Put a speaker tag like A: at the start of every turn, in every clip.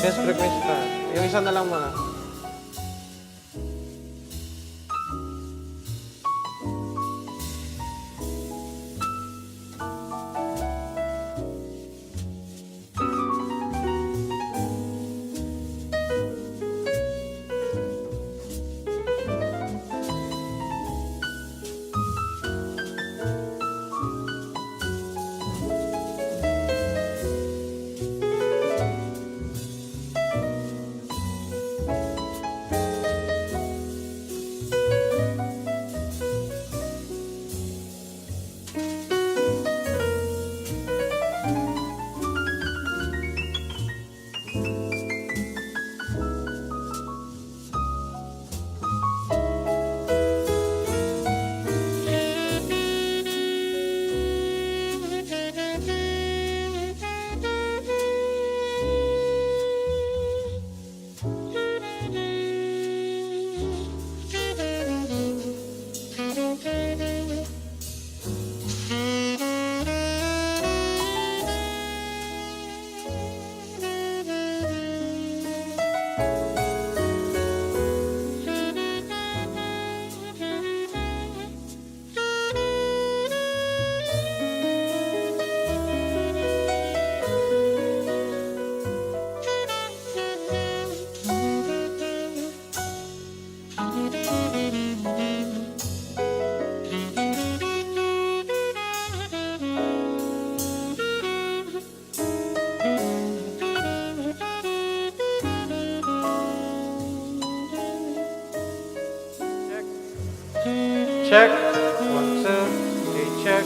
A: Yes, frequency pa. Yung isa na lang muna. Check. 1, 2. Okay, check.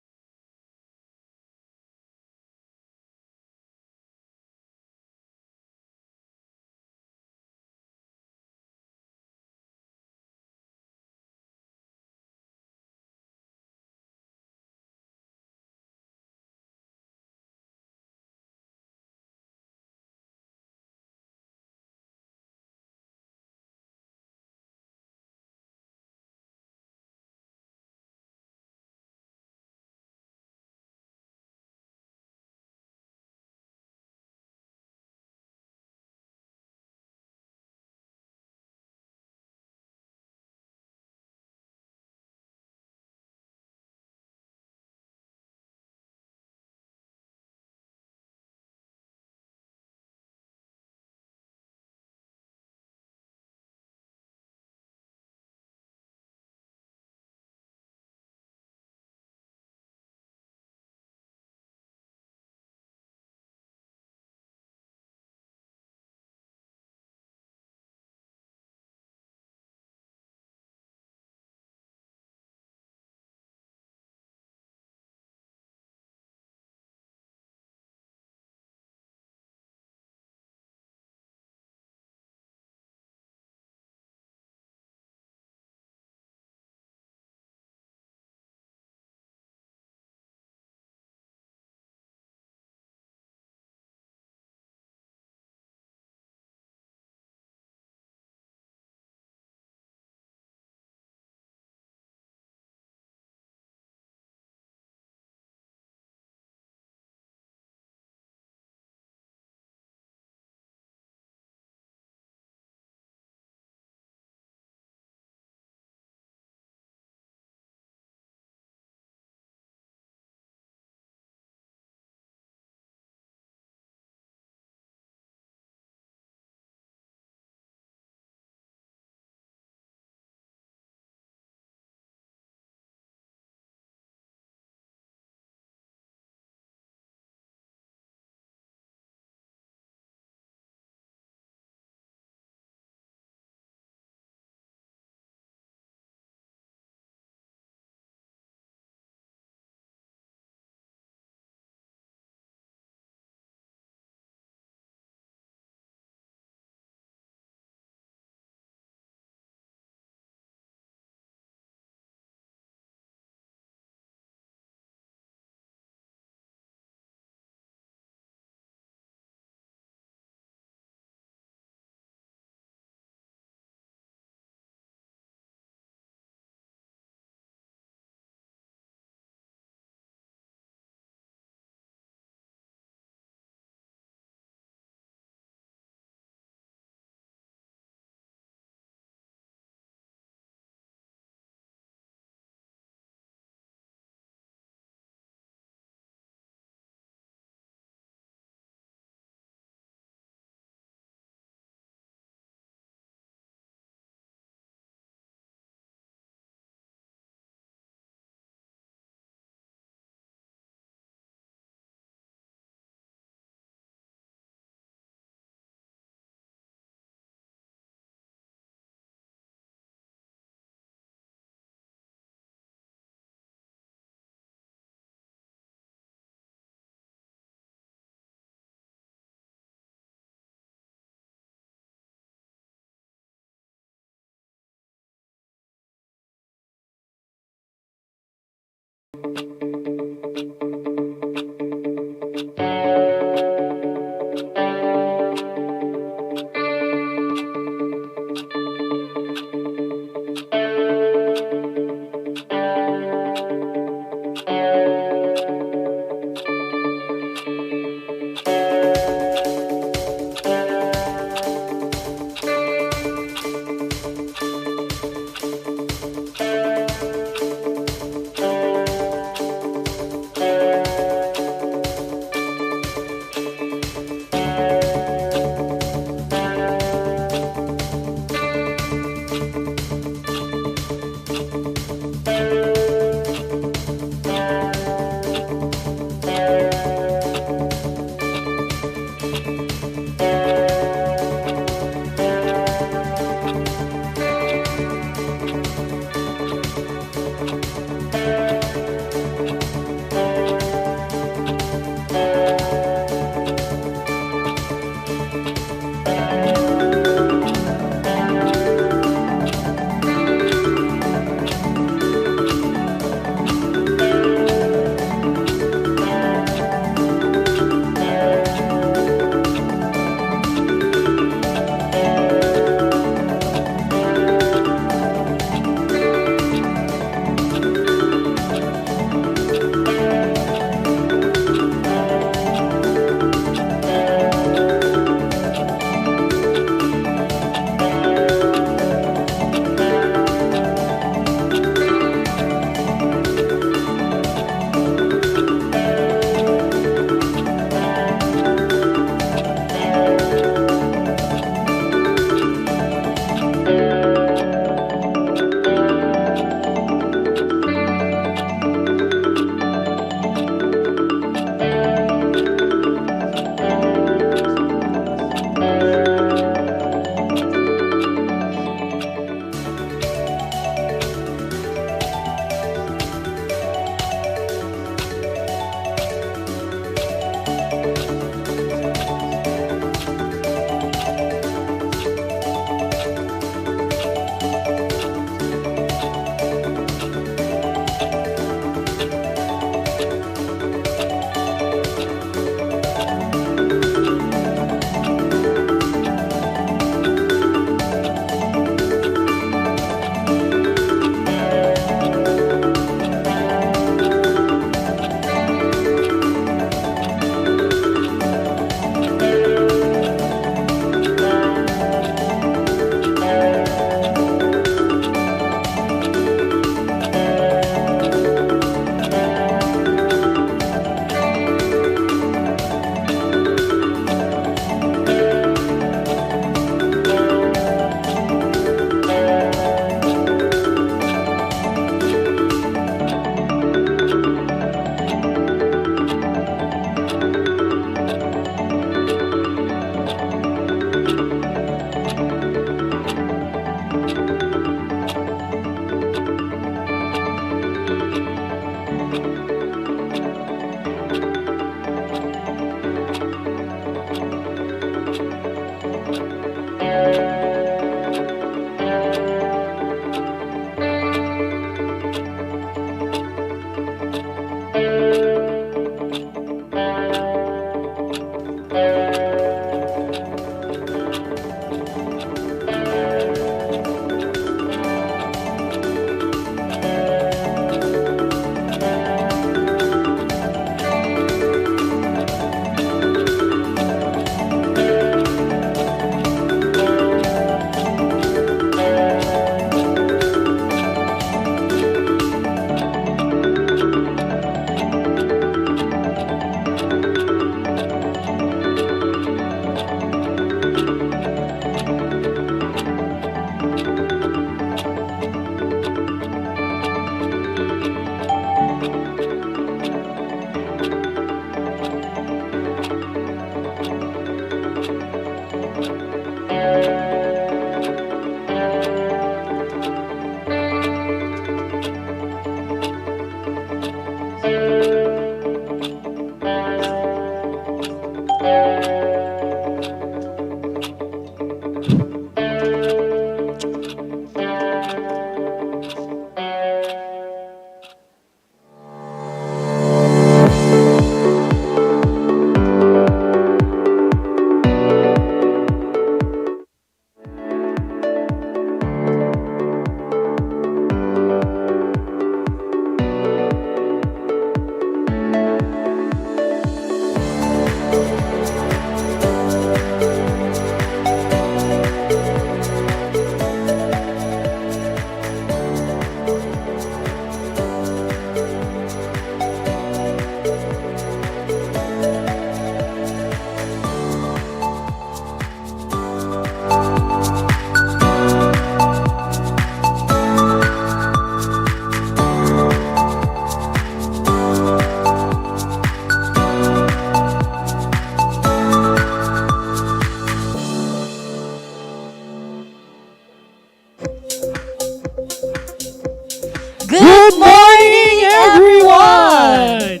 B: Good morning, everyone!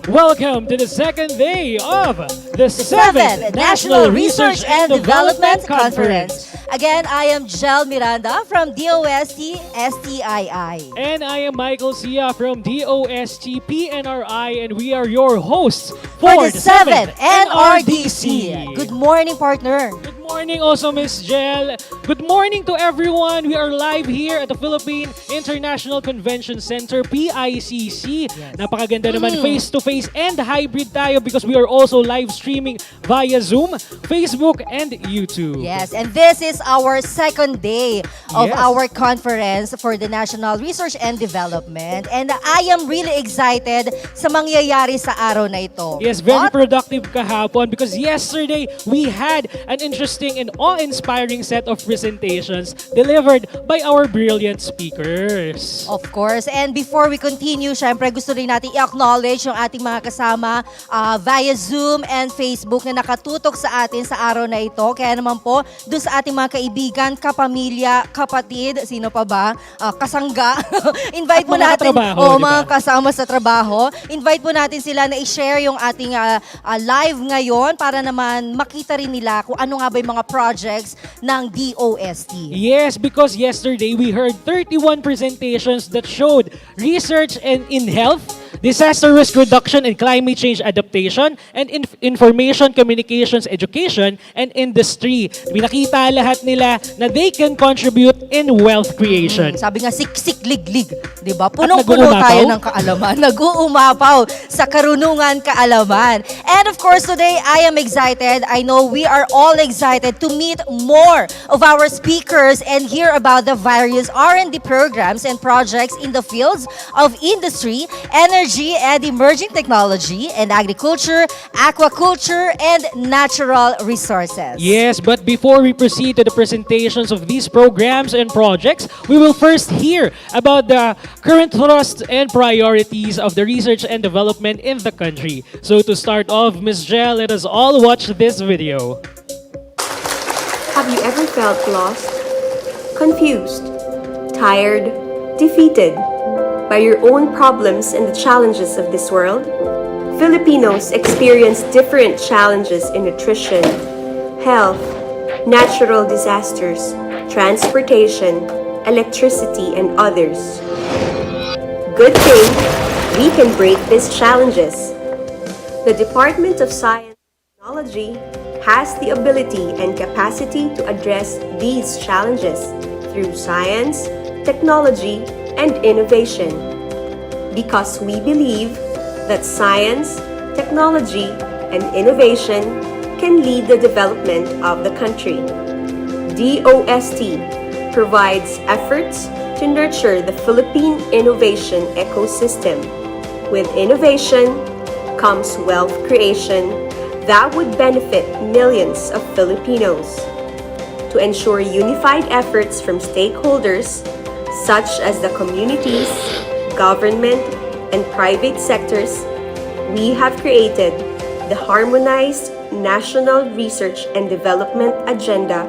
B: Welcome to the second day of the 7th National Research and Development Conference.
C: Again, I am Jel Miranda from DOST STII.
B: And I am Michael Sia from DOST PNRI, and we are your hosts
C: For the 7th
B: NRDC.
C: Good morning, partner.
B: Good morning also, Miss Jel. Good morning to everyone. We are live here at the Philippine International Convention Center, PICC. Napakaganda naman, face-to-face and hybrid tayo because we are also live streaming via Zoom, Facebook, and YouTube.
C: Yes, and this is our second day of
B: Yes.
C: our conference for the National Research and Development. And I am really excited sa mangyayari sa araw na ito.
B: Yes, very
C: What?
B: productive kahapon because yesterday we had an interesting and awe-inspiring set of presentations delivered by our brilliant speakers.
C: Of course. And before we continue, syempre gusto rin natin i-acknowledge yung ating mga kasama via Zoom and Facebook na nakatutok sa atin sa araw na ito. Kaya naman po, doon sa ating mga kaibigan, kapamilya, kapatid, sino pa ba? Kasangga. Invite
B: At
C: po
B: mga
C: natin,
B: katrabaho, di ba?
C: mga kasama sa trabaho. Invite po natin sila na i-share yung ating live ngayon para naman makita rin nila kung ano nga ba yung mga projects ng DOST.
B: Yes, because yesterday we heard 31 presentations that showed research in health, disaster risk reduction and climate change adaptation, and information, communications, education, and industry. Pinakita lahat nila na they can contribute in wealth creation.
C: Sabi nga, siksik liglig, di ba? Punong-puno
B: nag-uumapaw?
C: tayo ng kaalaman. Nag-uumapaw sa karunungan kaalaman. And of course, today, I am excited. I know we are all excited to meet more of our speakers and hear about the various R&D programs and projects in the fields of industry, energy, and emerging technology, and agriculture, aquaculture, and natural resources.
B: Yes, but before we proceed to the presentations of these programs and projects, we will first hear about the current thrust and priorities of the research and development in the country. So to start off, Ms. Jel, let us all watch this video.
D: Have you ever felt lost, confused, tired, defeated by your own problems and the challenges of this world? Filipinos experience different challenges in nutrition, health, natural disasters, transportation, electricity, and others. Good thing we can break these challenges. The Department of Science and Technology has the ability and capacity to address these challenges through science, technology, and innovation. Because we believe that science, technology, and innovation can lead the development of the country. DOST provides efforts to nurture the Philippine innovation ecosystem. With innovation comes wealth creation that would benefit millions of Filipinos. To ensure unified efforts from stakeholders such as the communities, government, and private sectors, we have created the Harmonized National Research and Development Agenda,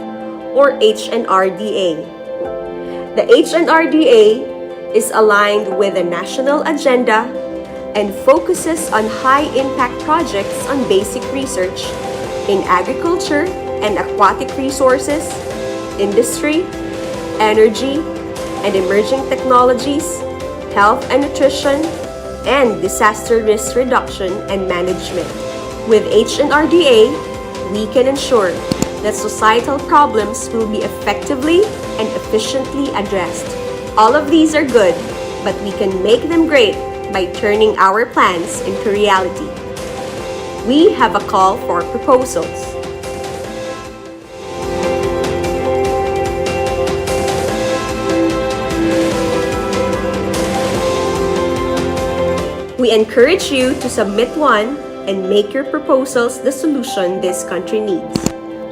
D: or HNRDA. The HNRDA is aligned with the national agenda and focuses on high-impact projects on basic research in agriculture and aquatic resources, industry, energy, and emerging technologies, health and nutrition, and disaster risk reduction and management. With HNRDA, we can ensure that societal problems will be effectively and efficiently addressed. All of these are good, but we can make them great by turning our plans into reality. We have a call for proposals. We encourage you to submit one and make your proposals the solution this country needs.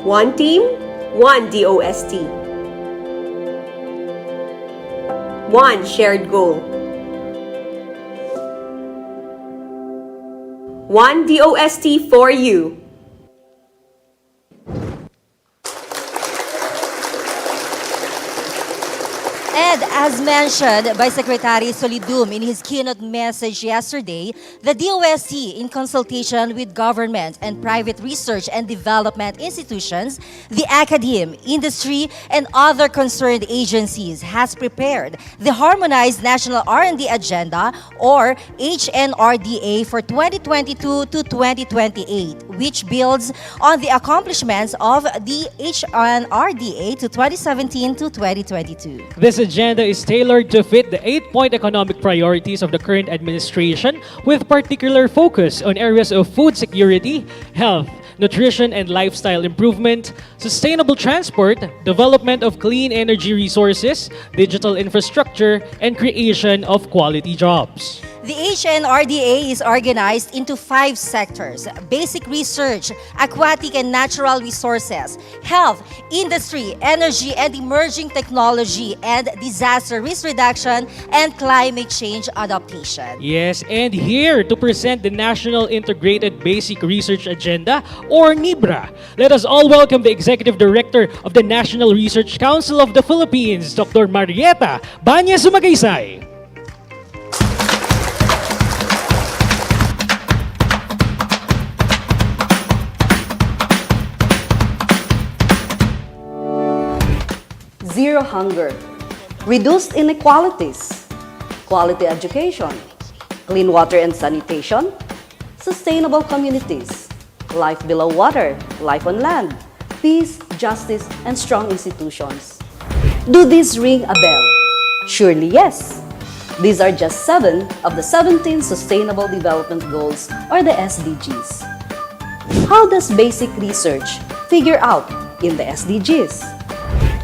D: One team, one DOST. One shared goal. One DOST for you.
C: And as mentioned by Secretary Solidum in his keynote message yesterday, the DOST, in consultation with government and private research and development institutions, the academe, industry, and other concerned agencies, has prepared the Harmonized National R&D Agenda, or HNRDA, for 2022 to 2028, which builds on the accomplishments of the HNRDA to 2017 to 2022.
B: This agenda is tailored to fit the 8-point economic priorities of the current administration, with particular focus on areas of food security, health, nutrition and lifestyle improvement, sustainable transport, development of clean energy resources, digital infrastructure, and creation of quality jobs.
C: The HNRDA is organized into 5 sectors: basic research, aquatic and natural resources, health, industry, energy and emerging technology, and disaster risk reduction and climate change adaptation.
B: Yes, and here to present the National Integrated Basic Research Agenda, or NIBRA, let us all welcome the Executive Director of the National Research Council of the Philippines, Dr. Marieta Banya-Sumagaysay.
E: Zero hunger, reduced inequalities, quality education, clean water and sanitation, sustainable communities, life below water, life on land, peace, justice, and strong institutions. Do these ring a bell? Surely yes. These are just 7 of the 17 Sustainable Development Goals, or the SDGs. How does basic research figure out in the SDGs?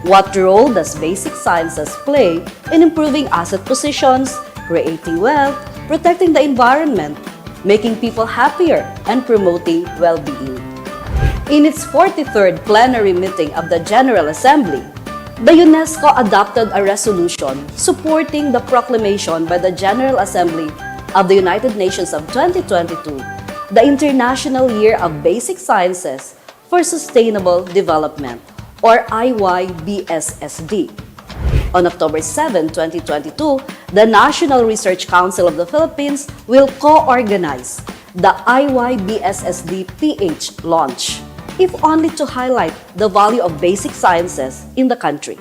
E: What role does basic sciences play in improving asset positions, creating wealth, protecting the environment, making people happier, and promoting well-being? In its 43rd plenary meeting of the General Assembly, the UNESCO adopted a resolution supporting the proclamation by the General Assembly of the United Nations of 2022, the International Year of Basic Sciences for Sustainable Development, or IYBSSD. On October 7, 2022, the National Research Council of the Philippines will co-organize the IYBSSD-PH launch, if only to highlight the value of basic sciences in the country.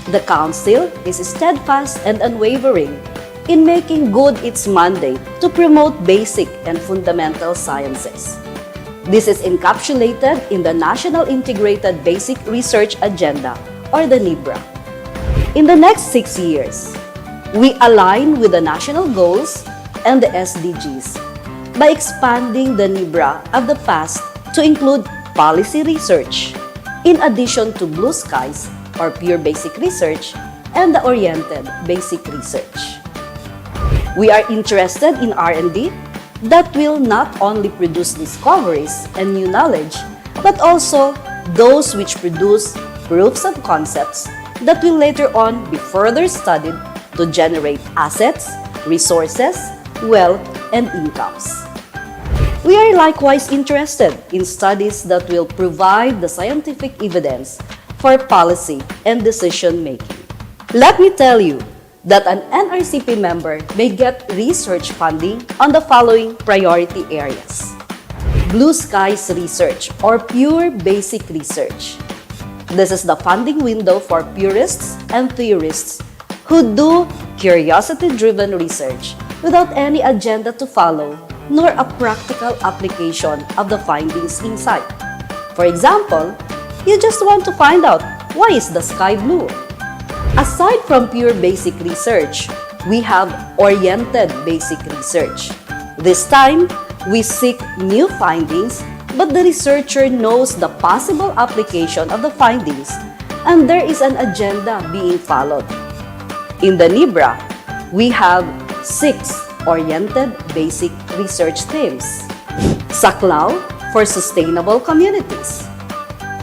E: The Council is steadfast and unwavering in making good its mandate to promote basic and fundamental sciences. This is encapsulated in the National Integrated Basic Research Agenda, or the NIBRA. In the next 6 years, we align with the national goals and the SDGs by expanding the NIBRA of the past to include policy research, in addition to blue skies, or pure basic research, and the oriented basic research. We are interested in R&D that will not only produce discoveries and new knowledge, but also those which produce proofs of concepts that will later on be further studied to generate assets, resources, wealth, and incomes. We are likewise interested in studies that will provide the scientific evidence for policy and decision-making. Let me tell you that an NRCP member may get research funding on the following priority areas: Blue Skies Research, or pure basic research. This is the funding window for purists and theorists who do curiosity-driven research without any agenda to follow, nor a practical application of the findings inside. For example, you just want to find out, why is the sky blue? Aside from pure basic research, we have oriented basic research. This time, we seek new findings, but the researcher knows the possible application of the findings, and there is an agenda being followed. In the NIBRA, we have 6 oriented basic research themes. Saklaw, for sustainable communities.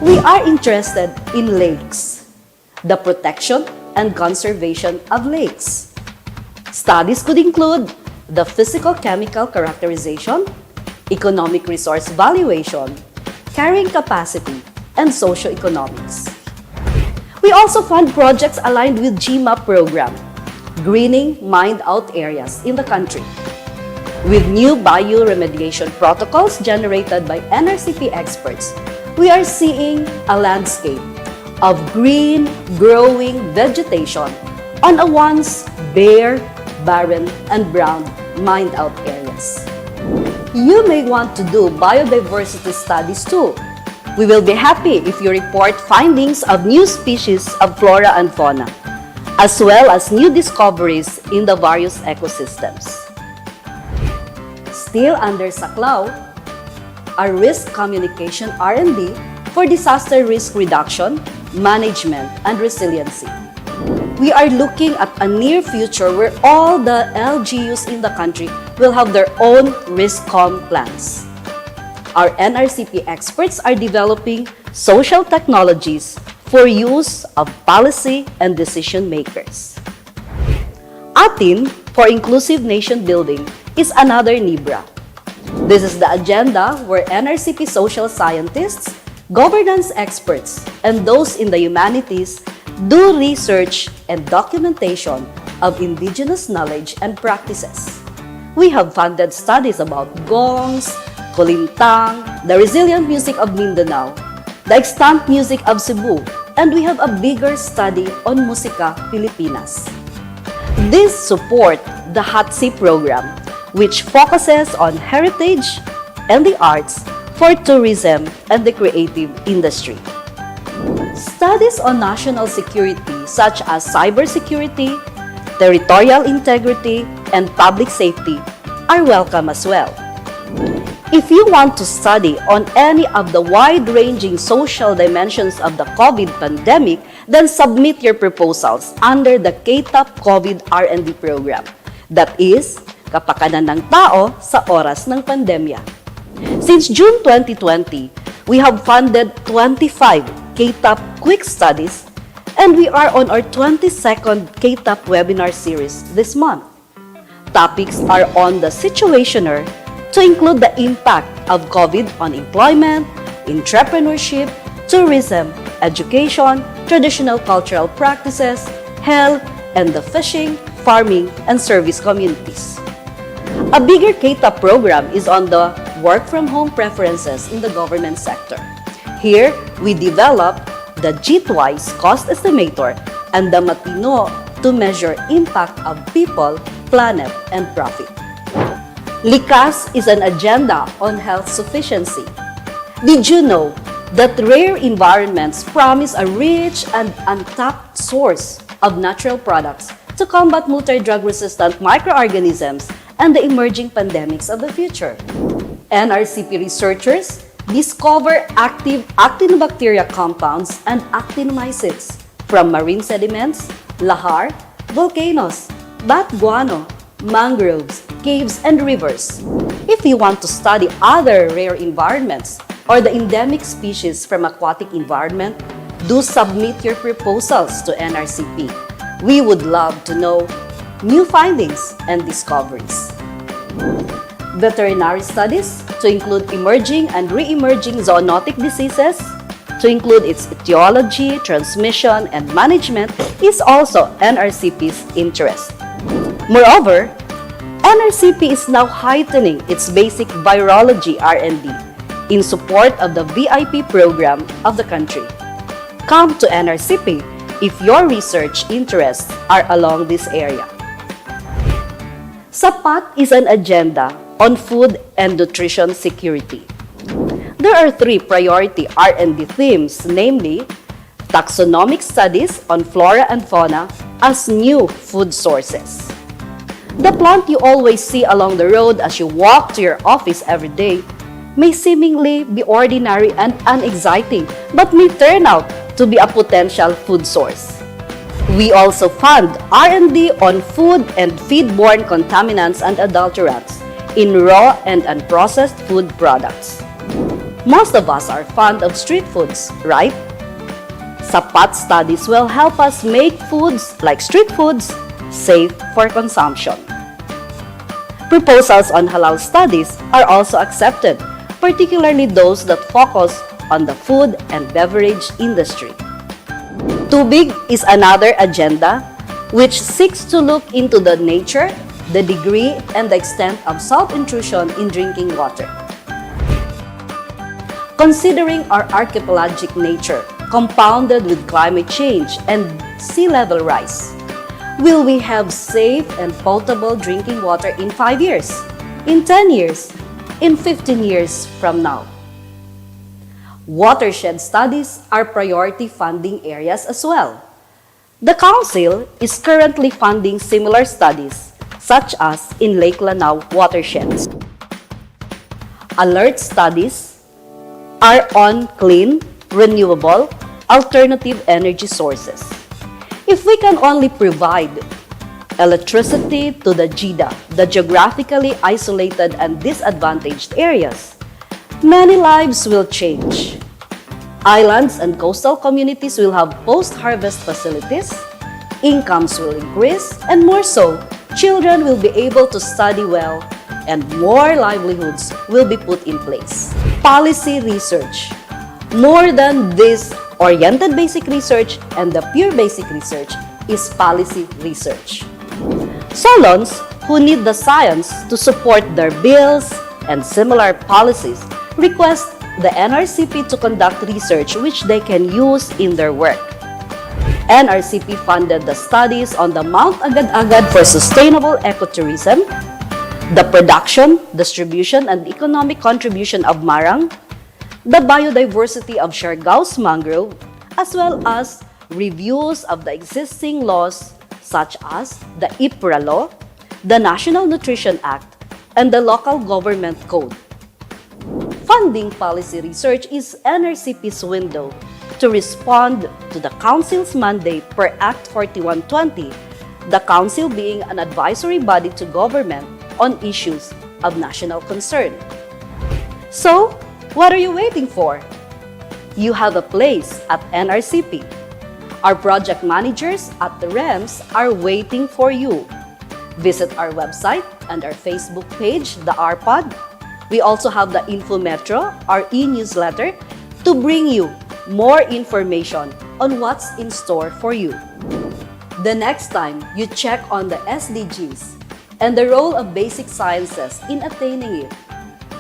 E: We are interested in lakes, the protection and conservation of lakes. Studies could include the physical-chemical characterization, economic resource valuation, carrying capacity, and socioeconomics. We also fund projects aligned with GMAP program, greening mined-out areas in the country. With new bioremediation protocols generated by NRCP experts, we are seeing a landscape of green, growing vegetation on a once bare, barren, and brown mined-out areas. You may want to do biodiversity studies too. We will be happy if you report findings of new species of flora and fauna, as well as new discoveries in the various ecosystems. Still under Saklaw, our risk communication R&D for disaster risk reduction, management, and resiliency. We are looking at a near future where all the LGUs in the country will have their own risk-com plans. Our NRCP experts are developing social technologies for use of policy and decision makers. ATIN, for Inclusive Nation Building, is another NIBRA. This is the agenda where NRCP social scientists, governance experts, and those in the humanities do research and documentation of indigenous knowledge and practices. We have funded studies about gongs, kulintang, the resilient music of Mindanao, the extant music of Cebu, and we have a bigger study on Musika Pilipinas. These support the HATC program, which focuses on heritage and the arts for tourism and the creative industry. Studies on national security such as cybersecurity, territorial integrity, and public safety are welcome as well. If you want to study on any of the wide-ranging social dimensions of the COVID pandemic, then submit your proposals under the KTAP COVID R&D program. That is, kapakanan ng tao sa oras ng pandemya. Since June 2020, we have funded 25 KTAP quick studies, and we are on our 22nd KTAP webinar series this month. Topics are on the situationer to include the impact of COVID on employment, entrepreneurship, tourism, education, traditional cultural practices, health, and the fishing, farming, and service communities. A bigger KTAP program is on the work-from-home preferences in the government sector. Here, we develop the G-Twice cost estimator and the Matino to measure impact of people, planet, and profit. Likas is an agenda on health sufficiency. Did you know that rare environments promise a rich and untapped source of natural products to combat multi-drug-resistant microorganisms and the emerging pandemics of the future? NRCP researchers discover active actinobacteria compounds and actinomycetes from marine sediments, lahar, volcanoes, bat guano, mangroves, caves, and rivers. If you want to study other rare environments or the endemic species from aquatic environment, do submit your proposals to NRCP. We would love to know new findings and discoveries. Veterinary studies to include emerging and re-emerging zoonotic diseases, to include its etiology, transmission, and management is also NRCP's interest. Moreover, NRCP is now heightening its basic virology R&D in support of the VIP program of the country. Come to NRCP if your research interests are along this area. SAPAT is an agenda on food and nutrition security. There are 3 priority R&D themes, namely taxonomic studies on flora and fauna as new food sources. The plant you always see along the road as you walk to your office every day may seemingly be ordinary and unexciting, but may turn out to be a potential food source. We also fund R&D on food and feed-borne contaminants and adulterants in raw and unprocessed food products. Most of us are fond of street foods, right? SAPAT studies will help us make foods like street foods safe for consumption. Proposals on halal studies are also accepted, particularly those that focus on the food and beverage industry. To Tubig is another agenda which seeks to look into the nature, the degree, and the extent of salt intrusion in drinking water. Considering our archipelagic nature, compounded with climate change and sea level rise, will we have safe and potable drinking water in 5 years, in 10 years, in 15 years from now? Watershed studies are priority funding areas as well. The Council is currently funding similar studies, such as in Lake Lanao watersheds. Alert studies are on clean, renewable, alternative energy sources. If we can only provide electricity to the GIDA, the geographically isolated and disadvantaged areas, many lives will change. Islands and coastal communities will have post-harvest facilities, incomes will increase, and more so, children will be able to study well, and more livelihoods will be put in place. Policy research. More than this oriented basic research and the pure basic research is policy research. Solons who need the science to support their bills and similar policies request the NRCP to conduct research which they can use in their work. NRCP funded the studies on the Mount Agad-Agad for sustainable ecotourism, the production, distribution, and economic contribution of marang, the biodiversity of Siargao's mangrove, as well as reviews of the existing laws such as the IPRA law, the National Nutrition Act, and the Local Government Code. Funding policy research is NRCP's window to respond to the Council's mandate per Act 4120, the Council being an advisory body to government on issues of national concern. So, what are you waiting for? You have a place at NRCP. Our project managers at the REMS are waiting for you. Visit our website and our Facebook page, the RPod. We also have the InfoMetro, our e-newsletter, to bring you more information on what's in store for you. The next time you check on the SDGs and the role of basic sciences in attaining it,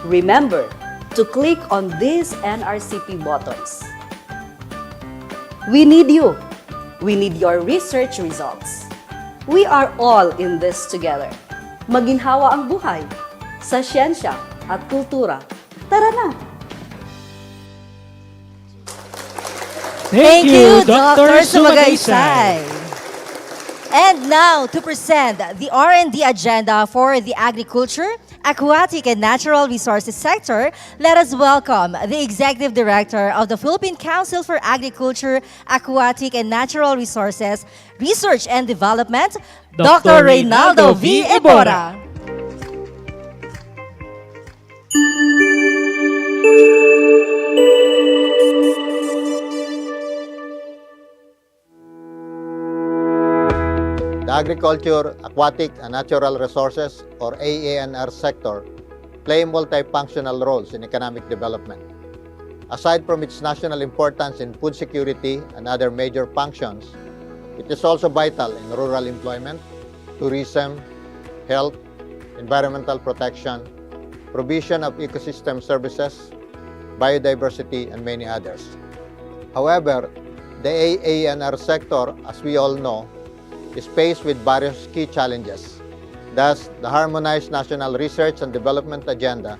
E: remember to click on these NRCP buttons. We need you. We need your research results. We are all in this together. Maginhawa ang buhay sa siyensya at kultura. Tara na!
B: Thank you, Dr.
C: Sumagaysay. And now, to present the R&D agenda for the agriculture, aquatic, and natural resources sector, let us welcome the Executive Director of the Philippine Council for Agriculture, Aquatic, and Natural Resources, Research and Development, Dr. Reynaldo V. Ebora.
F: The agriculture, aquatic, and natural resources, or AANR sector, play multifunctional roles in economic development. Aside from its national importance in food security and other major functions, it is also vital in rural employment, tourism, health, environmental protection, provision of ecosystem services, biodiversity, and many others. However, the AANR sector, as we all know, is faced with various key challenges. Thus, the Harmonized National Research and Development Agenda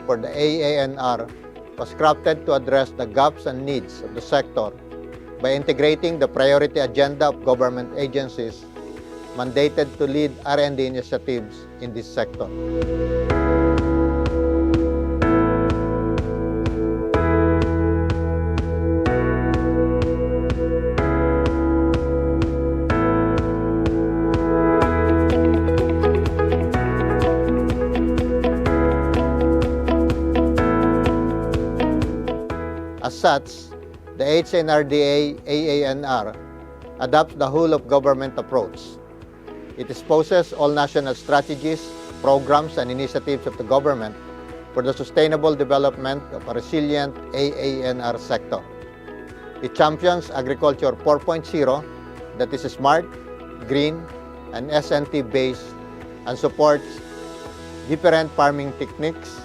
F: for the AANR was crafted to address the gaps and needs of the sector by integrating the priority agenda of government agencies mandated to lead R&D initiatives in this sector. As such, the HNRDA AANR adopts the whole-of-government approach. It exposes all national strategies, programs, and initiatives of the government for the sustainable development of a resilient AANR sector. It champions Agriculture 4.0 that is smart, green, and SNT-based and supports different farming techniques,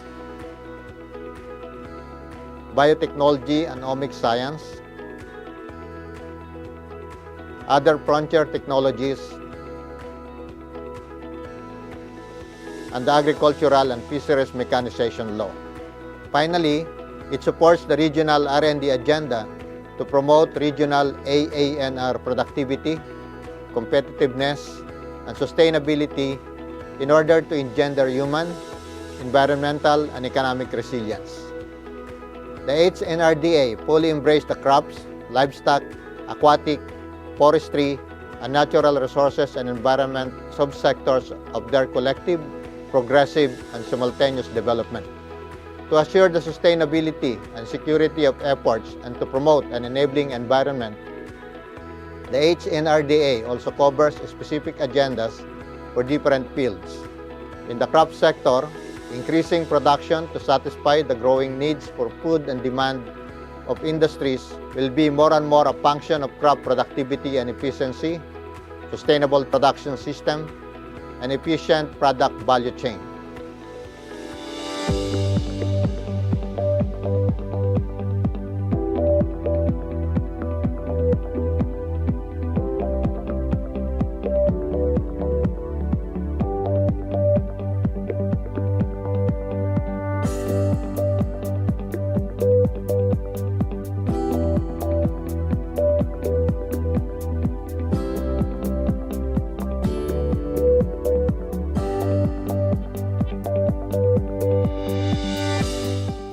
F: biotechnology and omics science, other frontier technologies, and the agricultural and fisheries mechanization law. Finally, it supports the regional R&D agenda to promote regional AANR productivity, competitiveness, and sustainability in order to engender human, environmental, and economic resilience. The HNRDA fully embraced the crops, livestock, aquatic, forestry, and natural resources and environment subsectors of their collective, progressive, and simultaneous development. To assure the sustainability and security of efforts and to promote an enabling environment, the HNRDA also covers specific agendas for different fields. In the crop sector, increasing production to satisfy the growing needs for food and demand of industries will be more and more a function of crop productivity and efficiency, sustainable production system, and efficient product value chain.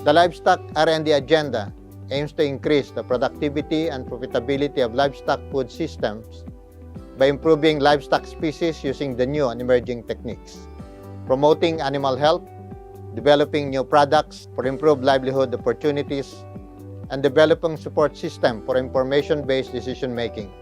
F: The Livestock R&D Agenda aims to increase the productivity and profitability of livestock food systems by improving livestock species using the new and emerging techniques, promoting animal health, developing new products for improved livelihood opportunities, and developing support system for information-based decision-making.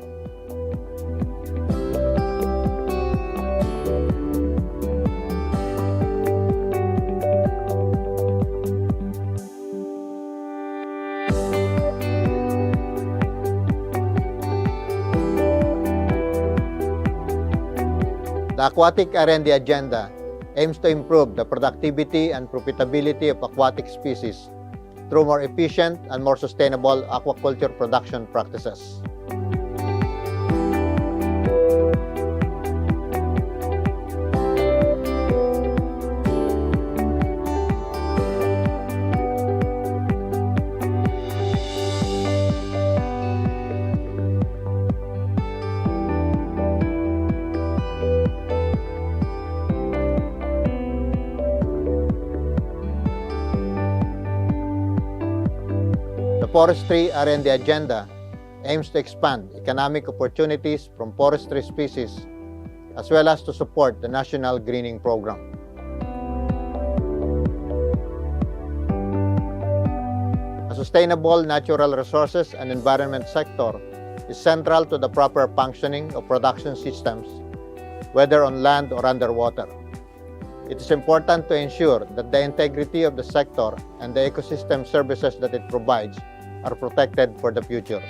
F: The Aquatic R&D Agenda aims to improve the productivity and profitability of aquatic species through more efficient and more sustainable aquaculture production practices. The Forestry R&D Agenda aims to expand economic opportunities from forestry species as well as to support the National Greening Program. A sustainable natural resources and environment sector is central to the proper functioning of production systems, whether on land or underwater. It is important to ensure that the integrity of the sector and the ecosystem services that it provides are protected for the future.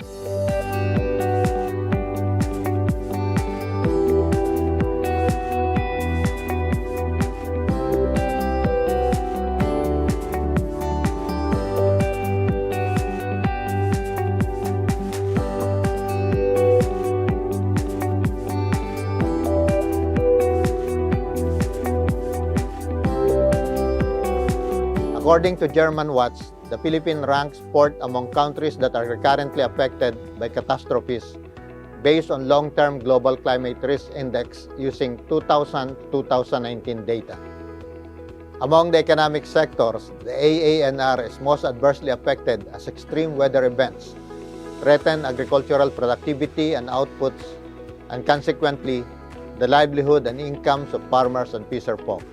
F: According to German Watch, the Philippines ranks fourth among countries that are currently affected by catastrophes based on long-term global climate risk index using 2000-2019 data. Among the economic sectors, the AANR is most adversely affected as extreme weather events threaten agricultural productivity and outputs, and consequently, the livelihood and incomes of farmers and fisherfolk.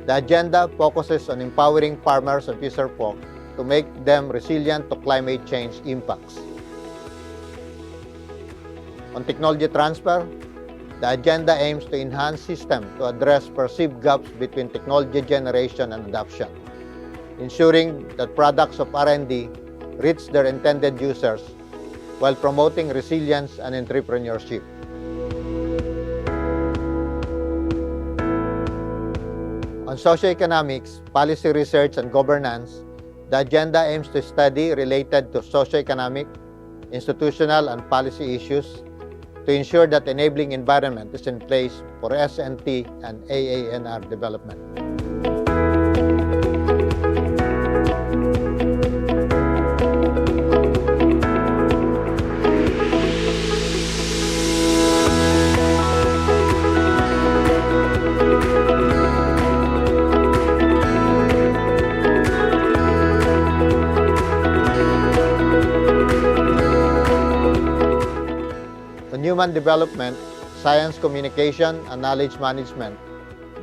F: The agenda focuses on empowering farmers and fisherfolk to make them resilient to climate change impacts. On technology transfer, the agenda aims to enhance systems to address perceived gaps between technology generation and adoption, ensuring that products of R&D reach their intended users while promoting resilience and entrepreneurship. On socioeconomics, policy research, and governance, the agenda aims to study related to socioeconomic, institutional, and policy issues to ensure that enabling environment is in place for S&T and AANR development. On human development, science communication, and knowledge management,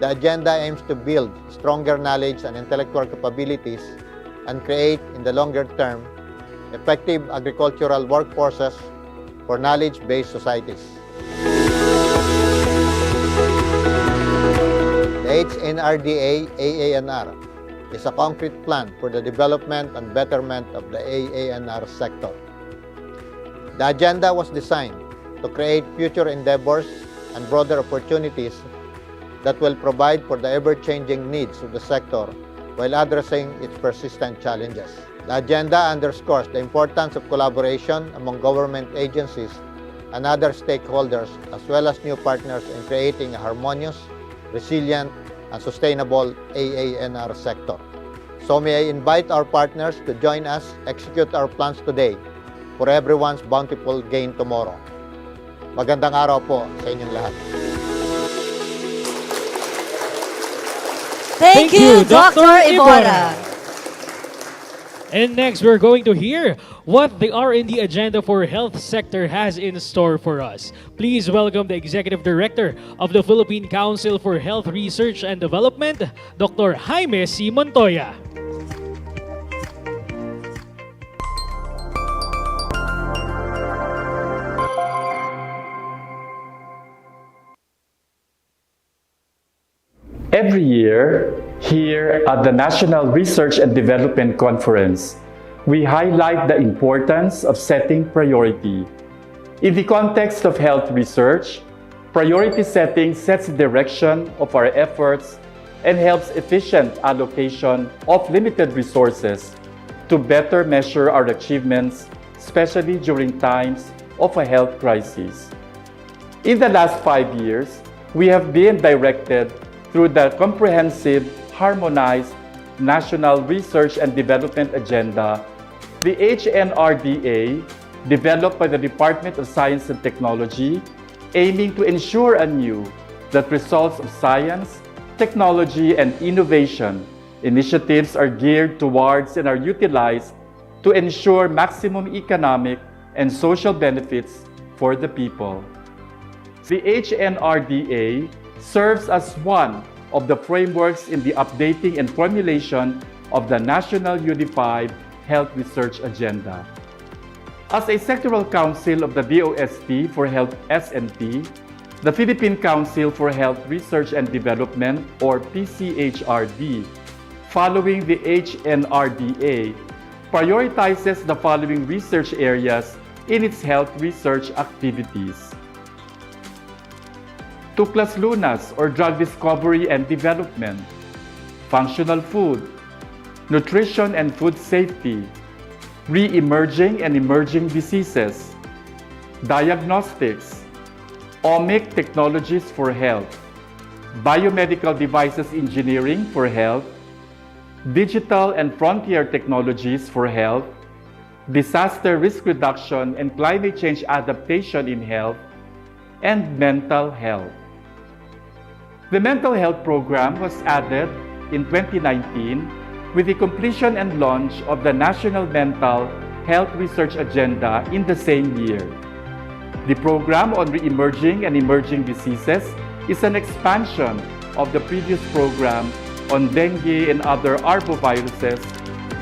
F: the agenda aims to build stronger knowledge and intellectual capabilities and create, in the longer term, effective agricultural workforces for knowledge-based societies. The HNRDA AANR is a concrete plan for the development and betterment of the AANR sector. The agenda was designed to create future endeavors and broader opportunities that will provide for the ever-changing needs of the sector while addressing its persistent challenges. The agenda underscores the importance of collaboration among government agencies and other stakeholders, as well as new partners in creating a harmonious, resilient, and sustainable AANR sector. So may I invite our partners to join us execute our plans today for everyone's bountiful gain tomorrow. Magandang araw po sa inyong lahat.
C: Thank you, Dr. Iborra.
B: And next, we're going to hear what the R&D agenda for health sector has in store for us. Please welcome the Executive Director of the Philippine Council for Health Research and Development, Dr. Jaime C. Montoya.
G: Every year, here at the National Research and Development Conference, we highlight the importance of setting priority. In the context of health research, priority setting sets the direction of our efforts and helps efficient allocation of limited resources to better measure our achievements, especially during times of a health crisis. In the last 5 years, we have been directed through the comprehensive, harmonized National Research and Development Agenda, the HNRDA, developed by the Department of Science and Technology, aiming to ensure anew that results of science, technology, and innovation initiatives are geared towards and are utilized to ensure maximum economic and social benefits for the people. The HNRDA serves as one of the frameworks in the updating and formulation of the National Unified Health Research Agenda. As a sectoral council of the DOST for Health S&T, the Philippine Council for Health Research and Development, or PCHRD, following the HNRDA, prioritizes the following research areas in its health research activities. Tuklas Lunas, or drug discovery and development, functional food, nutrition and food safety, re-emerging and emerging diseases, diagnostics, omic technologies for health, biomedical devices engineering for health, digital and frontier technologies for health, disaster risk reduction and climate change adaptation in health, and mental health. The mental health program was added in 2019 with the completion and launch of the National Mental Health Research Agenda in the same year. The program on re-emerging and emerging diseases is an expansion of the previous program on dengue and other arboviruses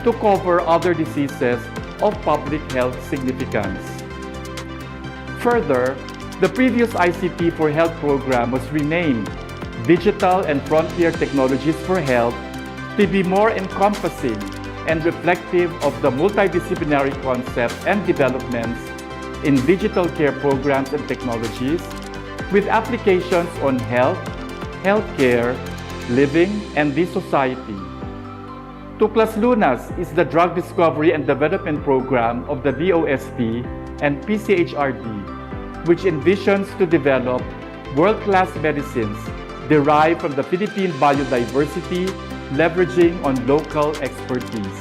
G: to cover other diseases of public health significance. Further, the previous ICT for Health program was renamed Digital and Frontier Technologies for Health to be more encompassing and reflective of the multidisciplinary concepts and developments in digital care programs and technologies with applications on health, healthcare, living, and the society. Tuklas Lunas is the drug discovery and development program of the DOST and PCHRD, which envisions to develop world-class medicines derived from the Philippine biodiversity, leveraging on local expertise.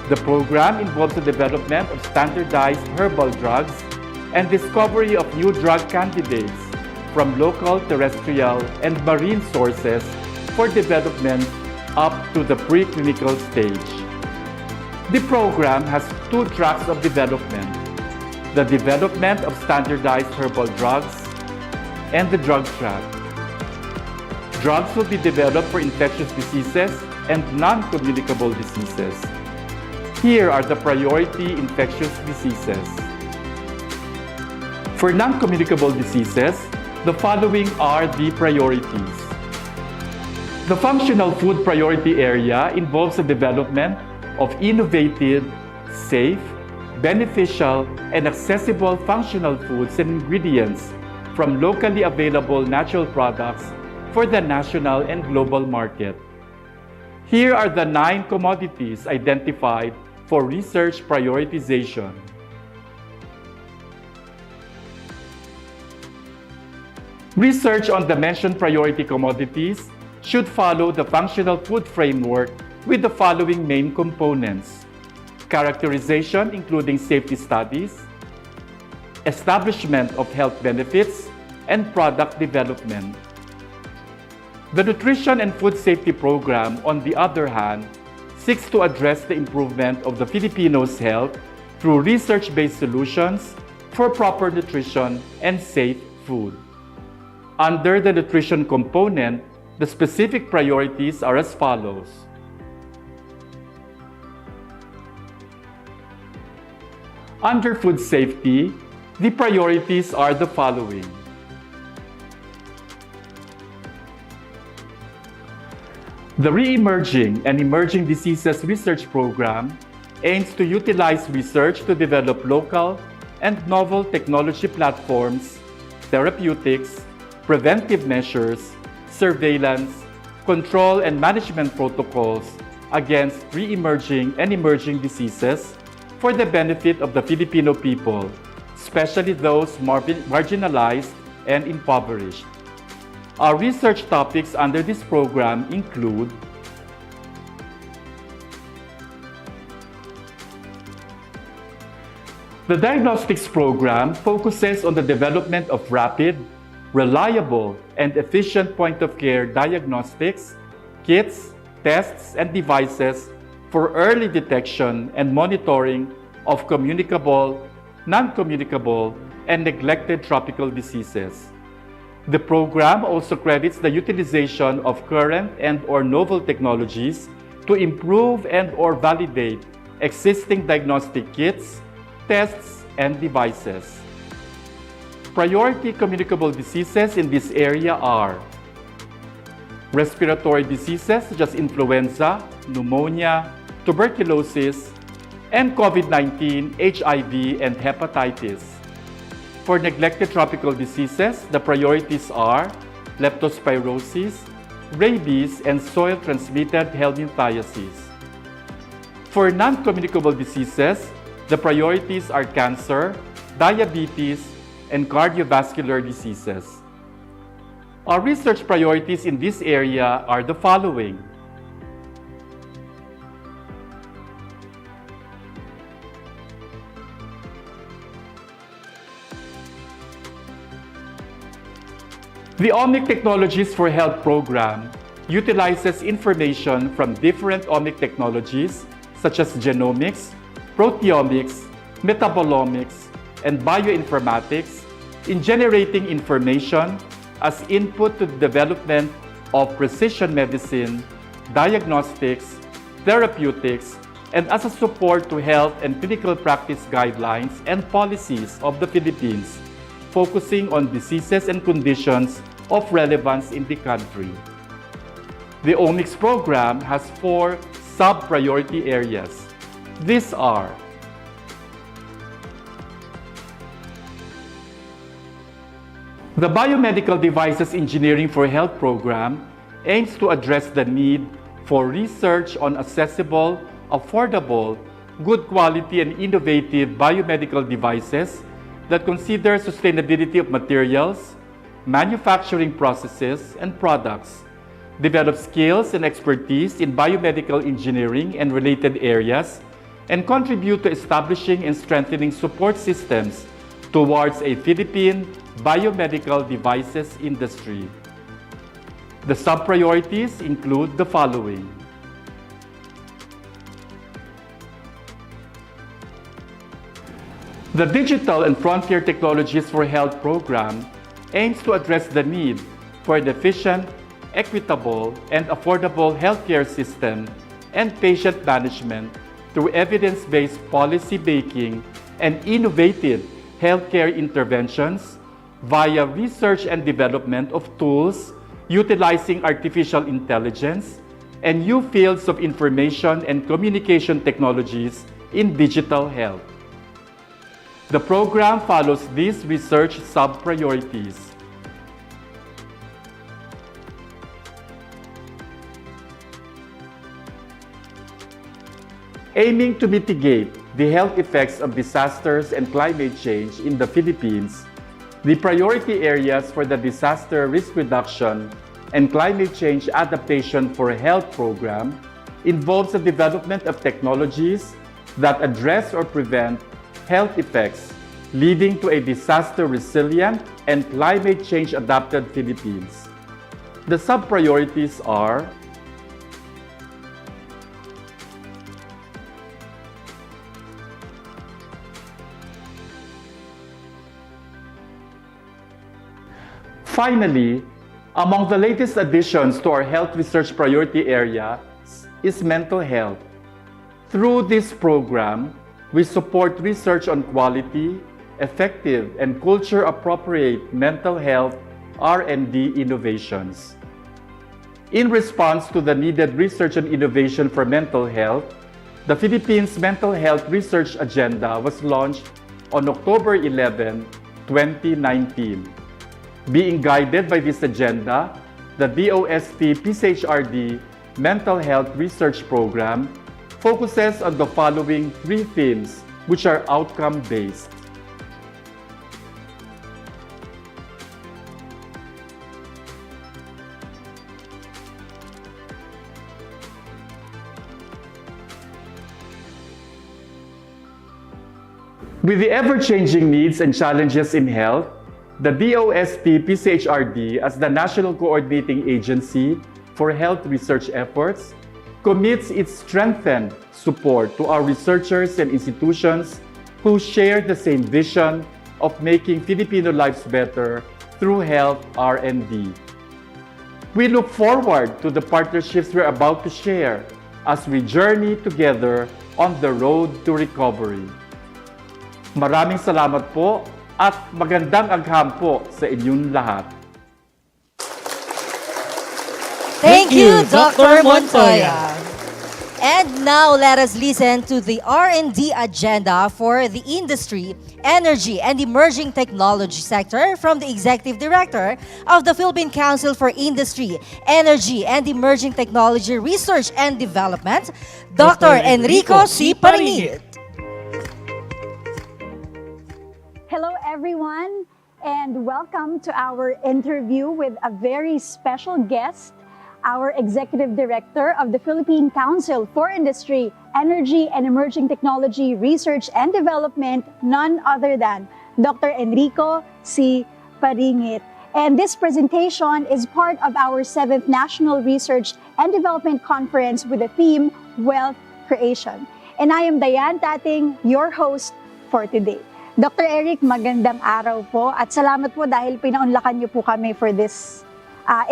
G: The program involves the development of standardized herbal drugs and discovery of new drug candidates from local, terrestrial, and marine sources for development up to the preclinical stage. The program has two tracks of development: the development of standardized herbal drugs and the drug track. Drugs will be developed for infectious diseases and non-communicable diseases. Here are the priority infectious diseases. For non-communicable diseases, the following are the priorities. The functional food priority area involves the development of innovative, safe, beneficial, and accessible functional foods and ingredients from locally available natural products for the national and global market. Here are the 9 commodities identified for research prioritization. Research on the mentioned priority commodities should follow the functional food framework with the following main components: characterization including safety studies, establishment of health benefits, and product development. The Nutrition and Food Safety Program, on the other hand, seeks to address the improvement of the Filipinos' health through research-based solutions for proper nutrition and safe food. Under the nutrition component, the specific priorities are as follows. Under food safety, the priorities are the following. The Re-Emerging and Emerging Diseases Research Program aims to utilize research to develop local and novel technology platforms, therapeutics, preventive measures, surveillance, control and management protocols against re-emerging and emerging diseases for the benefit of the Filipino people, especially those marginalized and impoverished. Our research topics under this program include the diagnostics program focuses on the development of rapid, reliable, and efficient point-of-care diagnostics, kits, tests, and devices for early detection and monitoring of communicable, non-communicable, and neglected tropical diseases. The program also credits the utilization of current and/or novel technologies to improve and/or validate existing diagnostic kits, tests, and devices. Priority communicable diseases in this area are respiratory diseases such as influenza, pneumonia, tuberculosis, and COVID-19, HIV, and hepatitis. For neglected tropical diseases, the priorities are leptospirosis, rabies, and soil-transmitted helminthiasis. For non-communicable diseases, the priorities are cancer, diabetes, and cardiovascular diseases. Our research priorities in this area are the following. The Omic Technologies for Health program utilizes information from different omic technologies such as genomics, proteomics, metabolomics, and bioinformatics in generating information as input to the development of precision medicine, diagnostics, therapeutics, and as a support to health and clinical practice guidelines and policies of the Philippines, focusing on diseases and conditions of relevance in the country. The Omics program has 4 sub-priority areas. These are The Biomedical Devices Engineering for Health program aims to address the need for research on accessible, affordable, good quality and innovative biomedical devices that consider sustainability of materials, manufacturing processes, and products, develop skills and expertise in biomedical engineering and related areas, and contribute to establishing and strengthening support systems towards a Philippine biomedical devices industry. The sub-priorities include the following. The Digital and Frontier Technologies for Health program aims to address the need for an efficient, equitable, and affordable healthcare system and patient management through evidence-based policy making and innovative healthcare interventions via research and development of tools utilizing artificial intelligence and new fields of information and communication technologies in digital health. The program follows these research sub-priorities. Aiming to mitigate the health effects of disasters and climate change in the Philippines, the priority areas for the Disaster Risk Reduction and Climate Change Adaptation for Health program involves the development of technologies that address or prevent health effects leading to a disaster-resilient and climate change-adapted Philippines. The sub-priorities are Finally, among the latest additions to our health research priority area is mental health. Through this program, we support research on quality, effective, and culture-appropriate mental health R&D innovations. In response to the needed research and innovation for mental health, the Philippines Mental Health Research Agenda was launched on October 11, 2019. Being guided by this agenda, the DOST PCHRD Mental Health Research Program focuses on the following three themes, which are outcome-based. With the ever-changing needs and challenges in health, the DOST PCHRD, as the National Coordinating Agency for Health Research Efforts, commits its strengthened support to our researchers and institutions who share the same vision of making Filipino lives better through health R&D. We look forward to the partnerships we're about to share as we journey together on the road to recovery. Maraming salamat po at magandang agham po sa inyong lahat.
C: Thank you, Dr. Montoya. And now let us listen to the R&D agenda for the industry, energy, and emerging technology sector from the Executive Director of the Philippine Council for Industry, Energy, and Emerging Technology Research and Development, Dr. Enrico C. Parinit.
H: Hello, everyone, and welcome to our interview with a very special guest, our Executive Director of the Philippine Council for Industry, Energy, and Emerging Technology Research and Development, none other than Dr. Enrico C. Parinit. And this presentation is part of our 7th National Research and Development Conference with the theme Wealth Creation. And I am Diane Tating, your host for today. Dr. Eric, magandang araw po at salamat po dahil pinaunlakan niyo po kami for this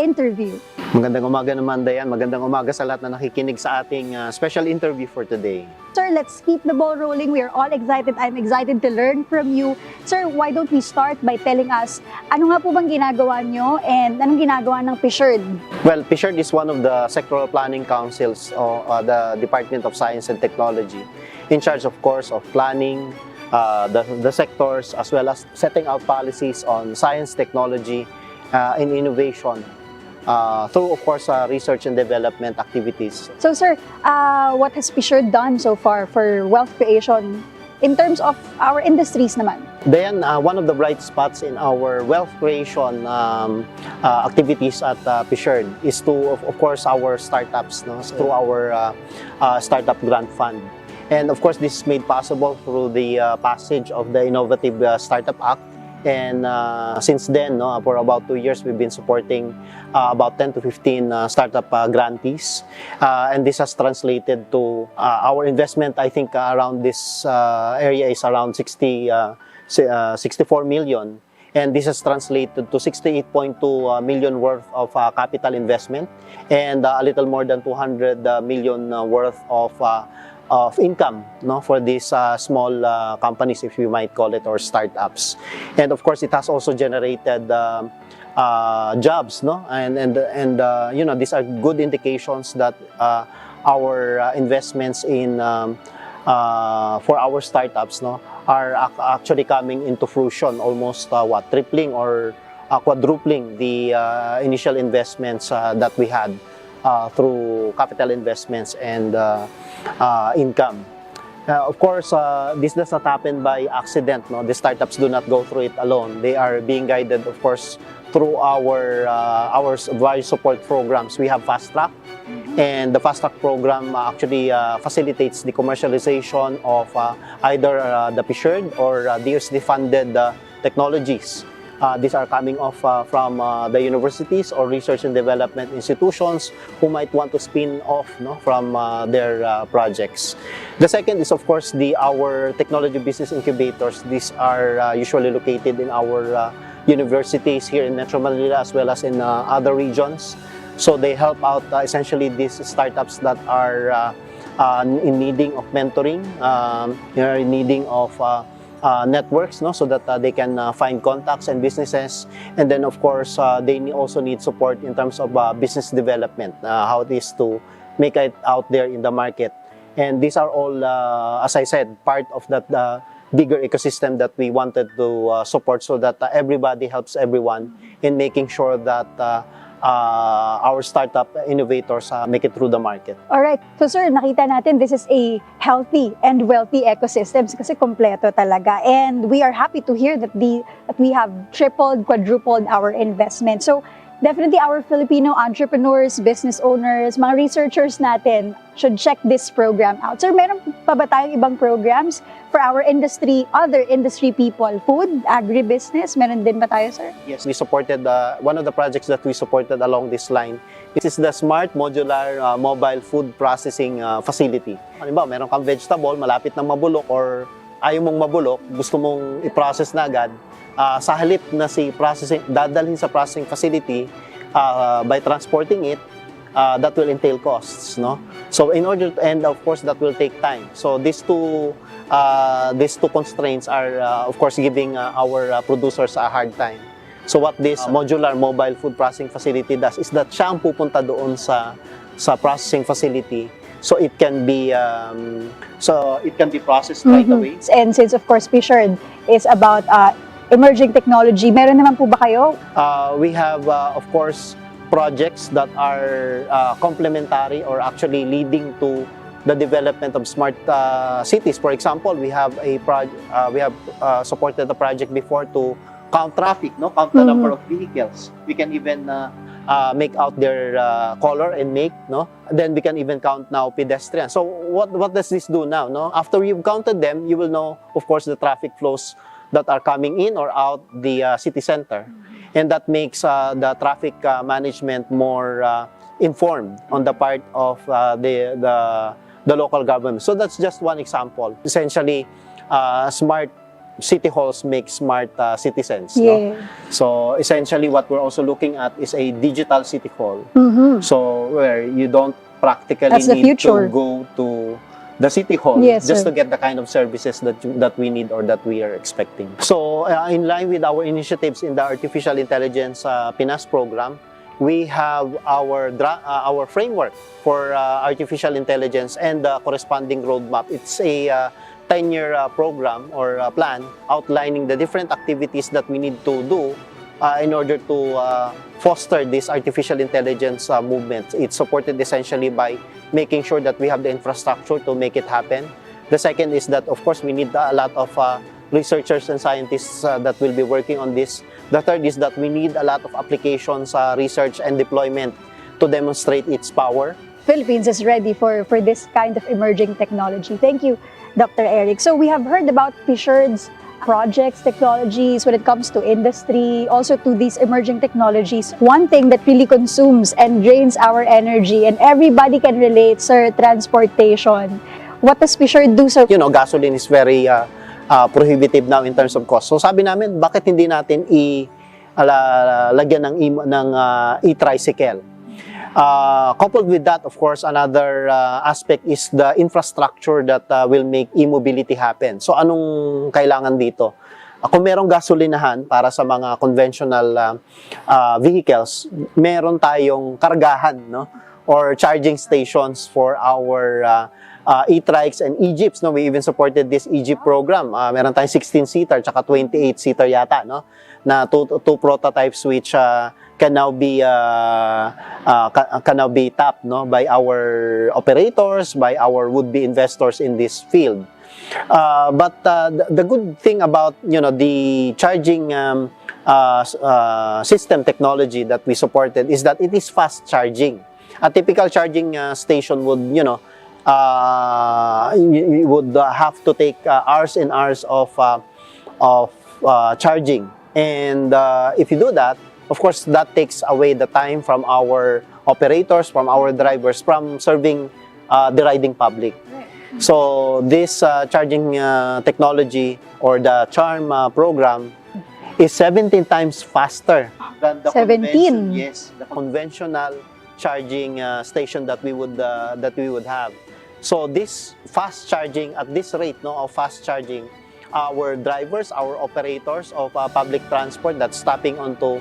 H: interview.
I: Magandang umaga naman, Dayan. Magandang umaga sa lahat na nakikinig sa ating special interview for today.
H: Sir, let's keep the ball rolling. We are all excited. I'm excited to learn from you. Sir, why don't we start by telling us, ano nga po bang ginagawa nyo and anong ginagawa ng PICC?
I: Well, PICC is one of the sectoral planning councils of the Department of Science and Technology, in charge, of course, of planning, the sectors, as well as setting out policies on science, technology, and innovation through, of course, research and development activities.
H: So sir, what has PICC done so far for wealth creation in terms of our industries naman?
I: Then, one of the bright spots in our wealth creation activities at PICC is to, of course, our startups, no? So, through our startup grant fund. And of course, this is made possible through the passage of the Innovative Startup Act. And since then, no, for about 2 years, we've been supporting about 10 to 15 startup grantees. And this has translated to our investment, I think, around this area is around 64 million. And this has translated to 68.2 million worth of capital investment and a little more than 200 million worth of income, no, for these small companies, if you might call it, or startups. And of course, it has also generated jobs, no, and you know, these are good indications that our investments in for our startups, no, are actually coming into fruition, almost tripling or quadrupling the initial investments that we had through capital investments and income. Of course, this does not happen by accident. No? The startups do not go through it alone. They are being guided, of course, through our various support programs. We have Fast Track, and the Fast Track program actually facilitates the commercialization of either the PICC or DOST-funded technologies. These are coming off from the universities or research and development institutions who might want to spin off, no, from their projects. The second is, of course, our technology business incubators. These are usually located in our universities here in Metro Manila as well as in other regions. So they help out essentially these startups that are in needing of mentoring, in needing of networks, no, so that they can find contacts and businesses. And then, of course, they also need support in terms of business development, how it is to make it out there in the market. And these are all, as I said, part of that bigger ecosystem that we wanted to support, so that everybody helps everyone in making sure that our startup innovators make it through the market.
H: Alright, so sir, nakita natin this is a healthy and wealthy ecosystems kasi kompleto talaga. And we are happy to hear that we have tripled, quadrupled our investment. So definitely our Filipino entrepreneurs, business owners, mga researchers natin should check this program out. Sir, meron pa ba tayong ibang programs for our industry, other industry people? Food, agribusiness, meron din ba tayo, sir?
I: Yes, we supported, one of the projects that we supported along this line, this is the Smart Modular Mobile Food Processing Facility. Halimbawa, meron kang vegetable, malapit na mabulok or ayaw mong mabulok, gusto mong i-process na agad, sa halip na dadalhin sa processing facility by transporting it, that will entail costs, no? So in order to, and of course that will take time. So these two constraints are of course giving our producers a hard time. So what this modular mobile food processing facility does is that siya ang pupunta doon sa processing facility, so it can be processed right away.
H: And since of course PICC is about emerging technology, meron naman po ba kayo?
I: We have of course projects that are complementary or actually leading to the development of smart cities. For example, we have supported a project before to count traffic, no, count the number of vehicles. We can even make out their color and make, no. Then we can even count now pedestrians. So what does this do now, no? After you've counted them, you will know, of course, the traffic flows that are coming in or out the city center. And that makes the traffic management more informed on the part of the local government. So that's just one example. Essentially, smart city halls make smart citizens.
H: Yeah.
I: No? So essentially, what we're also looking at is a digital city hall. So where you don't practically need to go to the city hall,
H: yes,
I: just
H: sir,
I: to get the kind of services that we need or that we are expecting. So in line with our initiatives in the Artificial Intelligence PINAS program, we have our framework for artificial intelligence and the corresponding roadmap. It's a 10-year program or plan outlining the different activities that we need to do in order to foster this artificial intelligence movement. It's supported essentially by making sure that we have the infrastructure to make it happen. The second is that, of course, we need a lot of researchers and scientists that will be working on this. The third is that we need a lot of applications, research and deployment to demonstrate its power.
H: Philippines is ready for this kind of emerging technology. Thank you, Dr. Eric. So we have heard about PICC's projects, technologies when it comes to industry, also to these emerging technologies. One thing that really consumes and drains our energy, and everybody can relate, sir, transportation. What does PICC do, sir?
I: You know, gasoline is very prohibitive now in terms of cost. So sabi namin, bakit hindi natin lagyan ng e-tricycle? Coupled with that, of course, another aspect is the infrastructure that will make e-mobility happen. So anong kailangan dito? Kung merong gasolinahan para sa mga conventional vehicles, meron tayong kargahan, no? Or charging stations for our e-trikes and e-jeeps. No? We even supported this e-jeep program. Meron tayong 16-seater tsaka 28-seater yata, no? Na two prototypes which can now be tapped, no, by our operators, by our would-be investors in this field. But the good thing about, you know, the charging system technology that we supported is that it is fast charging. A typical charging station would, you know, you would have to take hours and hours of charging. And if you do that, of course, that takes away the time from our operators, from our drivers, from serving the riding public. So this charging technology or the CHARM program is 17 times faster than the
H: 17?
I: Yes, the conventional charging station that we would have. So this fast charging, at this rate, no, of fast charging, our drivers, our operators of public transport that's tapping onto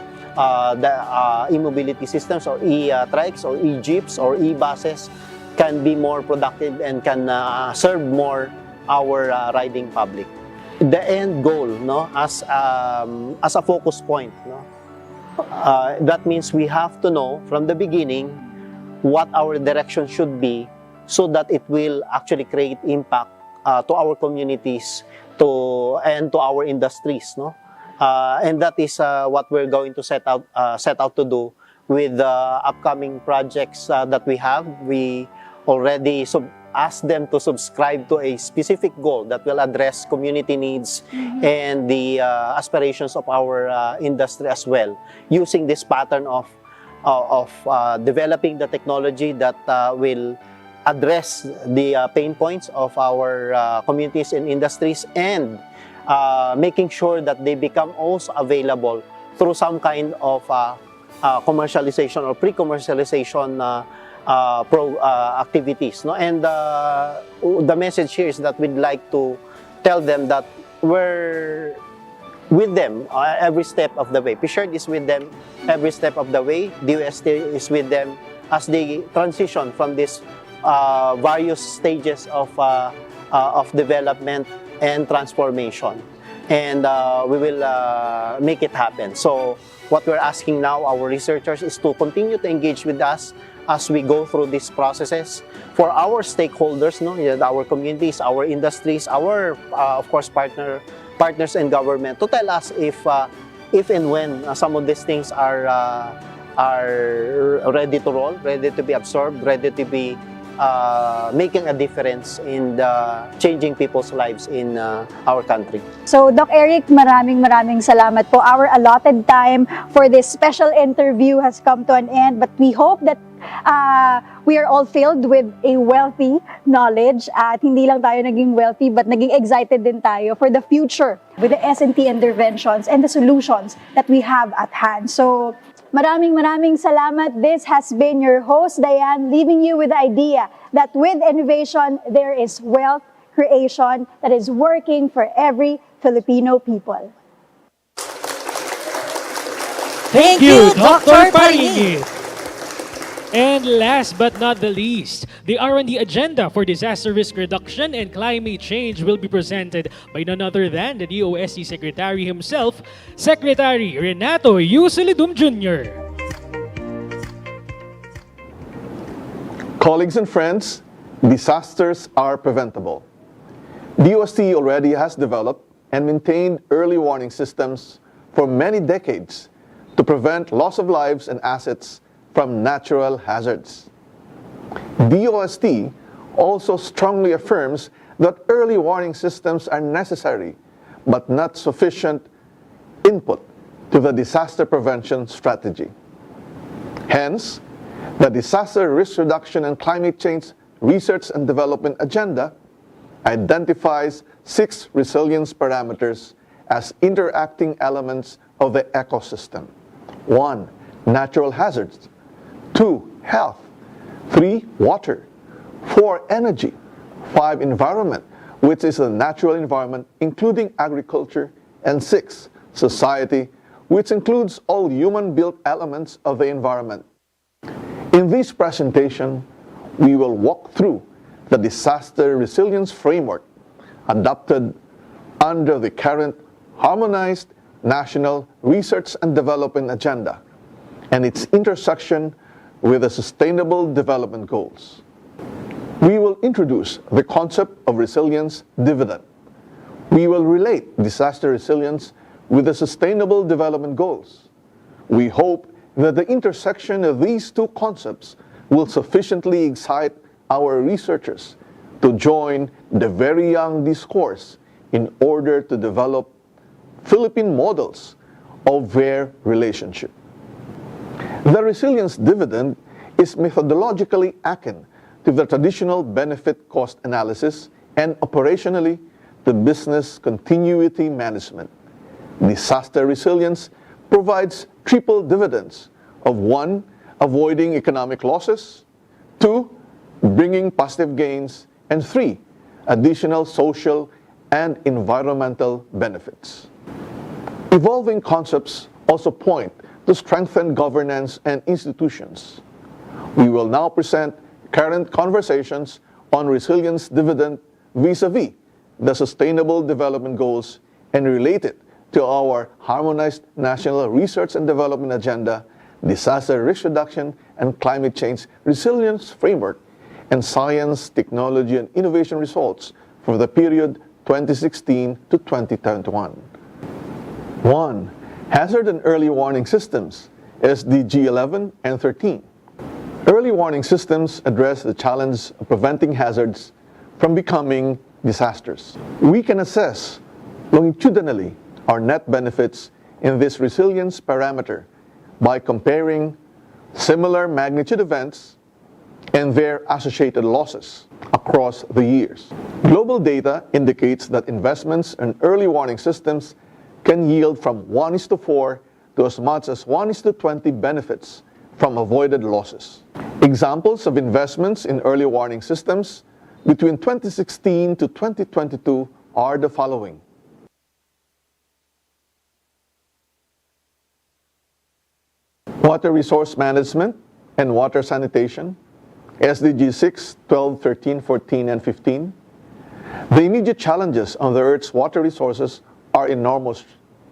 I: the e-mobility systems or e-trikes or e-jeeps or e-buses can be more productive and can serve more our riding public. The end goal, no, as a focus point, no, that means we have to know from the beginning what our direction should be so that it will actually create impact to our communities and to our industries, no? And that is what we're going to set out to do with the upcoming projects that we have. We already asked them to subscribe to a specific goal that will address community needs and the aspirations of our industry as well, using this pattern of developing the technology that will address the pain points of our communities and industries, and making sure that they become also available through some kind of commercialization or pre-commercialization activities. No? And the message here is that we'd like to tell them that we're with them every step of the way. PICC is with them every step of the way. DOST is with them as they transition from this various stages of development and transformation, and we will make it happen. So what we're asking now our researchers is to continue to engage with us as we go through these processes. For our stakeholders, no, our communities, our industries, our of course partners and government, to tell us if and when some of these things are ready to roll, ready to be absorbed, ready to be making a difference in changing people's lives in our country.
H: So, Doc Eric, maraming salamat po. Our allotted time for this special interview has come to an end, but we hope that we are all filled with a wealthy knowledge at hindi lang tayo naging wealthy but naging excited din tayo for the future with the S&T interventions and the solutions that we have at hand. So, maraming salamat. This has been your host, Diane, leaving you with the idea that with innovation, there is wealth creation that is working for every Filipino people.
B: Thank you, Dr. Paringi. And last but not the least, the R&D agenda for disaster risk reduction and climate change will be presented by none other than the DOST Secretary himself, Secretary Renato Yusilidum Jr.
J: Colleagues and friends, disasters are preventable. DOST already has developed and maintained early warning systems for many decades to prevent loss of lives and assets from natural hazards. DOST also strongly affirms that early warning systems are necessary but not sufficient input to the disaster prevention strategy. Hence, the Disaster Risk Reduction and Climate Change Research and Development Agenda identifies 6 resilience parameters as interacting elements of the ecosystem. 1. Natural hazards. 2. Health. 3. Water. 4. Energy. 5. Environment, which is a natural environment including agriculture. And 6. Society, which includes all human-built elements of the environment. In this presentation, we will walk through the disaster resilience framework adopted under the current Harmonized National Research and Development Agenda and its intersection with the Sustainable Development Goals. We will introduce the concept of resilience dividend. We will relate disaster resilience with the Sustainable Development Goals. We hope that the intersection of these two concepts will sufficiently excite our researchers to join the very young discourse in order to develop Philippine models of their relationship. The resilience dividend is methodologically akin to the traditional benefit-cost analysis and operationally the business continuity management. Disaster resilience provides triple dividends of 1. Avoiding economic losses, 2. Bringing positive gains, and 3. Additional social and environmental benefits. Evolving concepts also point to strengthen governance and institutions. We will now present current conversations on resilience dividend vis-a-vis the Sustainable Development Goals and relate it to our Harmonized National Research and Development Agenda, Disaster Risk Reduction and Climate Change Resilience Framework, and Science, Technology, and Innovation results for the period 2016 to 2021. 1. Hazard and Early Warning Systems, SDG 11 and 13. Early warning systems address the challenge of preventing hazards from becoming disasters. We can assess longitudinally our net benefits in this resilience parameter by comparing similar magnitude events and their associated losses across the years. Global data indicates that investments in early warning systems can yield from 1:4 to as much as 1:20 benefits from avoided losses. Examples of investments in early warning systems between 2016 to 2022 are the following. Water resource management and water sanitation, SDG 6, 12, 13, 14, and 15. The immediate challenges on the Earth's water resources are enormous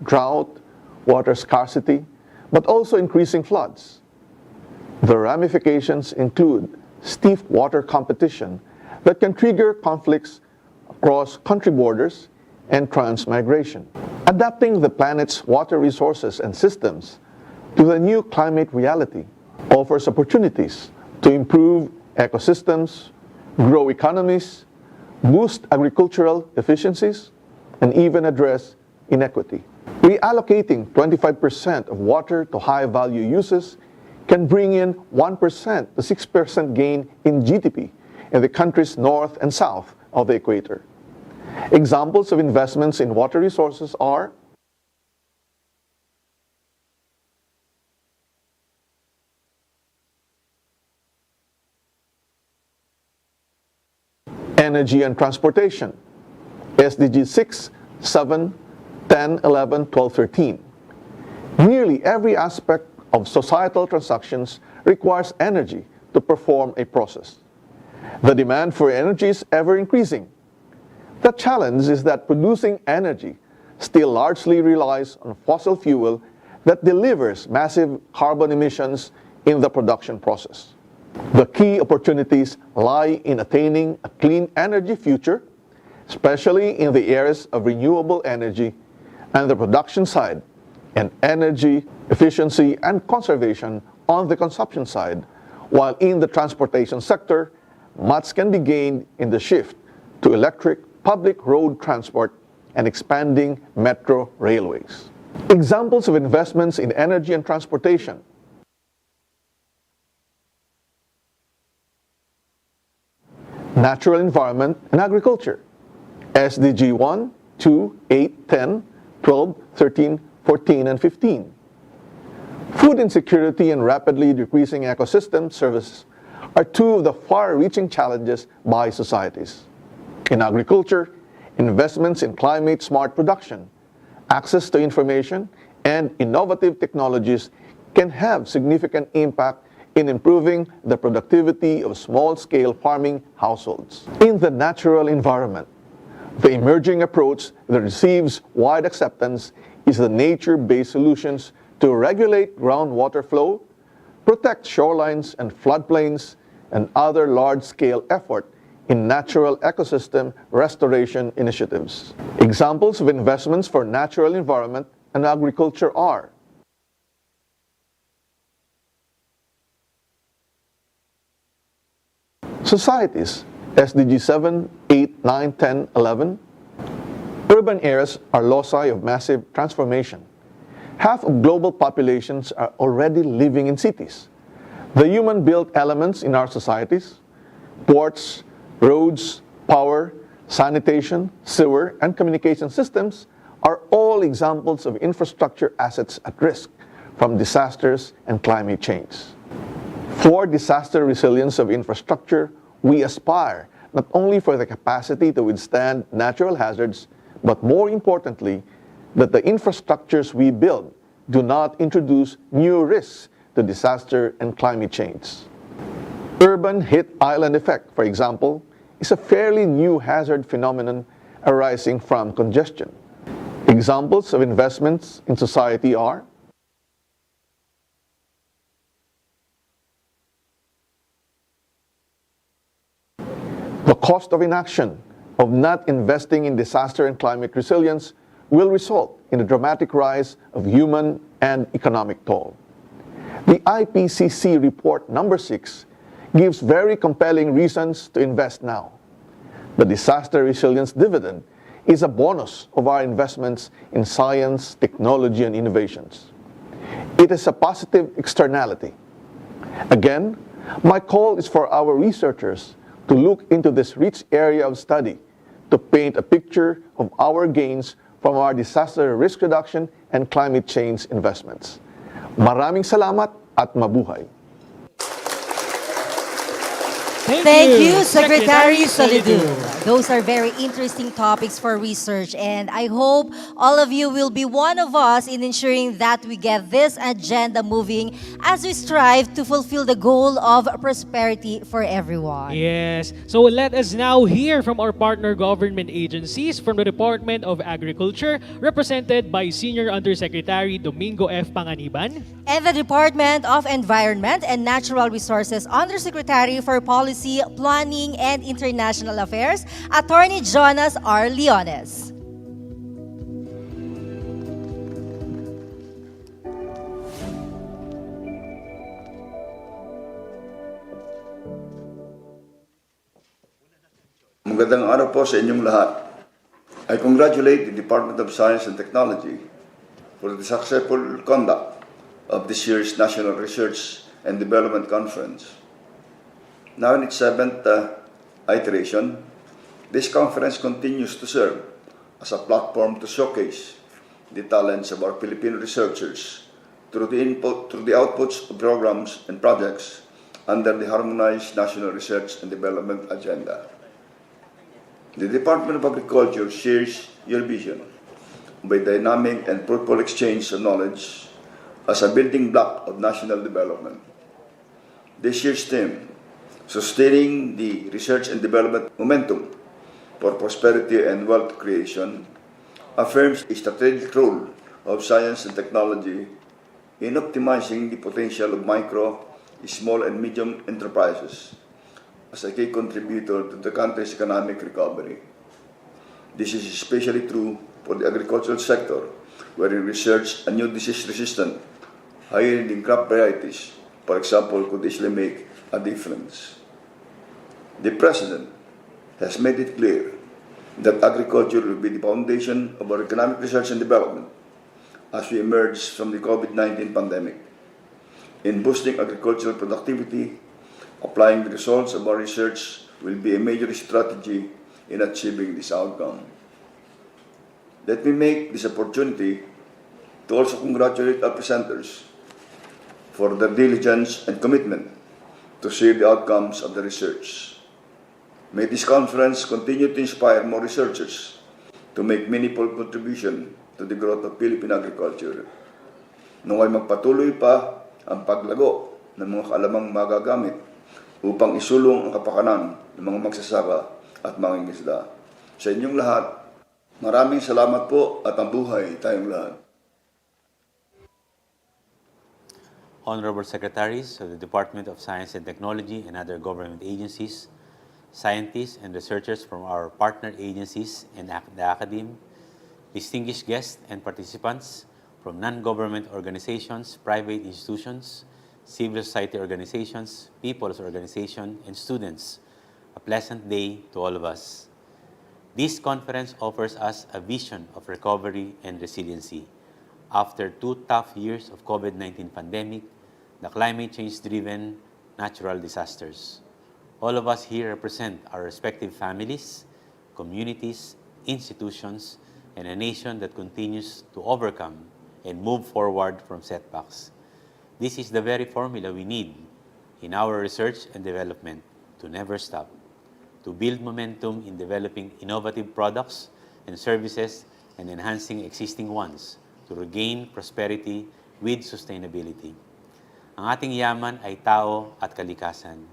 J: drought, water scarcity, but also increasing floods. The ramifications include stiff water competition that can trigger conflicts across country borders and transmigration. Adapting the planet's water resources and systems to the new climate reality offers opportunities to improve ecosystems, grow economies, boost agricultural efficiencies, and even address inequity. Reallocating 25% of water to high-value uses can bring in 1% to 6% gain in GDP in the countries north and south of the equator. Examples of investments in water resources are energy and transportation, SDG 6, 7, 10, 11, 12, 13. Nearly every aspect of societal transactions requires energy to perform a process. The demand for energy is ever increasing. The challenge is that producing energy still largely relies on fossil fuel that delivers massive carbon emissions in the production process. The key opportunities lie in attaining a clean energy future, especially in the areas of renewable energy and the production side, and energy efficiency and conservation on the consumption side, while in the transportation sector, much can be gained in the shift to electric public road transport and expanding metro railways. Examples of investments in energy and transportation: natural environment and agriculture, SDG 1, 2, 8, 10, 12, 13, 14, and 15. Food insecurity and rapidly decreasing ecosystem services are two of the far-reaching challenges by societies. In agriculture, investments in climate-smart production, access to information, and innovative technologies can have significant impact in improving the productivity of small-scale farming households. In the natural environment, the emerging approach that receives wide acceptance is the nature-based solutions to regulate groundwater flow, protect shorelines and floodplains, and other large-scale effort in natural ecosystem restoration initiatives. Examples of investments for natural environment and agriculture are: societies, SDG 7, 8, 9, 10, 11. Urban areas are loci of massive transformation. Half of global populations are already living in cities. The human-built elements in our societies, ports, roads, power, sanitation, sewer, and communication systems are all examples of infrastructure assets at risk from disasters and climate change. For disaster resilience of infrastructure, we aspire not only for the capacity to withstand natural hazards, but more importantly, that the infrastructures we build do not introduce new risks to disaster and climate change. Urban heat island effect, for example, is a fairly new hazard phenomenon arising from congestion. Examples of investments in society are: the cost of inaction of not investing in disaster and climate resilience will result in a dramatic rise of human and economic toll. The IPCC report number 6 gives very compelling reasons to invest now. The disaster resilience dividend is a bonus of our investments in science, technology, and innovations. It is a positive externality. Again, my call is for our researchers to look into this rich area of study to paint a picture of our gains from our disaster risk reduction and climate change investments. Maraming salamat at mabuhay.
C: Thank you, Secretary Solidu. Those are very interesting topics for research, and I hope all of you will be one of us in ensuring that we get this agenda moving as we strive to fulfill the goal of prosperity for everyone.
B: Yes. So let us now hear from our partner government agencies from the Department of Agriculture, represented by Senior Undersecretary Domingo F. Panganiban.
C: And the Department of Environment and Natural Resources Undersecretary for Policy, Planning, and International Affairs, Attorney Jonas R. Leones.
K: Magandang araw po sa inyong lahat. I congratulate the Department of Science and Technology for the successful conduct of this year's National Research and Development Conference. Now in its 7th iteration, this conference continues to serve as a platform to showcase the talents of our Filipino researchers through the outputs of programs and projects under the Harmonized National Research and Development Agenda. The Department of Agriculture shares your vision of a dynamic and fruitful exchange of knowledge as a building block of national development. This year's theme, Sustaining the Research and Development Momentum for Prosperity and Wealth Creation, affirms the strategic role of science and technology in optimizing the potential of micro, small, and medium enterprises as a key contributor to the country's economic recovery. This is especially true for the agricultural sector, wherein research and new disease-resistant, high-yielding crop varieties, for example, could easily make a difference. The President has made it clear that agriculture will be the foundation of our economic research and development as we emerge from the COVID-19 pandemic. In boosting agricultural productivity, applying the results of our research will be a major strategy in achieving this outcome. Let me make this opportunity to also congratulate our presenters for their diligence and commitment to share the outcomes of the research. May this conference continue to inspire more researchers to make meaningful contribution to the growth of Philippine agriculture. Naway magpatuloy pa ang paglago ng mga kaalamang magagamit upang isulong ang kapakanan ng mga magsasaka at mangingisda. Sa inyong lahat, maraming salamat po at ang buhay tayong lahat.
L: Honorable Secretaries of the Department of Science and Technology and other government agencies, scientists and researchers from our partner agencies and the academe, distinguished guests and participants from non-government organizations, private institutions, civil society organizations, people's organizations, and students, a pleasant day to all of us. This conference offers us a vision of recovery and resiliency. After 2 tough years of COVID-19 pandemic, the climate change-driven natural disasters. All of us here represent our respective families, communities, institutions, and a nation that continues to overcome and move forward from setbacks. This is the very formula we need in our research and development to never stop, to build momentum in developing innovative products and services and enhancing existing ones to regain prosperity with sustainability. Ang ating yaman ay tao at kalikasan.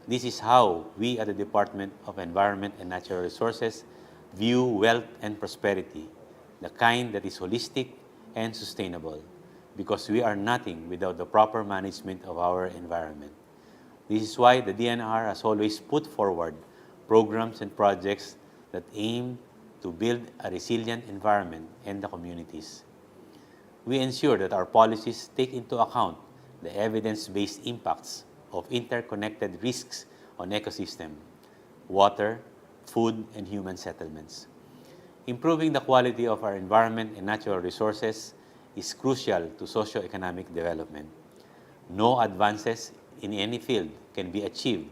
L: This is how we at the Department of Environment and Natural Resources view wealth and prosperity, the kind that is holistic and sustainable, because we are nothing without the proper management of our environment. This is why the DNR has always put forward programs and projects that aim to build a resilient environment in the communities. We ensure that our policies take into account the evidence-based impacts of interconnected risks on ecosystem, water, food, and human settlements. Improving the quality of our environment and natural resources is crucial to socio-economic development. No advances in any field can be achieved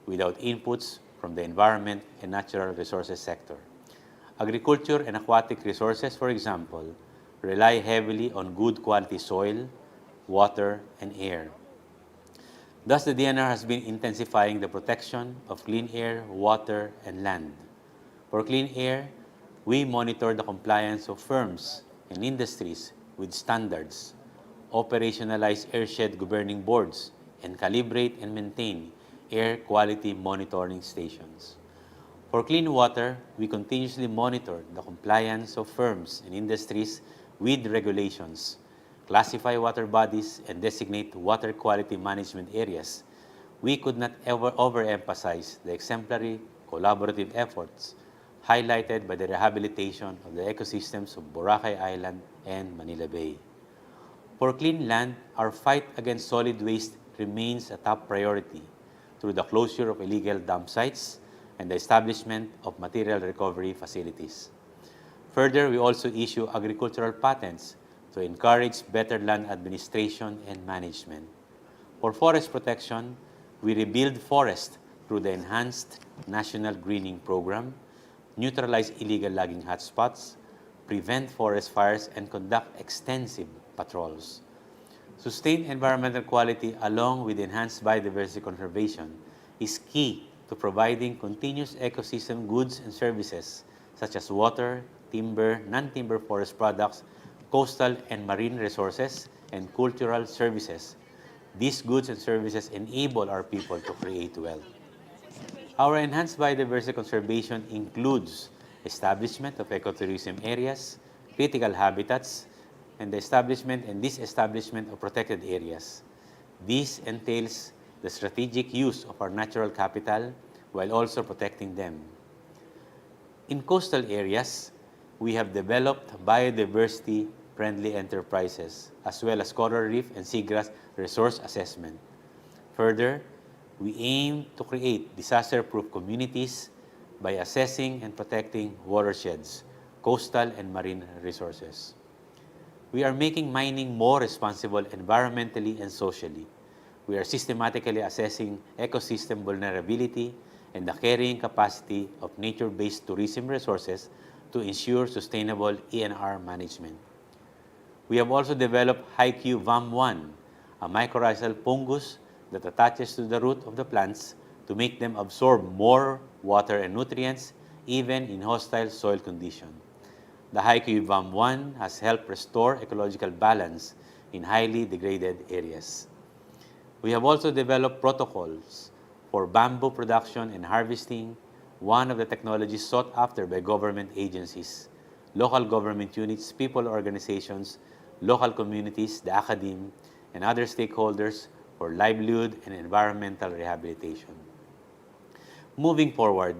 L: without inputs from the environment and natural resources sector. Agriculture and aquatic resources, for example, rely heavily on good quality soil, water, and air. Thus, the DNR has been intensifying the protection of clean air, water, and land. For clean air, we monitor the compliance of firms and industries with standards, operationalize airshed governing boards, and calibrate and maintain air quality monitoring stations. For clean water, we continuously monitor the compliance of firms and industries with regulations, classify water bodies, and designate water quality management areas. We could not ever overemphasize the exemplary collaborative efforts highlighted by the rehabilitation of the ecosystems of Boracay Island and Manila Bay. For clean land, our fight against solid waste remains a top priority through the closure of illegal dump sites and the establishment of material recovery facilities. Further, we also issue agricultural patents to encourage better land administration and management. For forest protection, we rebuild forests through the enhanced National Greening Program, neutralize illegal logging hotspots, prevent forest fires, and conduct extensive patrols. Sustained environmental quality along with enhanced biodiversity conservation is key to providing continuous ecosystem goods and services such as water, timber, non-timber forest products, coastal and marine resources, and cultural services These goods and services enable our people to create wealth. Our enhanced biodiversity conservation includes establishment of ecotourism areas, critical habitats, and the establishment and disestablishment of protected areas. This entails the strategic use of our natural capital while also protecting them. In coastal areas, we have developed biodiversity-friendly enterprises, as well as coral reef and seagrass resource assessment. Further, we aim to create disaster-proof communities by assessing and protecting watersheds, coastal and marine resources. We are making mining more responsible environmentally and socially. We are systematically assessing ecosystem vulnerability and the carrying capacity of nature-based tourism resources to ensure sustainable ENR management. We have also developed HiQ VAM1, a mycorrhizal fungus that attaches to the root of the plants to make them absorb more water and nutrients even in hostile soil conditions. The HiQ VAM1 has helped restore ecological balance in highly degraded areas. We have also developed protocols for bamboo production and harvesting, one of the technologies sought after by government agencies, local government units, people organizations, local communities, the academe, and other stakeholders for livelihood and environmental rehabilitation. Moving forward,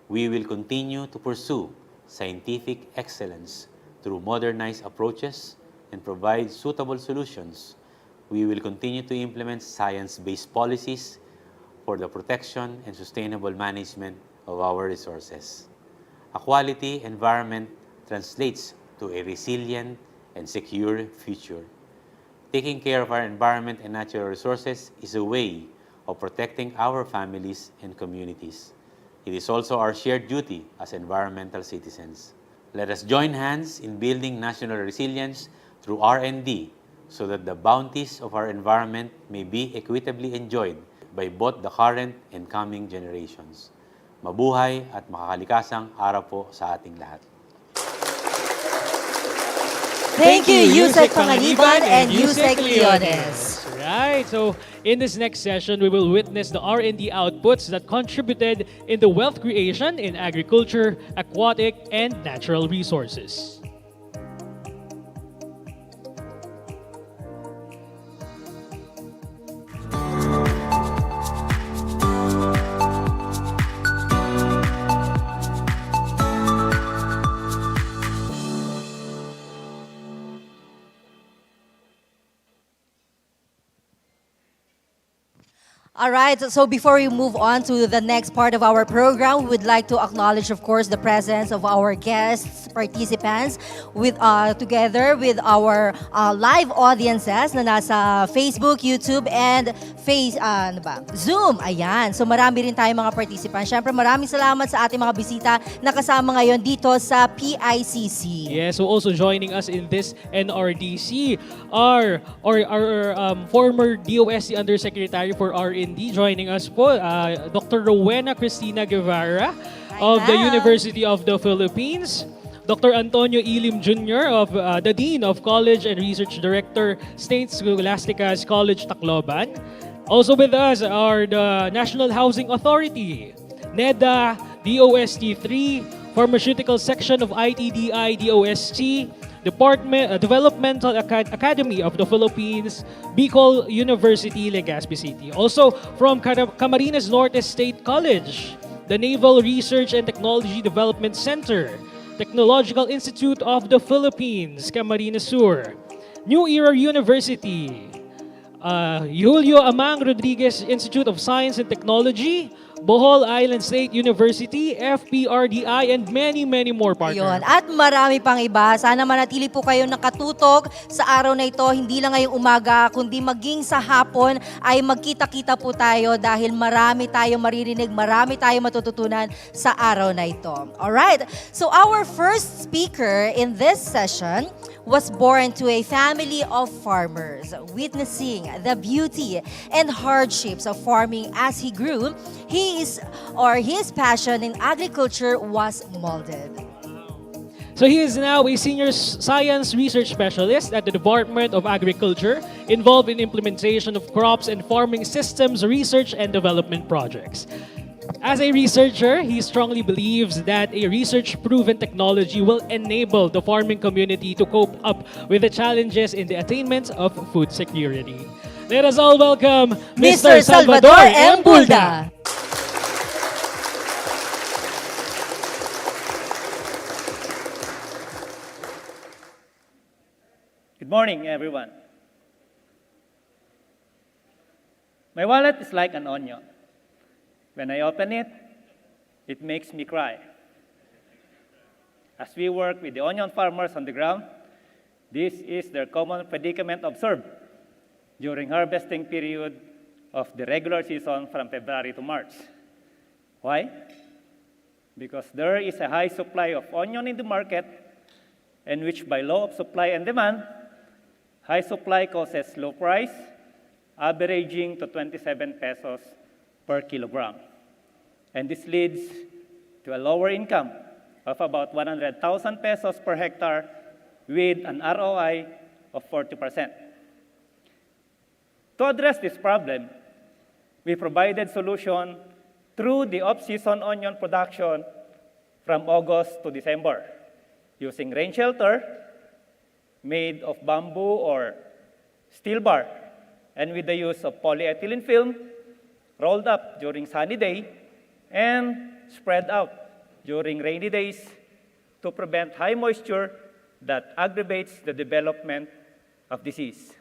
L: we will continue to pursue scientific excellence through modernized approaches and provide suitable solutions. We will continue to implement science-based policies for the protection and sustainable management of our resources. A quality environment translates to a resilient and secure future. Taking care of our environment and natural resources is a way of protecting our families and communities. It is also our shared duty as environmental citizens. Let us join hands in building national resilience through R&D so that the bounties of our environment may be equitably enjoyed by both the current and coming generations. Mabuhay at makakalikasang araw po sa ating lahat.
C: Thank you, Yusek Panganiban and Yusek Leones.
B: Right, so in this next session, we will witness the R&D outputs that contributed in the wealth creation in agriculture, aquatic, and natural resources.
C: All right, so before we move on to the next part of our program, we would like to acknowledge, of course, the presence of our guests, participants, with together with our live audiences na nasa Facebook, YouTube, and Zoom. Ayan, so marami rin tayong mga participants. Siyempre, maraming salamat sa ating mga bisita na kasama ngayon dito sa PICC.
B: Yes, so also joining us in this NRDC are our former DOST Undersecretary for R&D, joining us po, Dr. Rowena Cristina Guevara of the University of the Philippines, Dr. Antonio Ilim Jr. of the Dean of College and Research Director, St. Scholastica's College, Tacloban. Also with us are the National Housing Authority, NEDA, DOST-3, Pharmaceutical Section of ITDI, DOST, Developmental Academy of the Philippines, Bicol University, Legazpi City. Also from Camarines Norte State College, the Naval Research and Technology Development Center, Technological Institute of the Philippines, Camarines Sur, New Era University, Julio Amang Rodriguez Institute of Science and Technology, Bohol Island State University, FPRDI, and many, many more partners.
C: Yun. At marami pang iba. Sana manatili po kayo nakatutok sa araw na ito. Hindi lang ngayong umaga, kundi maging sa hapon ay magkita-kita po tayo dahil marami tayong maririnig, marami tayong matututunan sa araw na ito. Alright, so our first speaker in this session was born to a family of farmers. Witnessing the beauty and hardships of farming as he grew, his passion in agriculture was molded.
B: So he is now a senior science research specialist at the Department of Agriculture, involved in implementation of crops and farming systems research and development projects. As a researcher, he strongly believes that a research-proven technology will enable the farming community to cope up with the challenges in the attainment of food security. Let us all welcome Mr. Salvador M. Bulda.
M: Good morning, everyone. My wallet is like an onion. When I open it, it makes me cry. As we work with the onion farmers on the ground, this is their common predicament observed during harvesting period of the regular season from February to March. Why? Because there is a high supply of onion in the market, and which by law of supply and demand, high supply causes low price, averaging to 27 pesos per kilogram. And this leads to a lower income of about 100,000 pesos per hectare with an ROI of 40%. To address this problem, we provided solution through the off-season onion production from August to December using rain shelter made of bamboo or steel bar, and with the use of polyethylene film rolled up during sunny day and spread out during rainy days to prevent high moisture that aggravates the development of disease.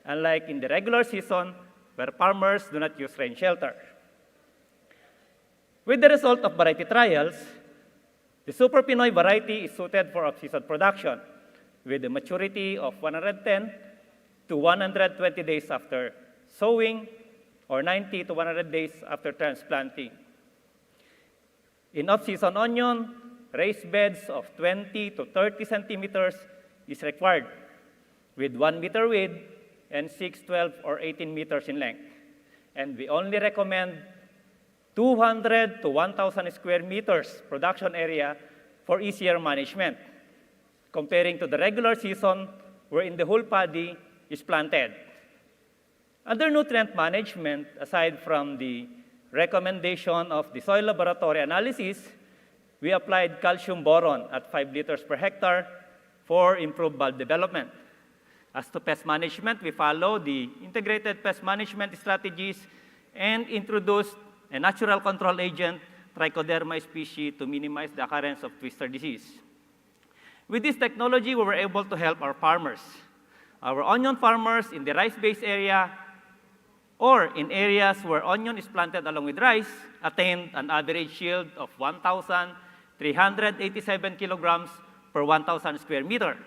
M: Unlike in the regular season, where farmers do not use rain shelter. With the result of variety trials, the Super Pinoy variety is suited for off-season production with a maturity of 110 to 120 days after sowing or 90 to 100 days after transplanting. In off-season onion, raised beds of 20 to 30 centimeters is required with 1 meter width and 6, 12, or 18 meters in length. And we only recommend 200 to 1,000 square meters production area for easier management, comparing to the regular season wherein the whole paddy is planted. Under nutrient management, aside from the recommendation of the soil laboratory analysis, we applied calcium boron at 5 liters per hectare for improved bulb development. As to pest management, we follow the integrated pest management strategies and introduced a natural control agent, Trichoderma species, to minimize the occurrence of twister disease. With this technology, we were able to help our farmers. Our onion farmers in the rice-based area or in areas where onion is planted along with rice attained an average yield of 1,387 kilograms per 1,000 square meter.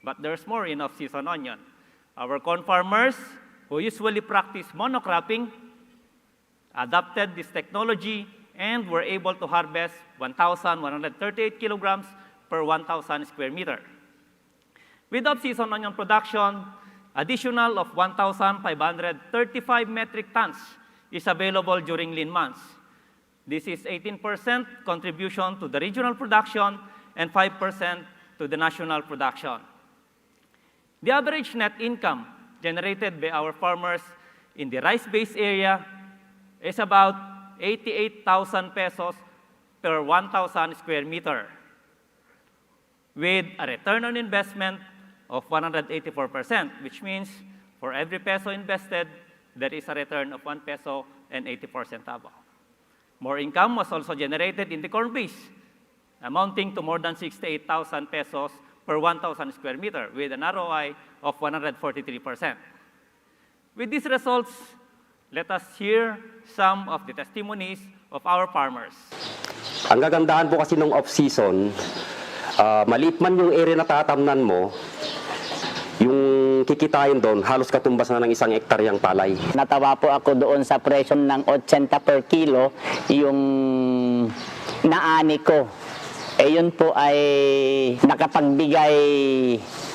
M: But there's more in off-season onion. Our corn farmers, who usually practice monocropping, adopted this technology and were able to harvest 1,138 kilograms per 1,000 square meter. With off-season onion production, additional of 1,535 metric tons is available during lean months. This is 18% contribution to the regional production and 5% to the national production. The average net income generated by our farmers in the rice-based area is about 88,000 pesos per 1,000 square meter, with a return on investment of 184%, which means for every peso invested, there is a return of 1 peso and 84 centavos. More income was also generated in the corn base, amounting to more than 68,000 pesos per 1,000 square meter, with an ROI of 143%. With these results, let us hear some of the testimonies of our farmers.
N: Ang gagandahan po kasi nung off-season, maliit man yung area na tatamnan mo, yung kikitain doon, halos katumbas na ng 1 hektaryang palay.
O: Natawa po ako doon sa presyo ng 80 per kilo, yung naani ko. Eh yun po ay nakapagbigay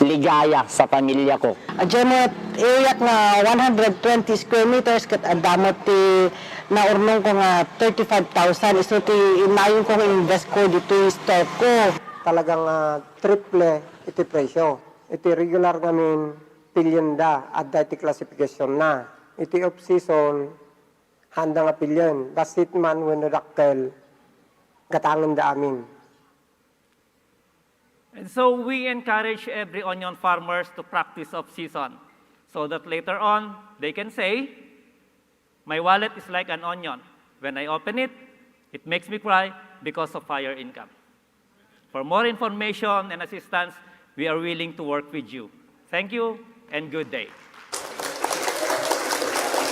O: ligaya sa pamilya ko.
P: Adjemot area na 120 square meters kat adamot ti naurnong ko nga 35,000 iso ti inayon ko invest ko dito store ko.
Q: talagang triple iti presyo. Iti regular ngamin pilyon da at iti classification na. Iti off-season handa nga pilyon. Basit man when dakkel gatangan da amin.
M: And so we encourage every onion farmers to practice off-season so that later on they can say, my wallet is like an onion. When I open it, it makes me cry because of higher income. For more information and assistance, we are willing to work with you. Thank you and good day.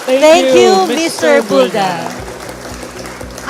C: Thank you, Mr. Bulda.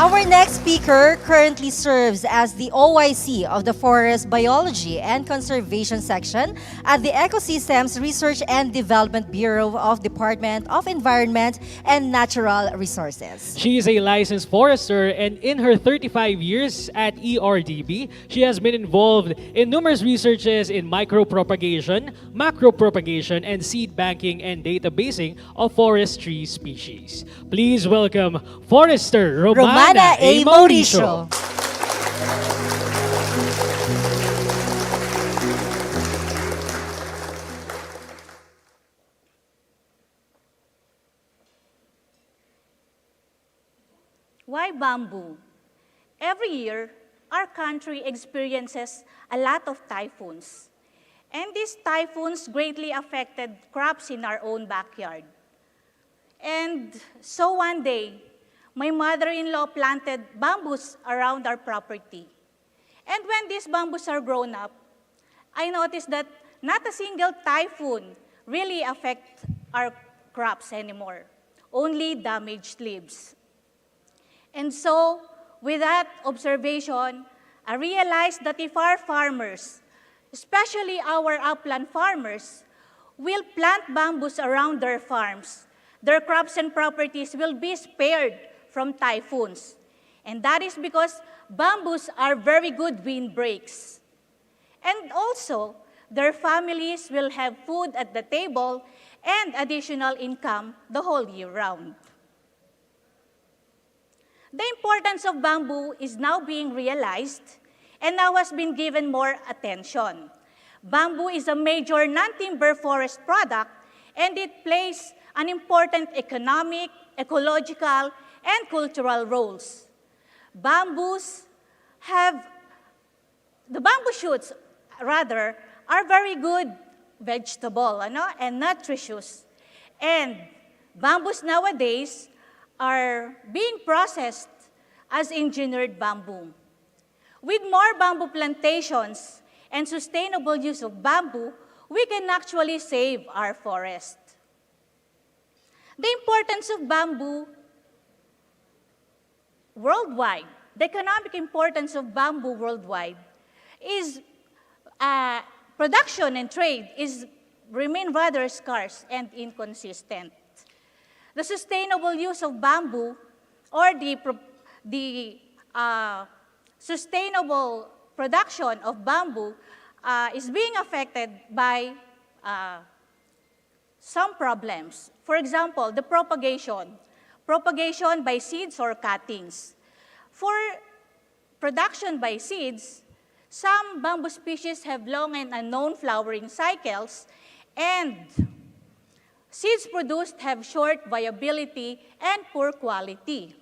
C: Our next speaker currently serves as the OIC of the Forest Biology and Conservation Section at the Ecosystems Research and Development Bureau of Department of Environment and Natural Resources.
B: She is a licensed forester, and in her 35 years at ERDB, she has been involved in numerous researches in micropropagation, macropropagation, and seed banking and databasing of forestry species. Please welcome Forester Romana A. Mauricio.
R: Why bamboo? Every year, our country experiences a lot of typhoons. And these typhoons greatly affected crops in our own backyard. And so one day, my mother-in-law planted bamboos around our property. And when these bamboos are grown up, I noticed that not a single typhoon really affects our crops anymore, only damaged leaves. And so, with that observation, I realized that if our farmers, especially our upland farmers, will plant bamboos around their farms, their crops and properties will be spared from typhoons. And that is because bamboos are very good windbreaks. And also, their families will have food at the table and additional income the whole year round. The importance of bamboo is now being realized and now has been given more attention. Bamboo is a major non-timber forest product, and it plays an important economic, ecological, and cultural roles. The bamboo shoots, rather, are very good vegetable and nutritious. And bamboos nowadays are being processed as engineered bamboo. With more bamboo plantations and sustainable use of bamboo, we can actually save our forest. The importance of bamboo worldwide, the economic importance of bamboo worldwide is production and trade remain rather scarce and inconsistent. The sustainable use of bamboo or the sustainable production of bamboo is being affected by some problems. For example, the propagation by seeds or cuttings. For production by seeds, some bamboo species have long and unknown flowering cycles, and seeds produced have short viability and poor quality.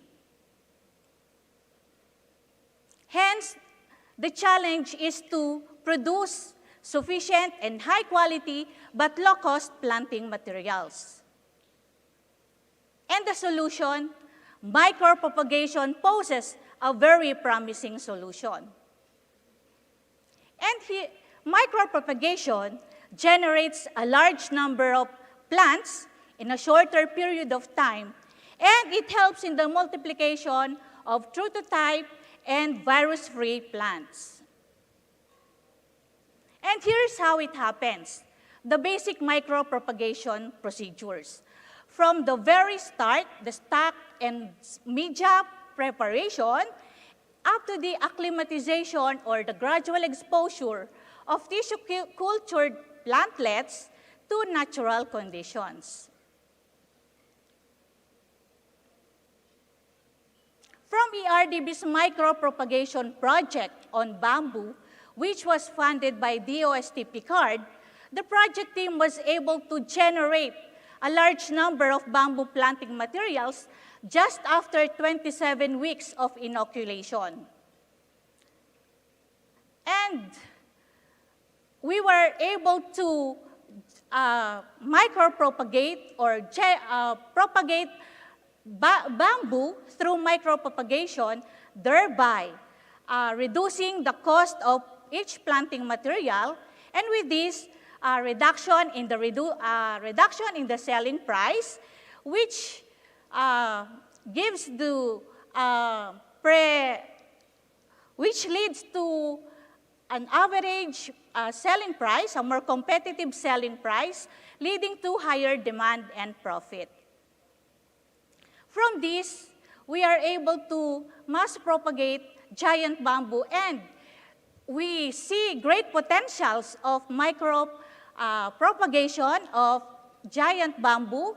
R: Hence, the challenge is to produce sufficient and high quality but low-cost planting materials. And the solution, micropropagation poses a very promising solution. And micropropagation generates a large number of plants in a shorter period of time, and it helps in the multiplication of true-to-type and virus-free plants. And here's how it happens, the basic micropropagation procedures. From the very start, the stock and media preparation, up to the acclimatization or the gradual exposure of tissue-cultured plantlets to natural conditions. From ERDB's micropropagation project on bamboo, which was funded by DOST PICC, the project team was able to generate a large number of bamboo planting materials just after 27 weeks of inoculation. And we were able to micropropagate or propagate bamboo through micropropagation, thereby reducing the cost of each planting material, and with this, reduction in the selling price, which which leads to an average selling price, a more competitive selling price, leading to higher demand and profit. From this, we are able to mass propagate giant bamboo, and we see great potentials of propagation of giant bamboo,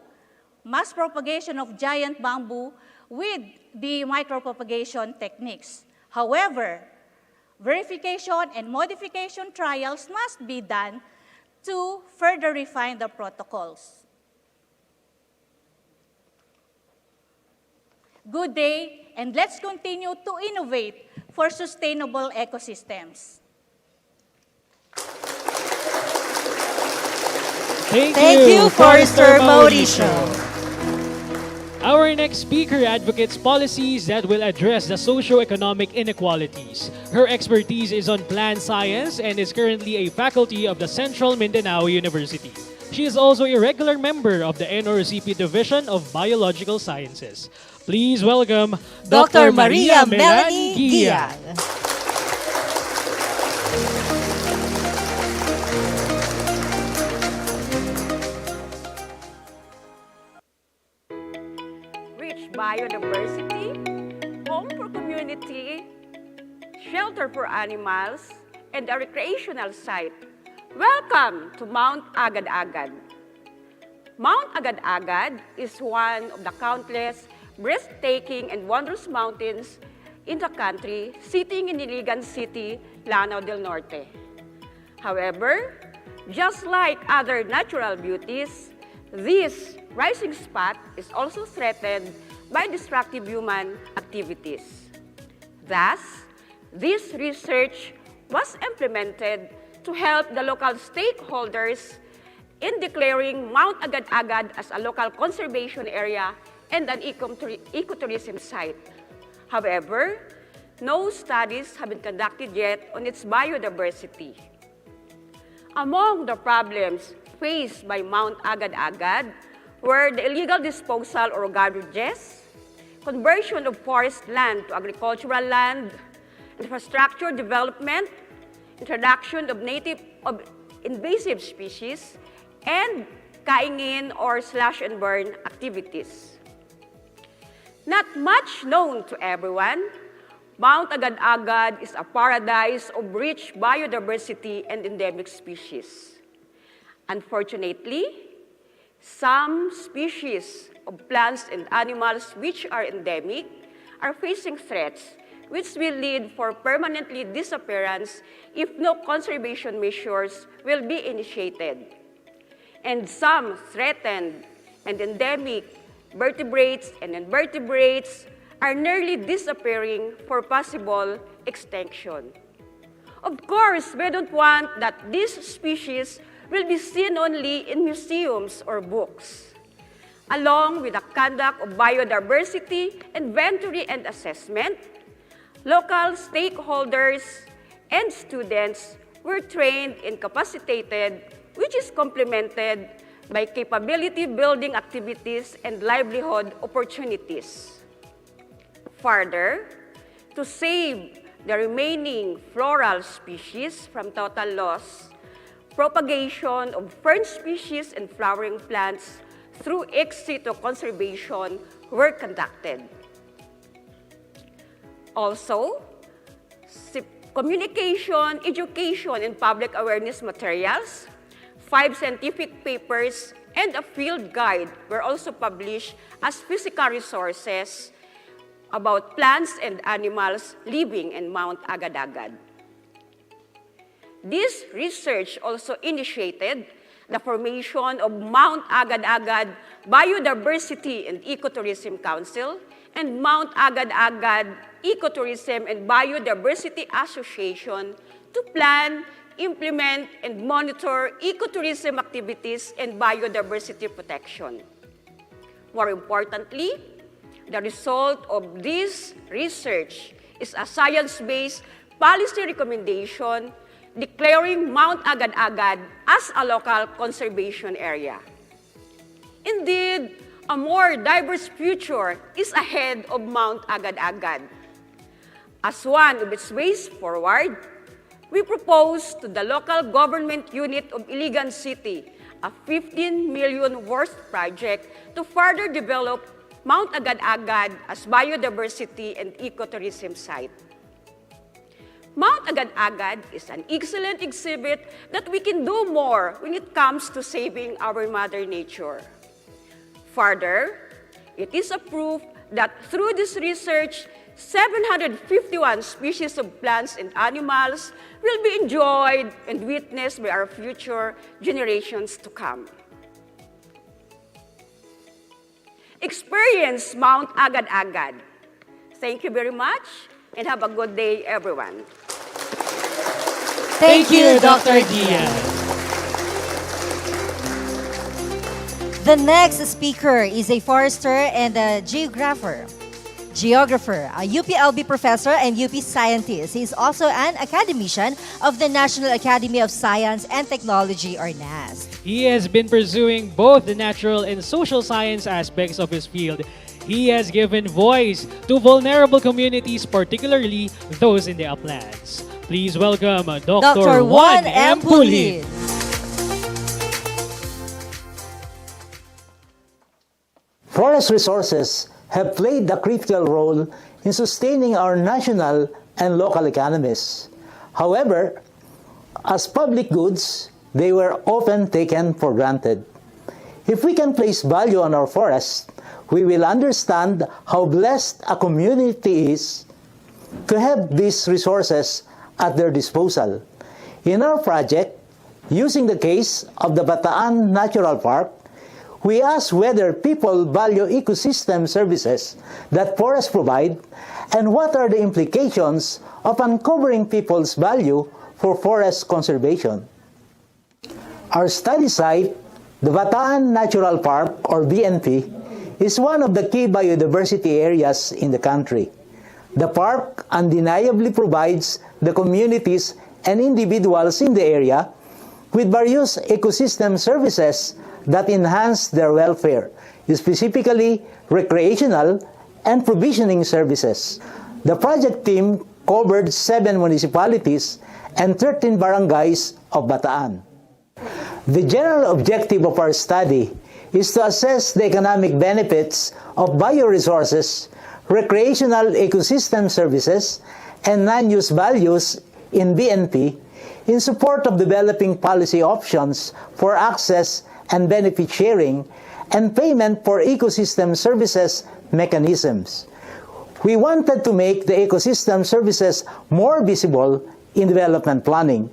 R: mass propagation of giant bamboo with the micropropagation techniques. However, verification and modification trials must be done to further refine the protocols. Good day, and let's continue to innovate for sustainable ecosystems.
C: Thank you, Forrester Mauricio.
B: Our next speaker advocates policies that will address the socio-economic inequalities. Her expertise is on plant science and is currently a faculty of the Central Mindanao University. She is also a regular member of the NRCP Division of Biological Sciences. Please welcome
C: Dr. Maria Melanie Gian.
S: Rich biodiversity, home for community, shelter for animals, and a recreational site. Welcome to Mount Agad-Agad. Mount Agad-Agad is one of the countless breathtaking and wondrous mountains in the country, sitting in Iligan City, Lanao del Norte. However, just like other natural beauties, this rising spot is also threatened by destructive human activities. Thus, this research was implemented to help the local stakeholders in declaring Mount Agad-Agad as a local conservation area and an ecotourism site. However, no studies have been conducted yet on its biodiversity. Among the problems faced by Mount Agad-Agad were the illegal disposal or garbages, conversion of forest land to agricultural land, infrastructure development, introduction of invasive species, and kaingin or slash and burn activities. Not much known to everyone, Mount Agad-Agad is a paradise of rich biodiversity and endemic species. Unfortunately, some species of plants and animals which are endemic are facing threats which will lead for permanently disappearance if no conservation measures will be initiated. And some threatened and endemic vertebrates and invertebrates are nearly disappearing for possible extinction. Of course, we don't want that these species will be seen only in museums or books. Along with the conduct of biodiversity inventory and assessment, local stakeholders and students were trained and capacitated, which is complemented by capability-building activities and livelihood opportunities. Further, to save the remaining floral species from total loss, propagation of fern species and flowering plants through ex situ conservation were conducted. Also, communication, education, and public awareness materials, 5 scientific papers, and a field guide were also published as physical resources about plants and animals living in Mount Agad-Agad. This research also initiated the formation of Mount Agad-Agad Biodiversity and Ecotourism Council and Mount Agad-Agad Ecotourism and Biodiversity Association to plan, implement, and monitor ecotourism activities and biodiversity protection. More importantly, the result of this research is a science-based policy recommendation declaring Mount Agad-Agad as a local conservation area. Indeed, a more diverse future is ahead of Mount Agad-Agad. As one of its ways forward, we propose to the local government unit of Iligan City a 15 million worth project to further develop Mount Agad-Agad as biodiversity and ecotourism site. Mount Agad-Agad is an excellent exhibit that we can do more when it comes to saving our Mother Nature. Further, it is a proof that through this research, 751 species of plants and animals will be enjoyed and witnessed by our future generations to come. Experience Mount Agad-Agad. Thank you very much and have a good day, everyone.
C: Thank you, Dr.
B: Diaz.
C: The next speaker is a forester and a geographer, a UPLB professor and UP scientist. He is also an academician of the National Academy of Science and Technology, or NAST.
B: He has been pursuing both the natural and social science aspects of his field. He has given voice to vulnerable communities, particularly those in the uplands. Please welcome Dr. Juan M. Pulid.
T: Forest resources have played a critical role in sustaining our national and local economies. However, as public goods, they were often taken for granted. If we can place value on our forests, we will understand how blessed a community is to have these resources at their disposal. In our project, using the case of the Bataan Natural Park, we asked whether people value ecosystem services that forests provide and what are the implications of uncovering people's value for forest conservation. Our study site, the Bataan Natural Park, or BNP, is one of the key biodiversity areas in the country. The park undeniably provides the communities and individuals in the area with various ecosystem services that enhance their welfare, specifically recreational and provisioning services. The project team covered 7 municipalities and 13 barangays of Bataan. The general objective of our study is to assess the economic benefits of bioresources, recreational ecosystem services, and non-use values in BNP in support of developing policy options for access and benefit sharing and payment for ecosystem services mechanisms. We wanted to make the ecosystem services more visible in development planning.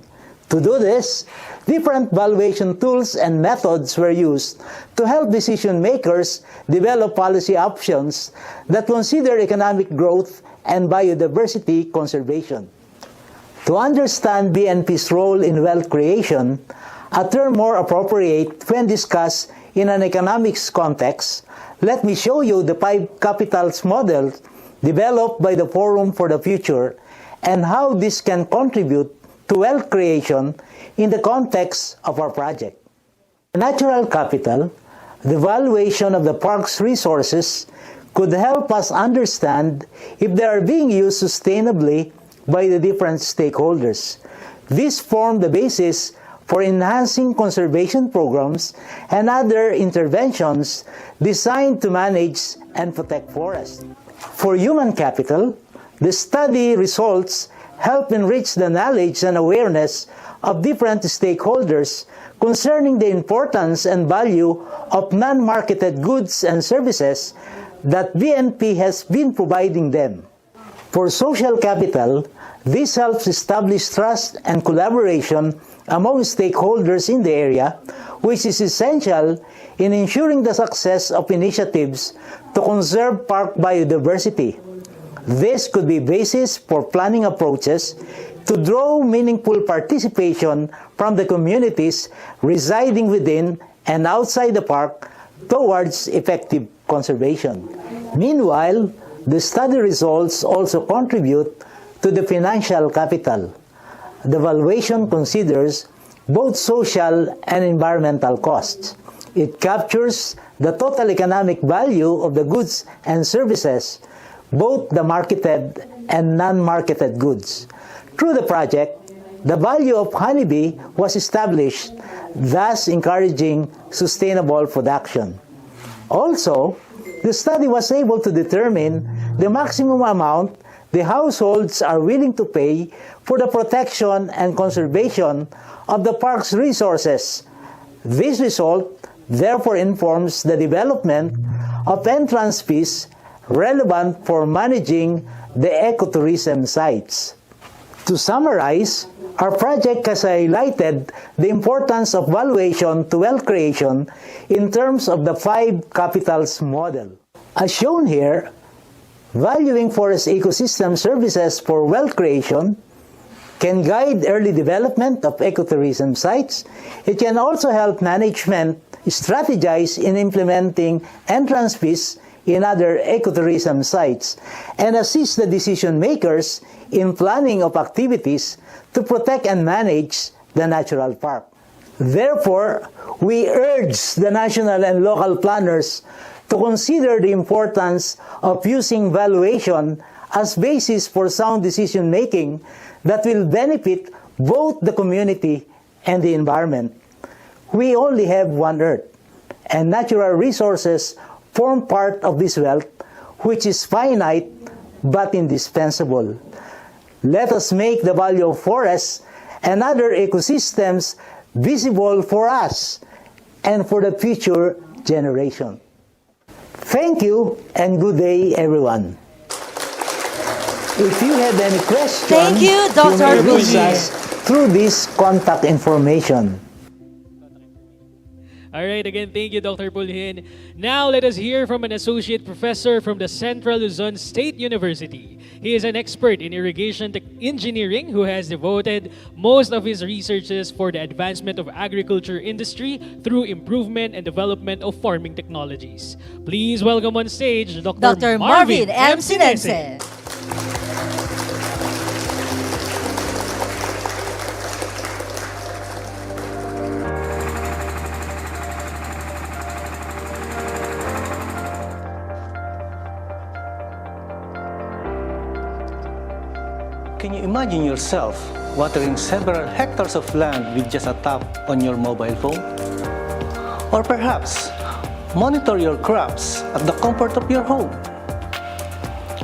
T: To do this, different valuation tools and methods were used to help decision makers develop policy options that consider economic growth and biodiversity conservation. To understand BNP's role in wealth creation, a term more appropriate when discussed in an economics context, let me show you the 5 capitals model developed by the Forum for the Future and how this can contribute to wealth creation in the context of our project. Natural capital, the valuation of the park's resources, could help us understand if they are being used sustainably by the different stakeholders. This formed the basis for enhancing conservation programs and other interventions designed to manage and protect forests. For human capital, the study results help enrich the knowledge and awareness of different stakeholders concerning the importance and value of non-marketed goods and services that BNP has been providing them. For social capital, this helps establish trust and collaboration among stakeholders in the area, which is essential in ensuring the success of initiatives to conserve park biodiversity. This could be basis for planning approaches to draw meaningful participation from the communities residing within and outside the park towards effective conservation. Meanwhile, the study results also contribute to the financial capital. The valuation considers both social and environmental costs. It captures the total economic value of the goods and services, both the marketed and non-marketed goods. Through the project, the value of honeybee was established, thus encouraging sustainable production. Also, the study was able to determine the maximum amount the households are willing to pay for the protection and conservation of the park's resources. This result therefore informs the development of entrance fees relevant for managing the ecotourism sites. To summarize, our project has highlighted the importance of valuation to wealth creation in terms of the 5 capitals model. As shown here, valuing forest ecosystem services for wealth creation can guide early development of ecotourism sites. It can also help management strategize in implementing entrance fees in other ecotourism sites and assist the decision makers in planning of activities to protect and manage the natural park. Therefore, we urge the national and local planners to consider the importance of using valuation as basis for sound decision making that will benefit both the community and the environment. We only have one Earth, and natural resources form part of this wealth, which is finite but indispensable. Let us make the value of forests and other ecosystems visible for us and for the future generation. Thank you and good day, everyone. If you have any questions,
C: Thank you, Dr.
T: may reach
C: Bulhin.
T: us through this contact information.
B: All right, again, thank you, Dr. Bulhin. Now, let us hear from an associate professor from the Central Luzon State University. He is an expert in irrigation engineering who has devoted most of his researches for the advancement of agriculture industry through improvement and development of farming technologies. Please welcome on stage
C: Dr. Marvin M. Sinense.
U: Can you imagine yourself watering several hectares of land with just a tap on your mobile phone? Or perhaps monitor your crops at the comfort of your home?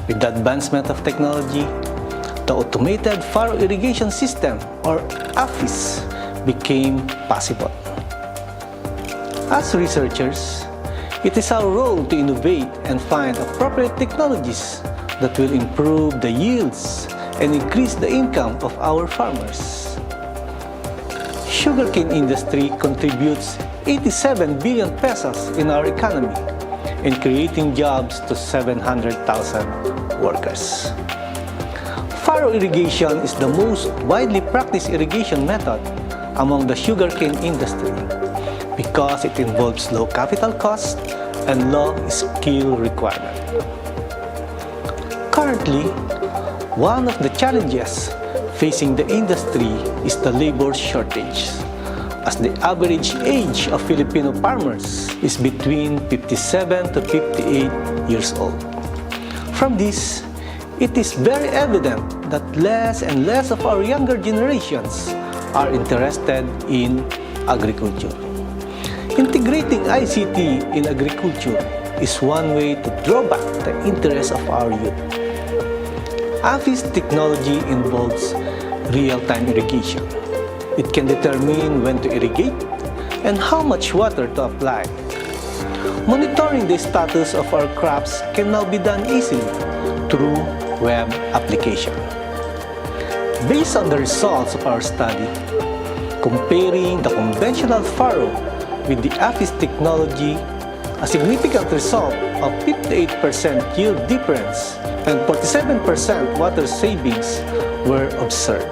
U: With the advancement of technology, the automated furrow irrigation system, or AFIS, became possible. As researchers, it is our role to innovate and find appropriate technologies that will improve the yields and increase the income of our farmers. Sugarcane industry contributes 87 billion pesos in our economy and creating jobs to 700,000 workers. Furrow irrigation is the most widely practiced irrigation method among the sugarcane industry because it involves low capital cost and low skill requirement. Currently, one of the challenges facing the industry is the labor shortage, as the average age of Filipino farmers is between 57 to 58 years old. From this, it is very evident that less and less of our younger generations are interested in agriculture. Integrating ICT in agriculture is one way to draw back the interest of our youth. AFIS technology involves real-time irrigation. It can determine when to irrigate and how much water to apply. Monitoring the status of our crops can now be done easily through web application. Based on the results of our study, comparing the conventional farrow with the APHIS technology, a significant result of 58% yield difference and 47% water savings were observed.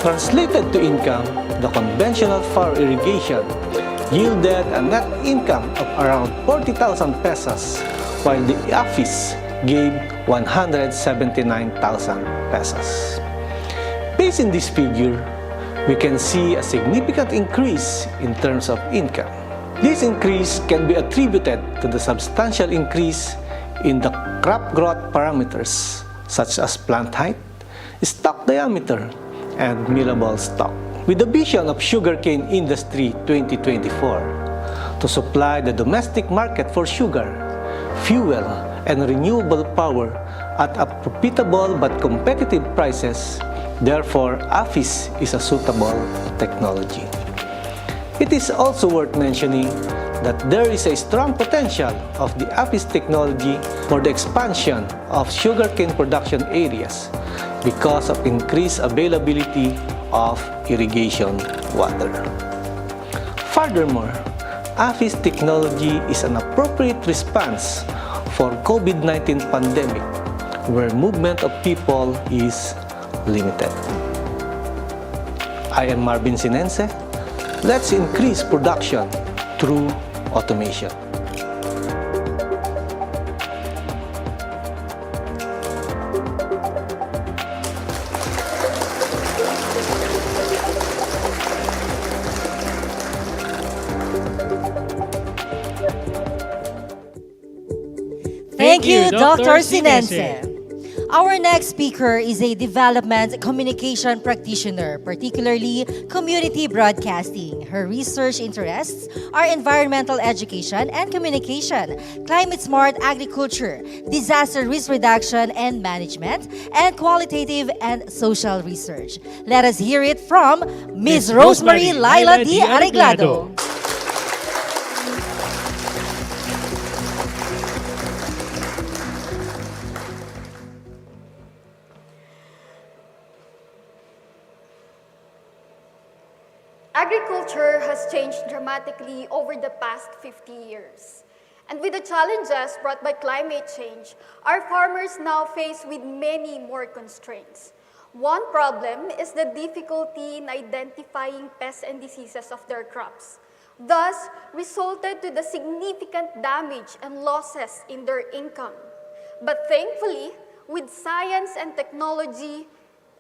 U: Translated to income, the conventional farrow irrigation yielded a net income of around 40,000 pesos, while the APHIS gave 179,000 pesos. Based on this figure, we can see a significant increase in terms of income. This increase can be attributed to the substantial increase in the crop growth parameters such as plant height, stalk diameter, and millable stock. With the vision of Sugarcane Industry 2024 to supply the domestic market for sugar, fuel, and renewable power at a profitable but competitive prices, therefore APHIS is a suitable technology. It is also worth mentioning that there is a strong potential of the APHIS technology for the expansion of sugarcane production areas because of increased availability of irrigation water. Furthermore, APHIS technology is an appropriate response for COVID-19 pandemic where movement of people is limited. I am Marvin Sinense. Let's increase production through automation.
C: Thank you, Dr. Sinense. Our next speaker is a development communication practitioner, particularly community broadcasting. Her research interests are environmental education and communication, climate-smart agriculture, disaster risk reduction and management, and qualitative and social research. Let us hear it from Ms. Rosemary Laila D. Arreglado.
A: Agriculture has changed dramatically over the past 50 years. And with the challenges brought by climate change, our farmers now face with many more constraints. One problem is the difficulty in identifying pests and diseases of their crops, thus resulted to the significant damage and losses in their income. But thankfully, with science and technology,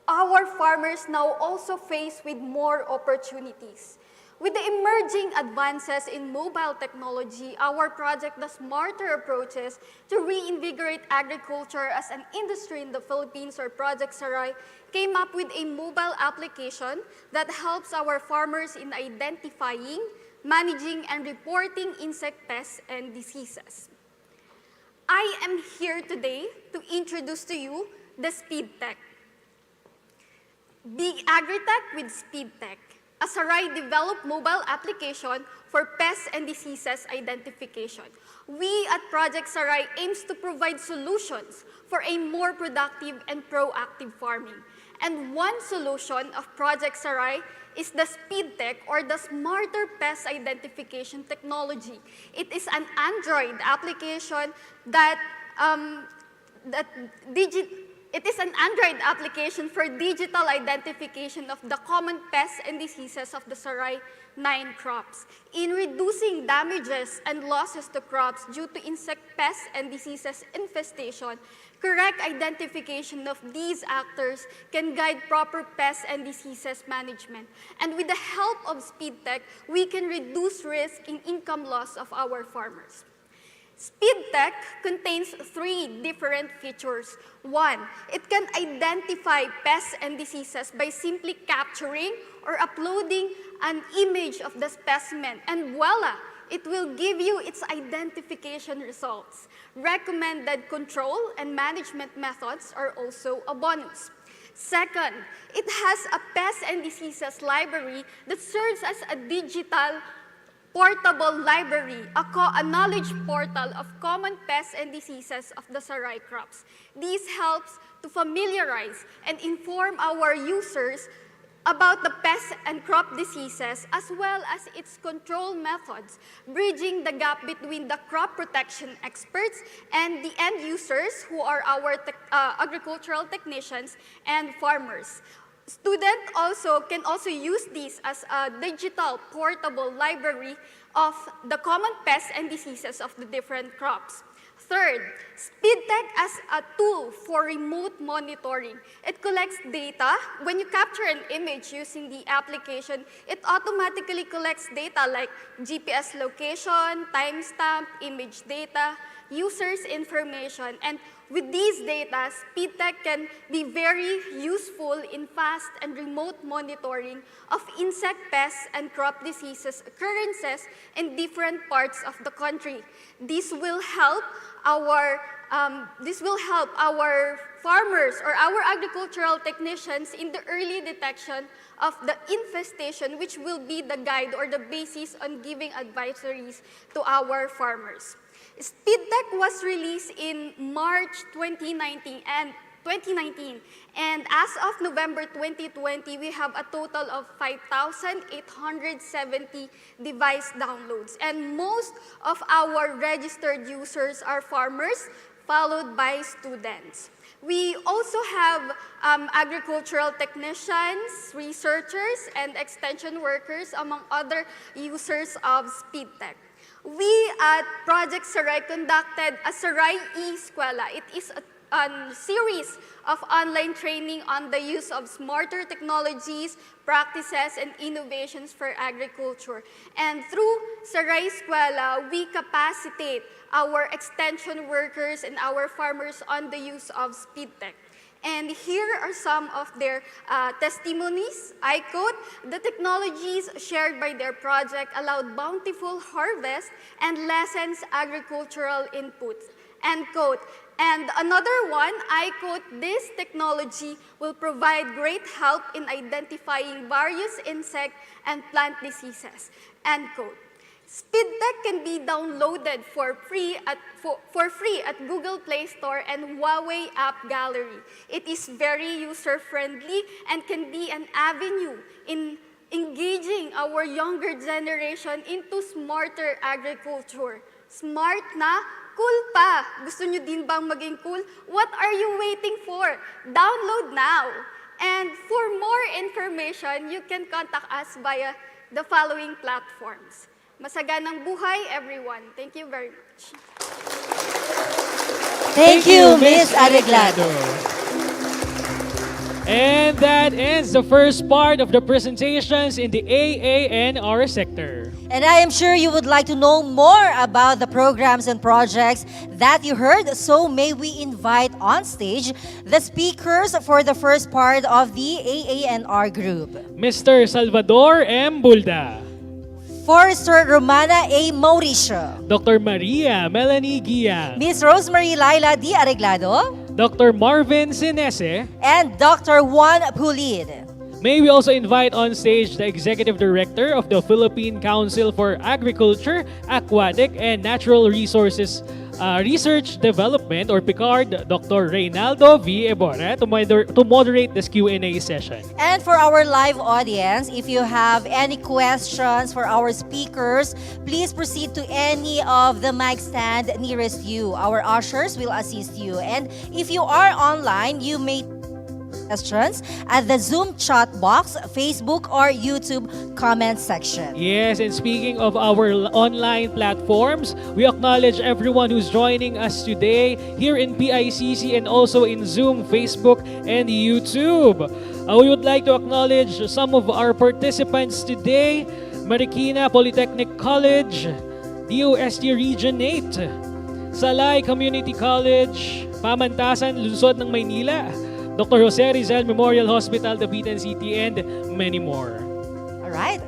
A: our farmers now also face with more opportunities. With the emerging advances in mobile technology, our project, The Smarter Approaches to Reinvigorate Agriculture as an Industry in the Philippines, or Project Saray, came up with a mobile application that helps our farmers in identifying, managing, and reporting insect pests and diseases. I am here today to introduce to you the SpeedTech. Big Agri-Tech with SpeedTech, a Saray-developed mobile application for pests and diseases identification. We at Project Saray aims to provide solutions for a more productive and proactive farming. And one solution of Project Saray is the SpeedTech, or the Smarter Pest Identification Technology. It is an Android application It is an Android application for digital identification of the common pests and diseases of the Saray 9 crops. In reducing damages and losses to crops due to insect pests and diseases infestation, correct identification of these actors can guide proper pests and diseases management. And with the help of SpeedTech, we can reduce risk in income loss of our farmers. SpeedTech contains 3 different features. 1, it can identify pests and diseases by simply capturing or uploading an image of the specimen, and voila, it will give you its identification results. Recommended control and management methods are also a bonus. Second, it has a pest and diseases library that serves as a digital Portable Library, a knowledge portal of common pests and diseases of the saray crops. This helps to familiarize and inform our users about the pests and crop diseases as well as its control methods, bridging the gap between the crop protection experts and the end users who are our agricultural technicians and farmers. Students can also use this as a digital portable library of the common pests and diseases of the different crops. Third, SpeedTech as a tool for remote monitoring. It collects data. When you capture an image using the application, it automatically collects data like GPS location, timestamp, image data, users' information, and with these data, SpeedTech can be very useful in fast and remote monitoring of insect pests and crop diseases occurrences in different parts of the country. This will help our farmers or our agricultural technicians in the early detection of the infestation, which will be the guide or the basis on giving advisories to our farmers. SpeedTech was released in March 2019, and as of November 2020, we have a total of 5,870 device downloads, and most of our registered users are farmers, followed by students. We also have agricultural technicians, researchers, and extension workers, among other users of SpeedTech. We at Project Saray conducted a Saray e-Eskwela. It is a series of online training on the use of smarter technologies, practices, and innovations for agriculture. And through Saray Eskwela, we capacitate our extension workers and our farmers on the use of SpeedTech. And here are some of their testimonies. I quote, "The technologies shared by their project allowed bountiful harvest and lessens agricultural inputs." End quote. And another one, I quote, "This technology will provide great help in identifying various insect and plant diseases." End quote. SpeedTech can be downloaded for free at Google Play Store and Huawei App Gallery. It is very user-friendly and can be an avenue in engaging our younger generation into smarter agriculture. Smart na, cool pa. Gusto nyo din bang maging cool? What are you waiting for? Download now. And for more information, you can contact us via the following platforms. Masaganang buhay, everyone. Thank you very much.
C: Thank you, Ms. Areglado.
B: And that ends the first part of the presentations in the AANR sector.
C: And I am sure you would like to know more about the programs and projects that you heard, so may we invite on stage the speakers for the first part of the AANR group.
B: Mr. Salvador M. Bulda.
C: Forester Romana A. Mauricio.
B: Dr. Maria Melanie Gia.
C: Ms. Rosemary Laila D. Areglado.
B: Dr. Marvin Sinese.
C: And Dr. Juan Pulid.
B: May we also invite on stage the Executive Director of the Philippine Council for Agriculture, Aquatic, and Natural Resources Research Development, or PICCARD, Dr. Reynaldo V. Ebora, to moderate this Q&A session.
C: And for our live audience, if you have any questions for our speakers, please proceed to any of the mic stand nearest you. Our ushers will assist you. And if you are online, you may questions at the Zoom chat box, Facebook, or YouTube comment section.
B: Yes, and speaking of our online platforms, we acknowledge everyone who's joining us today here in PICC and also in Zoom, Facebook, and YouTube. We would like to acknowledge some of our participants today: Marikina Polytechnic College, DOST Region 8, Salay Community College, Pamantasan, Lungsod ng Maynila, Dr. Jose Rizal Memorial Hospital, Dapitan City, and many more.
C: All right.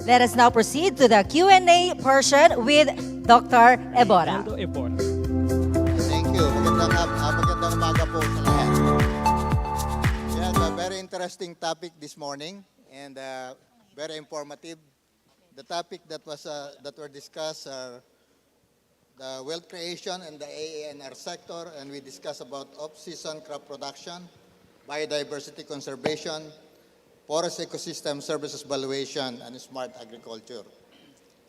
C: Let us now proceed to the Q&A portion with Dr. Ebora.
F: Thank you. Magandang umaga po sa lahat. We had a very interesting topic this morning and very informative. The topic that were discussed are the wealth creation and the AANR sector, and we discussed about off-season crop production, biodiversity conservation, forest ecosystem services valuation, and smart agriculture.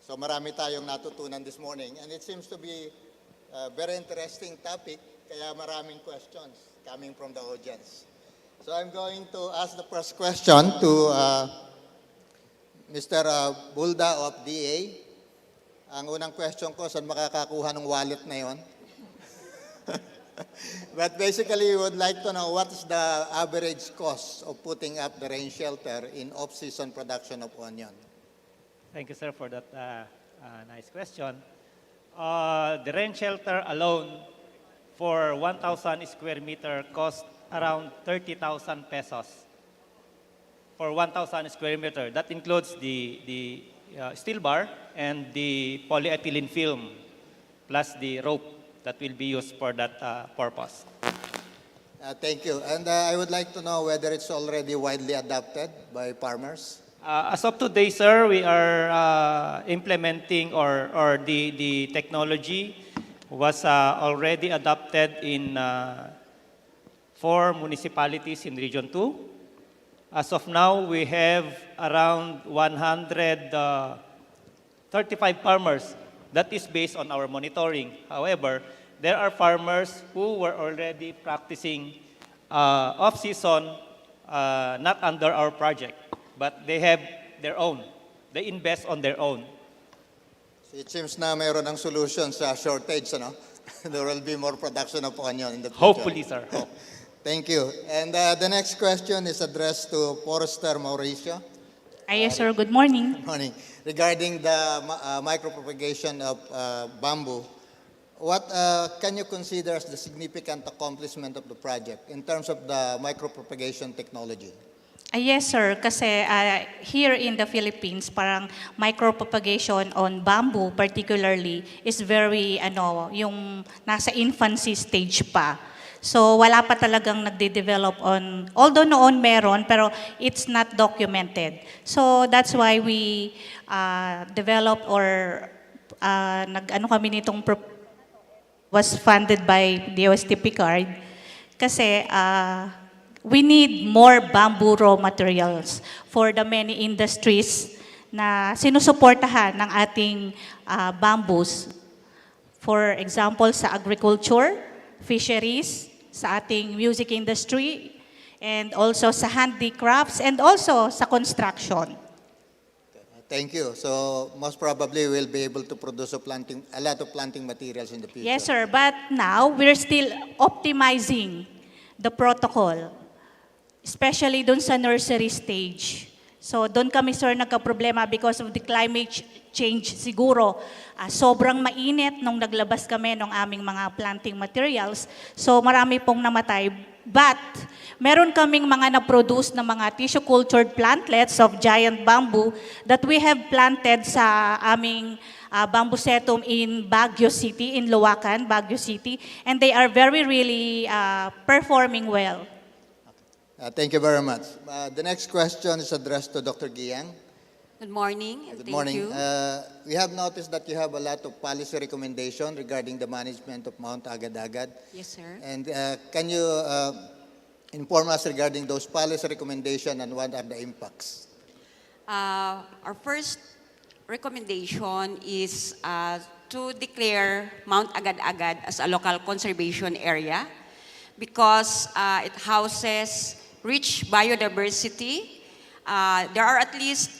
F: So marami tayong natutunan this morning, and it seems to be a very interesting topic, kaya maraming questions coming from the audience. So I'm going to ask the first question to Mr. Bulda of DA. Ang unang question ko, saan makakakuha ng wallet na yon? But basically, we would like to know what is the average cost of putting up the rain shelter in off-season production of onion?
M: Thank you, sir, for that nice question. The rain shelter alone for 1,000 square meter cost around 30,000 pesos for 1,000 square meter. That includes the steel bar and the polyethylene film, plus the rope that will be used for that purpose.
F: Thank you. And I would like to know whether it's already widely adopted by farmers.
M: As of today, sir, we are implementing or the technology was already adopted in 4 municipalities in Region 2. As of now, we have around 135 farmers. That is based on our monitoring. However, there are farmers who were already practicing off-season, not under our project, but they have their own. They invest on their own.
F: So it seems na mayroon ng solution sa shortage, ano? There will be more production of onion in the future.
M: Hopefully, sir.
F: Thank you. And the next question is addressed to Forester Mauricio.
D: Yes, sir. Good morning.
F: Good morning. Regarding the micropropagation of bamboo, what can you consider as the significant accomplishment of the project in terms of the micropropagation technology?
D: Yes, sir. Kasi here in the Philippines, parang micropropagation on bamboo particularly is very, yung nasa infancy stage pa. So wala pa talagang nagde-develop on, although noon meron, pero it's not documented. So that's why we developed or kami nitong was funded by DOST PICC. Kasi we need more bamboo raw materials for the many industries na sinusuportahan ng ating bamboos. For example, sa agriculture, fisheries, sa ating music industry, and also sa handicrafts, and also sa construction.
F: Thank you. So most probably we'll be able to produce a lot of planting materials in the future.
D: Yes, sir. But now, we're still optimizing the protocol, especially dun sa nursery stage. So doon kami, sir, nagka-problema because of the climate change siguro. Sobrang mainit nung naglabas kami ng aming mga planting materials. So marami pong namatay. But meron kaming mga na-produce na mga tissue-cultured plantlets of giant bamboo that we have planted sa aming bambusetum in Baguio City, in Luwacan, Baguio City. And they are really performing well.
F: Thank you very much. The next question is addressed to Dr. Giang.
V: Good morning.
F: Good
V: Thank
F: morning.
V: you.
F: We have noticed that you have a lot of policy recommendation regarding the management of Mount Agad-Agad.
V: Yes, sir.
F: And can you inform us regarding those policy recommendations and what are the impacts?
V: Our first recommendation is to declare Mount Agad-Agad as a local conservation area because it houses rich biodiversity. There are at least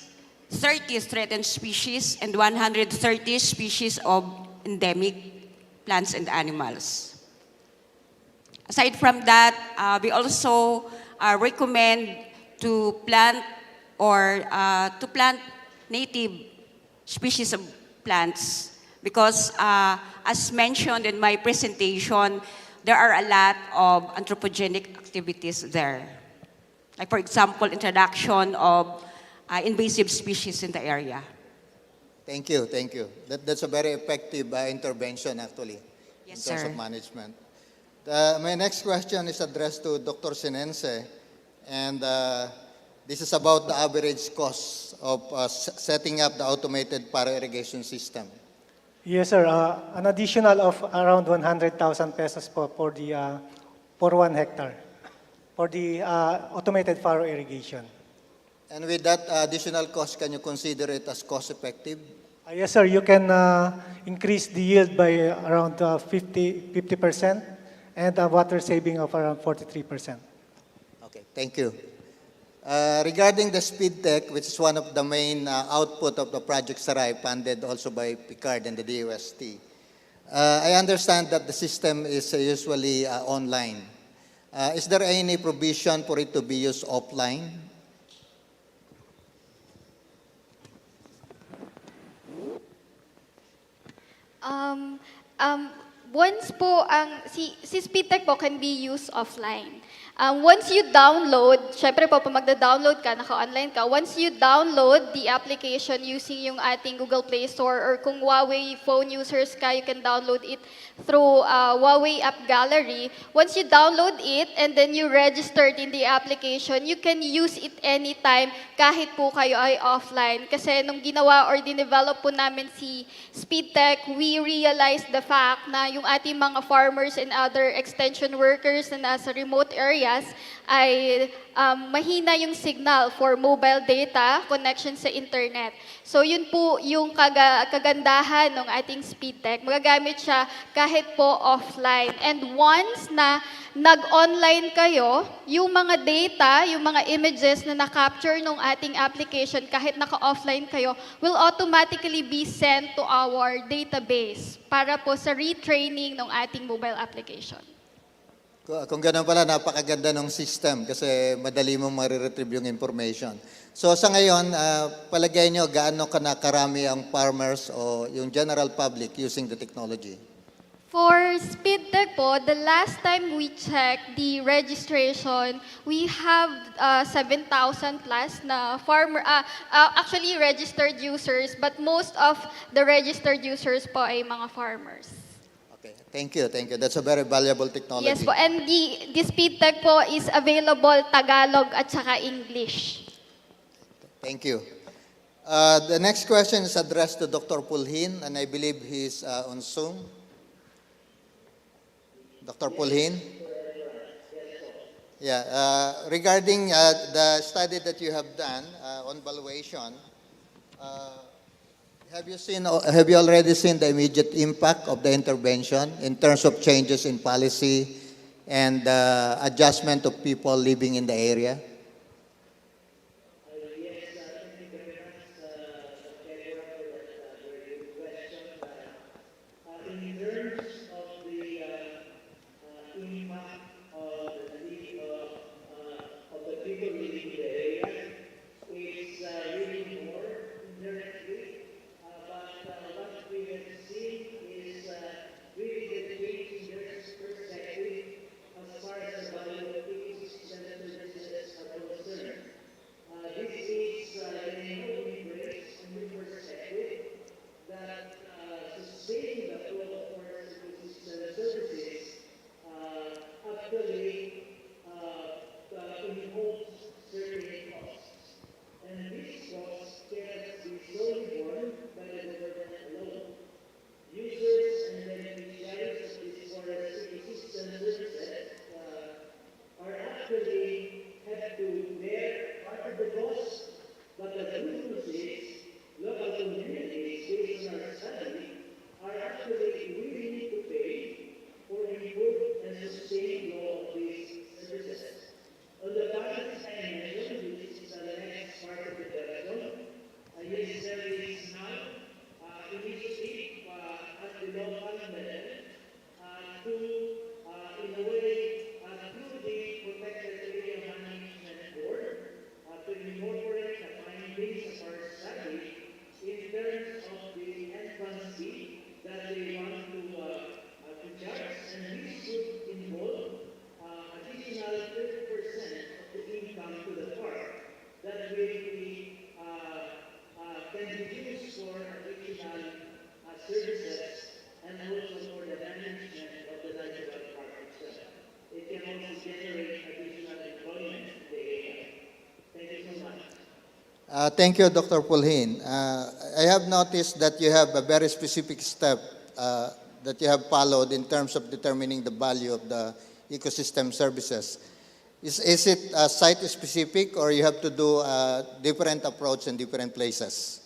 V: 30 threatened species and 130 species of endemic plants and animals. Aside from that, we also recommend to plant native species of plants because as mentioned in my presentation, there are a lot of anthropogenic activities there. Like for example, introduction of invasive species in the area.
F: Thank you, thank you. That's a very effective intervention actually
V: Yes,
F: in terms
V: sir.
F: of management. My next question is addressed to Dr. Sinense, and This is about the average cost of setting up the automated para irrigation system.
E: Yes, sir. An additional of around 100,000 pesos for the for 1 hectare for the automated furrow irrigation.
F: And with that additional cost, can you consider it as cost effective?
E: Yes, sir. You can increase the yield by around 50% and a water saving of around 43%.
F: Okay, thank you. Regarding the speed tech, which is one of the main output of the Project Saray, funded also by PICC and the DOST, I understand that the system is usually online. Is there any provision for it to be used offline?
A: Once po, si SpeedTech po can be used offline. Once you download, syempre po, pag magda-download ka, naka-online ka, once you download the application using yung ating Google Play Store or kung Huawei phone users ka, you can download it through Huawei App Gallery. Once you download it and then you registered in the application, you can use it anytime kahit po kayo ay offline. Kasi nung ginawa or dinevelop po namin si SpeedTech, we realized the fact na yung ating mga farmers and other extension workers na nasa remote areas ay mahina yung signal for mobile data connection sa internet. So yun po yung kagandahan ng ating SpeedTech. Magagamit siya kahit po offline. And once na nag-online kayo, yung mga data, yung mga images na na-capture ng ating application kahit naka-offline kayo will automatically be sent to our database para po sa retraining ng ating mobile application.
F: Kung gano'n pala, napakaganda ng system kasi madali mong mariretrieve yung information. So sa ngayon, palagay nyo gaano ka na karami ang farmers o yung general public using the technology?
A: For SpeedTech po, the last time we checked the registration, we have 7,000 plus na actually registered users, but most of the registered users po ay mga farmers.
F: Thank you, thank you. That's a very valuable technology.
A: Yes po, and the SpeedTech po is available Tagalog at saka English.
F: Thank you. The next question is addressed to Dr. Pulhin, and I believe he's on Zoom. Dr. Pulhin? Yeah, regarding the study that you have done on valuation, have you already seen the immediate impact of the intervention in terms of changes in policy and adjustment of people living in the area? Thank you, Dr. Pulhin. I have noticed that you have a very specific step that you have followed in terms of determining the value of the ecosystem services. Is it site-specific, or you have to do a different approach in different places?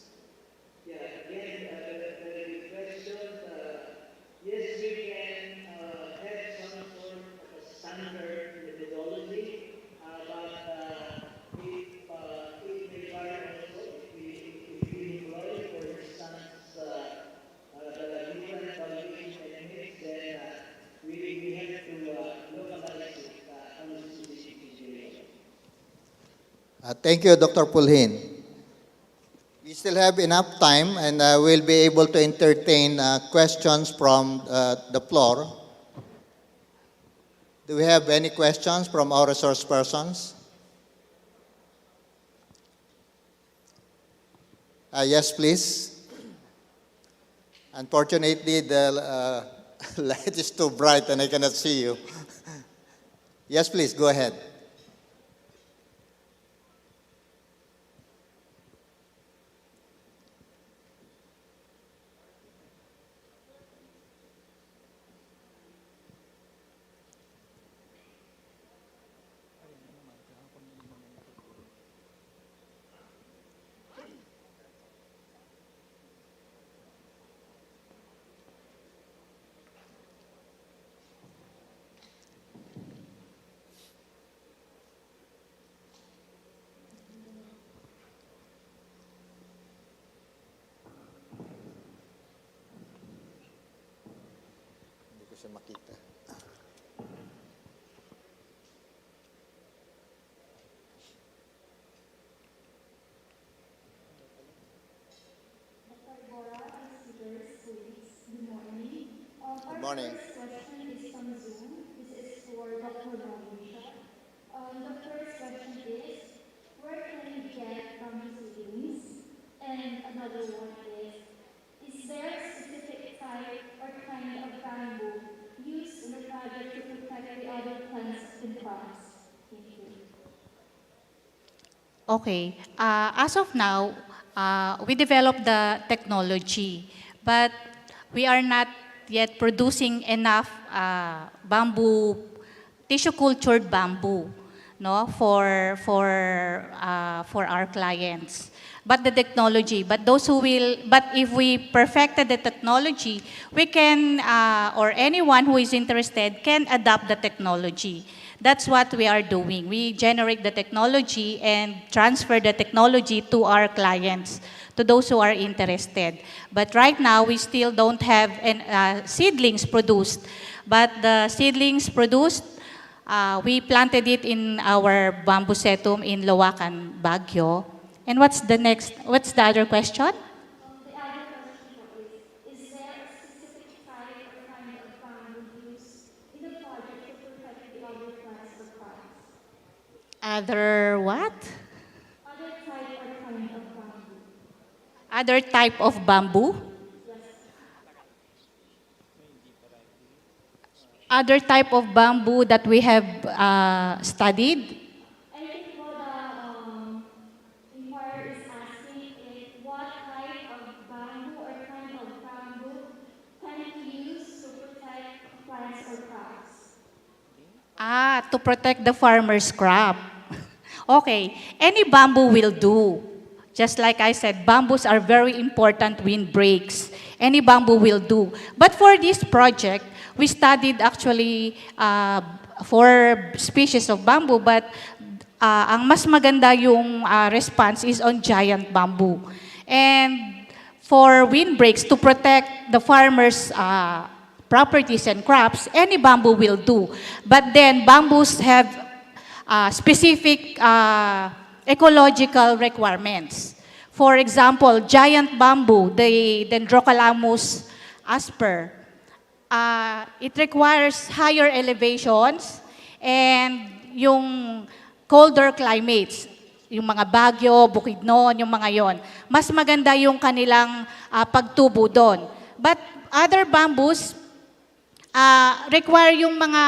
F: Thank you, Dr. Pulhin. We still have enough time, and we'll be able to entertain questions from the floor. Do we have any questions from our resource persons? Yes, please. Unfortunately, the light is too bright and I cannot see you. Yes, please, go ahead. Makita. Good morning.
G: Our first question is from Zoom. This is for Dr. Valuation. The first question is, where can we get bamboo seedlings? And another one is there a specific type or kind of bamboo used in the project to protect the other plants and crops? Thank you.
D: Okay. As of now, we developed the technology, but we are not yet producing enough bamboo, tissue cultured bamboo, no, for our clients. But the technology, but if we perfected the technology, we can, or anyone who is interested can adopt the technology. That's what we are doing. We generate the technology and transfer the technology to our clients, to those who are interested. But right now, we still don't have seedlings produced. But the seedlings produced, we planted it in our bamboo setum in Lawakan, Baguio. And what's the other question?
G: The other question is there a specific type or kind of bamboo used in the project to protect the other plants or crops?
D: Other what?
G: Other type or kind of bamboo.
D: Other type of bamboo? Other type of bamboo that we have studied?
G: I think what the inquirer is asking is what type of bamboo or kind of bamboo can we use to protect plants or crops?
D: To protect the farmer's crop. Okay, any bamboo will do. Just like I said, bamboos are very important windbreaks. Any bamboo will do. But for this project, we studied actually 4 species of bamboo, but ang mas maganda yung response is on giant bamboo. And for windbreaks, to protect the farmer's properties and crops, any bamboo will do. But then bamboos have specific ecological requirements. For example, giant bamboo, the Dendrocalamus asper, it requires higher elevations and yung colder climates, yung mga Baguio, Bukidnon, yung mga yon. Mas maganda yung kanilang pagtubo doon. But other bamboos require yung mga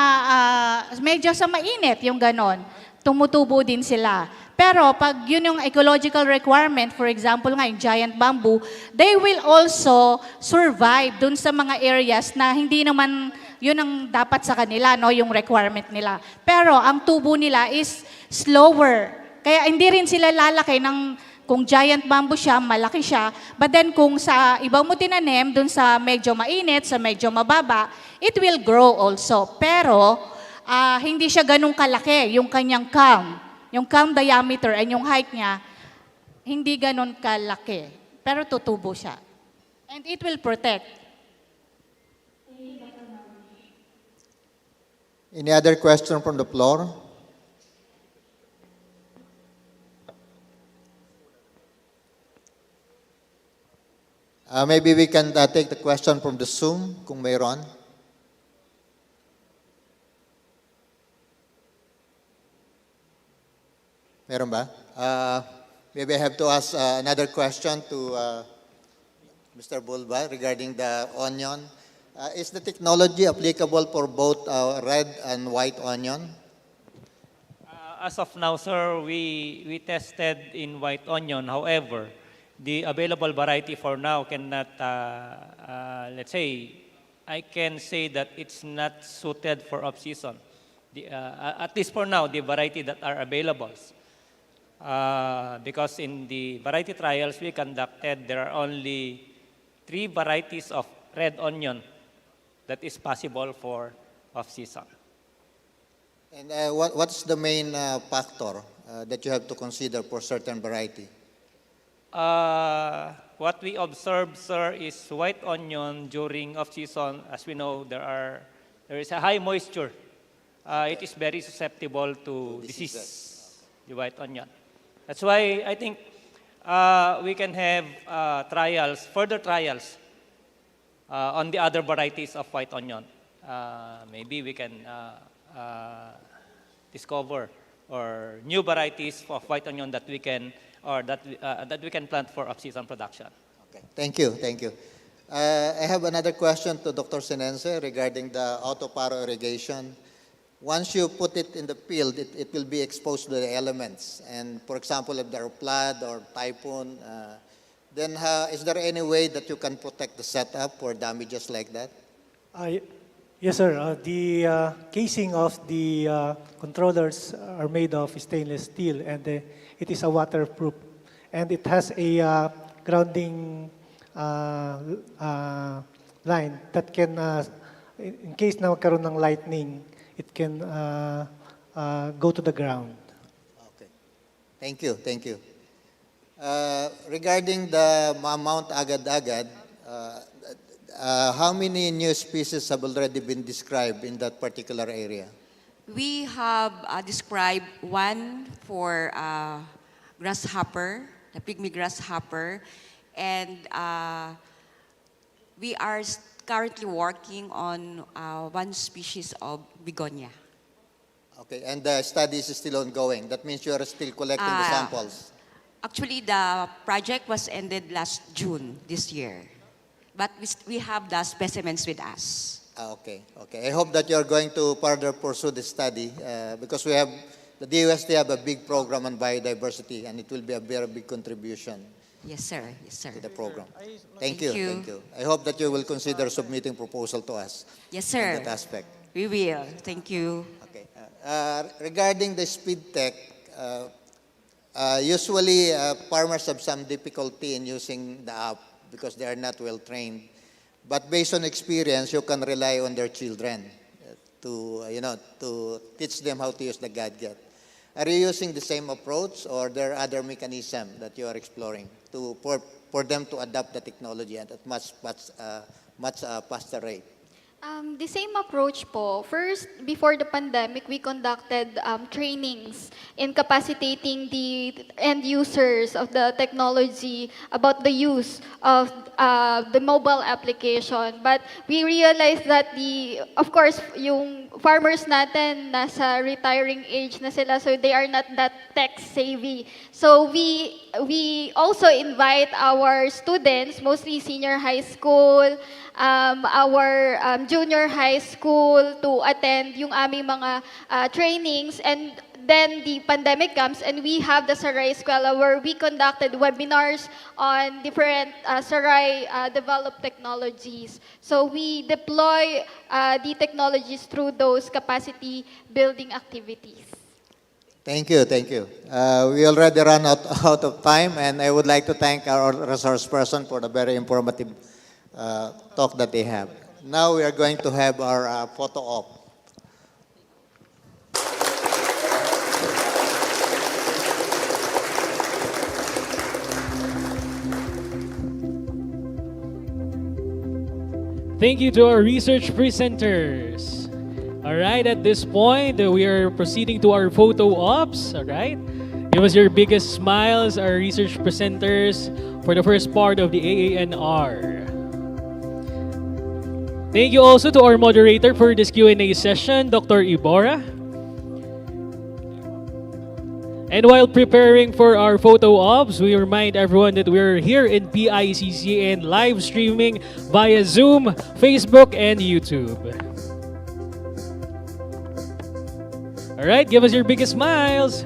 D: medyo sa mainit, yung ganon.
R: tumutubo din sila. Pero pag yun yung ecological requirement, for example nga yung giant bamboo, they will also survive dun sa mga areas na hindi naman yun ang dapat sa kanila, no, yung requirement nila. Pero ang tubo nila is slower. Kaya hindi rin sila lalaki ng kung giant bamboo siya, malaki siya. But then kung sa ibang mo tinanim, dun sa medyo mainit, sa medyo mababa, it will grow also. Pero hindi siya ganun kalaki, yung kanyang yung cam diameter and yung height niya, hindi ganun kalaki. Pero tutubo siya. And it will protect.
F: Any other question from the floor? Maybe we can take the question from the Zoom, kung mayroon. Meron ba? Maybe I have to ask another question to Mr. Bulba regarding the onion. Is the technology applicable for both red and white onion?
M: As of now, sir, we tested in white onion. However, the available variety for now cannot, let's say, I can say that it's not suited for off-season. At least for now, the variety that are available. Because in the variety trials we conducted, there are only 3 varieties of red onion that is possible for off-season.
F: And what's the main factor that you have to consider for certain variety?
M: What we observe, sir, is white onion during off-season. As we know, there is a high moisture. It is very susceptible to disease, the white onion. That's why I think we can have further trials on the other varieties of white onion. Maybe we can discover or new varieties of white onion that we can that we can plant for off-season production.
F: Okay, thank you, thank you. I have another question to Dr. Sinense regarding the auto-paro irrigation. Once you put it in the field, it will be exposed to the elements. And for example, if there are flood or typhoon, then is there any way that you can protect the setup for damages like that?
E: Yes, sir. The casing of the controllers are made of stainless steel, and it is a waterproof. And it has a grounding line that can, in case na magkaroon ng lightning, it can go to the ground.
F: Okay. Thank you, thank you. Regarding the Mount Agad-Agad, how many new species have already been described in that particular area?
V: We have described one for grasshopper, the pygmy grasshopper, and we are currently working on one species of begonia.
F: Okay, and the study is still ongoing. That means you are still collecting the samples.
V: Actually, the project was ended last June this year, but we have the specimens with us.
F: Okay, okay. I hope that you are going to further pursue this study because the DOST have a big program on biodiversity, and it will be a very big contribution.
V: Yes, sir. Yes, sir.
F: To the program. Thank you. Thank you. I hope that you will consider submitting proposal to us.
V: Yes, sir.
F: On that aspect.
V: We will. Thank you.
F: Okay. Regarding the speed tech, usually farmers have some difficulty in using the app because they are not well trained. But based on experience, you can rely on their children to teach them how to use the gadget. Are you using the same approach, or there are other mechanisms that you are exploring for them to adapt the technology at a much faster rate?
A: The same approach po. First, before the pandemic, we conducted trainings in capacitating the end users of the technology about the use of the mobile application. But we realized that of course, yung farmers natin nasa retiring age na sila, so they are not that tech savvy. So we also invite our students, mostly senior high school, our junior high school, to attend yung aming mga trainings, and then the pandemic comes and we have the Sarai Eskwela where we conducted webinars on different Sarai developed technologies. So we deploy the technologies through those capacity building activities.
F: Thank you, thank you. We already run out of time, and I would like to thank our resource person for the very informative talk that they have. Now we are going to have our photo op.
B: Thank you to our research presenters. All right, at this point, we are proceeding to our photo ops. All right, give us your biggest smiles, our research presenters, for the first part of the AANR. Thank you also to our moderator for this Q&A session, Dr. Iborra. And while preparing for our photo ops, we remind everyone that we're here in PICC and live streaming via Zoom, Facebook, and YouTube. All right, give us your biggest smiles.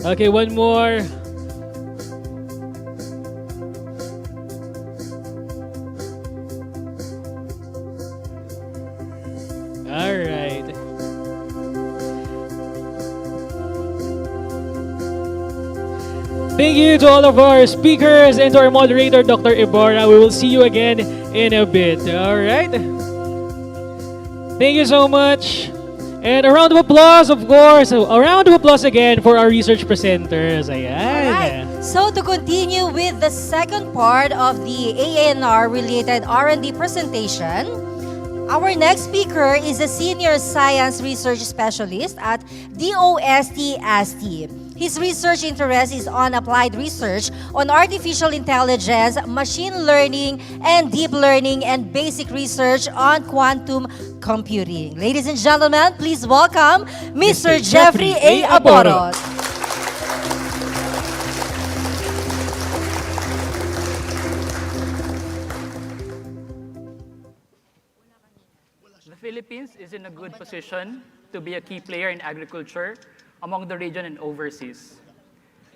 B: Okay, one more. All right. Thank you to all of our speakers and to our moderator, Dr. Ibarra. We will see you again in a bit. All right. Thank you so much. And a round of applause, of course. A round of applause again for our research presenters. Ayan.
C: Alright, so to continue with the second part of the ANR-related R&D presentation, our next speaker is a Senior Science Research Specialist at DOST-ASTI. His research interest is on applied research on artificial intelligence, machine learning, and deep learning, and basic research on quantum computing. Ladies and gentlemen, please welcome Mr. Jeffrey A. Aborot.
H: The Philippines is in a good position to be a key player in agriculture among the region and overseas.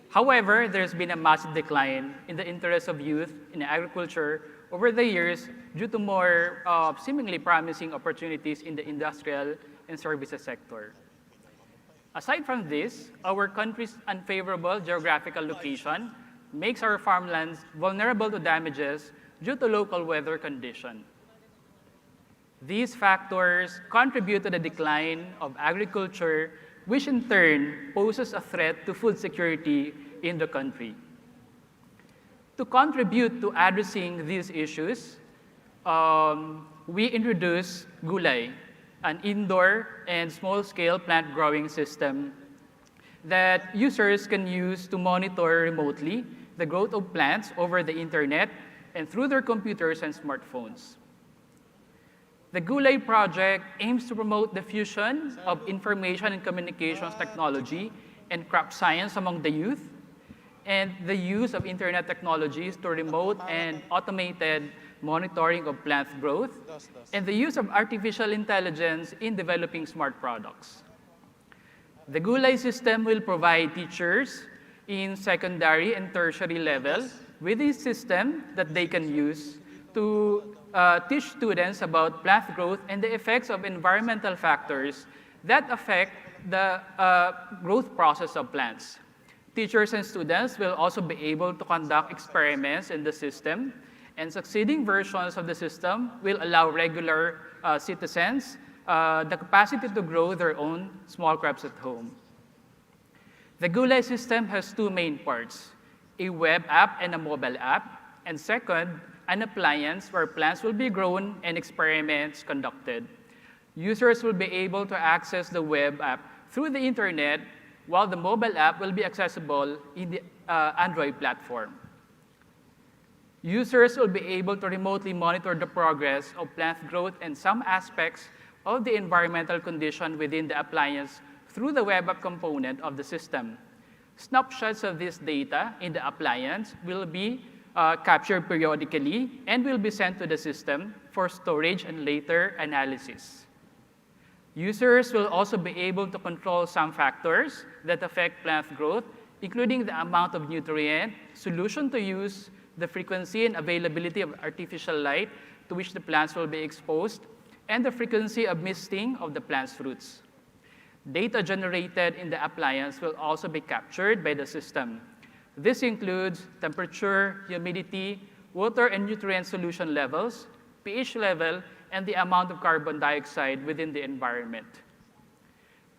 H: However, there's been a massive decline in the interest of youth in agriculture over the years due to more seemingly promising opportunities in the industrial and services sector. Aside from this, our country's unfavorable geographical location makes our farmlands vulnerable to damages due to local weather conditions. These factors contribute to the decline of agriculture, which in turn poses a threat to food security in the country. To contribute to addressing these issues, we introduced Gulay, an indoor and small-scale plant growing system that users can use to monitor remotely the growth of plants over the internet and through their computers and smartphones. The Gulay project aims to promote the fusion of information and communications technology and crop science among the youth, and the use of internet technologies to remote and automated monitoring of plant growth, and the use of artificial intelligence in developing smart products. The Gulay system will provide teachers in secondary and tertiary level with a system that they can use to teach students about plant growth and the effects of environmental factors that affect the growth process of plants. Teachers and students will also be able to conduct experiments in the system, and succeeding versions of the system will allow regular citizens the capacity to grow their own small crops at home. The Gulay system has two main parts, a web app and a mobile app, and second, an appliance where plants will be grown and experiments conducted. Users will be able to access the web app through the internet, while the mobile app will be accessible in the Android platform. Users will be able to remotely monitor the progress of plant growth and some aspects of the environmental condition within the appliance through the web app component of the system. Snapshots of this data in the appliance will be captured periodically and will be sent to the system for storage and later analysis. Users will also be able to control some factors that affect plant growth, including the amount of nutrient, solution to use, the frequency and availability of artificial light to which the plants will be exposed, and the frequency of misting of the plant's roots. Data generated in the appliance will also be captured by the system. This includes temperature, humidity, water and nutrient solution levels, pH level, and the amount of carbon dioxide within the environment.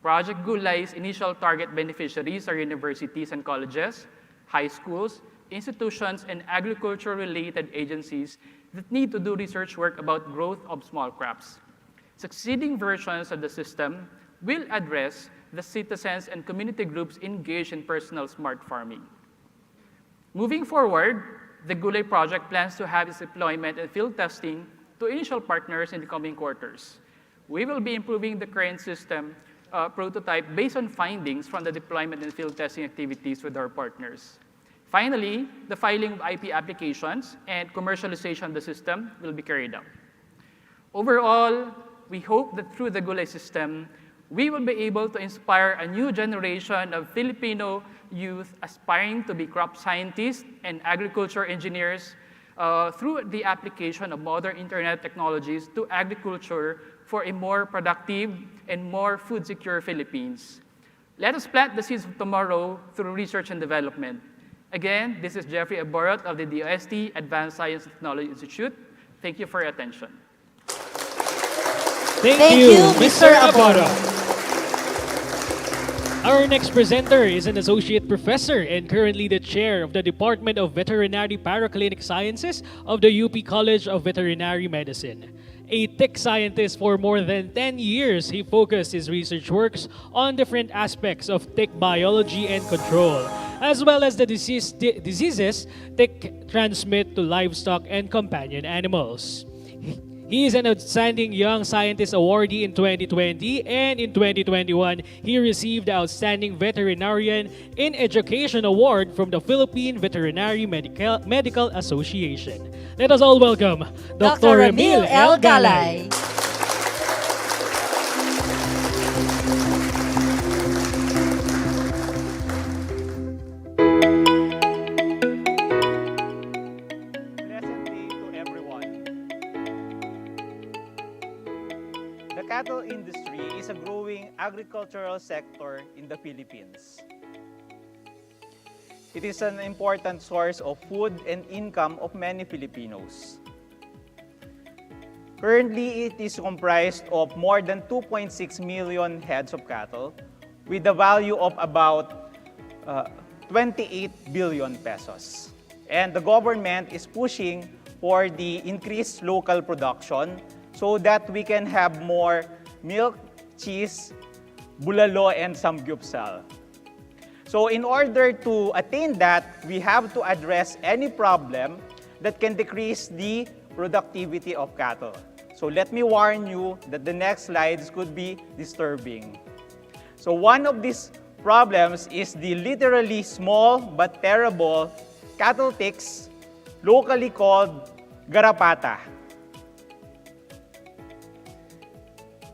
H: Project Gulay's initial target beneficiaries are universities and colleges, high schools, institutions, and agriculture-related agencies that need to do research work about growth of small crops. Succeeding versions of the system will address the citizens and community groups engaged in personal smart farming. Moving forward, the Gulay project plans to have its deployment and field testing to initial partners in the coming quarters. We will be improving the current system prototype based on findings from the deployment and field testing activities with our partners. Finally, the filing of IP applications and commercialization of the system will be carried out. Overall, we hope that through the Gulay system, we will be able to inspire a new generation of Filipino youth aspiring to be crop scientists and agriculture engineers through the application of modern internet technologies to agriculture for a more productive and more food-secure Philippines. Let us plant the seeds of tomorrow through research and development. Again, this is Jeffrey Aborot of the DOST Advanced Science and Technology Institute. Thank you for your attention.
B: Thank you, Mr. Aborot. Our next presenter is an associate professor and currently the chair of the Department of Veterinary Paraclinic Sciences of the UP College of Veterinary Medicine. A tick scientist for more than 10 years, he focused his research works on different aspects of tick biology and control, as well as the diseases tick transmit to livestock and companion animals. He is an Outstanding Young Scientist Awardee in 2020, and in 2021, he received the Outstanding Veterinarian in Education Award from the Philippine Veterinary Medical Association. Let us all welcome Dr. Ramil L. Galay.
I: The cattle industry is a growing agricultural sector in the Philippines. It is an important source of food and income of many Filipinos. Currently, it is comprised of more than 2.6 million heads of cattle with a value of about 28 billion pesos. And the government is pushing for the increased local production so that we can have more milk, cheese, bulalo, and samgyupsal. So in order to attain that, we have to address any problem that can decrease the productivity of cattle. So let me warn you that the next slides could be disturbing. So one of these problems is the literally small but terrible cattle ticks, locally called garrapata.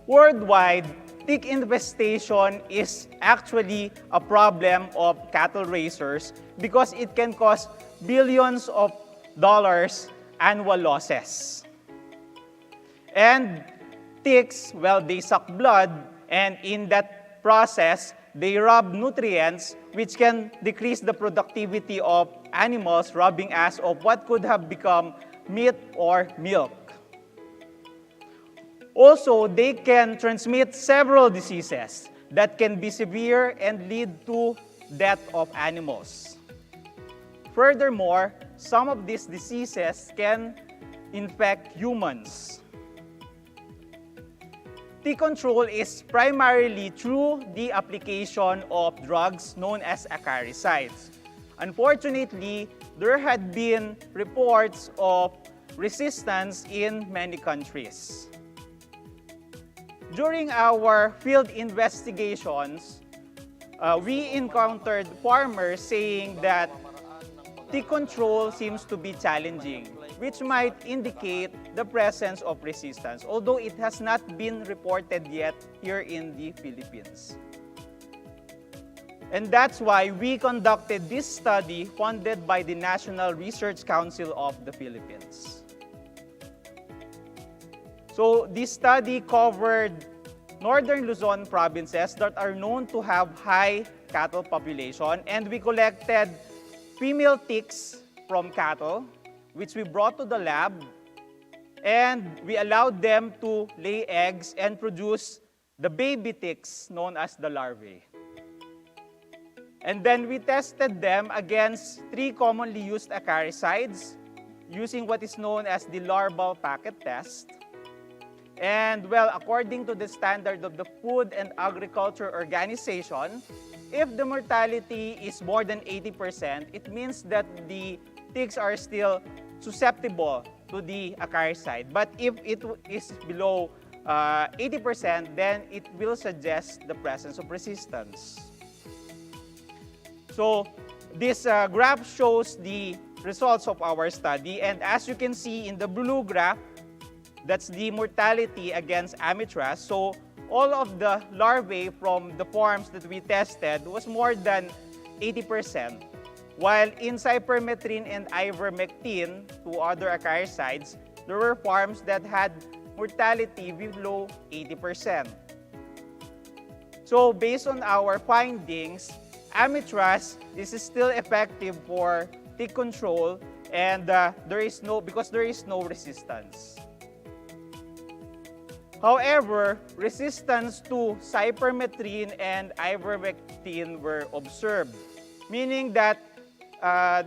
I: Worldwide, tick infestation is actually a problem of cattle raisers because it can cause billions of dollars annual losses. And ticks, well, they suck blood, and in that process, they rob nutrients which can decrease the productivity of animals, robbing us of what could have become meat or milk. Also, they can transmit several diseases that can be severe and lead to death of animals. Furthermore, some of these diseases can infect humans. Tick control is primarily through the application of drugs known as acaricides. Unfortunately, there had been reports of resistance in many countries. During our field investigations, we encountered farmers saying that tick control seems to be challenging, which might indicate the presence of resistance, although it has not been reported yet here in the Philippines. And that's why we conducted this study funded by the National Research Council of the Philippines. So this study covered northern Luzon provinces that are known to have high cattle population, and we collected female ticks from cattle, which we brought to the lab, and we allowed them to lay eggs and produce the baby ticks known as the larvae. And then we tested them against 3 commonly used acaricides using what is known as the larval packet test. And well, according to the standard of the Food and Agriculture Organization, if the mortality is more than 80%, it means that the ticks are still susceptible to the acaricide. But if it is below 80%, then it will suggest the presence of resistance. So this graph shows the results of our study, and as you can see in the blue graph, that's the mortality against Amitraz. So all of the larvae from the farms that we tested was more than 80%, while in cypermethrin and ivermectin, 2 other acaricides, there were farms that had mortality below 80%. So based on our findings, Amitraz is still effective for tick control, and because there is no resistance. However, resistance to cypermethrin and ivermectin were observed, meaning that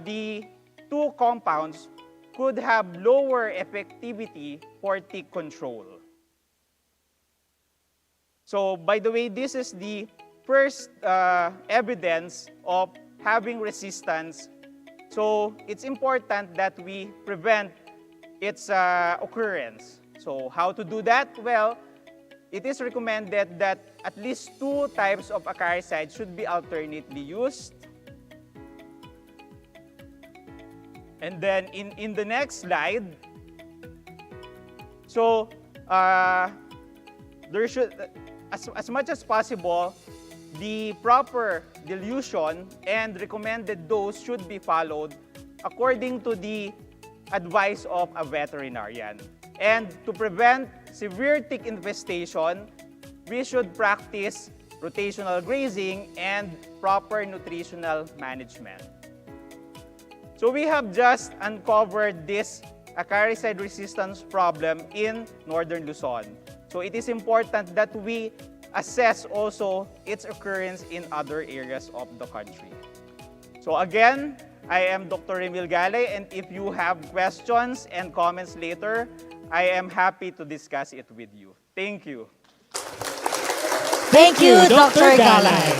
I: the 2 compounds could have lower effectivity for tick control. So, by the way, this is the first evidence of having resistance. So, it's important that we prevent its occurrence. So how to do that? Well, it is recommended that at least 2 types of acaricides should be alternately used. And then in the next slide, so there should, as much as possible, the proper dilution and recommended dose should be followed according to the advice of a veterinarian. And to prevent severe tick infestation, we should practice rotational grazing and proper nutritional management. So we have just uncovered this acaricide resistance problem in northern Luzon. So it is important that we assess also its occurrence in other areas of the country. So again, I am Dr. Emil Gale, and if you have questions and comments later, I am happy to discuss it with you. Thank you.
C: Thank you, Dr. Galay.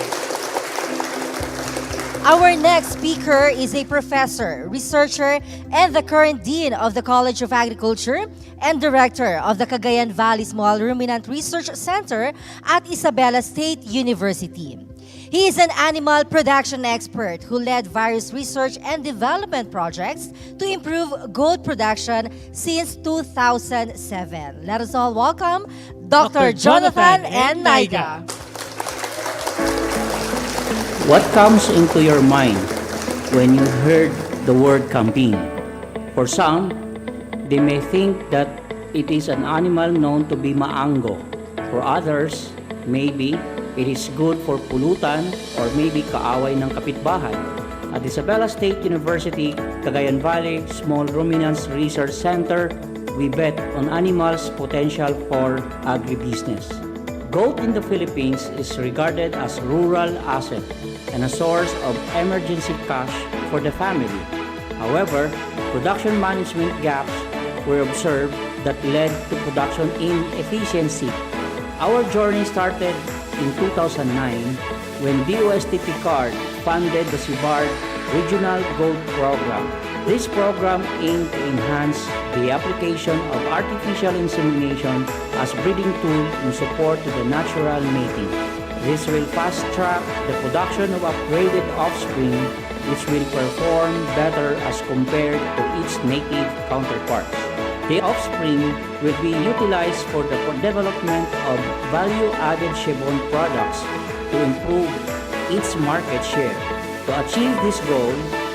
C: Our next speaker is a professor, researcher, and the current dean of the College of Agriculture and director of the Cagayan Valley Small Ruminant Research Center at Isabela State University. He is an animal production expert who led various research and development projects to improve goat production since 2007. Let us all welcome Dr. Jonathan N. Naiga.
J: What comes into your mind when you heard the word kambing? For some, they may think that it is an animal known to be maanggo. For others, maybe it is good for pulutan or maybe kaaway ng kapitbahay. At Isabela State University, Cagayan Valley Small Ruminants Research Center, we bet on animals' potential for agribusiness. Goat in the Philippines is regarded as rural asset and a source of emergency cash for the family. However, production management gaps were observed that led to production inefficiency. Our journey started in 2009 when DOST PICC funded the CIBARD Regional Goat Program. This program aimed to enhance the application of artificial insemination as breeding tool in support to the natural mating. This will fast-track the production of upgraded offspring which will perform better as compared to its native counterparts. The offspring will be utilized for the development of value-added Chevron products to improve its market share. To achieve this goal,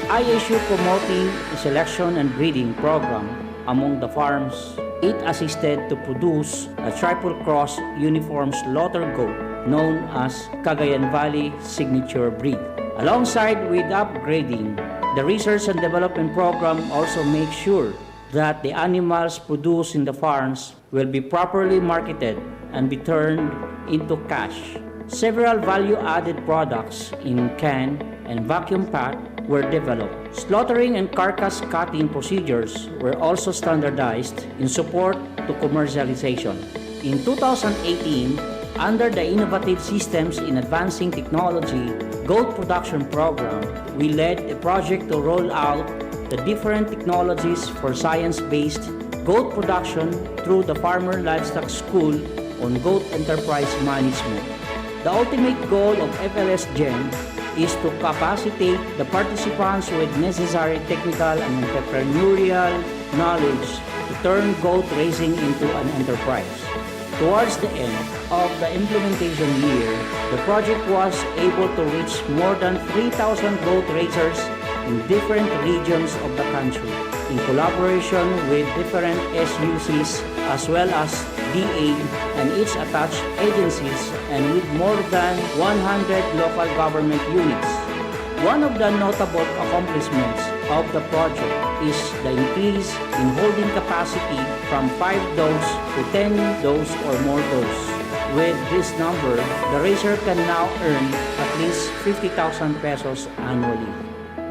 J: ISU promoting a selection and breeding program among the farms. It assisted to produce a triple-cross uniform slaughter goat known as Cagayan Valley Signature Breed. Alongside with upgrading, the research and development program also makes sure that the animals produced in the farms will be properly marketed and be turned into cash. Several value-added products in can and vacuum pack were developed. Slaughtering and carcass cutting procedures were also standardized in support to commercialization. In 2018, under the Innovative Systems in Advancing Technology Goat Production Program, we led a project to roll out the different technologies for science-based goat production through the Farmer Livestock School on Goat Enterprise Management. The ultimate goal of FLS Gen is to capacitate the participants with necessary technical and entrepreneurial knowledge to turn goat raising into an enterprise. Towards the end of the implementation year, the project was able to reach more than 3,000 goat raisers in different regions of the country, in collaboration with different SUCs as well as DA and its attached agencies, and with more than 100 local government units. One of the notable accomplishments of the project is the increase in holding capacity from 5 does to 10 does or more does. With this number, the raiser can now earn at least 50,000 pesos annually.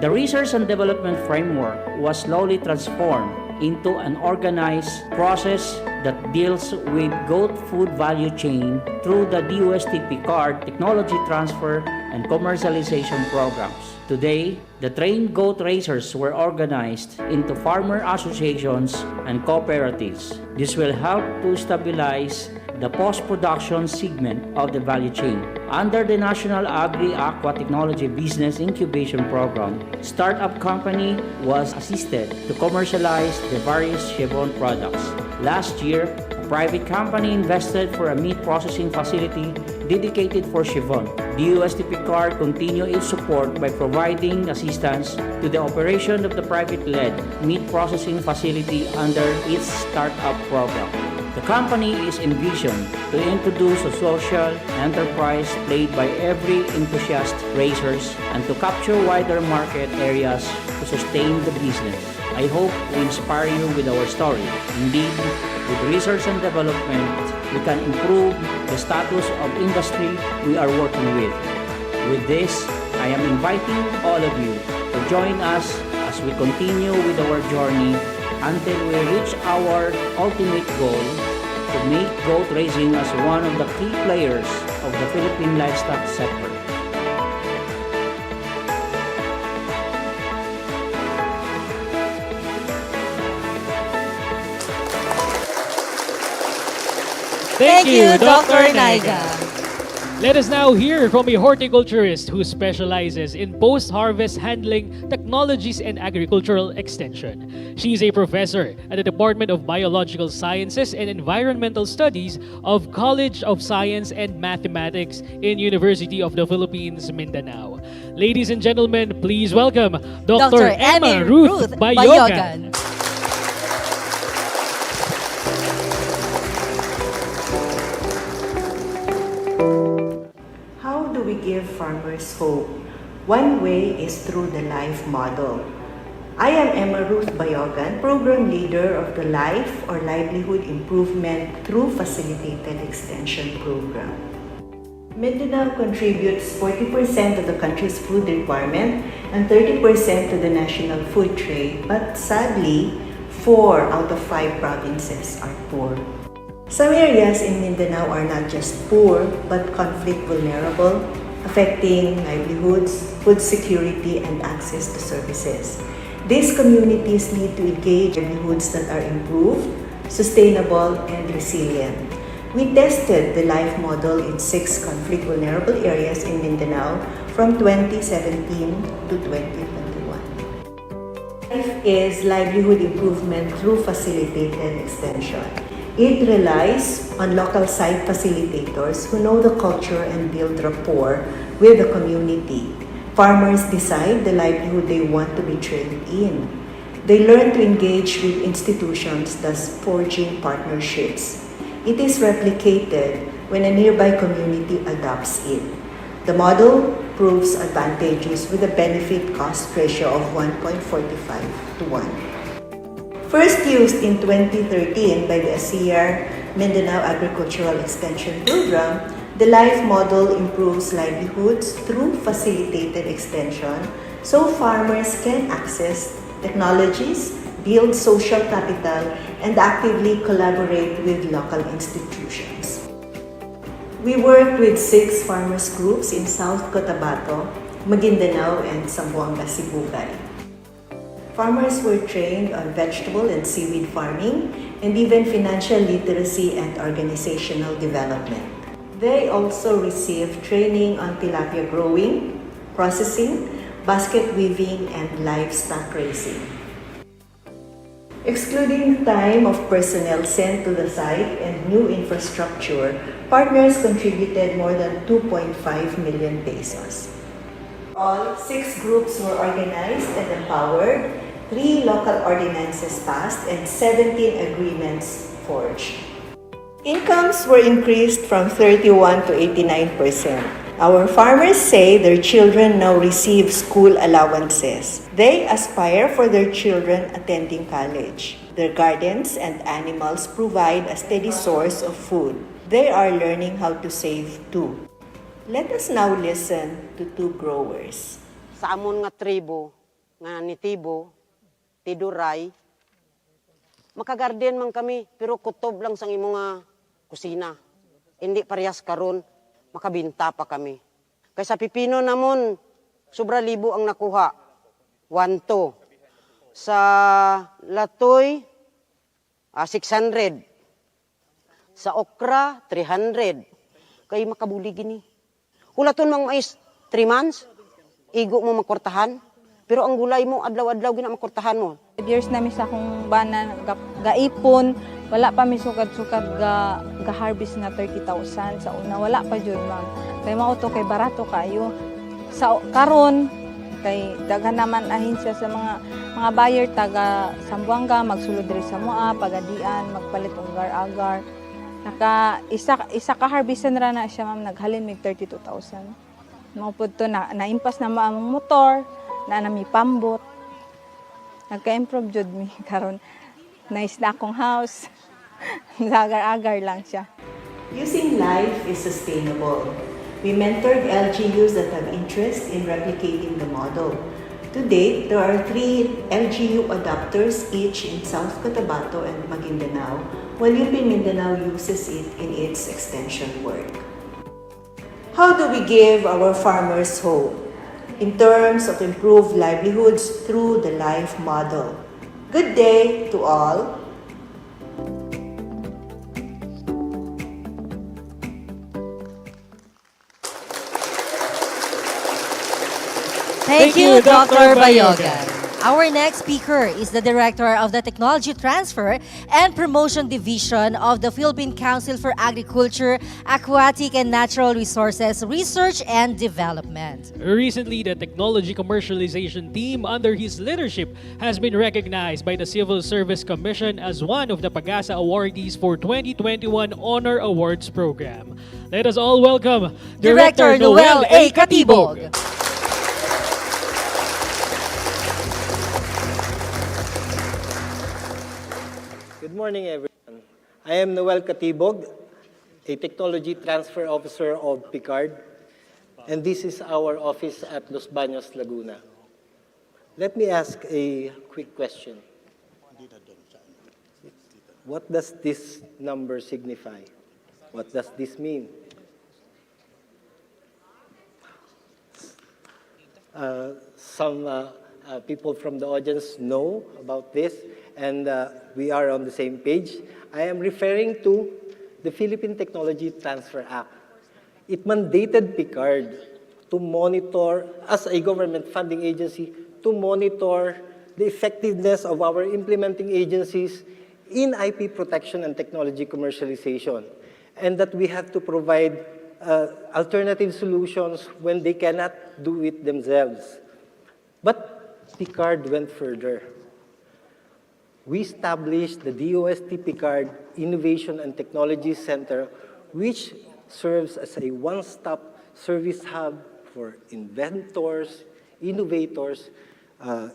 J: The research and development framework was slowly transformed into an organized process that deals with goat food value chain through the DOST PICC technology transfer and commercialization programs. Today, the trained goat raisers were organized into farmer associations and cooperatives. This will help to stabilize the post-production segment of the value chain. Under the National Agri-Aqua Technology Business Incubation Program, startup company was assisted to commercialize the various Chevron products. Last year, a private company invested for a meat processing facility dedicated for Chevron. DOST PICC continue its support by providing assistance to the operation of the private-led meat processing facility under its startup program. The company is envisioned to introduce a social enterprise played by every enthusiast raisers and to capture wider market areas to sustain the business. I hope we inspire you with our story. Indeed, with research and development, we can improve the status of industry we are working with. With this, I am inviting all of you to join us as we continue with our journey until we reach our ultimate goal to make goat raising as one of the key players of the Philippine livestock sector.
C: Thank you, Dr. Naiga.
B: Let us now hear from a horticulturist who specializes in post-harvest handling technologies and agricultural extension. She is a professor at the Department of Biological Sciences and Environmental Studies of College of Science and Mathematics in University of the Philippines, Mindanao. Ladies and gentlemen, please welcome Dr. Emma Ruth Bayogan.
K: We give farmers hope. One way is through the LIFE model. I am Emma Ruth Bayogan, Program Leader of the LIFE or Livelihood Improvement through Facilitated Extension Program. Mindanao contributes 40% of the country's food requirement and 30% to the national food trade, but sadly, 4 out of 5 provinces are poor. Some areas in Mindanao are not just poor, but conflict vulnerable, affecting livelihoods, food security, and access to services. These communities need to engage in livelihoods that are improved, sustainable, and resilient. We tested the LIFE model in 6 conflict vulnerable areas in Mindanao from 2017 to 2021. LIFE is livelihood improvement through facilitated extension. It relies on local site facilitators who know the culture and build rapport with the community. Farmers decide the livelihood they want to be trained in. They learn to engage with institutions, thus forging partnerships. It is replicated when a nearby community adopts it. The model proves advantageous with a benefit-cost ratio of 1.45 to 1. First used in 2013 by the ASEAR Mindanao Agricultural Extension Program, the LIFE model improves livelihoods through facilitated extension so farmers can access technologies, build social capital, and actively collaborate with local institutions. We worked with 6 farmers groups in South Cotabato, Maguindanao, and Zamboanga, Sibugay. Farmers were trained on vegetable and seaweed farming and even financial literacy and organizational development. They also received training on tilapia growing, processing, basket weaving, and livestock raising. Excluding time of personnel sent to the site and new infrastructure, partners contributed more than 2.5 million pesos. All 6 groups were organized and empowered, 3 local ordinances passed, and 17 agreements forged. Incomes were increased from 31 to 89%. Our farmers say their children now receive school allowances. They aspire for their children attending college. Their gardens and animals provide a steady source of food. They are learning how to save too. Let us now listen to 2 growers.
P: Sa amon nga tribo, nga nitibo, tiduray, makagarden man kami, pero kutob lang sang imong nga kusina. Hindi parehas karon makabinta pa kami. Kaysa pipino namon, sobra libo ang nakuha. 1-2. Sa latoy, 600. Sa okra, 300. Kay makabuli gini. Hulaton mang mais, 3 months, igo mo makortahan. Pero ang gulay mo, adlaw-adlaw gina makortahan mo.
L: Years na mi sa akong bana gaipon, wala pa mi sukad-sukad ga-harvest nga 30,000 sa una, wala pa jud ma'am. Kay mao to kay barato kayo. Sa karon kay daghan naman ahensya sa mga buyer taga Zamboanga magsulod diri sa moa, pagadian, magpalit og agar-agar. Naka isa ka harvestan ra na siya ma'am, naghalin mig 32,000. Mao pud to naimpas na maamong motor, na nami pambot. Nagka-improve jud mi karon. Nice na akong house. Agar-agar lang siya.
K: Using LIFE is sustainable. We mentored LGUs that have interest in replicating the model. To date, there are 3 LGU adopters each in South Cotabato and Maguindanao, while UP Mindanao uses it in its extension work. How do we give our farmers hope in terms of improved livelihoods through the LIFE model? Good day to all.
C: Thank you, Dr. Bayogan. Our next speaker is the Director of the Technology Transfer and Promotion Division of the Philippine Council for Agriculture, Aquatic and Natural Resources Research and Development.
B: Recently, the technology commercialization team under his leadership has been recognized by the Civil Service Commission as one of the Pagasa awardees for 2021 Honor Awards program. Let us all welcome
C: Director Noel A. Katibog.
N: Good morning, everyone. I am Noel Katibog, a Technology Transfer Officer of PICC, and this is our office at Los Baños, Laguna. Let me ask a quick question. What does this number signify? What does this mean? Some people from the audience know about this, and we are on the same page. I am referring to the Philippine Technology Transfer Act. It mandated PICCARD to monitor, as a government funding agency, to monitor the effectiveness of our implementing agencies in IP protection and technology commercialization, and that we have to provide alternative solutions when they cannot do it themselves. But PICCARD went further. We established the DOST PICCARD Innovation and Technology Center, which serves as a one-stop service hub for inventors, innovators,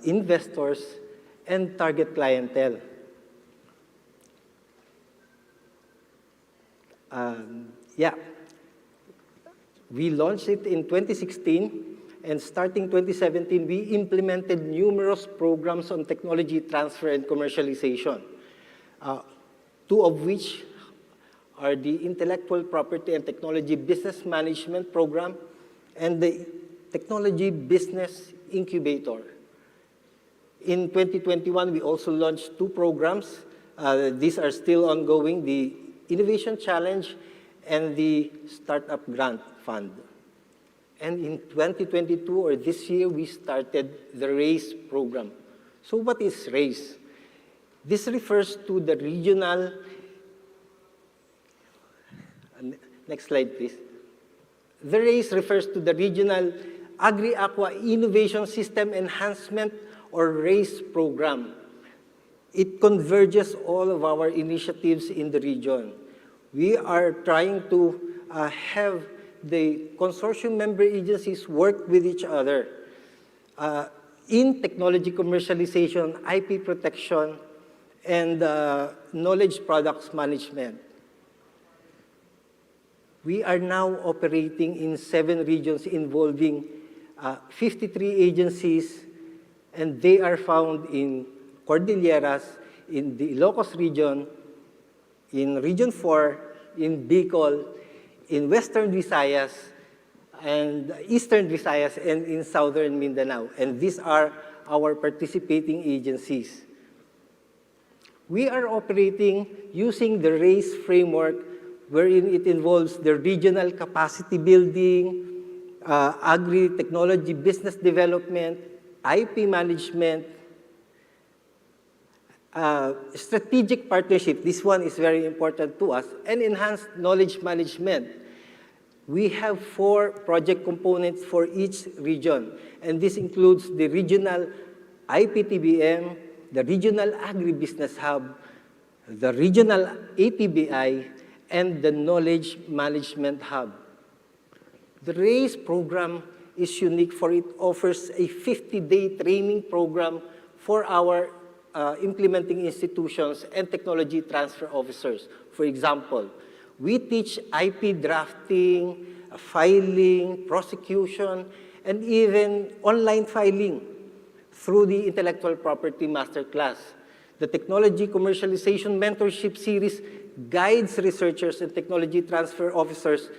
N: investors, and target clientele. We launched it in 2016, and starting 2017, we implemented numerous programs on technology transfer and commercialization, two of which are the Intellectual Property and Technology Business Management Program and the Technology Business Incubator. In 2021, we also launched two programs. These are still ongoing, the Innovation Challenge and the Startup Grant Fund. And in 2022, or this year, we started the RAISE program. So what is RAISE? This refers to the regional, next slide please. The RAISE refers to the Regional Agri-Aqua Innovation System Enhancement, or RAISE program. It converges all of our initiatives in the region. We are trying to have the consortium member agencies work with each other in technology commercialization, IP protection, and knowledge products management. We are now operating in 7 regions involving 53 agencies, and they are found in Cordilleras, in the Ilocos region, in Region 4, in Bicol, in Western Visayas, and Eastern Visayas, and in Southern Mindanao. And these are our participating agencies. We are operating using the RAISE framework, wherein it involves the regional capacity building, agri-technology business development, IP management, strategic partnership. This one is very important to us, and enhanced knowledge management. We have 4 project components for each region, and this includes the regional IPTBM, the regional agribusiness hub, the regional ATBI, and the knowledge management hub. The RAISE program is unique, for it offers a 50-day training program for our implementing institutions and technology transfer officers. For example, we teach IP drafting, filing, prosecution, and even online filing through the Intellectual Property Masterclass. The Technology Commercialization Mentorship Series guides researchers and technology transfer officers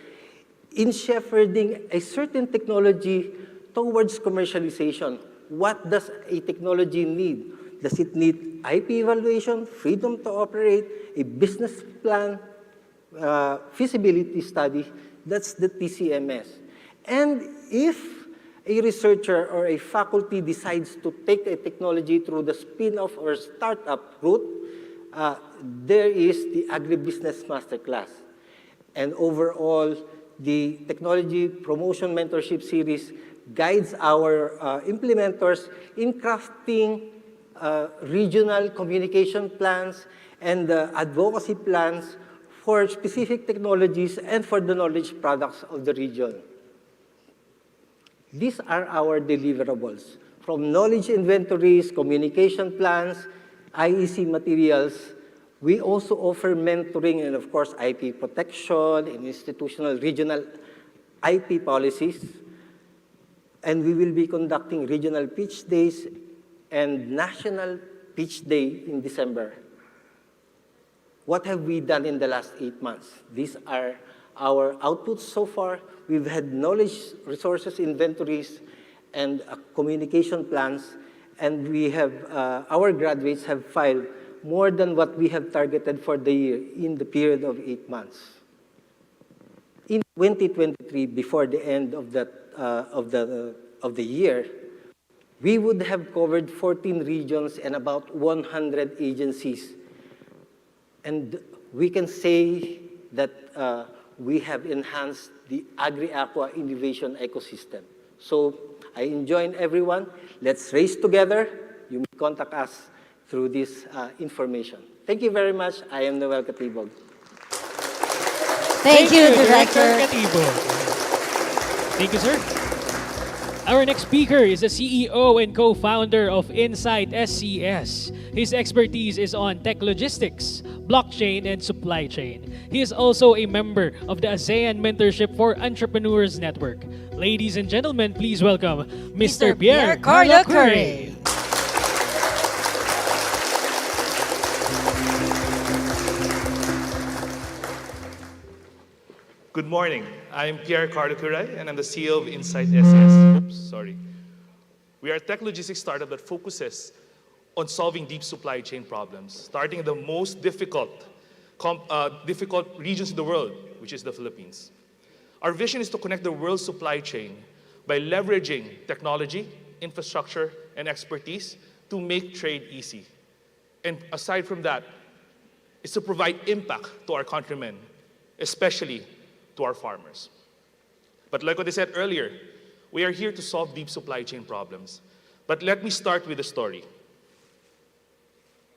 N: in shepherding a certain technology towards commercialization. What does a technology need? Does it need IP evaluation, freedom to operate, a business plan, feasibility study? That's the TCMS. And if a researcher or a faculty decides to take a technology through the spin-off or startup route, there is the Agribusiness Masterclass. And overall, the Technology Promotion Mentorship Series guides our implementers in crafting regional communication plans and advocacy plans for specific technologies and for the knowledge products of the region. These are our deliverables. From knowledge inventories, communication plans, IEC materials, we also offer mentoring and, of course, IP protection and institutional regional IP policies. And we will be conducting regional pitch days and national pitch day in December. What have we done in the last 8 months? These are our outputs so far. We've had knowledge resources inventories and communication plans, and we have, our graduates have filed more than what we have targeted for the year in the period of 8 months. In 2023, before the end of the year, we would have covered 14 regions and about 100 agencies. And we can say that we have enhanced the Agri-Aqua innovation ecosystem. So I enjoin everyone, let's race together. You may contact us through this information. Thank you very much. I am Noel Katibog.
C: Thank you, Director.
B: Thank you, sir. Our next speaker is the CEO and co-founder of Insight SCS. His expertise is on tech logistics, blockchain, and supply chain. He is also a member of the ASEAN Mentorship for Entrepreneurs Network. Ladies and gentlemen, please welcome Mr. Pierre Carlo Curry.
O: Good morning. I'm Pierre Carlo Curry, and I'm the CEO of Insight SCS. We are a tech logistics startup that focuses on solving deep supply chain problems, starting in the most difficult regions in the world, which is the Philippines. Our vision is to connect the world's supply chain by leveraging technology, infrastructure, and expertise to make trade easy. And aside from that, it's to provide impact to our countrymen, especially to our farmers. But like what I said earlier, we are here to solve deep supply chain problems. But let me start with a story.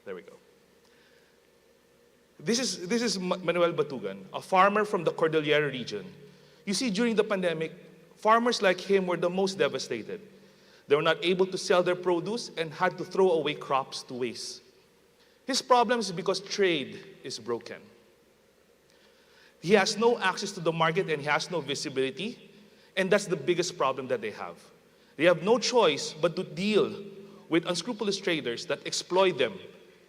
O: There we go. This is Manuel Batugan, a farmer from the Cordillera region. You see, during the pandemic, farmers like him were the most devastated. They were not able to sell their produce and had to throw away crops to waste. His problem is because trade is broken. He has no access to the market and he has no visibility, and that's the biggest problem that they have. They have no choice but to deal with unscrupulous traders that exploit them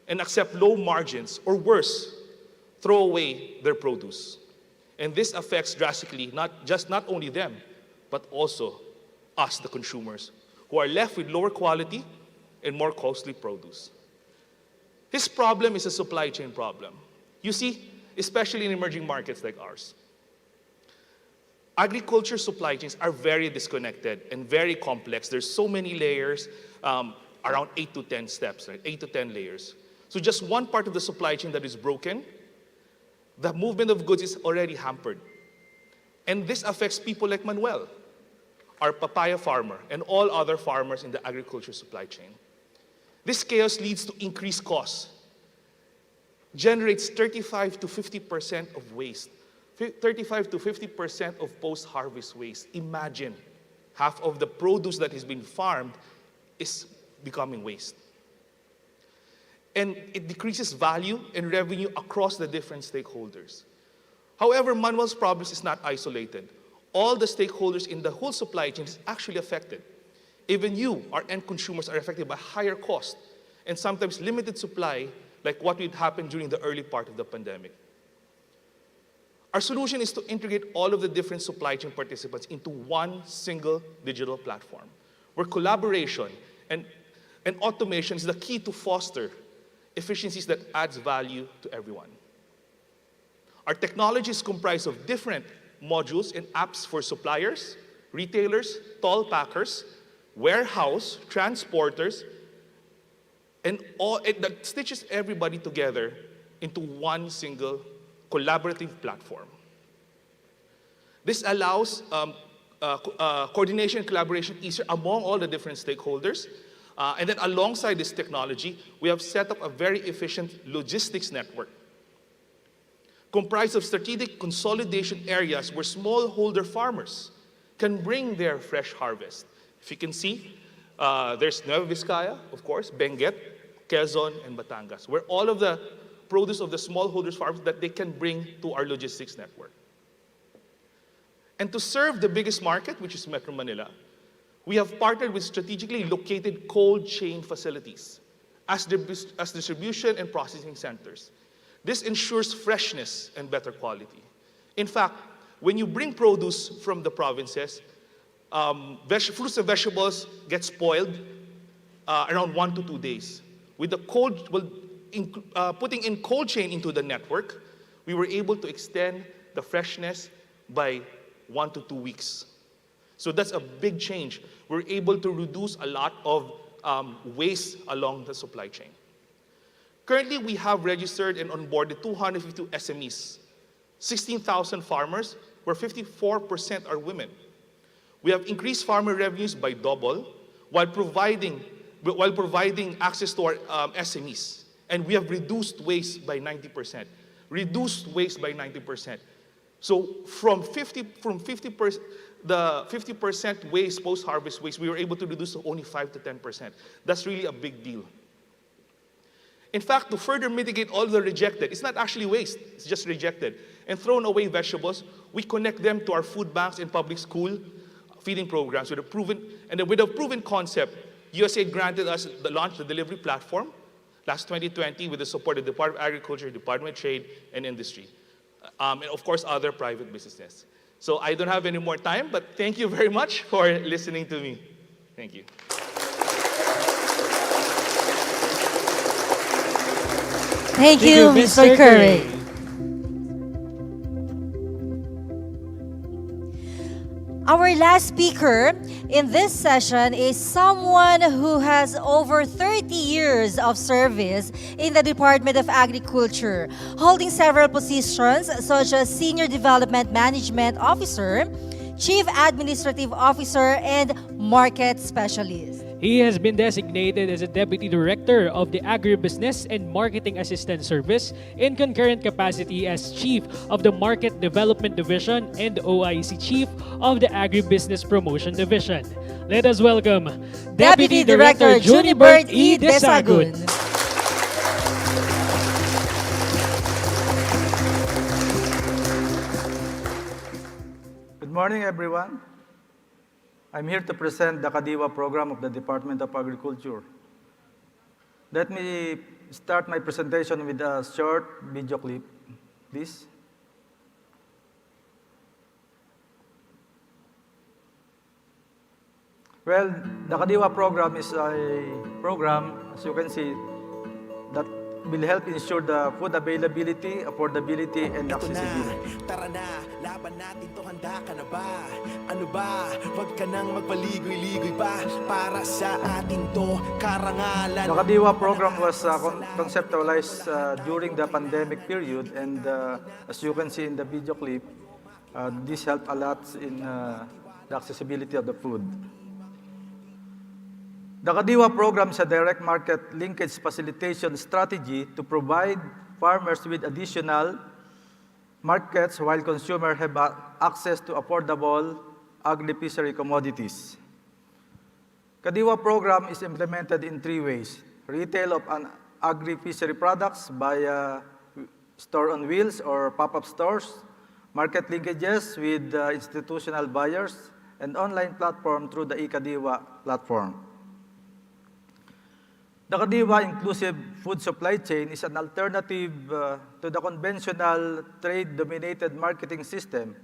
O: and accept low margins, or worse, throw away their produce. And this affects drastically not only them, but also us, the consumers, who are left with lower quality and more costly produce. His problem is a supply chain problem. You see, especially in emerging markets like ours, agriculture supply chains are very disconnected and very complex. There's so many layers, around 8 to 10 steps, right? 8 to 10 layers. So just one part of the supply chain that is broken, the movement of goods is already hampered. And this affects people like Manuel, our papaya farmer, and all other farmers in the agriculture supply chain. This chaos leads to increased costs, generates 35 to 50% of waste, 35 to 50% of post-harvest waste. Imagine, half of the produce that has been farmed is becoming waste. And it decreases value and revenue across the different stakeholders. However, Manuel's problem is not isolated. All the stakeholders in the whole supply chain is actually affected. Even you, our end consumers, are affected by higher cost and sometimes limited supply, like what would happen during the early part of the pandemic. Our solution is to integrate all of the different supply chain participants into one single digital platform, where collaboration and automation is the key to foster efficiencies that adds value to everyone. Our technology is comprised of different modules and apps for suppliers, retailers, toll packers, warehouse, transporters, and that stitches everybody together into one single collaborative platform. This allows coordination and collaboration easier among all the different stakeholders. And then alongside this technology, we have set up a very efficient logistics network comprised of strategic consolidation areas where smallholder farmers can bring their fresh harvest. If you can see, there's Nueva Vizcaya, of course, Benguet, Quezon, and Batangas, where all of the produce of the smallholders farms that they can bring to our logistics network. And to serve the biggest market, which is Metro Manila, we have partnered with strategically located cold chain facilities as distribution and processing centers. This ensures freshness and better quality. In fact, when you bring produce from the provinces, fruits and vegetables get spoiled around 1 to 2 days. With the cold, putting in cold chain into the network, we were able to extend the freshness by 1 to 2 weeks. So that's a big change. We're able to reduce a lot of waste along the supply chain. Currently, we have registered and onboarded 252 SMEs, 16,000 farmers, where 54% are women. We have increased farmer revenues by double while providing access to our SMEs. And we have reduced waste by 90%. Reduced waste by 90%. So from the 50% waste, post-harvest waste, we were able to reduce to only 5 to 10%. That's really a big deal. In fact, to further mitigate all the rejected, it's not actually waste, it's just rejected, and thrown away vegetables, we connect them to our food banks and public school feeding programs with a proven concept. USAID granted us the launch the delivery platform last 2020 with the support of the Department of Agriculture, Department of Trade and Industry, and of course other private businesses. So I don't have any more time, but thank you very much for listening to me. Thank you.
C: Thank you, Mr. Curry. Our last speaker in this session is someone who has over 30 years of service in the Department of Agriculture, holding several positions such as Senior Development Management Officer, Chief Administrative Officer, and Market Specialist.
B: He has been designated as a Deputy Director of the Agribusiness and Marketing Assistance Service in concurrent capacity as Chief of the Market Development Division and OIC Chief of the Agribusiness Promotion Division. Let us welcome Deputy Director Junibert E. Desagun.
Q: Good morning, everyone. I'm here to present the Kadiwa program of the Department of Agriculture. Let me start my presentation with a short video clip, please. Well, the Kadiwa program is a program, as you can see, that will help ensure the food availability, affordability, and accessibility.
S: Tara na, laban natin to, handa ka na ba? Ano ba? Huwag ka nang magpaligoy-ligoy pa para sa atin to, karangalan.
Q: The Kadiwa program was conceptualized during the pandemic period, and as you can see in the video clip, this helped a lot in the accessibility of the food. The Kadiwa program is a direct market linkage facilitation strategy to provide farmers with additional markets while consumers have access to affordable agri-fishery commodities. Kadiwa program is implemented in 3 ways: retail of agri-fishery products via store on wheels or pop-up stores, market linkages with institutional buyers, and online platform through the eKadiwa platform. The Kadiwa Inclusive Food Supply Chain is an alternative to the conventional trade-dominated marketing system.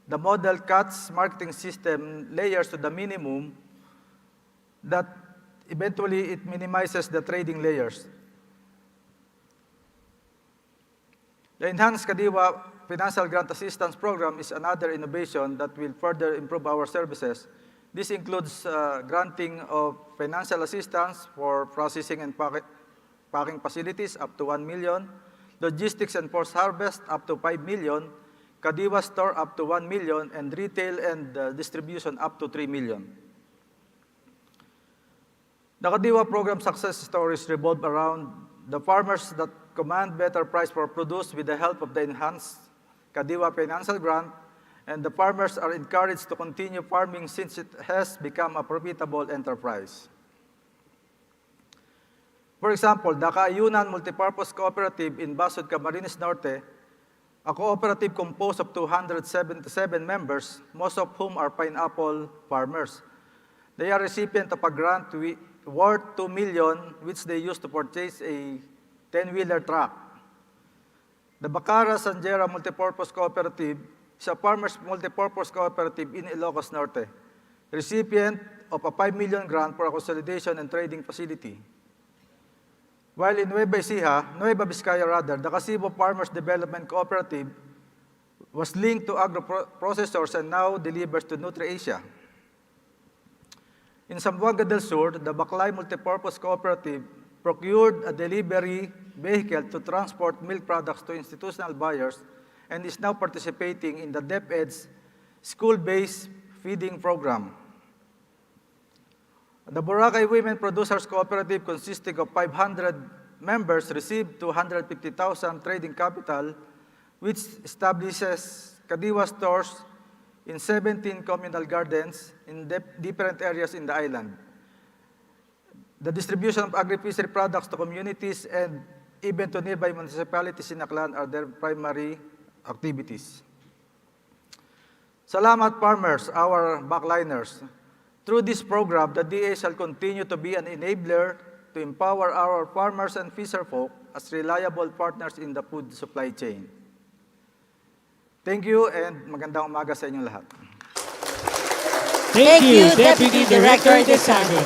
Q: The model cuts marketing system layers to the minimum that eventually it minimizes the trading layers. The Enhanced Kadiwa Financial Grant Assistance Program is another innovation that will further improve our services. This includes granting of financial assistance for processing and packing facilities up to 1 million, logistics and post-harvest up to 5 million, Kadiwa store up to 1 million, and retail and distribution up to 3 million. The Kadiwa program success stories revolve around the farmers that command better price for produce with the help of the enhanced Kadiwa financial grant, and the farmers are encouraged to continue farming since it has become a profitable enterprise. For example, the Kaayunan Multipurpose Cooperative in Basud, Camarines Norte, a cooperative composed of 277 members, most of whom are pineapple farmers. They are recipient of a grant worth 2 million, which they use to purchase a 10-wheeler truck. The Bacara Sanjera Multipurpose Cooperative is a farmers' multipurpose cooperative in Ilocos Norte, recipient of a 5 million grant for a consolidation and trading facility. while in Nueva Vizcaya rather, the Casibo Farmers Development Cooperative was linked to agro-processors and now delivers to NutriAsia. In Zamboanga del Sur, the Baclay Multipurpose Cooperative procured a delivery vehicle to transport milk products to institutional buyers and is now participating in the DepEd's school-based feeding program. The Boracay Women Producers Cooperative, consisting of 500 members, received 250,000 trading capital, which establishes Kadiwa stores in 17 communal gardens in different areas in the island. The distribution of agri-fishery products to communities and even to nearby municipalities in Aklan are their primary activities. Salamat farmers, our backliners. Through this program, the DA shall continue to be an enabler to empower our farmers and fisherfolk as reliable partners in the food supply chain. Thank you and magandang umaga sa inyong lahat.
B: Thank you, Deputy Director Desago.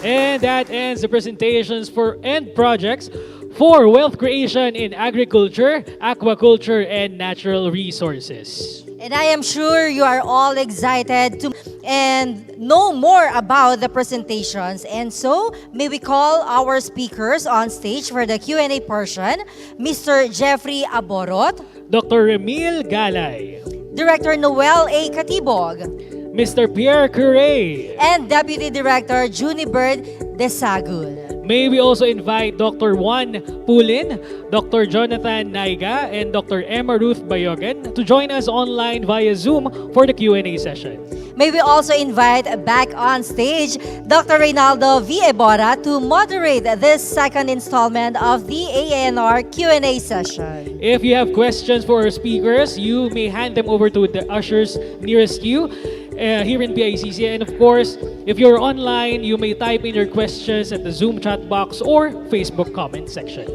B: And that ends the presentations for end projects for wealth creation in agriculture, aquaculture, and natural resources.
C: And I am sure you are all excited to and know more about the presentations. And so, may we call our speakers on stage for the Q&A portion, Mr. Jeffrey Aborot,
B: Dr. Remil Galay,
C: Director Noel A. Katibog,
B: Mr. Pierre Curey,
C: and Deputy Director Junibird Desagul.
B: May we also invite Dr. Juan Pulin, Dr. Jonathan Naiga, and Dr. Emma Ruth Bayogan to join us online via Zoom for the Q&A session.
C: May we also invite back on stage Dr. Reynaldo V. Ebora to moderate this second installment of the ANR Q&A session.
B: If you have questions for our speakers, you may hand them over to the ushers nearest you here in PICC. And of course, if you're online, you may type in your questions at the Zoom chat box or Facebook comment section.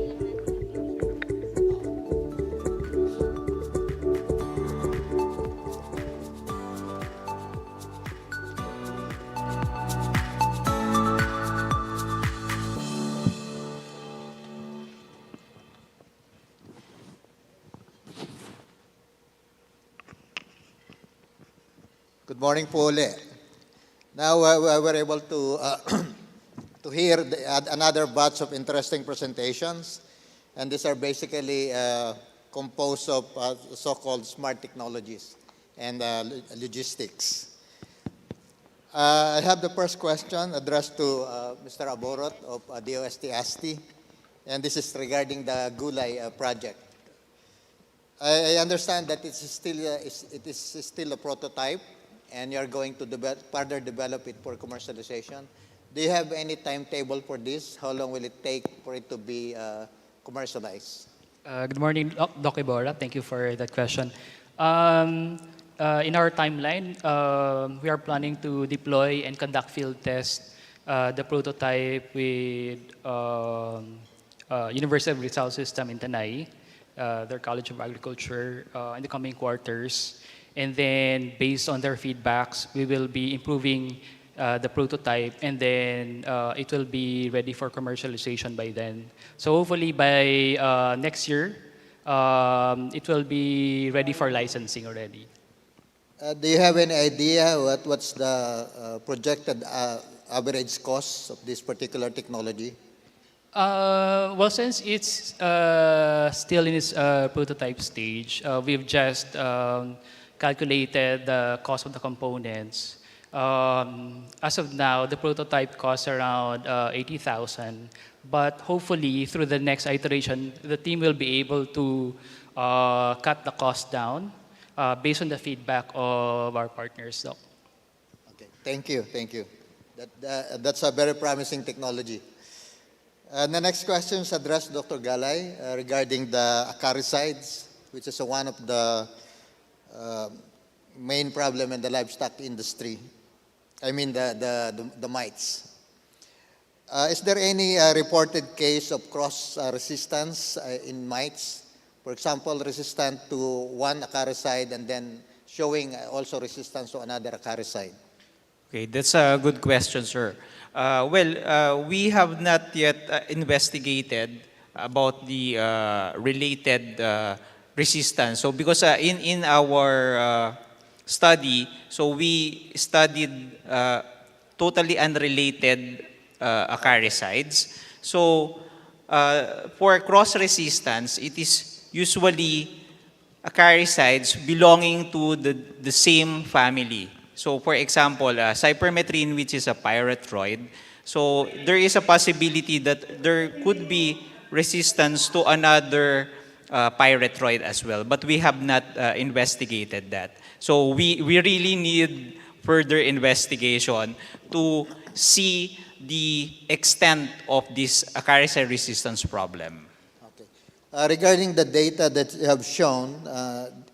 F: Good morning po uli. Now we're able to to hear another batch of interesting presentations, and these are basically composed of so-called smart technologies and logistics. I have the first question addressed to Mr. Aborot of DOST-ASTI, and this is regarding the Gulay project. I understand that it is still a prototype, and you're going to further develop it for commercialization. Do you have any timetable for this? How long will it take for it to be commercialized?
T: Good morning, Doc Ebora. Thank you for that question. In our timeline, we are planning to deploy and conduct field tests, the prototype with University of Rizal System in Tanay, their College of Agriculture, in the coming quarters. And then, based on their feedbacks, we will be improving the prototype, and then it will be ready for commercialization by then. So hopefully by next year, it will be ready for licensing already.
F: Do you have any idea what's the projected average cost of this particular technology?
T: Well, since it's still in its prototype stage, we've just calculated the cost of the components. As of now, the prototype costs around 80,000, but hopefully through the next iteration, the team will be able to cut the cost down based on the feedback of our partners. So.
F: Okay, thank you. That's a very promising technology. The next question is addressed to Dr. Galay regarding the acaricides, which is one of the main problem in the livestock industry. I mean the mites. Is there any reported case of cross resistance in mites? For example, resistant to one acaricide and then showing also resistance to another acaricide?
G: Okay, that's a good question, sir. We have not yet investigated about the related resistance. So because in our study, so we studied totally unrelated acaricides. So for cross-resistance, it is usually acaricides belonging to the same family. So for example, cypermethrin, which is a pyrethroid, so there is a possibility that there could be resistance to another pyrethroid as well, but we have not investigated that. So we really need further investigation to see the extent of this acaricide resistance problem.
F: Regarding the data that you have shown,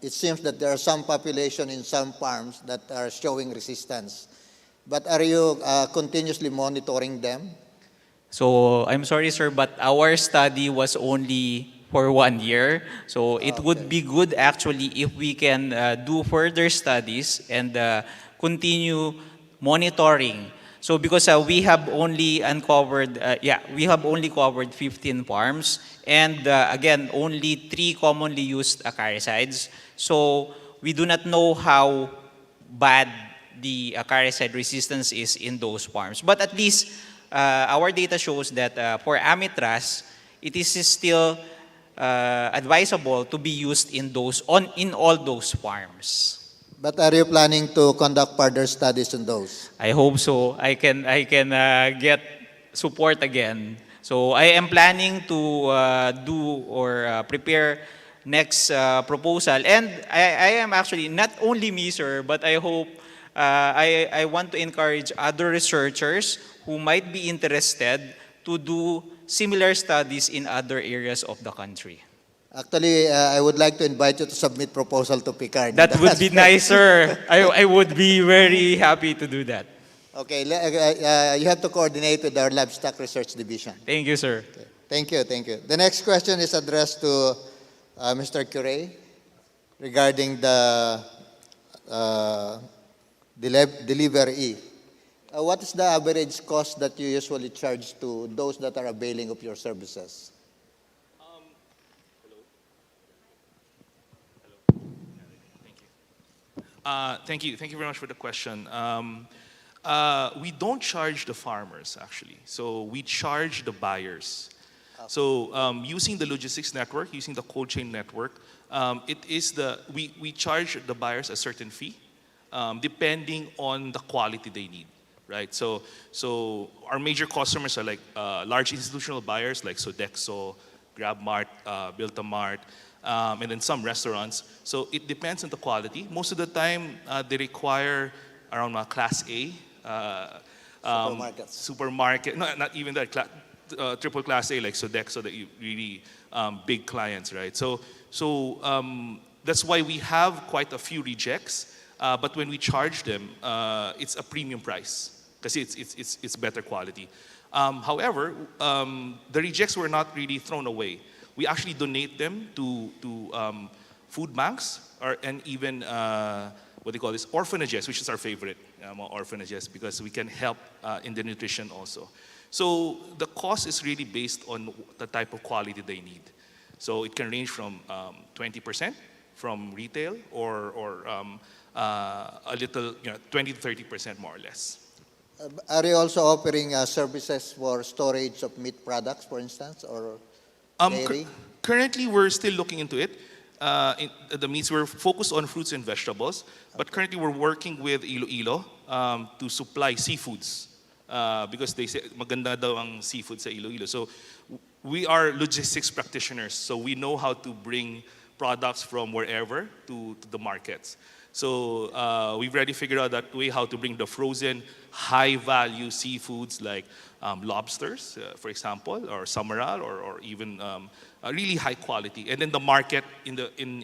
F: it seems that there are some population in some farms that are showing resistance. But are you continuously monitoring them?
G: So I'm sorry, sir, but our study was only for 1 year. So it would be good actually if we can do further studies and continue monitoring. So because we have only uncovered, we have only covered 15 farms, and again, only 3 commonly used acaricides. So we do not know how bad the acaricide resistance is in those farms. But at least our data shows that for amitraz, it is still advisable to be used in all those farms.
F: But are you planning to conduct further studies on those?
G: I hope so. I can get support again. So I am planning to do or prepare next proposal. And I am actually, not only me, sir, but I hope I want to encourage other researchers who might be interested to do similar studies in other areas of the country.
F: Actually, I would like to invite you to submit proposal to PICCard.
G: That would be nice, sir. I would be very happy to do that.
F: Okay, you have to coordinate with our livestock research division.
G: Thank you, sir.
F: Okay. Thank you, thank you. The next question is addressed to Mr. Curie regarding the delivery. What is the average cost that you usually charge to those that are availing of your services?
O: Thank you very much for the question. We don't charge the farmers, actually. So we charge the buyers. So using the logistics network, using the cold chain network, we charge the buyers a certain fee depending on the quality they need, right? So our major customers are like large institutional buyers like Sodexo, GrabMart, Built-A-Mart, and then some restaurants. So it depends on the quality. Most of the time, they require around Class A.
F: Supermarkets.
O: Supermarket, no, not even that, triple Class A like Sodexo, that you really big clients, right? So that's why we have quite a few rejects, but when we charge them, it's a premium price because it's better quality. However, the rejects were not really thrown away. We actually donate them to food banks and even what they call this, orphanages, which is our favorite, orphanages, because we can help in the nutrition also. So the cost is really based on the type of quality they need. So it can range from 20% from retail or a little, 20 to 30% more or less.
F: Are you also offering services for storage of meat products, for instance, or dairy?
O: Currently, we're still looking into it. The meats, we're focused on fruits and vegetables, but currently we're working with Iloilo to supply seafoods because they say maganda daw ang seafood sa Iloilo. So we are logistics practitioners, so we know how to bring products from wherever to the markets. So we've already figured out that way how to bring the frozen, high-value seafoods like lobsters, for example, or samaral, or even really high quality. And then the market in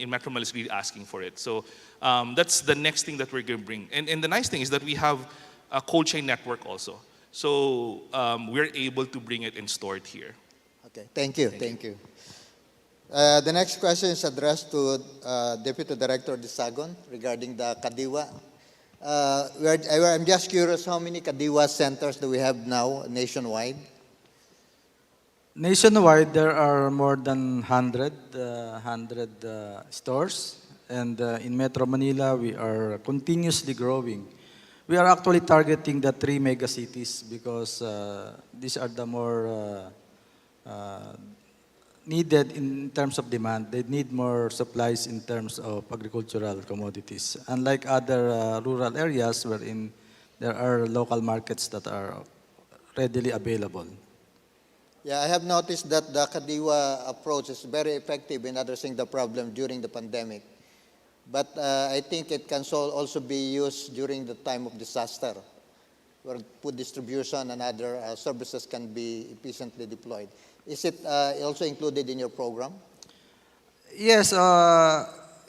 O: Metro Manila is really asking for it. So that's the next thing that we're going to bring. And the nice thing is that we have a cold chain network also. So we're able to bring it and store it here.
F: Okay, thank you, thank you. The next question is addressed to Deputy Director Disagon regarding the Kadiwa I'm just curious, how many Kadiwa centers do we have now nationwide?
Q: Nationwide, there are more than 100 stores. And in Metro Manila, we are continuously growing. We are actually targeting the 3 mega cities because these are the more needed in terms of demand. They need more supplies in terms of agricultural commodities. Unlike other rural areas wherein there are local markets that are readily available.
F: Yeah, I have noticed that the Kadiwa approach is very effective in addressing the problem during the pandemic. But I think it can also be used during the time of disaster, where food distribution and other services can be efficiently deployed. Is it also included in your program?
Q: Yes,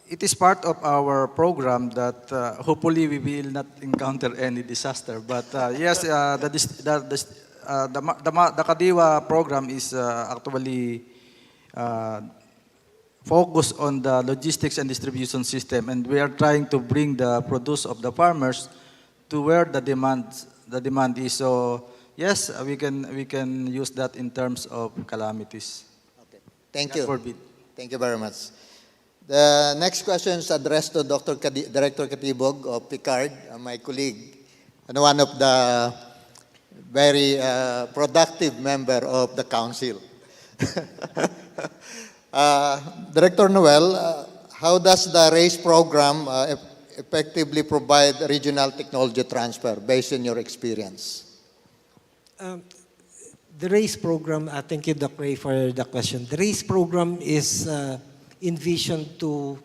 Q: it is part of our program that hopefully we will not encounter any disaster. But yes, the Kadiwa program is actually focused on the logistics and distribution system, and we are trying to bring the produce of the farmers to where the demand is. So yes, we can use that in terms of calamities.
F: Okay, thank
Q: God
F: you.
Q: forbid.
F: Thank you very much. The next question is addressed to Director Katibog of PICCard, my colleague, and one of the very productive member of the council. Director Noel, how does the RACE program effectively provide regional technology transfer based on your experience?
D: The RACE program, thank you, Dr. Ray, for the question. The RACE program is envisioned to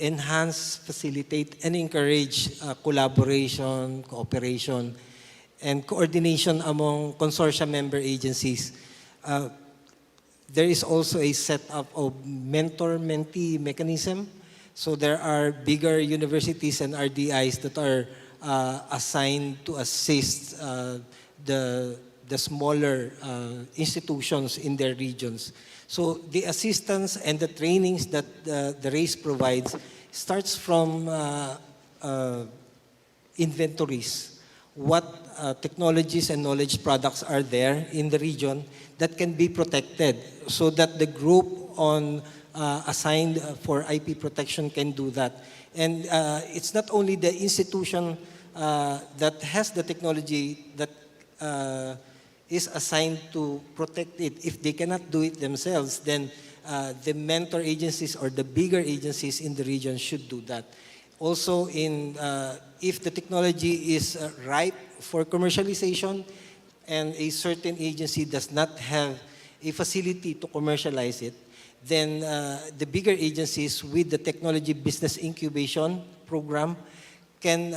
D: enhance, facilitate, and encourage collaboration, cooperation, and coordination among consortia member agencies. There is also a setup of mentor-mentee mechanism. So there are bigger universities and RDIs that are assigned to assist the smaller institutions in their regions. So the assistance and the trainings that the RACE provides starts from inventories. What technologies and knowledge products are there in the region that can be protected so that the group assigned for IP protection can do that. And it's not only the institution that has the technology that is assigned to protect it. If they cannot do it themselves, then the mentor agencies or the bigger agencies in the region should do that. Also, if the technology is ripe for commercialization and a certain agency does not have a facility to commercialize it, then the bigger agencies with the technology business incubation program can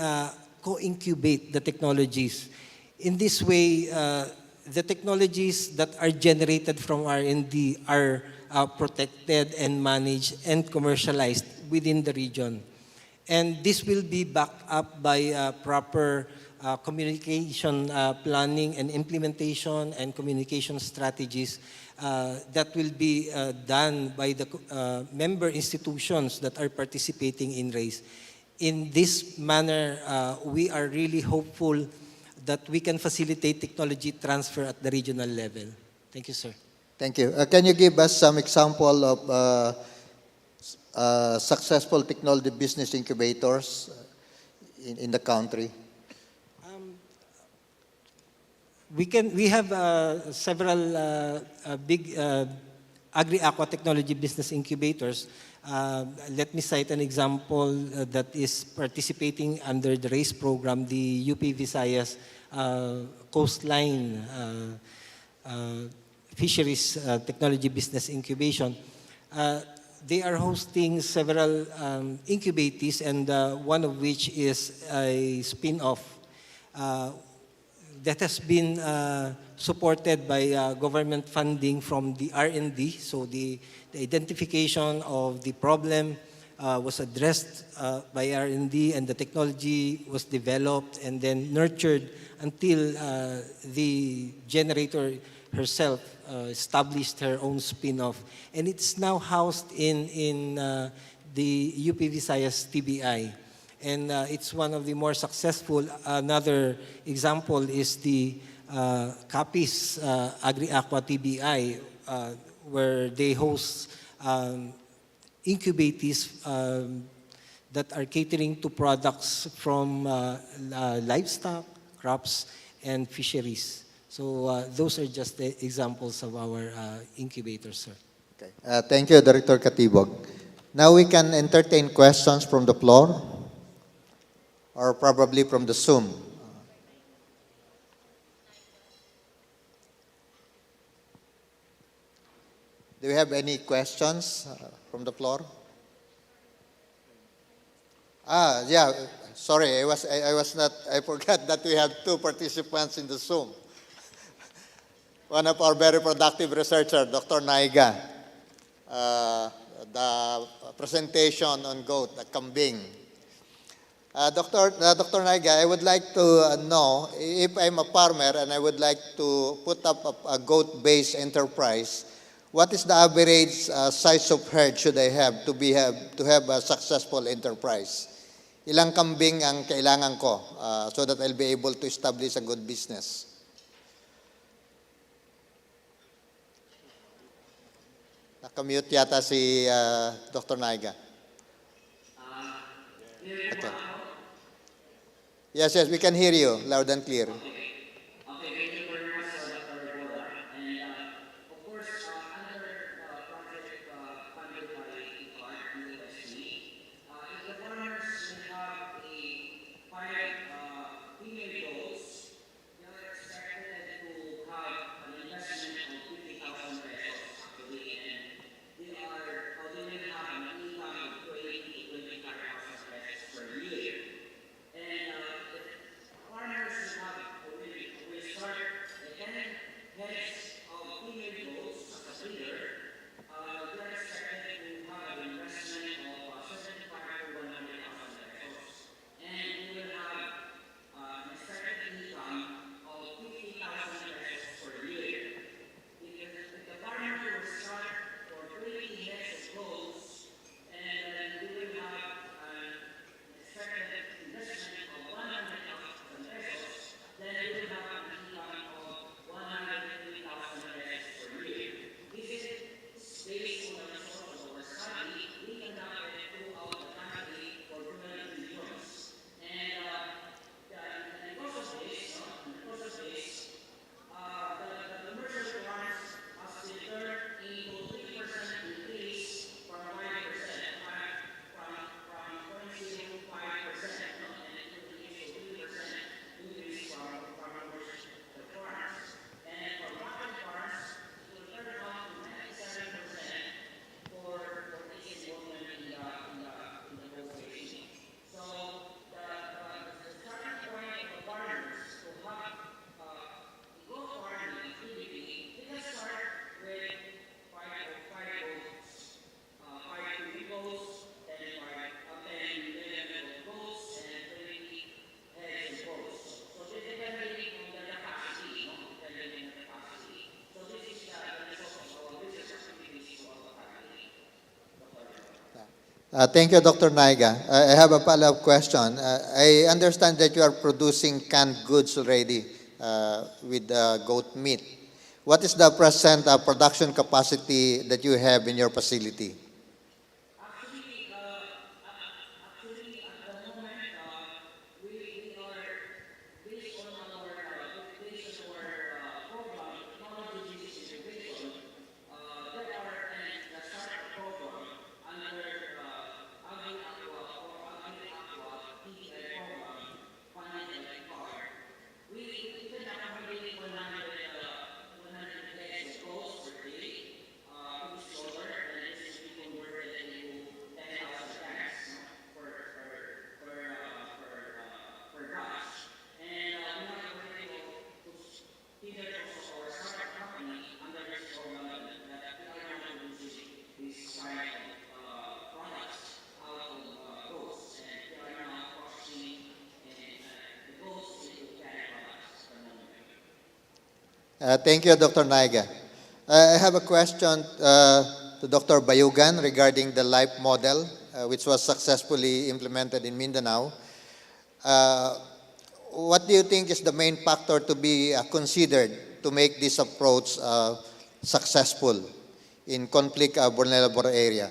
D: co-incubate the technologies. In this way, the technologies that are generated from R&D are protected and managed and commercialized within the region. And this will be backed up by proper communication planning and implementation and communication strategies that will be done by the member institutions that are participating in RACE. In this manner, we are really hopeful that we can facilitate technology transfer at the regional level. Thank you, sir.
F: Thank you. Can you give us some example of successful technology business incubators in the country?
D: We have several big agri-aqua technology business incubators. Let me cite an example that is participating under the RACE program, the UP Visayas Coastline Fisheries Technology Business Incubation. They are hosting several incubatees, and one of which is a spin-off that has been supported by government funding from the R&D. So the identification of the problem was addressed by R&D, and the technology was developed and then nurtured until the generator herself established her own spin-off. And it's now housed in the UP Visayas TBI. And it's one of the more successful. Another example is the CAPIS Agri-Aqua TBI, where they host incubators that are catering to products from livestock, crops, and fisheries. So those are just the examples of our incubators, sir.
F: Okay. Thank you, Director Katibog. Now we can entertain questions from the floor or probably from the Zoom. Do we have any questions from the floor? Yeah. Sorry, I forgot that we have two participants in the Zoom. One of our very productive researcher, Dr. Naiga, the presentation on goat, the kambing. Dr. Naiga, I would like to know if I'm a farmer and I would like to put up a goat-based enterprise, what is the average size of herd should I have to have a successful enterprise? Ilang kambing ang kailangan ko so that I'll be able to establish a good business? Nakamute yata si Dr. Naiga. Okay. Yes, we can hear you loud and clear. Thank you, Dr. Naiga. I have a follow-up question. I understand that you are producing canned goods already with goat meat. What is the present production capacity that you have in your facility? Thank you, Dr. Naiga. I have a question to Dr. Bayugan regarding the life model which was successfully implemented in Mindanao. What do you think is the main factor to be considered to make this approach successful in conflict vulnerable area?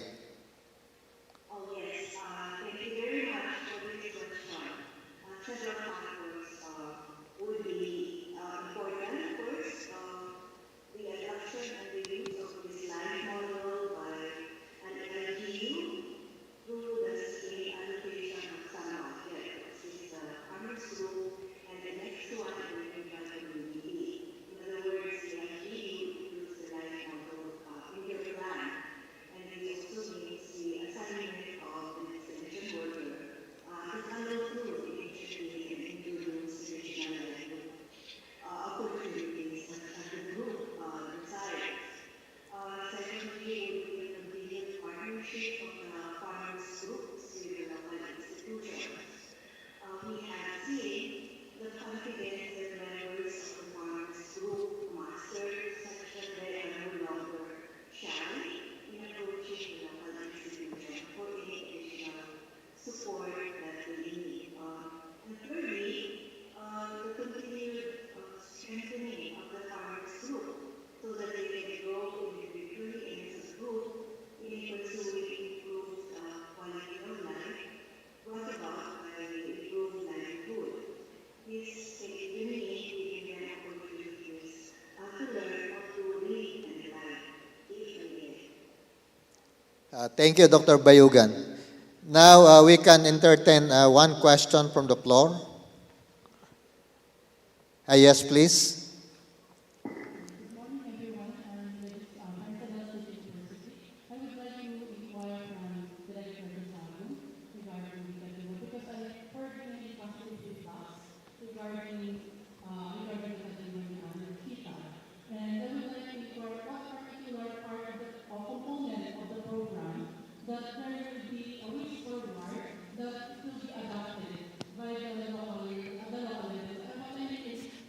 F: Thank you, Dr. Bayugan. Now we can entertain one question from the floor. Yes, please.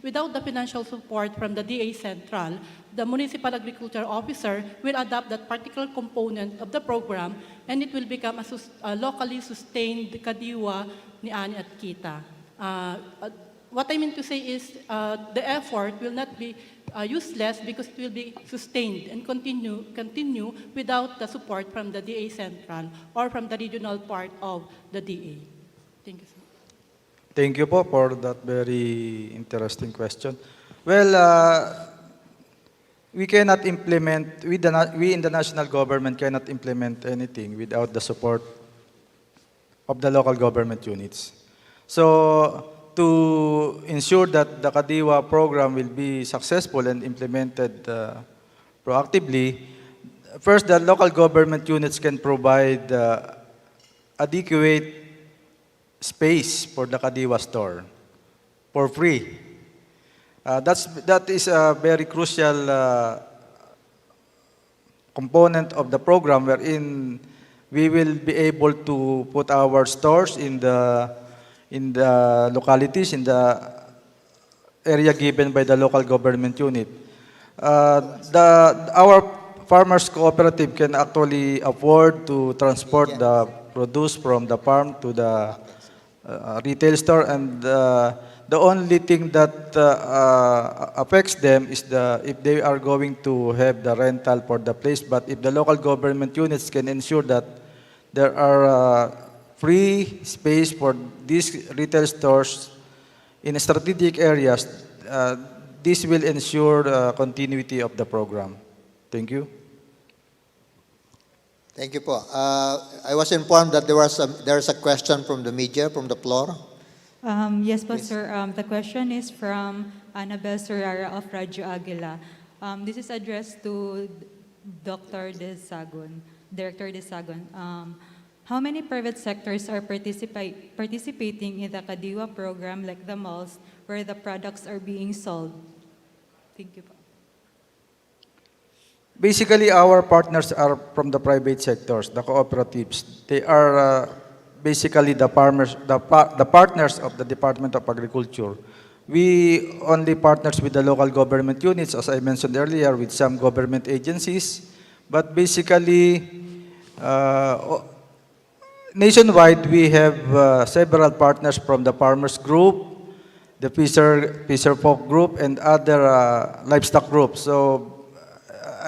R: Without the financial support from the DA Central, the Municipal Agriculture Officer will adopt that particular component of the program and it will become a locally sustained kadiwa ni Ani at Kita. What I mean to say is the effort will not be useless because it will be sustained and continue without the support from the DA Central or from the regional part of the DA. Thank you, sir.
Q: Thank you po for that very interesting question. Well, we cannot implement, we in the national government cannot implement anything without the support of the local government units. So, to ensure that the Kadiwa program will be successful and implemented proactively, first, the local government units can provide adequate space for the Kadiwa store for free. That is a very crucial component of the program wherein we will be able to put our stores in the localities, in the area given by the local government unit. Our farmers cooperative can actually afford to transport the produce from the farm to the retail store, and the only thing that affects them is if they are going to have the rental for the place. But if the local government units can ensure that there are free space for these retail stores in strategic areas, this will ensure continuity of the program. Thank you.
F: Thank you po. I was informed that there's a question from the media, from the floor.
U: Yes po, sir. The question is from Annabel Serrara of Radyo Aguila. This is addressed to Dr. Desagun, Director Desagun. How many private sectors are participating in the Kadiwa program, like the malls, where the products are being sold? Thank you po.
Q: Basically, our partners are from the private sectors, the cooperatives. They are basically the farmers, the partners of the Department of Agriculture. We only partners with the local government units, as I mentioned earlier, with some government agencies. But basically, nationwide, we have several partners from the farmers group, the fisher folk group, and other livestock groups. So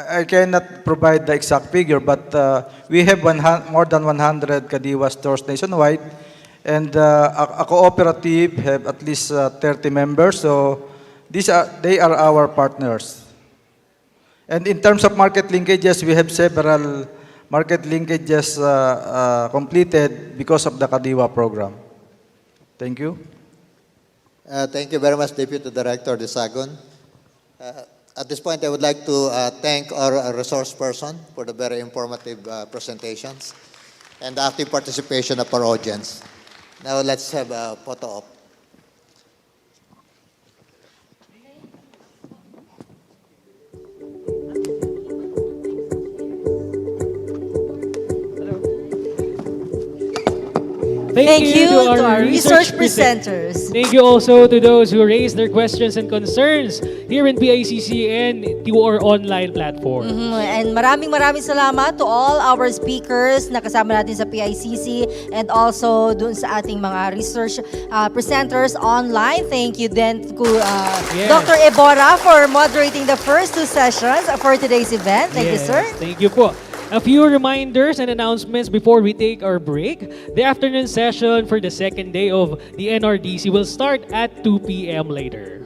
Q: I cannot provide the exact figure, but we have more than 100 Kadiwa stores nationwide, and a cooperative have at least 30 members. So they are our partners. And in terms of market linkages, we have several market linkages completed because of the Kadiwa program. Thank you.
F: Thank you very much, Deputy Director Desagon. At this point, I would like to thank our resource person for the very informative presentations and the active participation of our audience. Now let's have a photo op.
C: Thank you to our research presenters.
B: Thank you also to those who raised their questions and concerns here in PICC and to our online platform.
C: And maraming salamat to all our speakers na kasama natin sa PICC and also dun sa ating mga research presenters online. Thank you then to Dr. Ebora for moderating the first two sessions for today's event. Thank you, sir.
B: Thank you po. A few reminders and announcements before we take our break. The afternoon session for the second day of the NRDC will start at 2 p.m. later.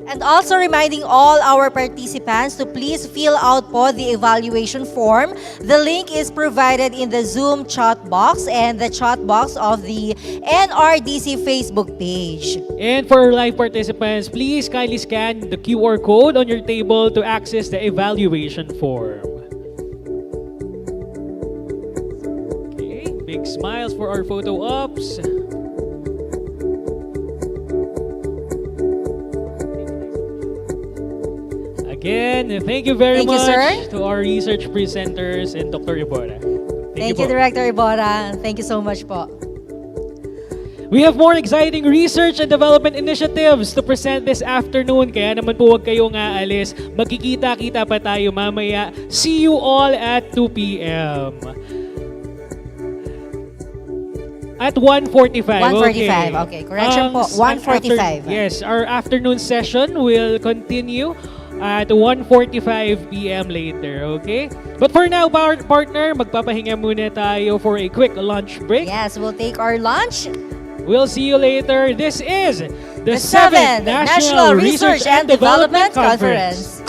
C: And also reminding all our participants to please fill out po the evaluation form. The link is provided in the Zoom chat box and the chat box of the NRDC Facebook page.
B: And for our live participants, please kindly scan the QR code on your table to access the evaluation form. Big smiles for our photo ops. Again, thank you very much to our research presenters and Dr. Ibora.
C: Thank you, Director Ibora. Thank you so much po.
B: We have more exciting research and development initiatives to present this afternoon. Kaya naman po huwag kayong aalis. Magkikita-kita pa tayo mamaya. See you all at 2 p.m. At 1:45.
C: 1:45. Okay, correction po. 1:45.
B: Yes, our afternoon session will continue at 1:45 p.m. later, okay? But for now, partner, magpapahinga muna tayo for a quick lunch break.
C: Yes, we'll take our lunch.
B: We'll see you later. This is the
C: 7th
B: 7th
C: National Research and Development Conference.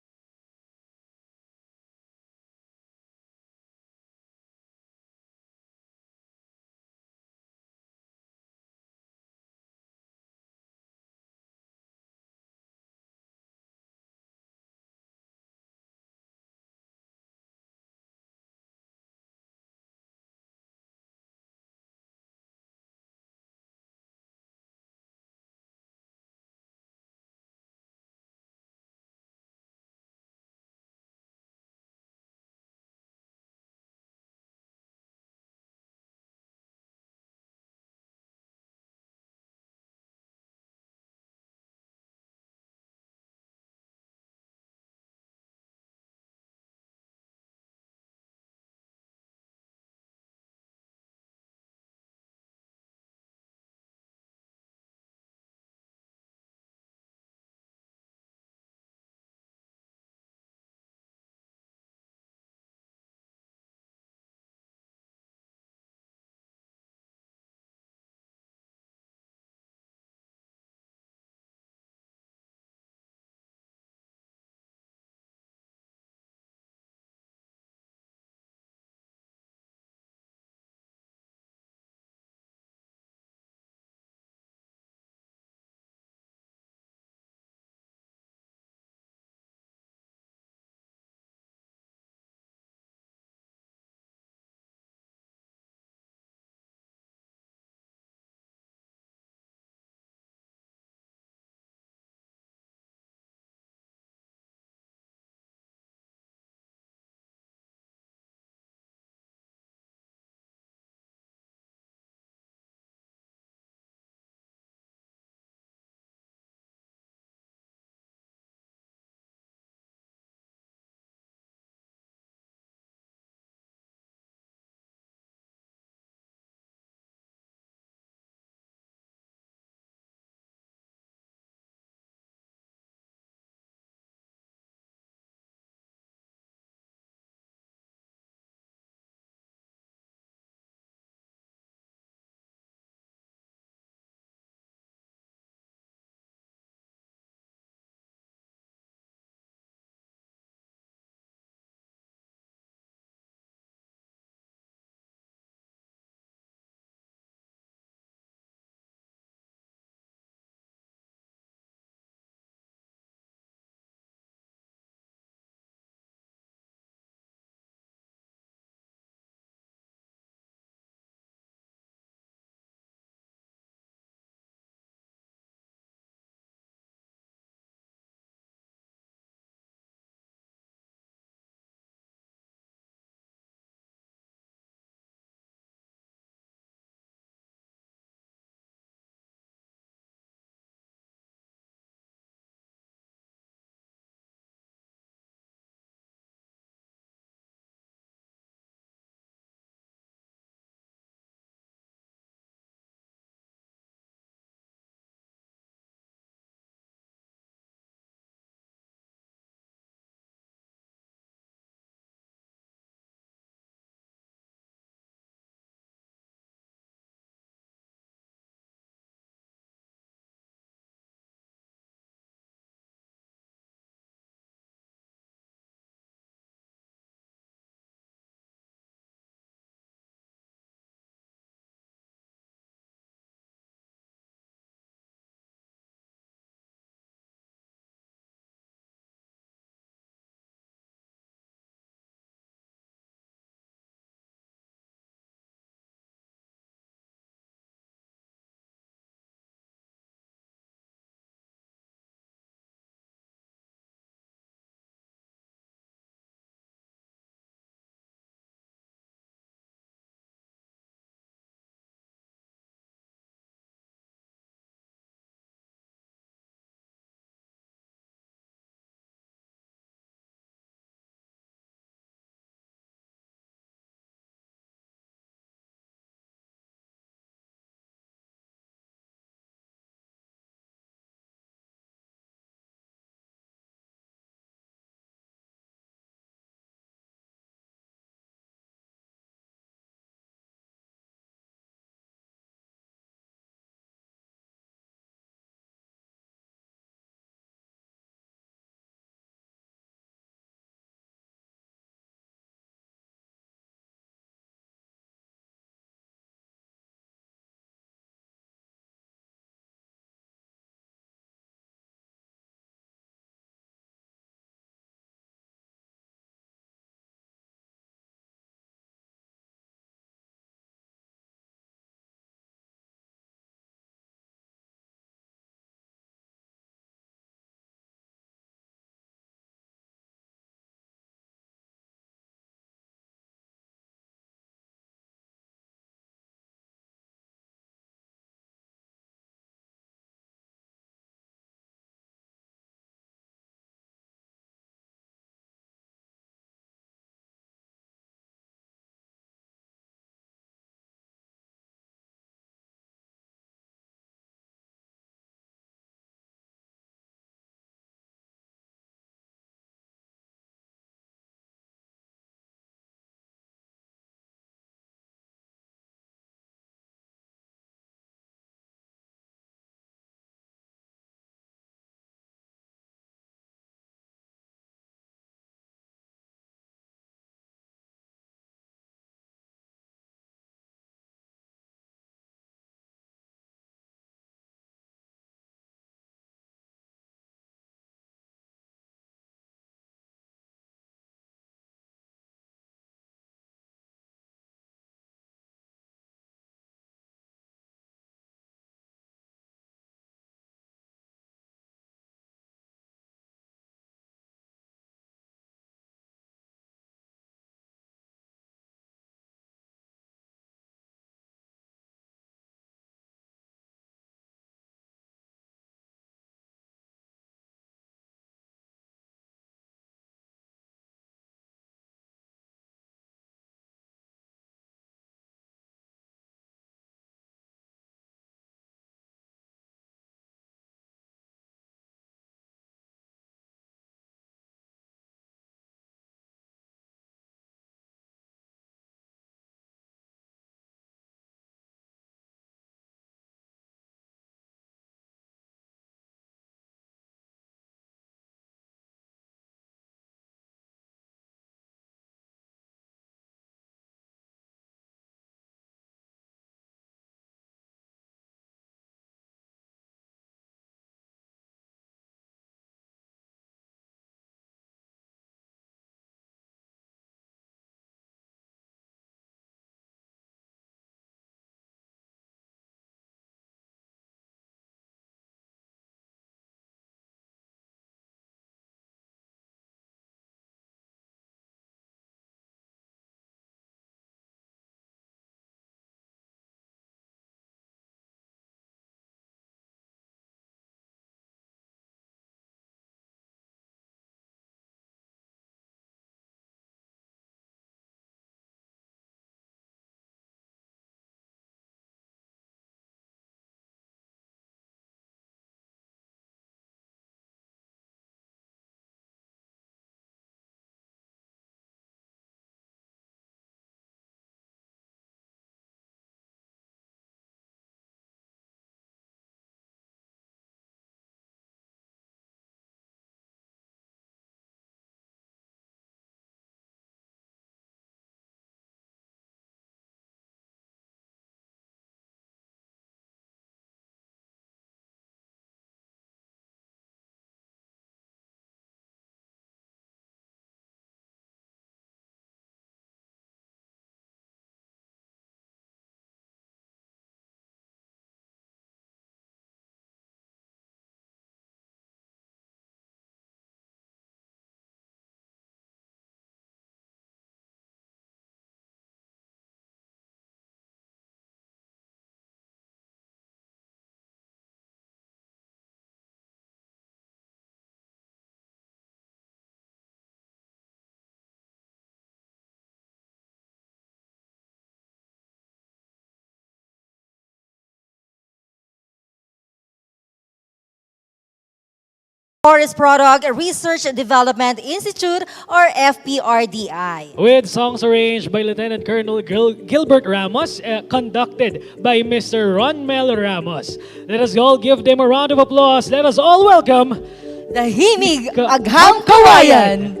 C: Forest Product Research and Development Institute, or FPRDI.
B: With songs arranged by Lieutenant Colonel Gilbert Ramos, conducted by Mr. Ronmel Ramos. Let us all give them a round of applause. Let us all welcome
C: the Himig Agham Kawayan.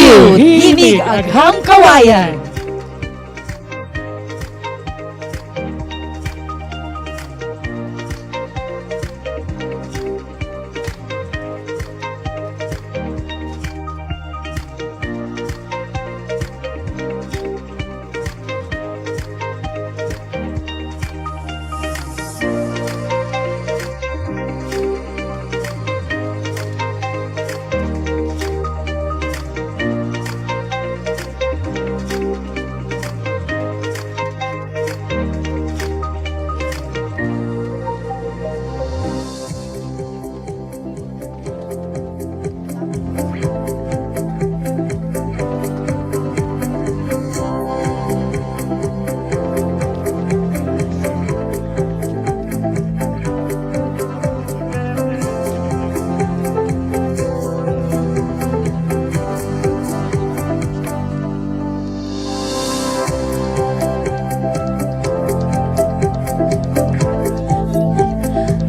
C: you, Himig Agham Kawayan!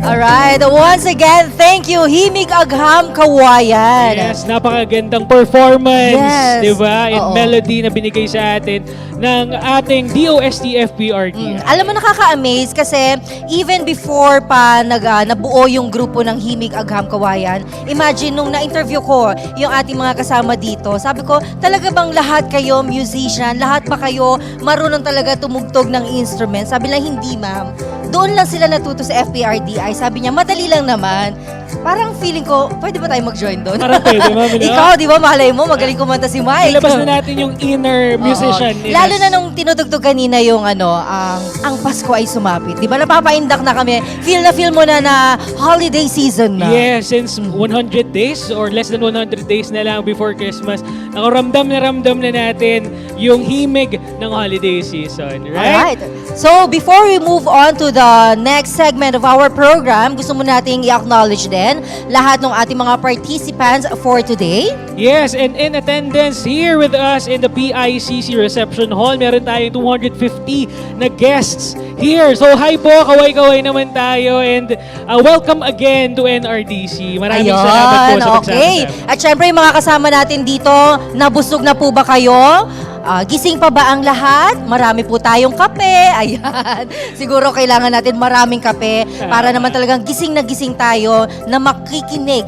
C: Alright, once again, thank you, Himig Agham Kawayan.
B: Yes, napakagandang performance,
C: Yes.
B: di ba? And
C: Oo.
B: melody na binigay sa atin ng ating DOST-FPRD.
C: Alam mo, nakaka-amaze kasi even before pa nabuo yung grupo ng Himig Agham Kawayan, imagine nung na-interview ko yung ating mga kasama dito, sabi ko, talaga bang lahat kayo musician, lahat ba kayo marunong talaga tumugtog ng instrument? Sabi lang, hindi ma'am. Doon lang sila natuto sa FPRDI. Sabi niya, madali lang naman. Parang feeling ko, pwede ba tayo mag-join doon?
B: Parang pwede, ma'am. No?
C: Ikaw, di ba, malay mo, magaling kumanta si Mike.
B: Ilabas na natin yung inner musician.
C: Oo. Lalo na nung tinutugtog kanina yung ang Pasko ay sumapit. Di ba, napapaindak na kami. Feel mo na holiday season na.
B: Yes, since 100 days or less than 100 days na lang before Christmas, ramdam na natin yung himig ng holiday season. Right?
C: Alright. So, before we move on to the next segment of our program, gusto mo nating i-acknowledge din lahat ng ating mga participants for today.
B: Yes, and in attendance here with us in the PICC Reception Hall, meron tayong 250 na guests here. So, hi po, kaway-kaway naman tayo, and welcome again to NRDC. Maraming salamat po sa pagsama.
C: Okay. At syempre, yung mga kasama natin dito, nabusog na po ba kayo? Gising pa ba ang lahat? Marami po tayong kape. Ayan. Siguro kailangan natin maraming kape para naman talagang gising na gising tayo na makikinig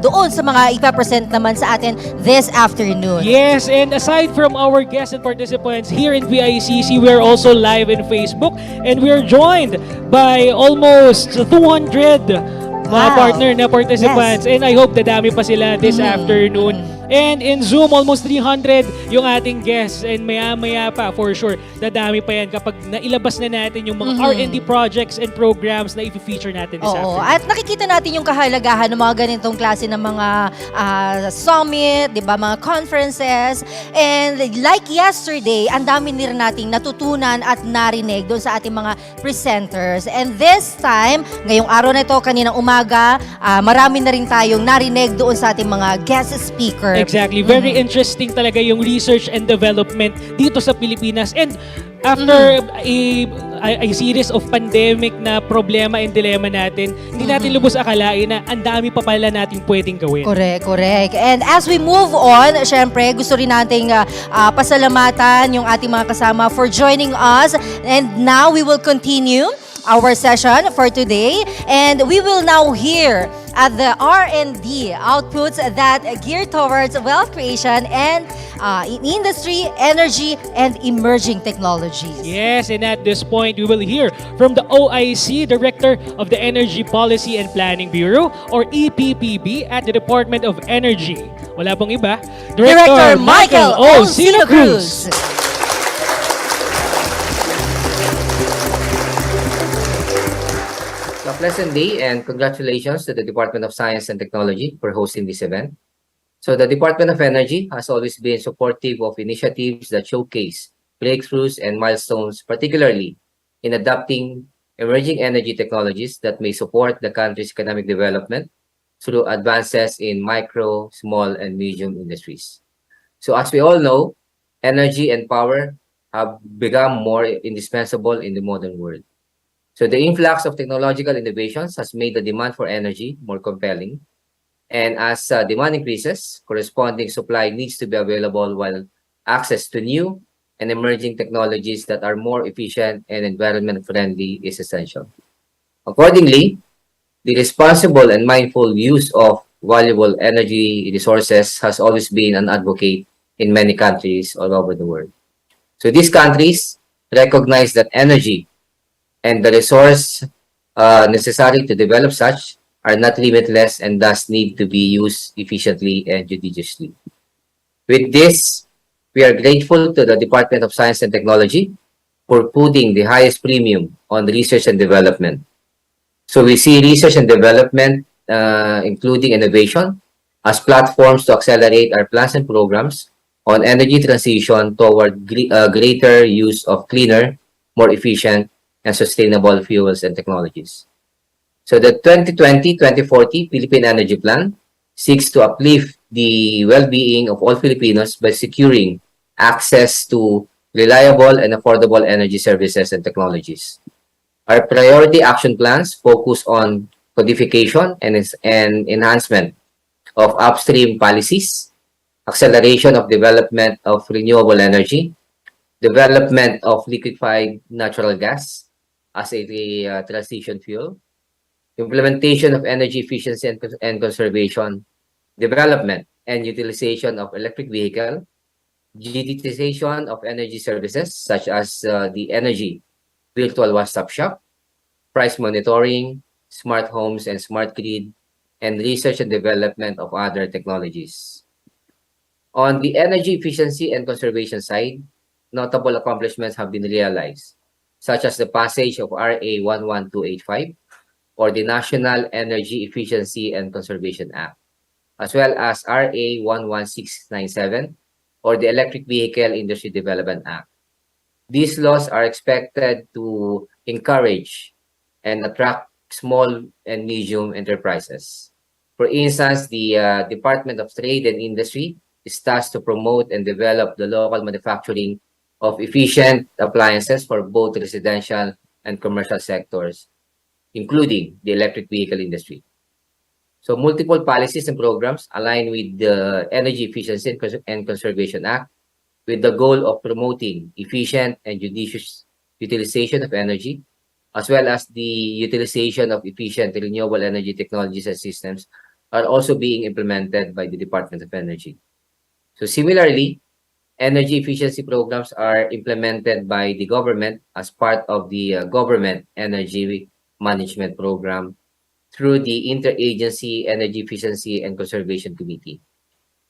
C: doon sa mga ipapresent naman sa atin this afternoon.
B: Yes, and aside from our guests and participants here in PICC, we're also live in Facebook, and we're joined by almost 200 mga partner na participants. And I hope dadami pa sila this afternoon. And in Zoom, almost 300 yung ating guests. And maya-maya pa, for sure, dadami pa yan kapag nailabas na natin yung mga R&D projects and programs na i-feature natin this afternoon.
C: At nakikita natin yung kahalagahan ng mga ganitong klase ng mga summit, di ba, mga conferences. And like yesterday, ang dami rin nating natutunan at narinig doon sa ating mga presenters. And this time, ngayong araw na ito, kaninang umaga, marami na rin tayong narinig doon sa ating mga guest speakers.
B: Exactly. Very interesting talaga yung research and development dito sa Pilipinas. And after a series of pandemic na problema and dilemma natin, hindi natin lubos akalain na ang dami pa pala natin pwedeng gawin.
C: Correct. And as we move on, syempre, gusto rin nating pasalamatan yung ating mga kasama for joining us. And now we will continue our session for today, and we will now hear the R&D outputs that gear towards wealth creation and in industry, energy, and emerging technologies.
B: Yes, and at this point, we will hear from the OIC, Director of the Energy Policy and Planning Bureau, or EPPB, at the Department of Energy. Wala pong iba,
C: Director Michael O. Sino Cruz.
E: A pleasant day and congratulations to the Department of Science and Technology for hosting this event. So the Department of Energy has always been supportive of initiatives that showcase breakthroughs and milestones, particularly in adopting emerging energy technologies that may support the country's economic development through advances in micro, small, and medium industries. So as we all know, energy and power have become more indispensable in the modern world. So the influx of technological innovations has made the demand for energy more compelling, And as demand increases, corresponding supply needs to be available, while access to new and emerging technologies that are more efficient and environment friendly is essential. Accordingly, the responsible and mindful use of valuable energy resources has always been an advocate in many countries all over the world. So these countries recognize that energy and the resource necessary to develop such are not limitless and thus need to be used efficiently and judiciously. With this, we are grateful to the Department of Science and Technology for putting the highest premium on research and development. So we see research and development, including innovation, as platforms to accelerate our plans and programs on energy transition toward greater use of cleaner, more efficient, and sustainable fuels and technologies. So the 2020-2040 Philippine Energy Plan seeks to uplift the well-being of all Filipinos by securing access to reliable and affordable energy services and technologies. Our priority action plans focus on codification and enhancement of upstream policies, acceleration of development of renewable energy, development of liquefied natural gas as a transition fuel, implementation of energy efficiency and conservation, development and utilization of electric vehicle, digitization of energy services such as the energy virtual one-stop shop, price monitoring, smart homes and smart grid, and research and development of other technologies. On the energy efficiency and conservation side, notable accomplishments have been realized, such as the passage of RA 11285, or the National Energy Efficiency and Conservation Act, as well as RA 11697, or the Electric Vehicle Industry Development Act. These laws are expected to encourage and attract small and medium enterprises. For instance, the Department of Trade and Industry is tasked to promote and develop the local manufacturing of efficient appliances for both residential and commercial sectors, including the electric vehicle industry. So multiple policies and programs align with the Energy Efficiency and Conservation Act with the goal of promoting efficient and judicious utilization of energy, as well as the utilization of efficient renewable energy technologies and systems are also being implemented by the Department of Energy. So similarly, energy efficiency programs are implemented by the government as part of the Government Energy Management Program through the Interagency Energy Efficiency and Conservation Committee.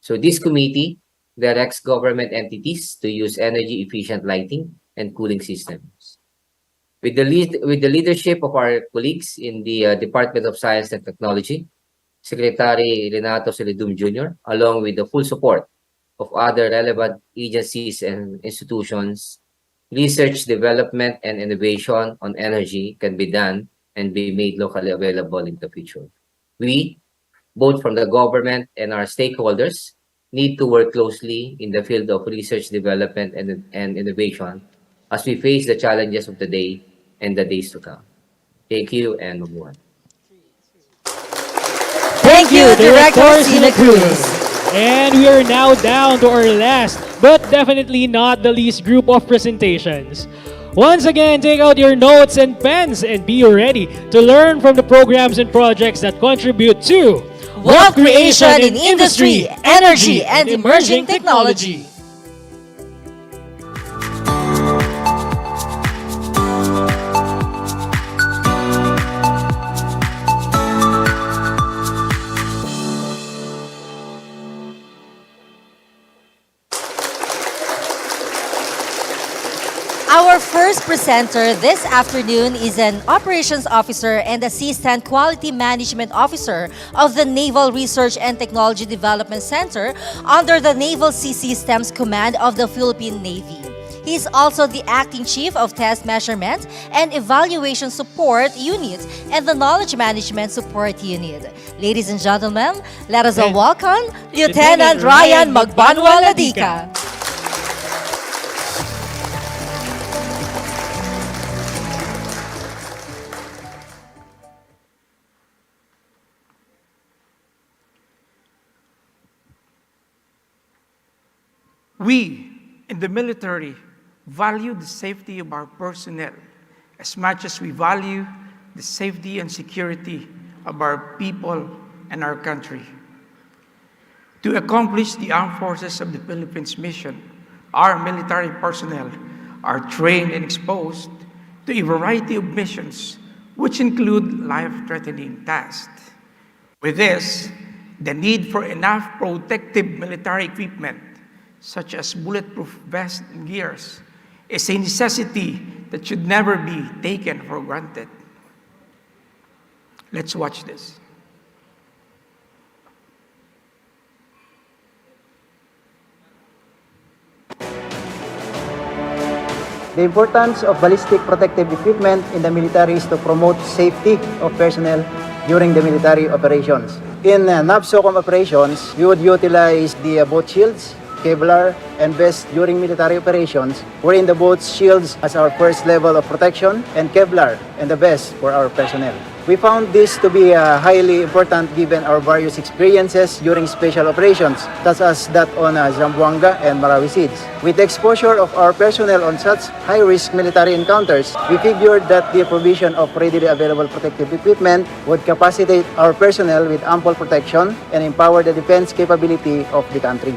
E: So this committee directs government entities to use energy efficient lighting and cooling systems. With the leadership of our colleagues in the Department of Science and Technology, Secretary Renato Celidum Jr., along with the full support of other relevant agencies and institutions, research, development, and innovation on energy can be done and be made locally available in the future. We, both from the government and our stakeholders, need to work closely in the field of research, development, and innovation as we face the challenges of the day and the days to come. Thank you and move on.
C: Thank you, Director Sina Cruz.
B: And we are now down to our last, but definitely not the least group of presentations. Once again, take out your notes and pens and be ready to learn from the programs and projects that contribute to
C: wealth creation in industry, energy, and emerging technology. Our first presenter this afternoon is an operations officer and assistant quality management officer of the Naval Research and Technology Development Center under the Naval Sea Systems Command of the Philippine Navy. He is also the acting chief of Test Measurement and Evaluation Support Unit and the Knowledge Management Support Unit. Ladies and gentlemen, let us all welcome Lieutenant Ryan Magbanwa Ladica.
M: We in the military value the safety of our personnel as much as we value the safety and security of our people and our country. To accomplish the armed forces of the Philippines mission, our military personnel are trained and exposed to a variety of missions, which include life-threatening tasks. With this, the need for enough protective military equipment, such as bulletproof vests and gears, is a necessity that should never be taken for granted. Let's watch this.
V: The importance of ballistic protective equipment in the military is to promote safety of personnel during the military operations. In NAVSOCOM operations, we would utilize the boat shields, Kevlar, and vests during military operations, wherein the boat's shields as our first level of protection and Kevlar and the vest for our personnel. We found this to be highly important given our various experiences during special operations, such as that on Zamboanga and Marawi Seeds. With the exposure of our personnel on such high-risk military encounters, we figured that the provision of readily available protective equipment would capacitate our personnel with ample protection and empower the defense capability of the country.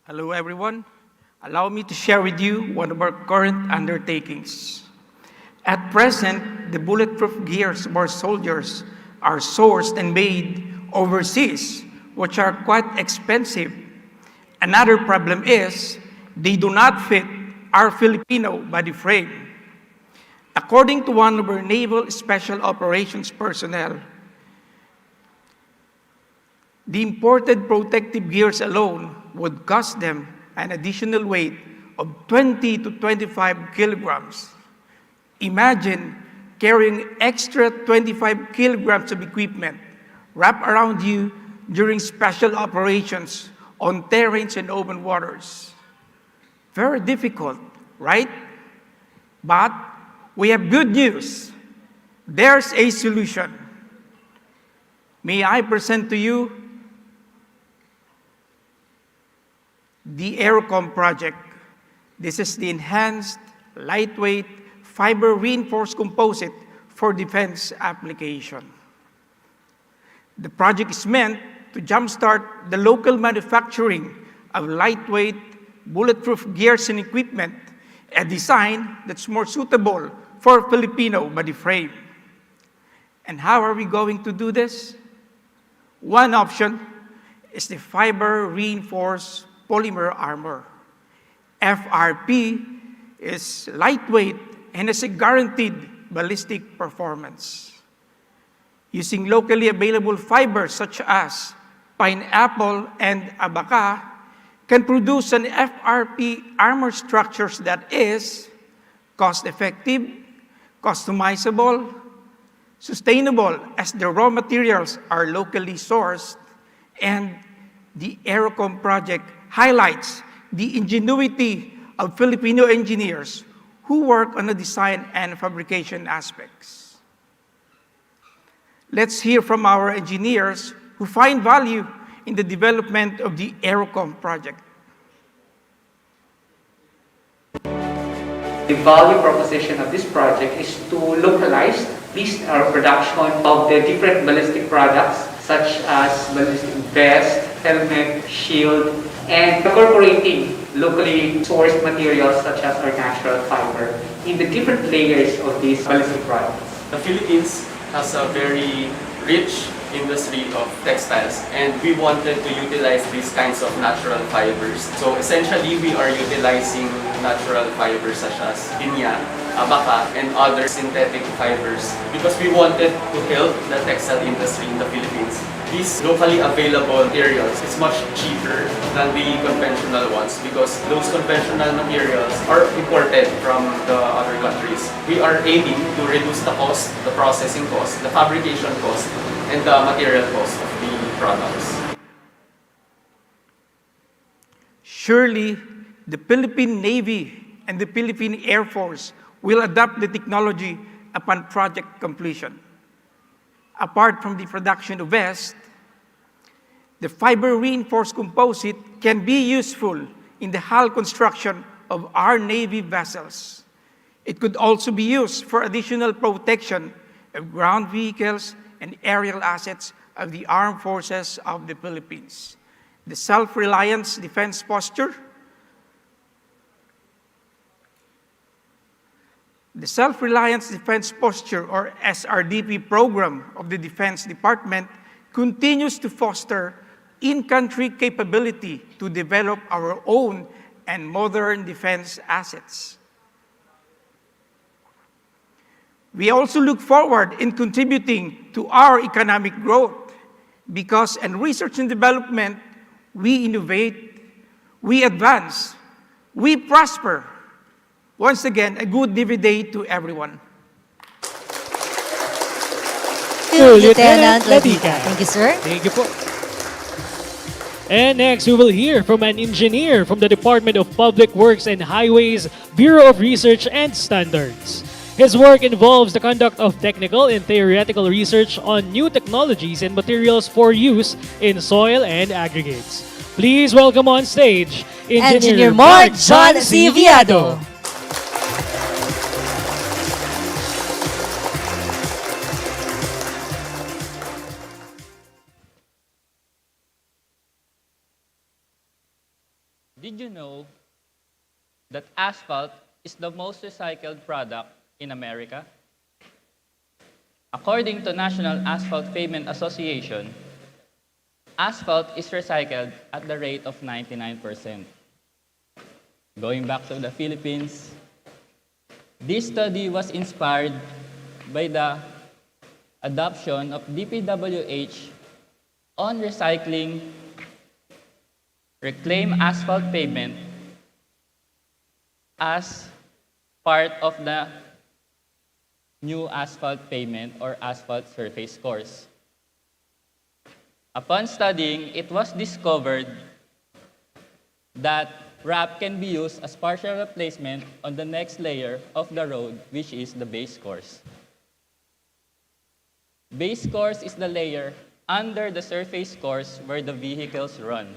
M: Hello, everyone. Allow me to share with you one of our current undertakings. At present, the bulletproof gears of our soldiers are sourced and made overseas, which are quite expensive. Another problem is they do not fit our Filipino body frame. According to one of our Naval Special Operations personnel, the imported protective gears alone would cost them an additional weight of 20 to 25 kilograms. Imagine carrying extra 25 kilograms of equipment wrapped around you during special operations on terrains and open waters. Very difficult, right? But we have good news. There's a solution. May I present to you the AeroCom project. This is the enhanced, lightweight, fiber-reinforced composite for defense application. The project is meant to jumpstart the local manufacturing of lightweight, bulletproof gears and equipment, a design that's more suitable for Filipino body frame. And how are we going to do this? One option is the fiber-reinforced polymer armor. FRP is lightweight and has a guaranteed ballistic performance. Using locally available fibers such as pineapple and abaca can produce an FRP armor structures that is cost-effective, customizable, sustainable as the raw materials are locally sourced, and the AeroCom project highlights the ingenuity of Filipino engineers who work on the design and fabrication aspects. Let's hear from our engineers who find value in the development of the AeroCom project.
W: The value proposition of this project is to localize our production of the different ballistic products such as ballistic vest, helmet, shield, and incorporating locally sourced materials such as our natural fiber in the different layers of these ballistic products.
X: The Philippines has a very rich industry of textiles, and we wanted to utilize these kinds of natural fibers. So essentially, we are utilizing natural fibers such as pinya, abaca, and other synthetic fibers because we wanted to help the textile industry in the Philippines. These locally available materials is much cheaper than the conventional ones because those conventional materials are imported from the other countries. We are aiming to reduce the cost, the processing cost, the fabrication cost, and the material cost of the products.
M: Surely, the Philippine Navy and the Philippine Air Force will adopt the technology upon project completion. Apart from the production of vests, The fiber reinforced composite can be useful in the hull construction of our Navy vessels. It could also be used for additional protection of ground vehicles and aerial assets of the armed forces of the Philippines. The self-reliance defense posture. The Self-Reliance Defense Posture, or SRDP program of the Defense Department, continues to foster in-country capability to develop our own and modern defense assets. We also look forward in contributing to our economic growth because in research and development, we innovate, we advance, we prosper. Once again, a good day to everyone.
C: Lieutenant Latica. Thank you, sir.
B: Thank you po. And next, we will hear from an engineer from the Department of Public Works and Highways, Bureau of Research and Standards. His work involves the conduct of technical and theoretical research on new technologies and materials for use in soil and aggregates. Please welcome on stage
C: Engineer Mark John C. Viado.
A: Did you know that asphalt is the most recycled product in America? According to National Asphalt Pavement Association, asphalt is recycled at the rate of 99%. Going back to the Philippines, this study was inspired by the adoption of DPWH on recycling reclaimed asphalt pavement as part of the new asphalt pavement or asphalt surface course. Upon studying, it was discovered that RAP can be used as partial replacement on the next layer of the road, which is the base course. Base course is the layer under the surface course where the vehicles run.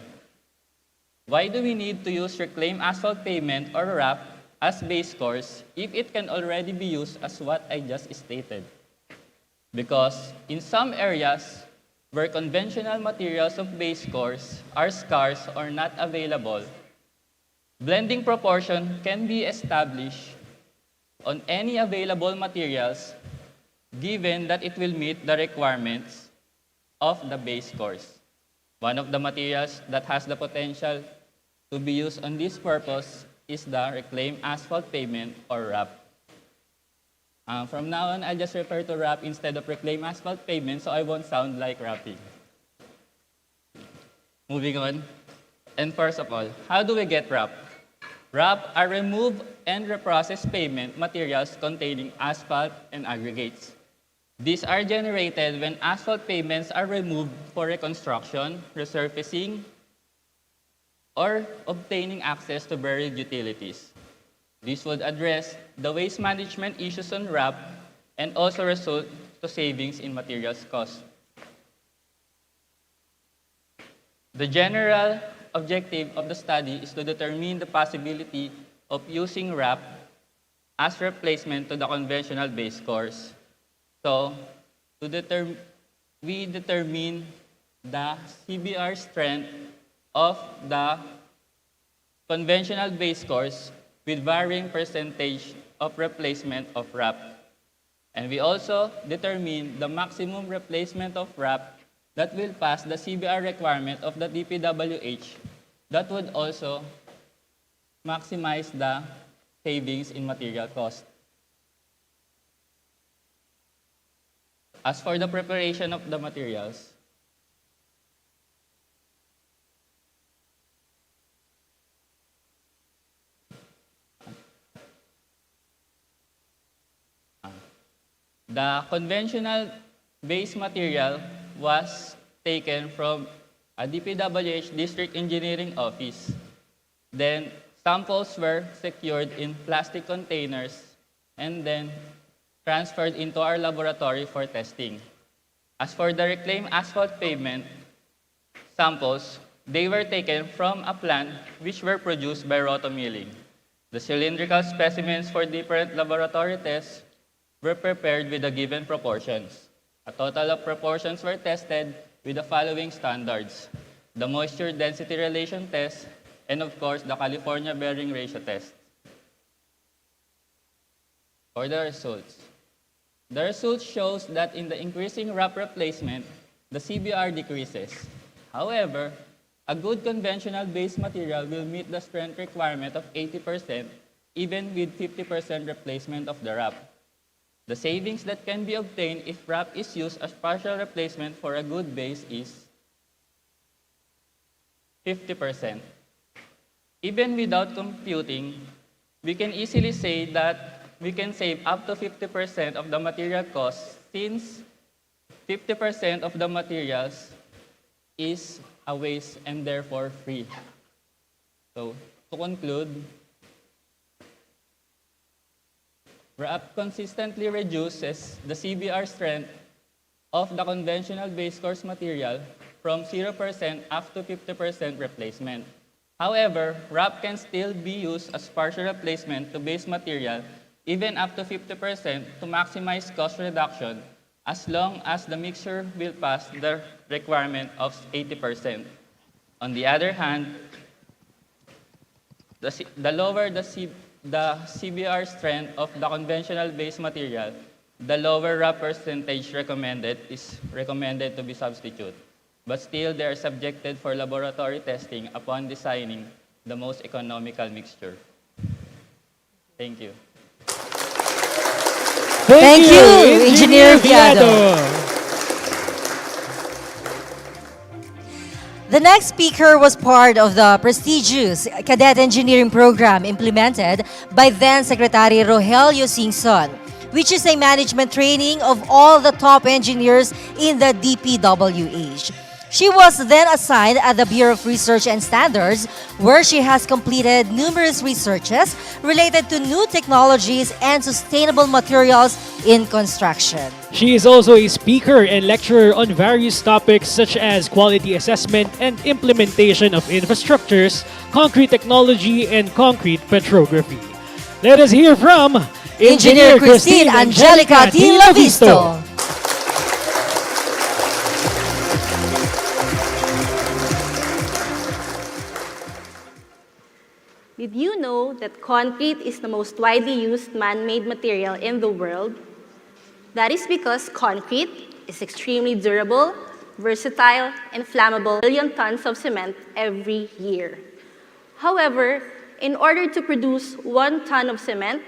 A: Why do we need to use reclaimed asphalt pavement or RAP as base course if it can already be used as what I just stated? Because in some areas where conventional materials of base course are scarce or not available, blending proportion can be established on any available materials given that it will meet the requirements of the base course. One of the materials that has the potential to be used on this purpose is the reclaimed asphalt pavement or RAP. From now on, I'll just refer to RAP instead of reclaimed asphalt pavement so I won't sound like rapping. Moving on. And first of all, how do we get RAP? RAP are removed and reprocessed pavement materials containing asphalt and aggregates. These are generated when asphalt pavements are removed for reconstruction, resurfacing, or obtaining access to buried utilities. This would address the waste management issues on RAP and also result to savings in materials cost. The general objective of the study is to determine the possibility of using RAP as replacement to the conventional base course. So, we determine the CBR strength of the conventional base course with varying percentage of replacement of RAP. And we also determine the maximum replacement of RAP that will pass the CBR requirement of the DPWH that would also maximize the savings in material cost. As for the preparation of the materials, the conventional base material was taken from a DPWH District Engineering Office. Then samples were secured in plastic containers and then transferred into our laboratory for testing. As for the reclaimed asphalt pavement, samples, they were taken from a plant which were produced by rotomilling. The cylindrical specimens for different laboratory tests were prepared with the given proportions. A total of proportions were tested with the following standards: the moisture density relation test, and of course, the California bearing ratio test. For the results. The result shows that in the increasing wrap replacement, the CBR decreases. However, a good conventional base material will meet the strength requirement of 80% even with 50% replacement of the wrap. The savings that can be obtained if wrap is used as partial replacement for a good base is 50%. Even without computing, we can easily say that we can save up to 50% of the material cost since 50% of the materials is a waste and therefore free. So, to conclude, wrap consistently reduces the CBR strength of the conventional base course material from 0% up to 50% replacement. However, wrap can still be used as partial replacement to base material even up to 50% to maximize cost reduction as long as the mixture will pass the requirement of 80%. On the other hand, the lower the CBR strength of the conventional base material, the lower wrap percentage is recommended to be substituted. But still, they are subjected for laboratory testing upon designing the most economical mixture. Thank you.
C: Thank you, Engineer Viado. The next speaker was part of the prestigious cadet engineering program implemented by then Secretary Rogelio Singson, which is a management training of all the top engineers in the DPWH. She was then assigned at the Bureau of Research and Standards, where she has completed numerous researches related to new technologies and sustainable materials in construction.
B: She is also a speaker and lecturer on various topics such as quality assessment and implementation of infrastructures, concrete technology, and concrete petrography. Let us hear from
C: Engineer Christine Angelica T. Lavisto.
H: Did you know that concrete is the most widely used man-made material in the world? That is because concrete is extremely durable, versatile, and flammable. Million tons of cement every year. However, in order to produce 1 ton of cement,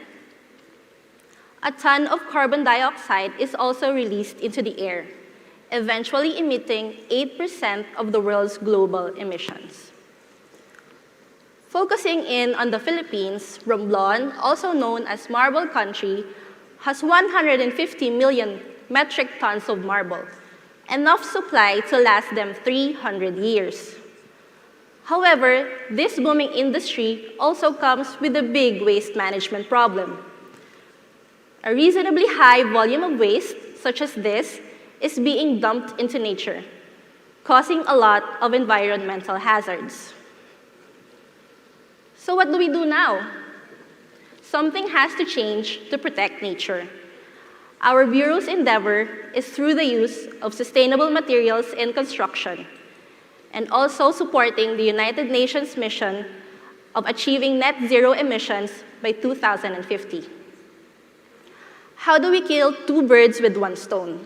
H: a ton of carbon dioxide is also released into the air, eventually emitting 8% of the world's global emissions. Focusing in on the Philippines, Romblon, also known as Marble Country, has 150 million metric tons of marble, enough supply to last them 300 years. However, this booming industry also comes with a big waste management problem. A reasonably high volume of waste, such as this, is being dumped into nature, causing a lot of environmental hazards. So what do we do now? Something has to change to protect nature. Our Bureau's endeavor is through the use of sustainable materials in construction, and also supporting the United Nations mission of achieving net zero emissions by 2050. How do we kill 2 birds with 1 stone?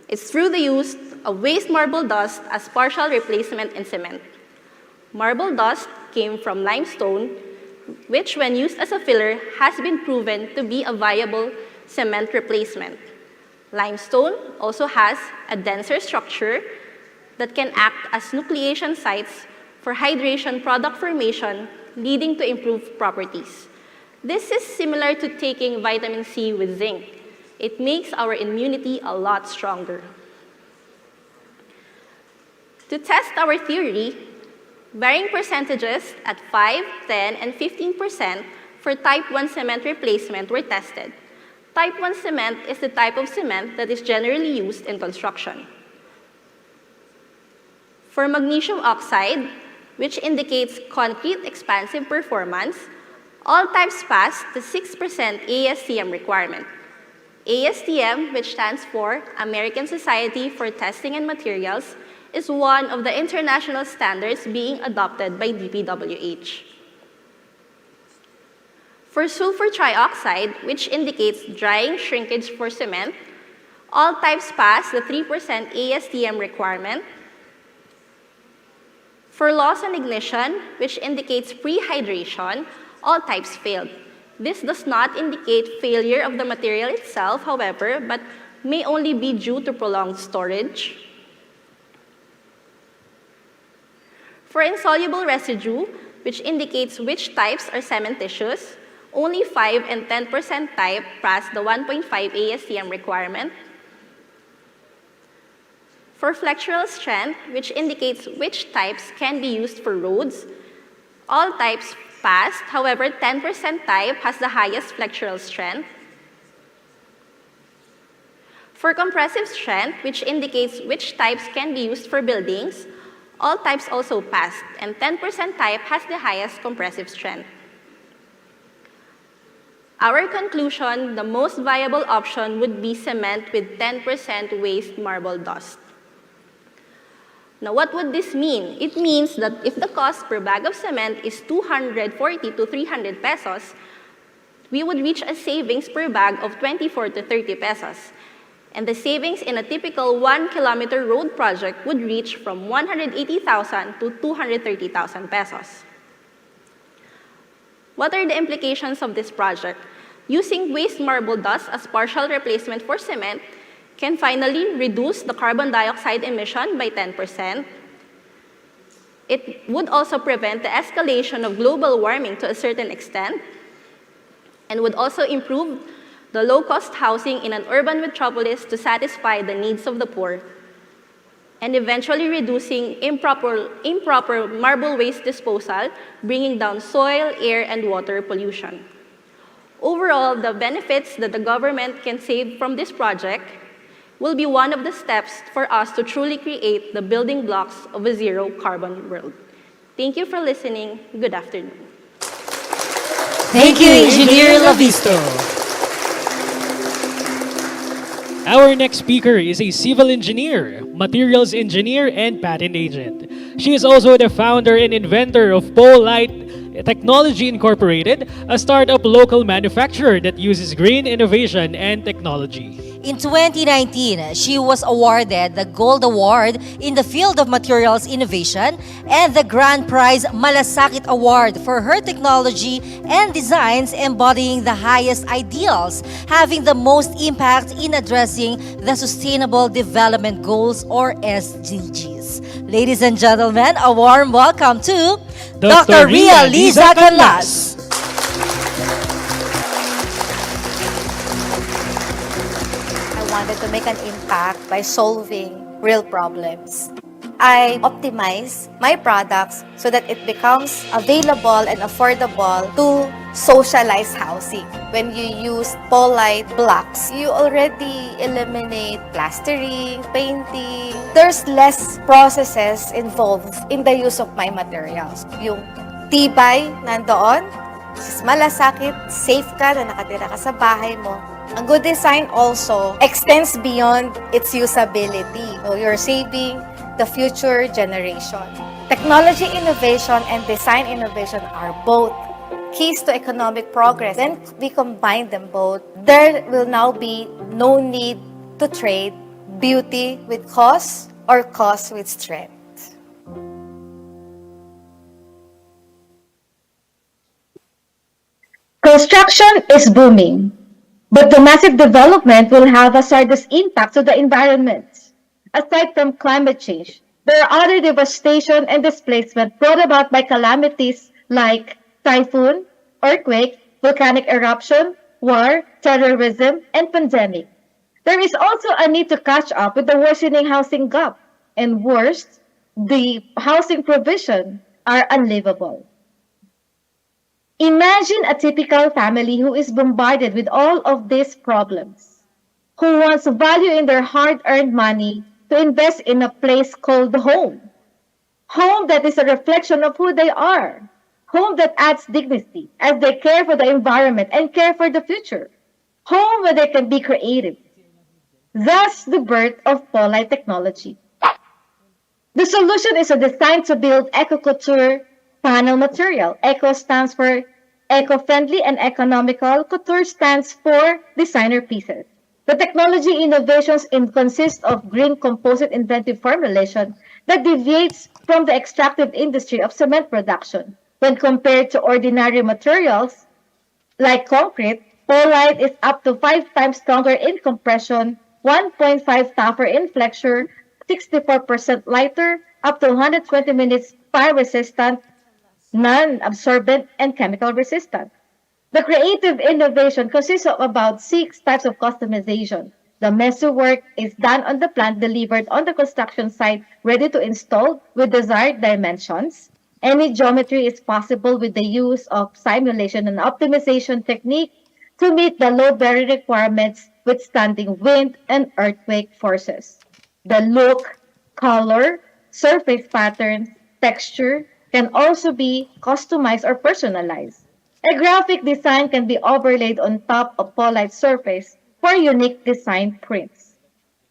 H: It's through the use of waste marble dust as partial replacement in cement. Marble dust came from limestone, which when used as a filler has been proven to be a viable cement replacement. Limestone also has a denser structure that can act as nucleation sites for hydration product formation, leading to improved properties. This is similar to taking vitamin C with zinc. It makes our immunity a lot stronger. To test our theory, varying percentages at 5, 10, and 15% for type 1 cement replacement were tested. Type 1 cement is the type of cement that is generally used in construction. For magnesium oxide, which indicates concrete expansive performance, all types pass the 6% ASTM requirement. ASTM, which stands for American Society for Testing and Materials, is one of the international standards being adopted by DPWH. For sulfur trioxide, which indicates drying shrinkage for cement, all types pass the 3% ASTM requirement. For loss and ignition, which indicates prehydration, all types failed. This does not indicate failure of the material itself, however, but may only be due to prolonged storage. For insoluble residue, which indicates which types are cementitious, only 5 and 10% type pass the 1.5 ASTM requirement. For flexural strength, which indicates which types can be used for roads, all types passed, however, 10% type has the highest flexural strength. For compressive strength, which indicates which types can be used for buildings, all types also passed, and 10% type has the highest compressive strength. Our conclusion, the most viable option would be cement with 10% waste marble dust. Now, what would this mean? It means that if the cost per bag of cement is 240 to 300 pesos, we would reach a savings per bag of 24 to 30 pesos. And the savings in a typical 1-kilometer road project would reach from 180,000 to 230,000 pesos. What are the implications of this project? Using waste marble dust as partial replacement for cement can finally reduce the carbon dioxide emission by 10%. It would also prevent the escalation of global warming to a certain extent, and would also improve the low-cost housing in an urban metropolis to satisfy the needs of the poor, and eventually reducing improper marble waste disposal, bringing down soil, air, and water pollution. Overall, the benefits that the government can save from this project will be one of the steps for us to truly create the building blocks of a zero-carbon world. Thank you for listening. Good afternoon.
C: Thank you, Engineer Lavisto.
B: Our next speaker is a civil engineer, materials engineer, and patent agent. She is also the founder and inventor of Pole Light Technology Incorporated, a startup local manufacturer that uses green innovation and technology.
C: In 2019, she was awarded the Gold Award in the field of materials innovation and the Grand Prize Malasakit Award for her technology and designs embodying the highest ideals, having the most impact in addressing the Sustainable Development Goals or SDGs. Ladies and gentlemen, a warm welcome to Dr. Ria Liza Canlas.
I: Wanted to make an impact by solving real problems. I optimize my products so that it becomes available and affordable to socialize housing. When you use Polite blocks, you already eliminate plastering, painting. There's less processes involved in the use of my materials. Yung tibay nandoon, malasakit, safe ka na nakatira ka sa bahay mo. A good design also extends beyond its usability. So you're saving the future generation. Technology innovation and design innovation are both keys to economic progress. Then we combine them both. There will now be no need to trade beauty with cost or cost with strength.
J: Construction is booming. But the massive development will have hazardous impacts to the environment. Aside from climate change, there are other devastation and displacement brought about by calamities like typhoon, earthquake, volcanic eruption, war, terrorism, and pandemic. There is also a need to catch up with the worsening housing gap, and worst, the housing provision are unlivable. Imagine a typical family who is bombarded with all of these problems, who wants value in their hard-earned money to invest in a place called home, home that is a reflection of who they are, home that adds dignity as they care for the environment and care for the future, home where they can be creative. Thus, the birth of Polite technology. The solution is a design to build eco-couture panel material. Eco stands for eco-friendly and economical. Couture stands for designer pieces. The technology innovations consist of green composite inventive formulation that deviates from the extractive industry of cement production. When compared to ordinary materials like concrete, Polite is up to 5 times stronger in compression, 1.5 tougher in flexure, 64% lighter, up to 120 minutes fire resistant, non-absorbent, and chemical resistant. The creative innovation consists of about 6 types of customization. The messy work is done on the plant delivered on the construction site, ready to install with desired dimensions. Any geometry is possible with the use of simulation and optimization technique to meet the load-bearing requirements withstanding wind and earthquake forces. The look, color, surface patterns, texture can also be customized or personalized. A graphic design can be overlaid on top of Polite surface for unique design prints.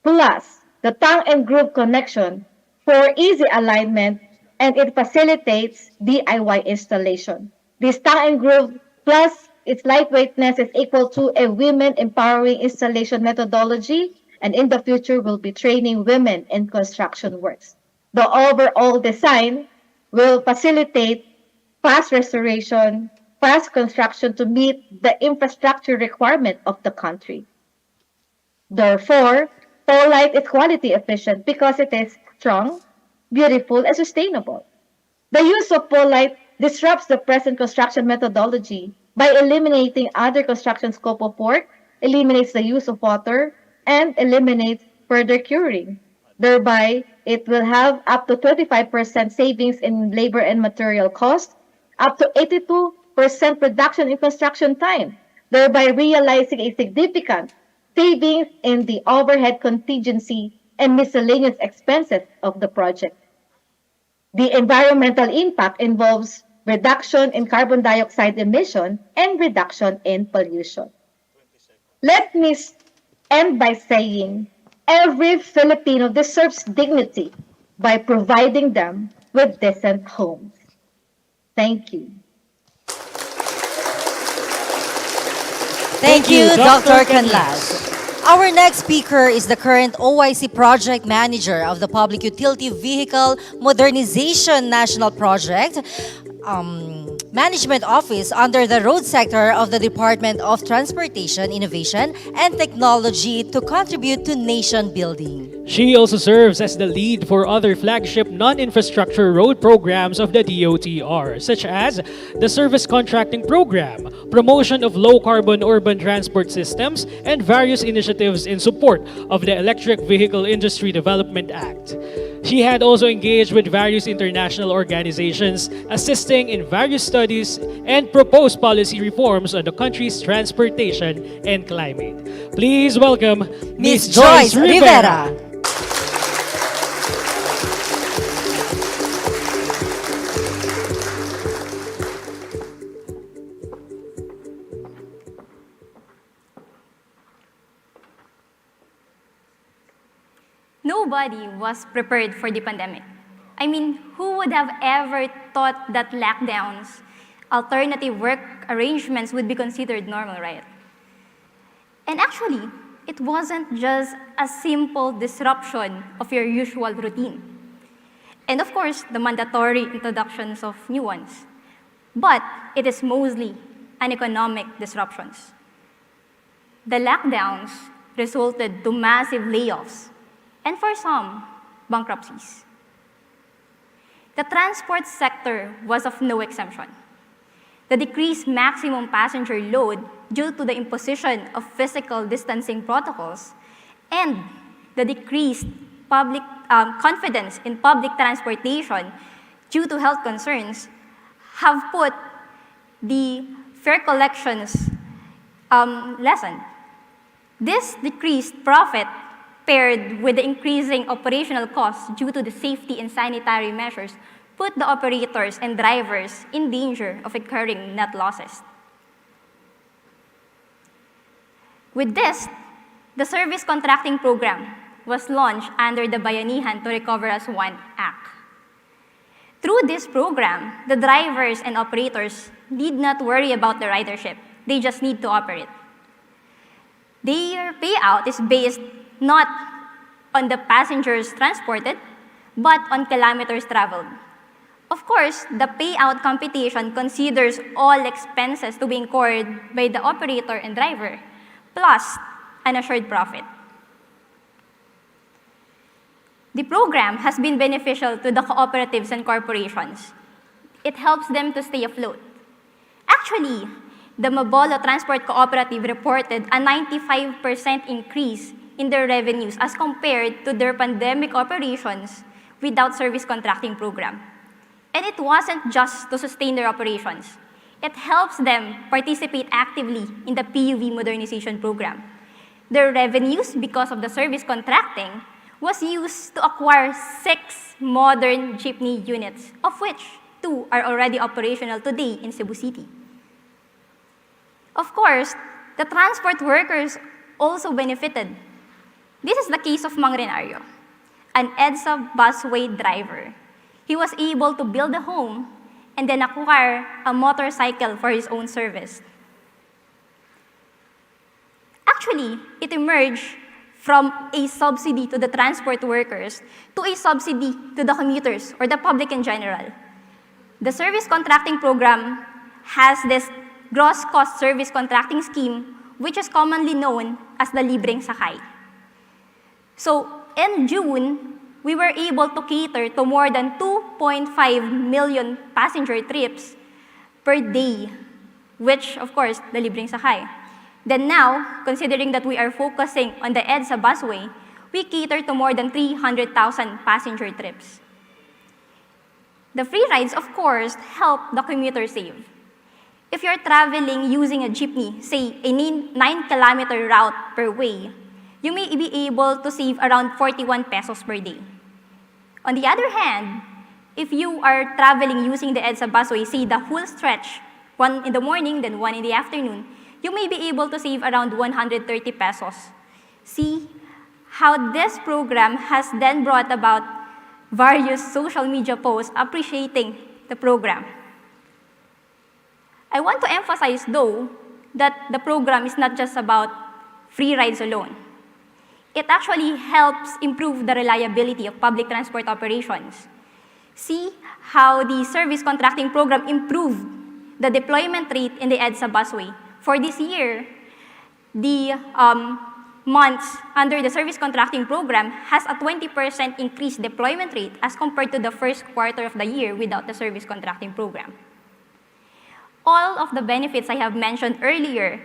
J: Plus, the tongue and groove connection for easy alignment, and it facilitates DIY installation. This tongue and groove plus its lightweightness is equal to a women empowering installation methodology, and in the future we'll be training women in construction works. The overall design will facilitate fast restoration, fast construction to meet the infrastructure requirement of the country. Therefore, Polite is quality efficient because it is strong, beautiful, and sustainable. The use of Polite disrupts the present construction methodology by eliminating other construction scope of work, eliminates the use of water, and eliminates further curing. Thereby, it will have up to 25% savings in labor and material cost, up to 82% reduction in construction time, thereby realizing a significant savings in the overhead contingency and miscellaneous expenses of the project. The environmental impact involves reduction in carbon dioxide emission and reduction in pollution. Let me end by saying every Filipino deserves dignity by providing them with decent homes. Thank you.
C: Thank you, Dr. Canlas. Our next speaker is the current OIC Project Manager of the Public Utility Vehicle Modernization National Project Management Office under the road sector of the Department of Transportation, Innovation, and Technology to contribute to nation building.
B: She also serves as the lead for other flagship non-infrastructure road programs of the DOTR, such as the Service Contracting Program, promotion of low-carbon urban transport systems, and various initiatives in support of the Electric Vehicle Industry Development Act. She had also engaged with various international organizations, assisting in various studies and proposed policy reforms on the country's transportation and climate. Please welcome Ms. Joyce Rivera.
K: Nobody was prepared for the pandemic. I mean, who would have ever thought that lockdowns, alternative work arrangements would be considered normal, right? And actually, it wasn't just a simple disruption of your usual routine. And of course, the mandatory introductions of new ones. But it is mostly an economic disruptions. The lockdowns resulted to massive layoffs, and for some, bankruptcies. The transport sector was of no exemption. The decreased maximum passenger load due to the imposition of physical distancing protocols and the decreased public confidence in public transportation due to health concerns have put the fare collections lessened. This decreased profit paired with the increasing operational costs due to the safety and sanitary measures, put the operators and drivers in danger of incurring net losses. With this, the service contracting program was launched under the Bayanihan to Recover as One Act. Through this program, the drivers and operators need not worry about the ridership. They just need to operate. Their payout is based not on the passengers transported, but on kilometers traveled. Of course, the payout computation considers all expenses to be incurred by the operator and driver, plus an assured profit. The program has been beneficial to the cooperatives and corporations. It helps them to stay afloat. Actually, the Mabolo Transport Cooperative reported a 95% increase in their revenues as compared to their pandemic operations without service contracting program. And it wasn't just to sustain their operations. It helps them participate actively in the PUV modernization program. Their revenues, because of the service contracting, was used to acquire 6 modern jeepney units, of which 2 are already operational today in Cebu City. Of course, the transport workers also benefited. This is the case of Mang Renario, an EDSA busway driver. He was able to build a home and then acquire a motorcycle for his own service. Actually, it emerged from a subsidy to the transport workers to a subsidy to the commuters or the public in general. The service contracting program has this gross cost service contracting scheme, which is commonly known as the Libreng Sakay. So in June, we were able to cater to more than 2.5 million passenger trips per day, which of course, the Libreng Sakay. Then now, considering that we are focusing on the EDSA busway, we cater to more than 300,000 passenger trips. The free rides, of course, help the commuter save. If you're traveling using a jeepney, say a 9-kilometer route per way, you may be able to save around 41 pesos per day. On the other hand, if you are traveling using the EDSA busway, say the whole stretch, 1 in the morning, then 1 in the afternoon, you may be able to save around 130 pesos. See how this program has then brought about various social media posts appreciating the program. I want to emphasize, though, that the program is not just about free rides alone. It actually helps improve the reliability of public transport operations. See how the service contracting program improved the deployment rate in the EDSA busway. For this year, the months under the service contracting program has a 20% increased deployment rate as compared to the first quarter of the year without the service contracting program. All of the benefits I have mentioned earlier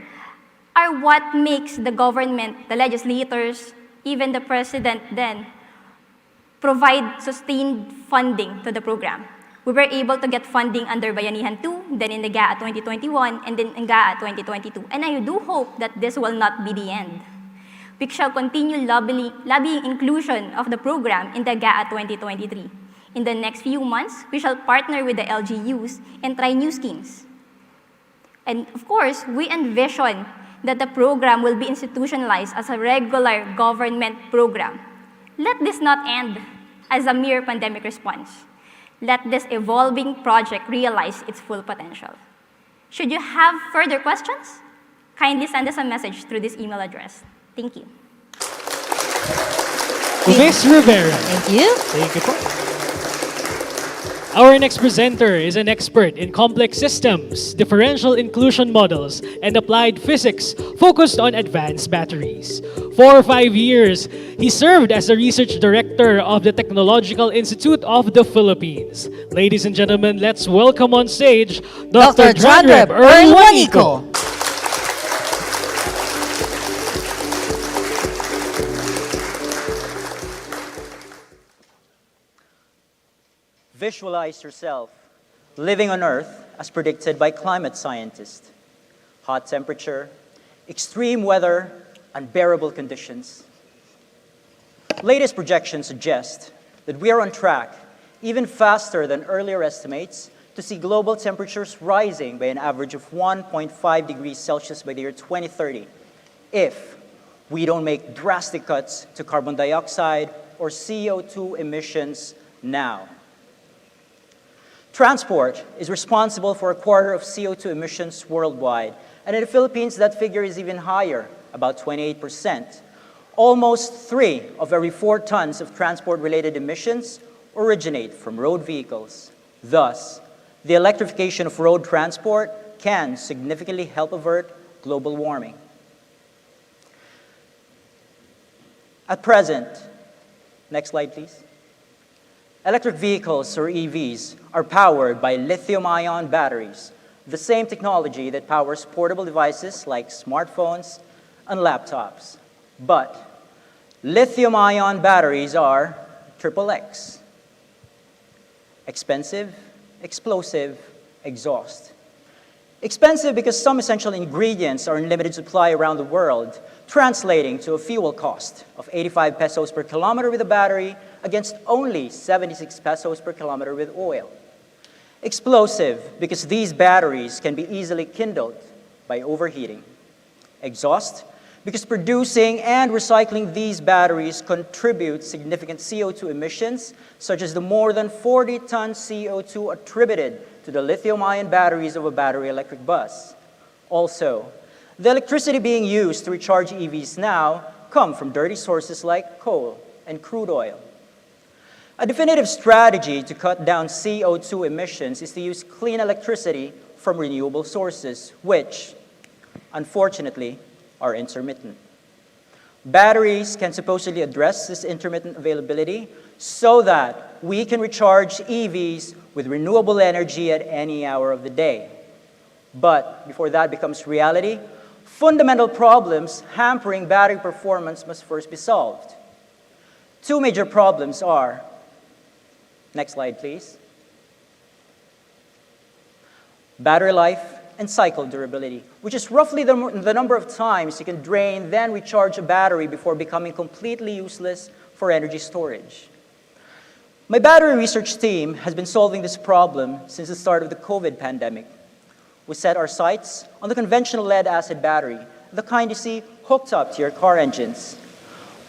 K: are what makes the government, the legislators, even the president then, provide sustained funding to the program. We were able to get funding under Bayanihan 2, then in the GAA 2021, and then in GAA 2022. And I do hope that this will not be the end. We shall continue lobbying inclusion of the program in the GAA 2023. In the next few months, we shall partner with the LGUs and try new schemes. And of course, we envision that the program will be institutionalized as a regular government program. Let this not end as a mere pandemic response. Let this evolving project realize its full potential. Should you have further questions, kindly send us a message through this email address. Thank you.
B: Ms. Rivera.
C: Thank you.
B: Thank you po. Our next presenter is an expert in complex systems, differential inclusion models, and applied physics focused on advanced batteries. For 5 years, he served as the research director of the Technological Institute of the Philippines. Ladies and gentlemen, let's welcome on stage Dr. Janreb Erwanico.
L: Visualize yourself living on Earth as predicted by climate scientists. Hot temperature, extreme weather, unbearable conditions. Latest projections suggest that we are on track, even faster than earlier estimates, to see global temperatures rising by an average of 1.5 degrees Celsius by the year 2030, if we don't make drastic cuts to carbon dioxide or CO2 emissions now. Transport is responsible for a quarter of CO2 emissions worldwide, and in the Philippines, that figure is even higher, about 28%. Almost 3 of every 4 tons of transport-related emissions originate from road vehicles. Thus, the electrification of road transport can significantly help avert global warming. At present, next slide please, electric vehicles, or EVs, are powered by lithium-ion batteries, the same technology that powers portable devices like smartphones and laptops. But lithium-ion batteries are XXX. Expensive, explosive, exhaust. Expensive because some essential ingredients are in limited supply around the world, translating to a fuel cost of 85 pesos per kilometer with a battery against only 76 pesos per kilometer with oil. Explosive because these batteries can be easily kindled by overheating. Exhaust because producing and recycling these batteries contributes significant CO2 emissions, such as the more than 40-ton CO2 attributed to the lithium-ion batteries of a battery electric bus. Also, the electricity being used to recharge EVs now come from dirty sources like coal and crude oil. A definitive strategy to cut down CO2 emissions is to use clean electricity from renewable sources, which, unfortunately, are intermittent. Batteries can supposedly address this intermittent availability so that we can recharge EVs with renewable energy at any hour of the day. But before that becomes reality, fundamental problems hampering battery performance must first be solved. 2 major problems are, next slide please, battery life and cycle durability, which is roughly the number of times you can drain, then recharge a battery before becoming completely useless for energy storage. My battery research team has been solving this problem since the start of the COVID pandemic. We set our sights on the conventional lead-acid battery, the kind you see hooked up to your car engines.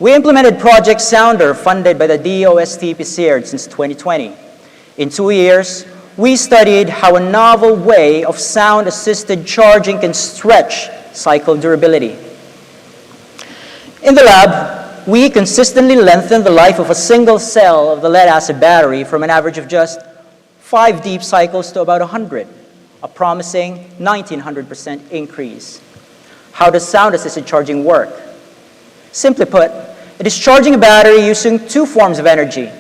L: We implemented Project Sounder, funded by the DOST PICC since 2020. In 2 years, we studied how a novel way of sound-assisted charging can stretch cycle durability. In the lab, we consistently lengthened the life of a single cell of the lead-acid battery from an average of just 5 deep cycles to about 100, a promising 1900% increase. How does sound-assisted charging work? Simply put, it is charging a battery using 2 forms of energy,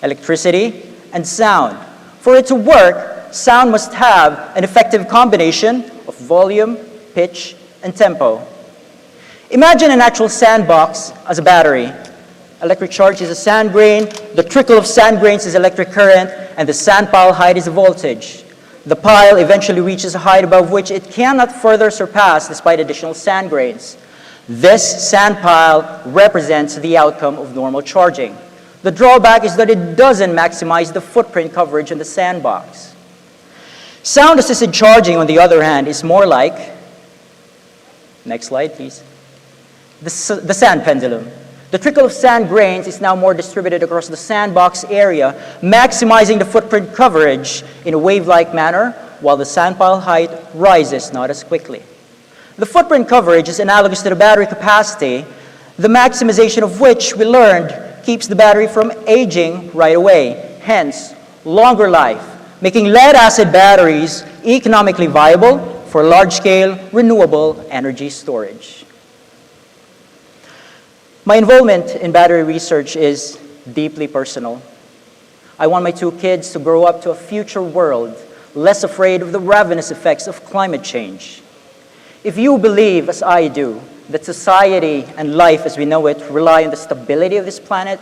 L: electricity and sound. For it to work, sound must have an effective combination of volume, pitch, and tempo. Imagine an actual sandbox as a battery. Electric charge is a sand grain, the trickle of sand grains is electric current, and the sand pile height is the voltage. The pile eventually reaches a height above which it cannot further surpass despite additional sand grains. This sand pile represents the outcome of normal charging. The drawback is that it doesn't maximize the footprint coverage in the sandbox. Sound-assisted charging, on the other hand, is more like, next slide please, the sand pendulum. The trickle of sand grains is now more distributed across the sandbox area, maximizing the footprint coverage in a wave-like manner, while the sand pile height rises not as quickly. The footprint coverage is analogous to the battery capacity, the maximization of which we learned keeps the battery from aging right away, hence longer life, making lead-acid batteries economically viable for large-scale renewable energy storage. My involvement in battery research is deeply personal. I want my 2 kids to grow up to a future world less afraid of the ravenous effects of climate change. If you believe, as I do, that society and life as we know it rely on the stability of this planet,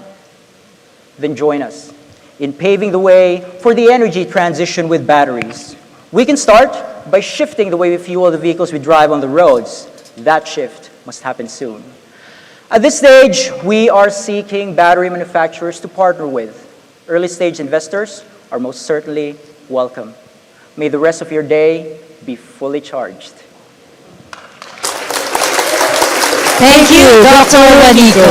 L: then join us in paving the way for the energy transition with batteries. We can start by shifting the way we fuel the vehicles we drive on the roads. That shift must happen soon. At this stage, we are seeking battery manufacturers to partner with. Early stage investors are most certainly welcome. May the rest of your day be fully charged.
C: Thank you, Dr. Juanico.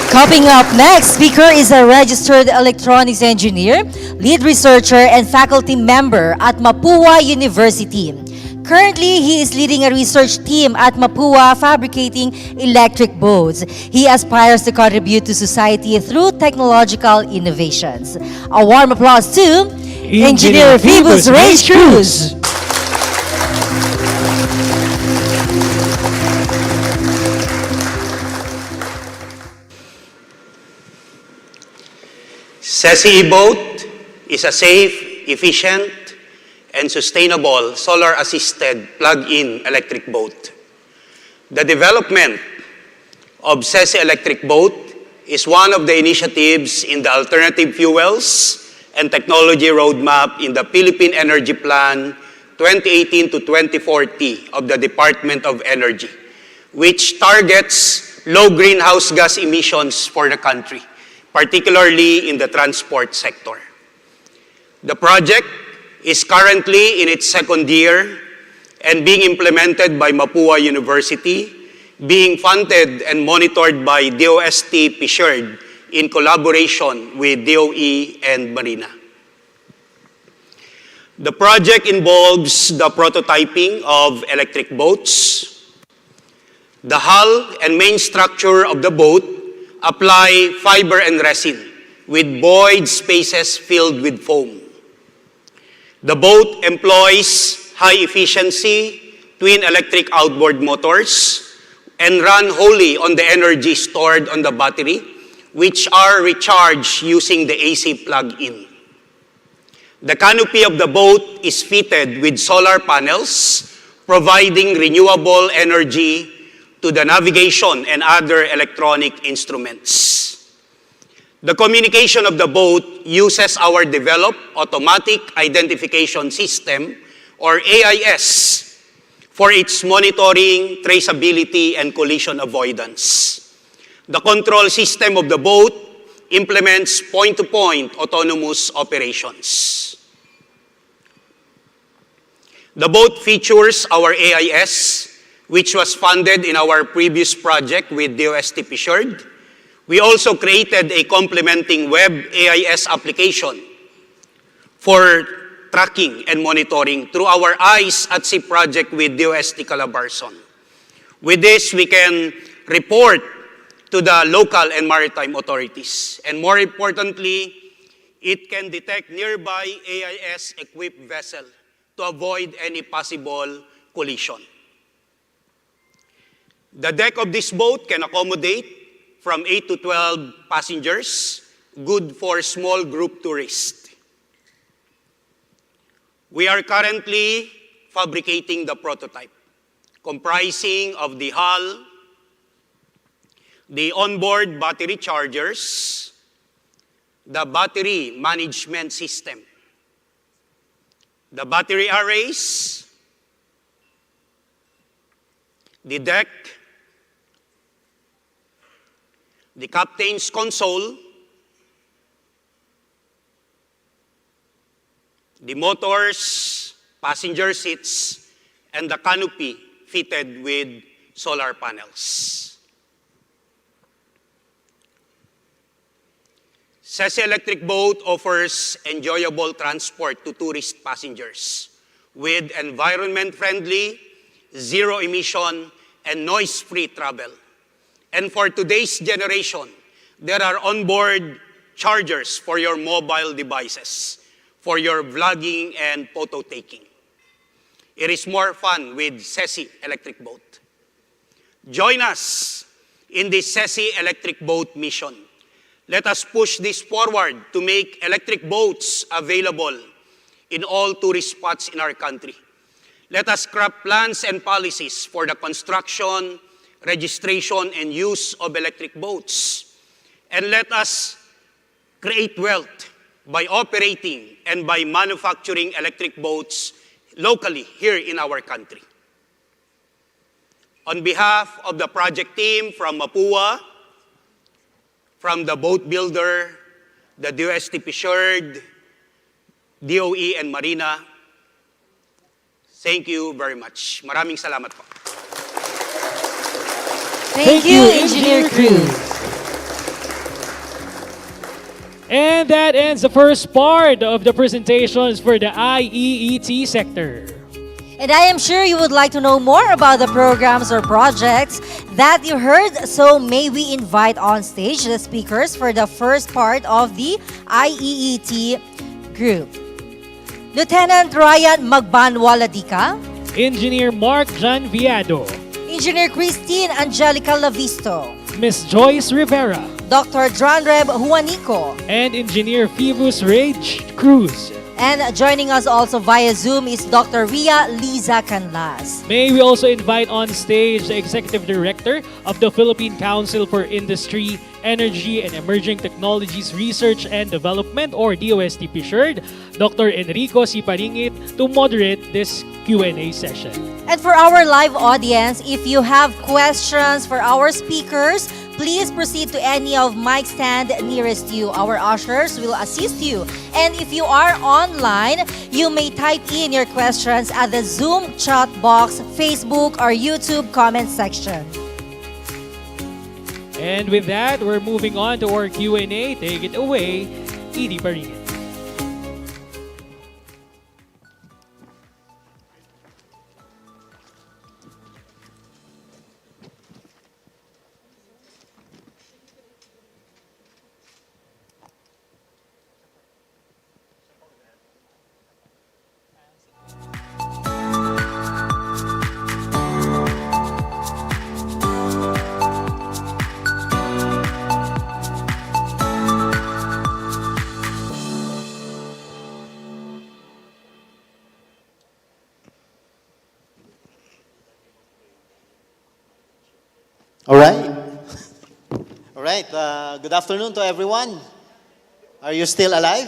C: Coming up next, speaker is a registered electronics engineer, lead researcher, and faculty member at Mapua University. Currently, he is leading a research team at Mapua fabricating electric boats. He aspires to contribute to society through technological innovations. A warm applause to Engineer Phoebus Reyes Cruz.
N: SESI e-boat is a safe, efficient, and sustainable solar-assisted plug-in electric boat. The development of SESI electric boat is one of the initiatives in the alternative fuels and technology roadmap in the Philippine Energy Plan 2018 to 2040 of the Department of Energy, which targets low greenhouse gas emissions for the country, particularly in the transport sector. The project is currently in its second year and being implemented by Mapua University, being funded and monitored by DOST PICC in collaboration with DOE and Marina. The project involves the prototyping of electric boats. The hull and main structure of the boat apply fiber and resin with void spaces filled with foam. The boat employs high-efficiency twin electric outboard motors and run wholly on the energy stored on the battery, which are recharged using the AC plug-in. The canopy of the boat is fitted with solar panels, providing renewable energy to the navigation and other electronic instruments. The communication of the boat uses our developed Automatic Identification System, or AIS, for its monitoring, traceability, and collision avoidance. The control system of the boat implements point-to-point autonomous operations. The boat features our AIS, which was funded in our previous project with DOST PICC. We also created a complementing web AIS application for tracking and monitoring through our Eyes at Sea project with DOST Calabarzon. With this, we can report to the local and maritime authorities. And more importantly, it can detect nearby AIS-equipped vessel to avoid any possible collision. The deck of this boat can accommodate from 8 to 12 passengers, good for small group tourists. We are currently fabricating the prototype, comprising of the hull, the onboard battery chargers, the battery management system, the battery arrays, the deck, the captain's console, the motors, passenger seats, and the canopy fitted with solar panels. SESI Electric Boat offers enjoyable transport to tourist passengers with environment-friendly, zero-emission, and noise-free travel. And for today's generation, there are onboard chargers for your mobile devices, for your vlogging and photo taking. It is more fun with SESI Electric Boat. Join us in this SESI Electric Boat mission. Let us push this forward to make electric boats available in all tourist spots in our country. Let us craft plans and policies for the construction, registration, and use of electric boats. And let us create wealth by operating and by manufacturing electric boats locally here in our country. On behalf of the project team from Mapua, from the boat builder, the DOST Pisherd, DOE, and Marina, thank you very much. Maraming salamat po.
C: Thank you, Engineer Cruz.
B: And that ends the first part of the presentations for the IEET sector.
C: And I am sure you would like to know more about the programs or projects that you heard, so may we invite on stage the speakers for the first part of the IEET group. Lieutenant Ryan Magbanwaladika,
B: Engineer Mark Jan Viado,
C: Engineer Christine Angelica Lavisto,
B: Miss Joyce Rivera,
C: Dr. Dranreb Juanico,
B: and Engineer Phoebus Rage Cruz.
C: And joining us also via Zoom is Dr. Ria Liza Canlas.
B: May we also invite on stage the Executive Director of the Philippine Council for Industry, Energy, and Emerging Technologies Research and Development, or DOST Pisherd, Dr. Enrico Siparingit, to moderate this Q&A session.
C: And for our live audience, if you have questions for our speakers, please proceed to any of mic stand nearest you. Our ushers will assist you. And if you are online, you may type in your questions at the Zoom chat box, Facebook, or YouTube comment section.
B: And with that, we're moving on to our Q&A. Take it away, Edie Paringit.
G: All right. All right. Good afternoon to everyone. Are you still alive?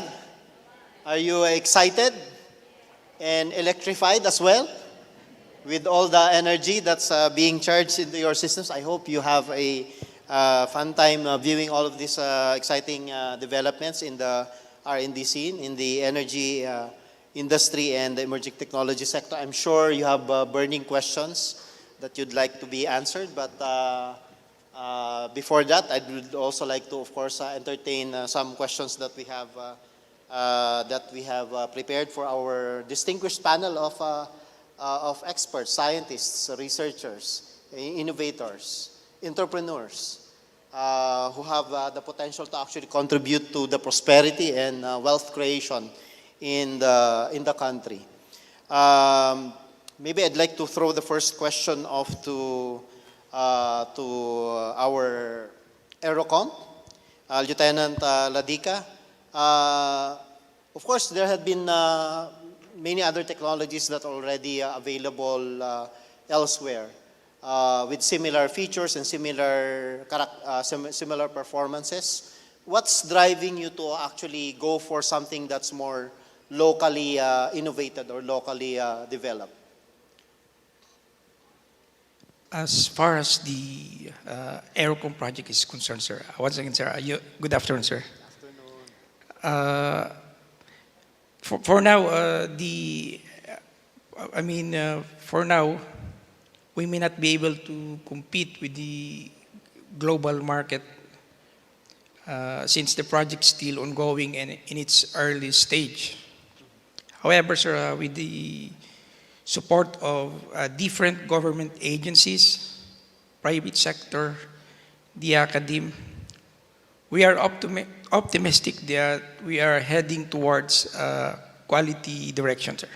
G: Are you excited and electrified as well with all the energy that's being charged into your systems? I hope you have a fun time viewing all of these exciting developments in the R&D scene, in the energy industry and the emerging technology sector. I'm sure you have burning questions that you'd like to be answered, but before that, I would also like to, of course, entertain some questions that we have prepared for our distinguished panel of experts, scientists, researchers, innovators, entrepreneurs, who have the potential to actually contribute to the prosperity and wealth creation in the country. Maybe I'd like to throw the first question off to our Aerocom, Lieutenant Ladika. Of course, there have been many other technologies that are already available elsewhere with similar features and similar performances. What's driving you to actually go for something that's more locally innovated or locally developed?
M: As far as the Aerocom project is concerned, sir, once again, sir, good afternoon, sir. For now, for now, we may not be able to compete with the global market since the project is still ongoing and in its early stage. However, sir, with the support of different government agencies, private sector, the academe, we are optimistic that we are heading towards quality direction, sir.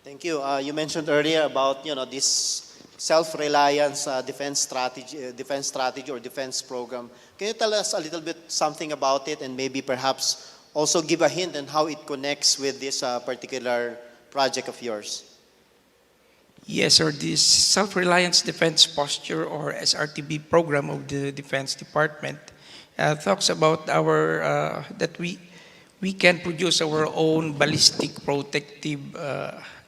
G: Thank you. You mentioned earlier about this self-reliance defense strategy or defense program. Can you tell us a little bit something about it and maybe perhaps also give a hint on how it connects with this particular project of yours?
M: Yes, sir. This Self-Reliance Defense Posture, or SRTB program of the Defense Department talks about our that we can produce our own ballistic protective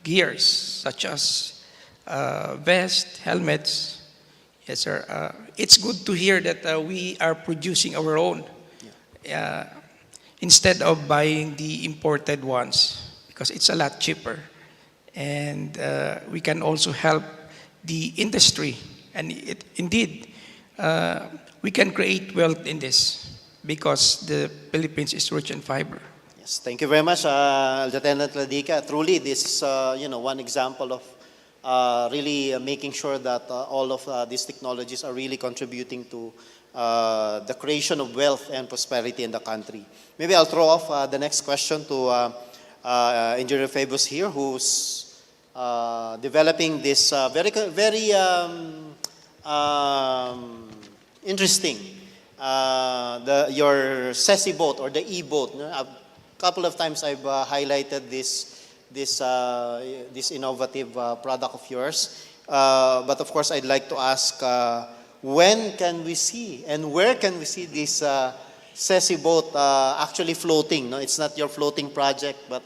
M: gears, such as vests, helmets. Yes, sir. It's good to hear that we are producing our own instead of buying the imported ones because it's a lot cheaper. And we can also help the industry. And indeed, we can create wealth in this because the Philippines is rich in fiber.
G: Yes, thank you very much, Lieutenant Ladika. Truly, this is one example of really making sure that all of these technologies are really contributing to the creation of wealth and prosperity in the country. Maybe I'll throw off the next question to Engineer Fabus here, who's developing this very interesting your SESI boat or the e-boat. A couple of times I've highlighted this innovative product of yours. But of course, I'd like to ask, when can we see and where can we see this SESI boat actually floating? No, it's not your floating project, but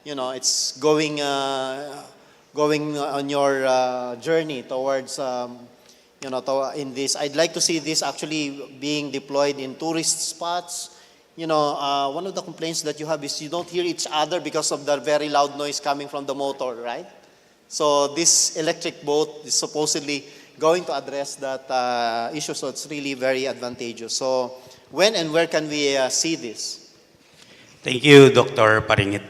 G: it's going on your journey towards in this. I'd like to see this actually being deployed in tourist spots. One of the complaints that you have is you don't hear each other because of the very loud noise coming from the motor, right? So this electric boat is supposedly going to address that issue, so it's really very advantageous. So when and where can we see this?
O: Thank you, Dr. Paringit.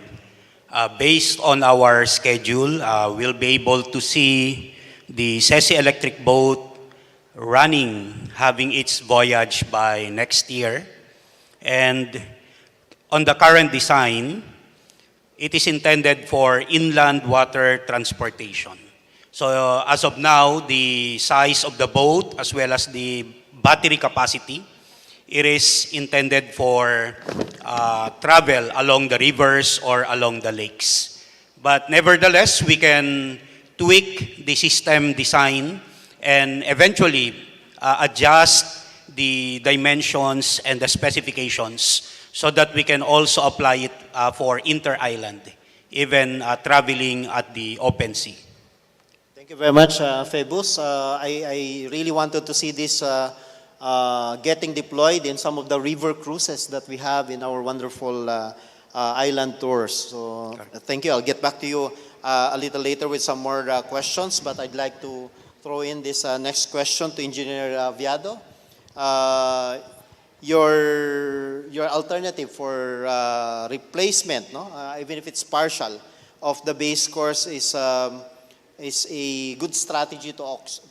O: Based on our schedule, we'll be able to see the SESI electric boat having its voyage by next year. And on the current design, it is intended for inland water transportation. So as of now, the size of the boat as well as the battery capacity, it is intended for travel along the rivers or along the lakes. But nevertheless, we can tweak the system design and eventually adjust the dimensions and the specifications so that we can also apply it for inter-island, even traveling at the open sea.
G: Thank you very much, Febus. I really wanted to see this getting deployed in some of the river cruises that we have in our wonderful island tours. So thank you. I'll get back to you a little later with some more questions, but I'd like to throw in this next question to Engineer Viado. Your alternative for replacement, no? Even if it's partial, of the base course is a good strategy to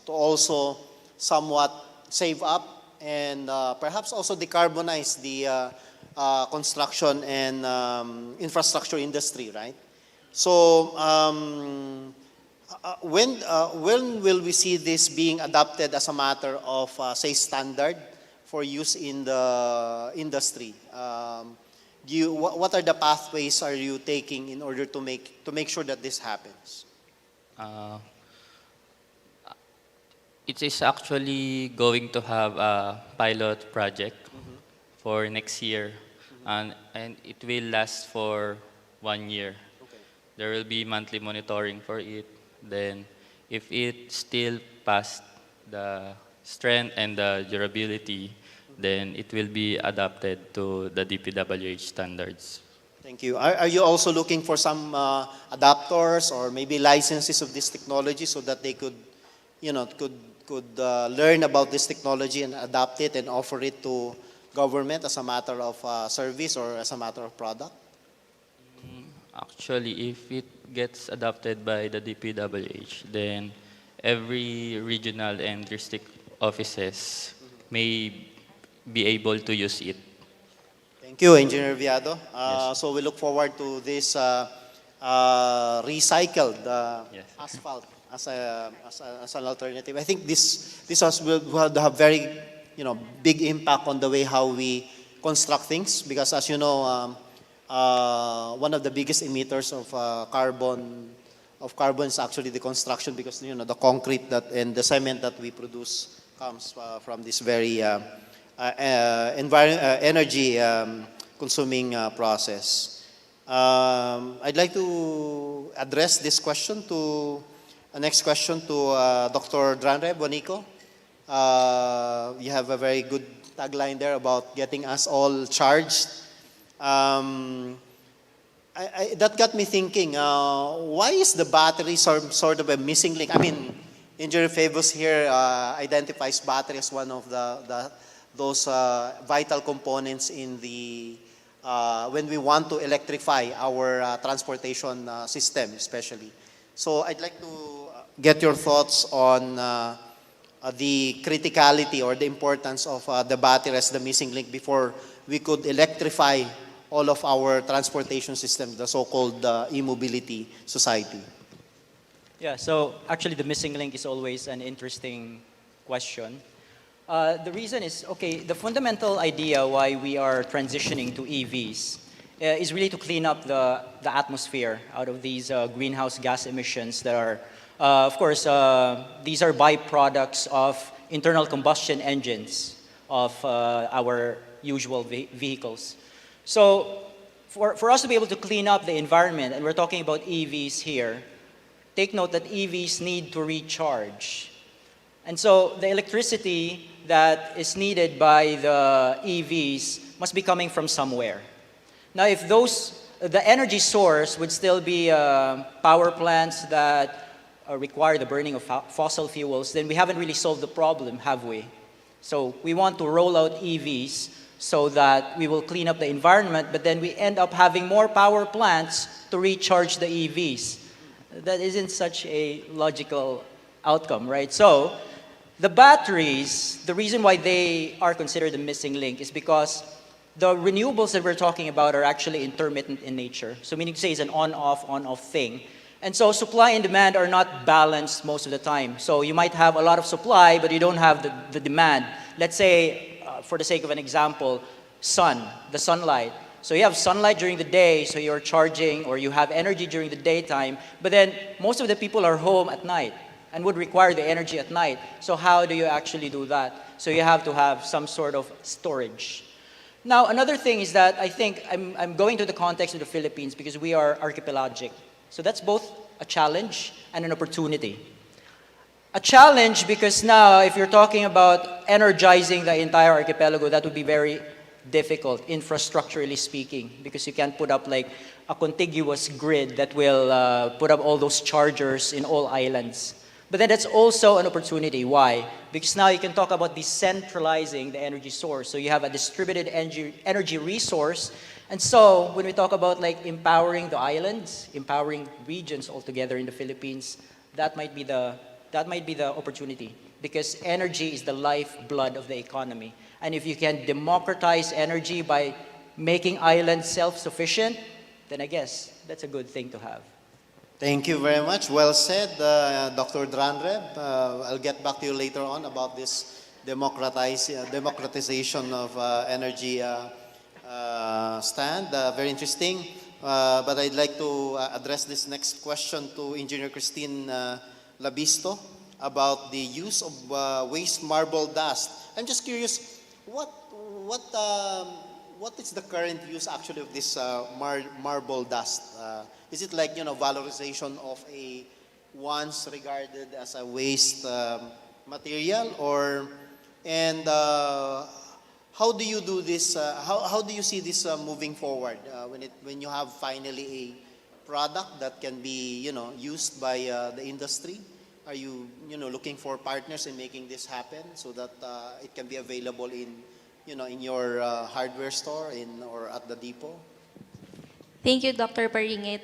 G: also somewhat save up and perhaps also decarbonize the construction and infrastructure industry, right? So when will we see this being adopted as a matter of, say, standard for use in the industry? What are the pathways are you taking in order to make sure that this happens?
A: It is actually going to have a pilot project for next year, and it will last for 1 year. There will be monthly monitoring for it. Then, if it still passed the strength and the durability, then it will be adapted to the DPWH standards.
G: Thank you. Are you also looking for some adapters or maybe licenses of this technology so that they could learn about this technology and adapt it and offer it to government as a matter of service or as a matter of product?
A: Actually, if it gets adopted by the DPWH, then every regional and district offices may be able to use it.
G: Thank you, Engineer Viado. So we look forward to this recycled asphalt as an alternative. I think this will have very big impact on the way how we construct things, because as you know, one of the biggest emitters of carbon is actually the construction, because the concrete and the cement that we produce comes from this very energy consuming process. I'd like to address this question to Next question to Dr. Dranre Bonico. You have a very good tagline there about getting us all charged. That got me thinking, why is the battery sort of a missing link? I mean, Engineer Favos here identifies battery as one of those vital components in the when we want to electrify our transportation system, especially. So I'd like to get your thoughts on the criticality or the importance of the battery as the missing link before we could electrify all of our transportation system, the so-called e-mobility society.
L: Yeah, so actually the missing link is always an interesting question. The reason is, okay, the fundamental idea why we are transitioning to EVs is really to clean up the atmosphere out of these greenhouse gas emissions that are, of course, these are byproducts of internal combustion engines of our usual vehicles. So for us to be able to clean up the environment, and we're talking about EVs here, take note that EVs need to recharge. And so the electricity that is needed by the EVs must be coming from somewhere. Now, if the energy source would still be power plants that require the burning of fossil fuels, then we haven't really solved the problem, have we? So we want to roll out EVs so that we will clean up the environment, but then we end up having more power plants to recharge the EVs. That isn't such a logical outcome, right? So the batteries, the reason why they are considered the missing link is because the renewables that we're talking about are actually intermittent in nature. So meaning to say it's an on-off thing. And so supply and demand are not balanced most of the time. So you might have a lot of supply, but you don't have the demand. Let's say, for the sake of an example, the sunlight. So you have sunlight during the day, so you're charging, or you have energy during the daytime, but then most of the people are home at night and would require the energy at night. So how do you actually do that? So you have to have some sort of storage. Now, another thing is that I think I'm going to the context of the Philippines because we are archipelagic. So that's both a challenge and an opportunity. A challenge because now, if you're talking about energizing the entire archipelago, that would be very difficult, infrastructurally speaking, because you can't put up like a contiguous grid that will put up all those chargers in all islands. But then that's also an opportunity. Why? Because now you can talk about decentralizing the energy source. So you have a distributed energy resource. And so when we talk about like empowering the islands, empowering regions altogether in the Philippines, that might be the opportunity, because energy is the lifeblood of the economy. And if you can democratize energy by making islands self-sufficient, then I guess that's a good thing to have.
G: Thank you very much. Well said, Dr. Dranreb. I'll get back to you later on about this democratization of energy stand. Very interesting. But I'd like to address this next question to Engineer Christine Labisto about the use of waste marble dust. I'm just curious, what is the current use actually of this marble dust? Is it like, valorization of a once regarded as a waste material, and how do you do this? How do you see this moving forward when you have finally a product that can be used by the industry? Are you looking for partners in making this happen so that it can be available in your hardware store or at the depot?
H: Thank you, Dr. Paringit.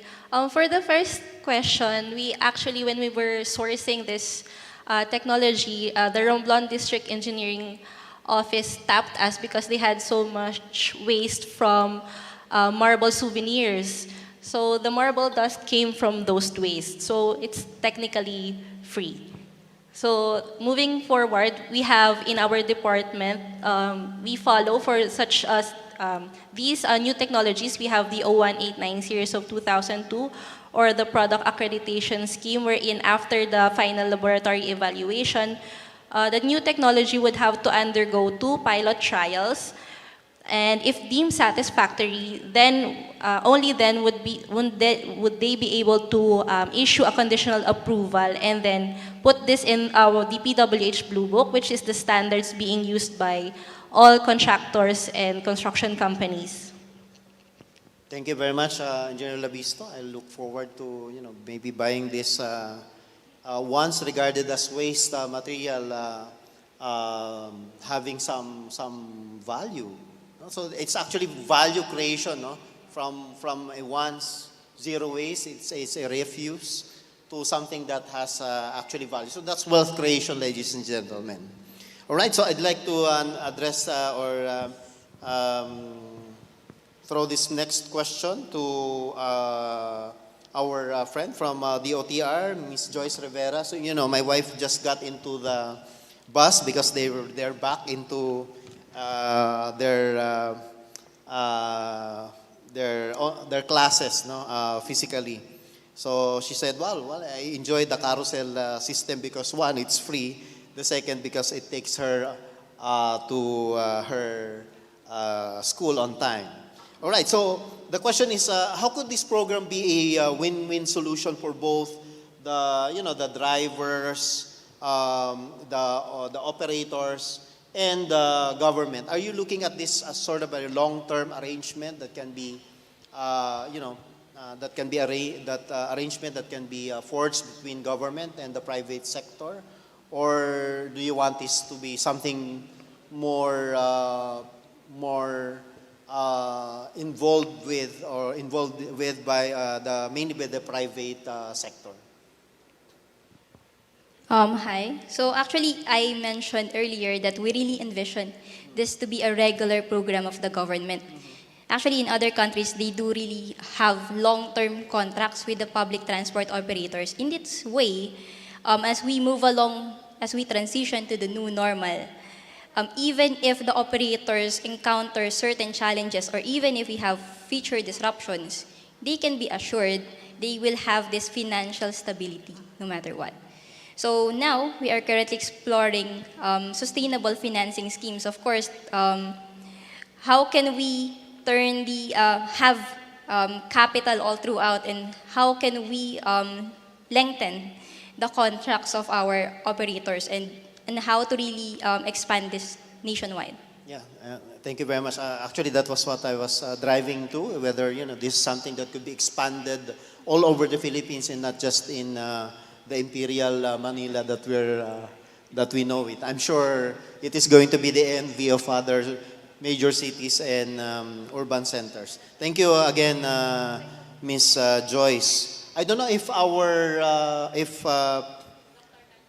H: For the first question, we actually, when we were sourcing this technology, the Romblon District Engineering Office tapped us because they had so much waste from marble souvenirs. So the marble dust came from those waste. So it's technically free. So moving forward, we have in our department, we follow for such as these new technologies. We have the 0189 series of 2002, or the product accreditation scheme, wherein after the final laboratory evaluation, the new technology would have to undergo 2 pilot trials And if deemed satisfactory, then only then would they be able to issue a conditional approval and then put this in our DPWH Blue Book, which is the standards being used by all contractors and construction companies.
G: Thank you very much, Engineer Labisto. I look forward to maybe buying this once regarded as waste material, having some value. So it's actually value creation, no? From a once zero waste, it's a refuse to something that has actually value. So that's wealth creation, ladies and gentlemen. All right, so I'd like to address throw this next question to our friend from the OTR, Ms. Joyce Rivera. So, my wife just got into the bus because they're back into their classes, no, physically. So she said, well, I enjoy the carousel system because one, it's free. The second, because it takes her to her school on time. All right, so the question is, how could this program be a win-win solution for both the drivers, the operators, and the government? Are you looking at this as sort of a long-term arrangement that can be, arrangement that can be forged between government and the private sector, or do you want this to be something more involved with by mainly by the private sector?
K: Hi. So actually, I mentioned earlier that we really envision this to be a regular program of the government. Actually, in other countries, they do really have long-term contracts with the public transport operators. In its way, as we move along, as we transition to the new normal, even if the operators encounter certain challenges or even if we have feature disruptions, they can be assured they will have this financial stability no matter what. So now we are currently exploring sustainable financing schemes. Of course, how can we turn the have capital all throughout, and how can we lengthen the contracts of our operators, and how to really expand this nationwide?
G: Yeah, thank you very much. Actually, that was what I was driving to, whether this is something that could be expanded all over the Philippines and not just in the Imperial Manila that we know it. I'm sure it is going to be the envy of other major cities and urban centers. Thank you again, Ms. Joyce. I don't know if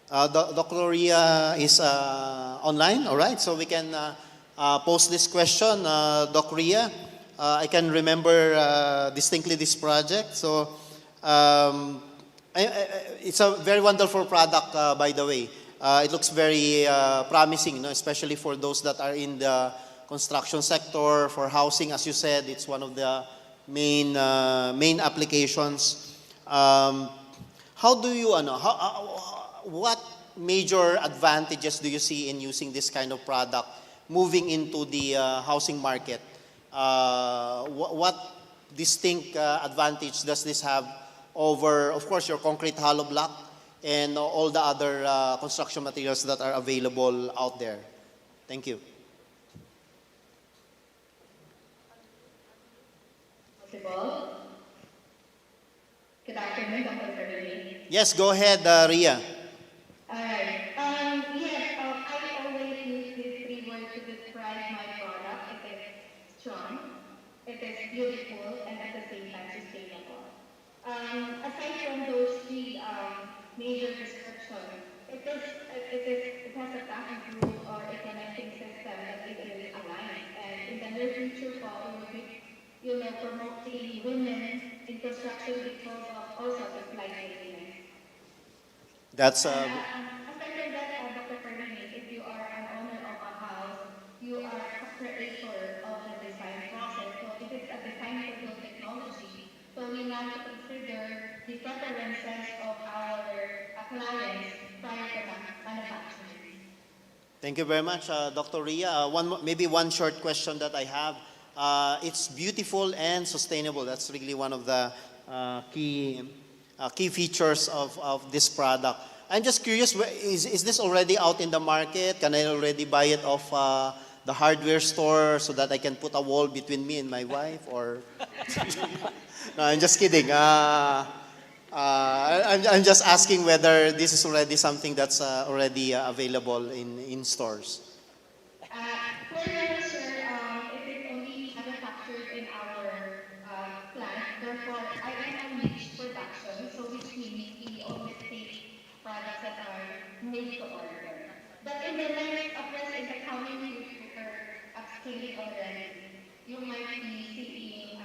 G: Dr. Ria is online. All right, so we can post this question, Dr. Ria. I can remember distinctly this project. So it's a very wonderful product, by the way. It looks very promising, especially for those that are in the construction sector, for housing. As you said, it's one of the main applications. How do you what major advantages do you see in using this kind of product moving into the housing market? What distinct advantage does this have over, of course, your concrete hollow block and all the other construction materials that are available out there? Thank you.
J: Good afternoon, Dr. Ferdinand.
G: Yes, go ahead, Ria.
J: Alright. Yes, I always use these three words to describe my product. It is strong, it is beautiful, and at the same time sustainable. Aside from those three major descriptions, it has a tank and group or a connecting system that it is aligned. And in the near future, we will be, promoting women in construction because of also the lightweightiness.
G: That's
J: aside from that, Dr. Ferdinand, if you are an owner of a house, you are a creator of the design process. So if it's a design for build technology, so we have to consider the preferences of our clients prior to manufacturing.
G: Thank you very much, Dr. Ria. Maybe one short question that I have. It's beautiful and sustainable. That's really one of the key features of this product. I'm just curious, is this already out in the market? Can I already buy it off the hardware store so that I can put a wall between me and my wife? Or no, I'm just kidding. I'm just asking whether this is already something that's already available in stores.
J: For now, sir, it is only manufactured in our plant. Therefore, I am on niche production, so which means we only take products that are made to order. But in the next, of course, in the coming future, upscaling already, you might be seeing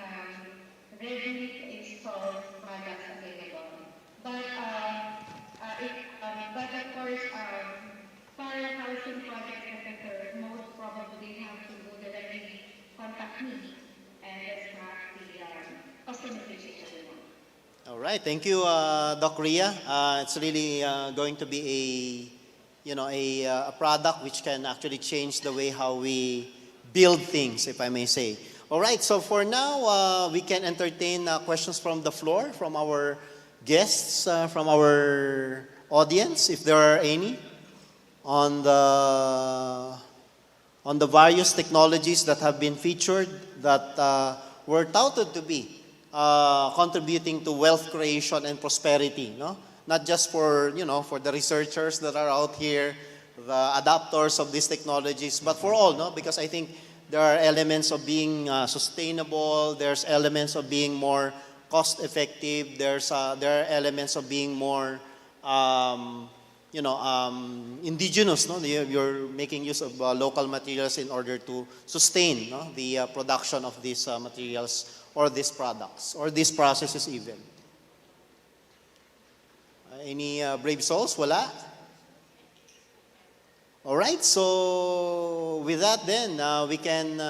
J: ready-to-install products available. But of course, for housing projects etc., most probably have to go directly contact me, and that's not the customization that we want.
G: All right, thank you, Doc Ria. It's really going to be a product which can actually change the way how we build things, if I may say. All right, so for now, we can entertain questions from the floor, from our guests, from our audience, if there are any, on the various technologies that have been featured that were touted to be contributing to wealth creation and prosperity, no? Not just for the researchers that are out here, the adapters of these technologies, but for all, no? Because I think there are elements of being sustainable. There's elements of being more cost-effective. There are elements of being more, indigenous. No, you're making use of local materials in order to sustain the production of these materials or these products or these processes even. Any brave souls? Wala? All right, so with that then, we can...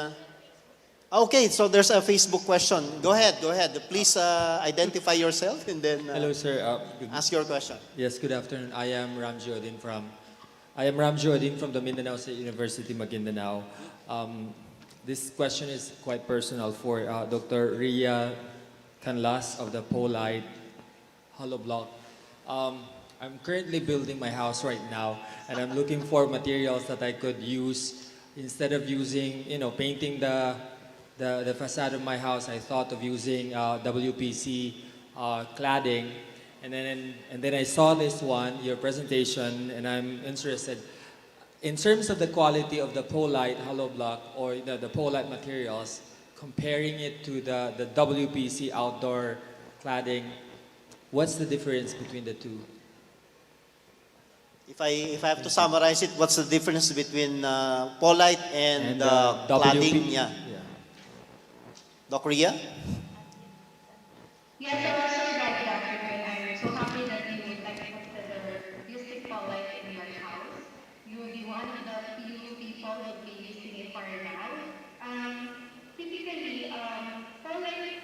G: okay, so there's a Facebook question. Go ahead. Please identify yourself and then
D: hello, sir.
G: ask your question.
D: Yes, good afternoon. I am Ramji Odin from the Mindanao State University, Maguindanao. This question is quite personal for Dr. Ria Canlas of the Polite Hollow Block. I'm currently building my house right now, and I'm looking for materials that I could use instead of using, painting the facade of my house. I thought of using WPC cladding, and then I saw this one, your presentation, and I'm interested in terms of the quality of the Polite hollow block or the Polite materials, comparing it to the WPC outdoor cladding. What's the difference between the two?
G: If I have to summarize it, what's the difference between Polite and cladding? Yeah. Doc Ria?
J: Yes, sir, good afternoon. I'm so happy that you would like to consider using Polite in your house. You will be one of the few people who will be using it for now. Typically, Polite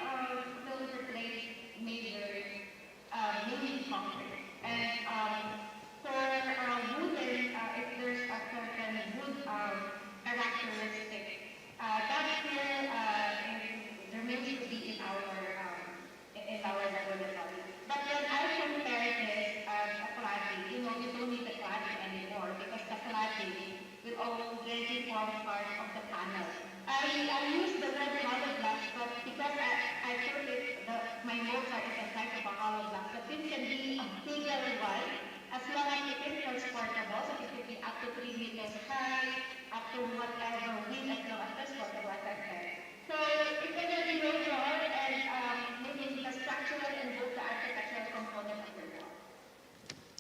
J: will replace mainly concrete. And for wooden, if there's a certain wood characteristic, that still remains to be in our laboratory. But when I compare this a cladding, you don't need the cladding anymore because the cladding will already form part of the panel. I use the word hollow block, but because I put it, my motor is a type of a hollow block, but this can be a bigger one as long as it is transportable, so it could be up to 3 meters high, up to whatever width as long as transportable as I said. So it's already modular and maybe the structural and both the architectural component of the wall.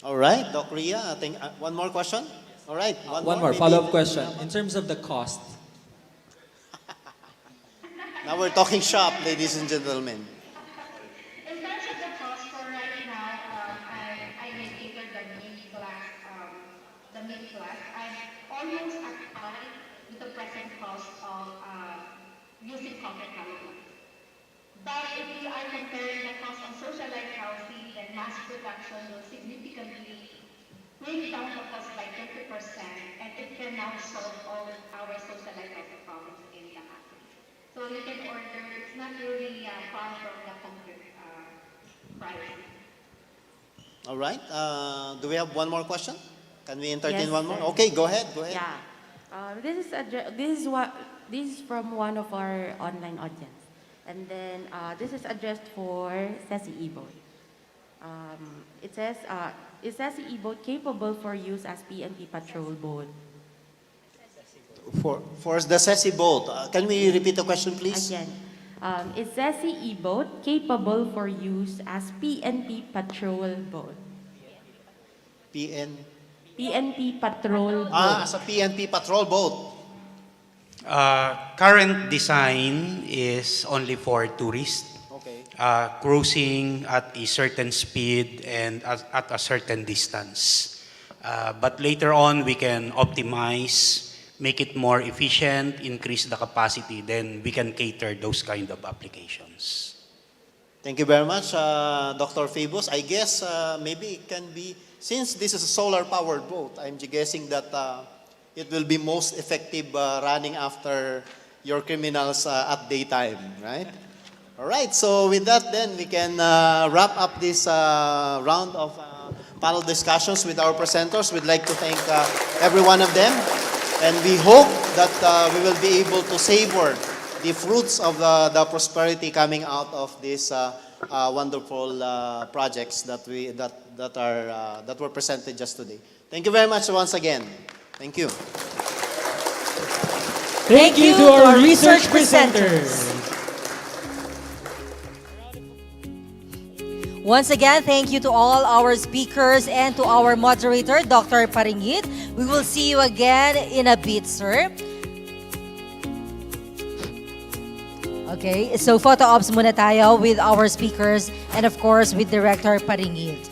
G: All right, Doc Ria, I think one more question? All right,
D: one more follow-up question. In terms of the cost.
G: Now we're talking shop, ladies and gentlemen.
J: In terms of the cost for right now, I may cater the mid-class. I'm almost at par with the present cost of using concrete hollow. But if you are comparing the cost of socialized housing, then mass production will significantly bring down the cost by 30%, and it can now solve all our social life problems in the country. So you can order, it's not really far from the country price.
G: All right. Do we have one more question? Can we entertain
P: Yes,
G: one more?
P: sir.
G: Okay, go ahead. Go ahead.
P: Yeah. This is from one of our online audience, and then this is addressed for SESI e-boat. It says, is SESI e-boat capable for use as PNP patrol boat?
G: For the SESI boat, can we repeat the question, please?
P: Again, is SESI e-boat capable for use as PNP patrol boat? PNP patrol boat.
G: As a PNP patrol boat.
O: Current design is only for tourists.
G: Okay.
O: Cruising at a certain speed and at a certain distance. But later on, we can optimize, make it more efficient, increase the capacity, then we can cater those kind of applications.
G: Thank you very much, Dr. Phoebus. I guess maybe it can be, since this is a solar-powered boat, I'm guessing that it will be most effective running after your criminals at daytime, right? All right, so with that then, we can wrap up this round of panel discussions with our presenters. We'd like to thank every one of them, and we hope that we will be able to savor the fruits of the prosperity coming out of these wonderful projects that were presented just today. Thank you very much once again. Thank you.
B: Thank you to our research presenters.
C: Once again, thank you to all our speakers and to our moderator, Dr. Paringit. We will see you again in a bit, sir. Okay, so photo ops muna tayo with our speakers and of course with Director Paringit.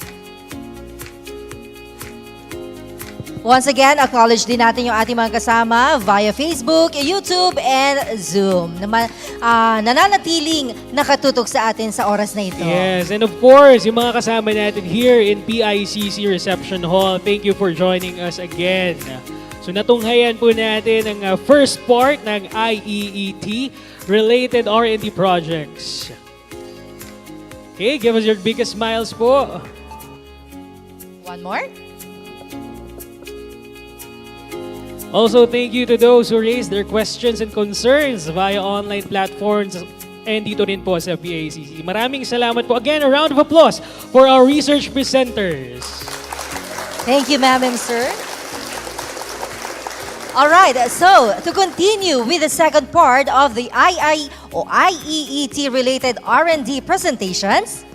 C: Once again, acknowledge din natin yung ating mga kasama via Facebook, YouTube, and Zoom. Nananatiling nakatutok sa atin sa oras na ito.
B: Yes, and of course, yung mga kasama natin here in PICC Reception Hall, thank you for joining us again. So natunghayan po natin ang first part ng IEET-related R&D projects. Okay, give us your biggest smiles po.
C: One more.
B: Also, thank you to those who raised their questions and concerns via online platforms and dito rin po sa PICC. Maraming salamat po. Again, a round of applause for our research presenters.
C: Thank you, ma'am and sir. All right, so to continue with the second part of the IEET-related R&D presentations,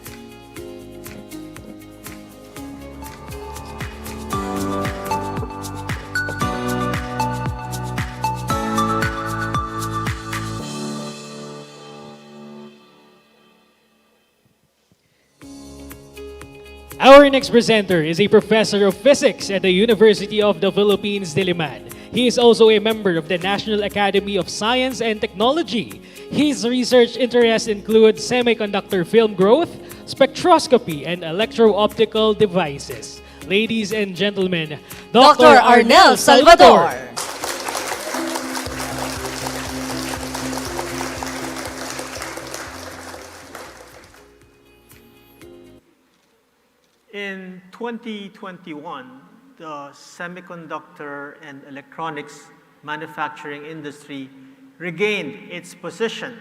B: Our next presenter is a professor of physics at the University of the Philippines, Diliman. He is also a member of the National Academy of Science and Technology. His research interests include semiconductor film growth, spectroscopy, and electro-optical devices. Ladies and gentlemen,
C: Dr. Arnel Salvador.
Q: In 2021, the semiconductor and electronics manufacturing industry regained its position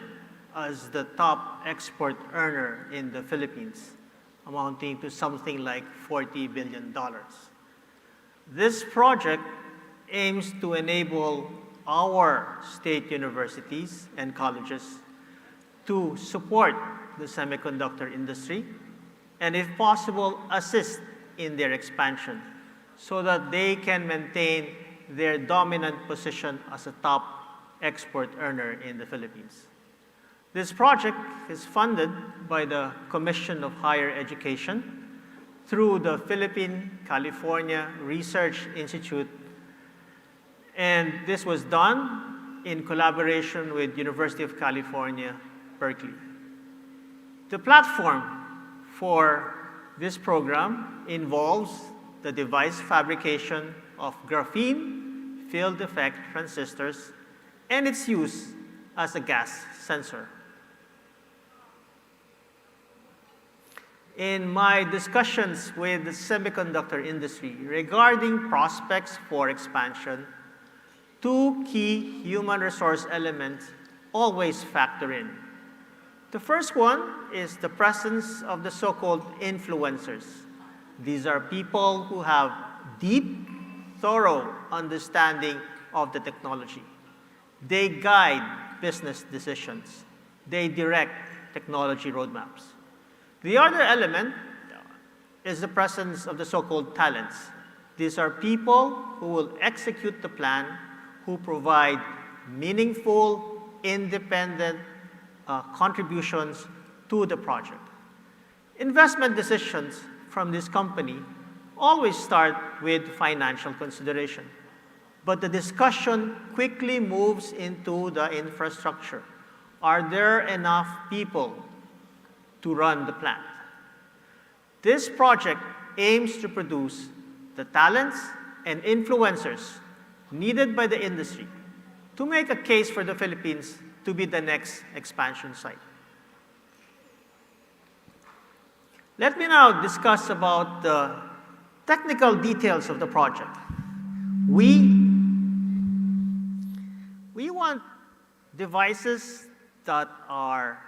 Q: as the top export earner in the Philippines, amounting to something like $40 billion. This project aims to enable our state universities and colleges to support the semiconductor industry and, if possible, assist in their expansion so that they can maintain their dominant position as a top export earner in the Philippines. This project is funded by the Commission of Higher Education through the Philippine-California Research Institute, and this was done in collaboration with University of California, Berkeley. The platform for this program involves
G: the device fabrication of graphene field effect transistors and its use as a gas sensor. In my discussions with the semiconductor industry regarding prospects for expansion, two key human resource elements always factor in. The first one is the presence of the so-called influencers. These are people who have deep, thorough understanding of the technology. They guide business decisions. They direct technology roadmaps. The other element is the presence of the so-called talents. These are people who will execute the plan, who provide meaningful, independent contributions to the project. Investment decisions from this company always start with financial consideration, but the discussion quickly moves into the infrastructure. Are there enough people to run the plant? This project aims to produce the talents and influencers needed by the industry to make a case for the Philippines to be the next expansion site. Let me now discuss about the technical details of the project. We want devices that are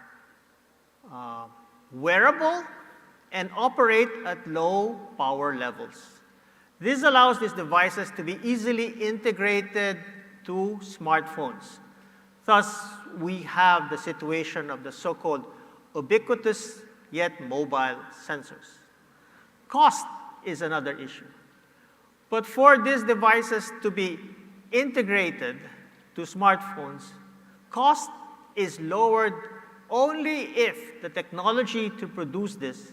G: wearable and operate at low power levels. This allows these devices to be easily integrated to smartphones. Thus, we have the situation of the so-called ubiquitous yet mobile sensors. Cost is another issue. But for these devices to be integrated to smartphones, cost is lowered only if the technology to produce this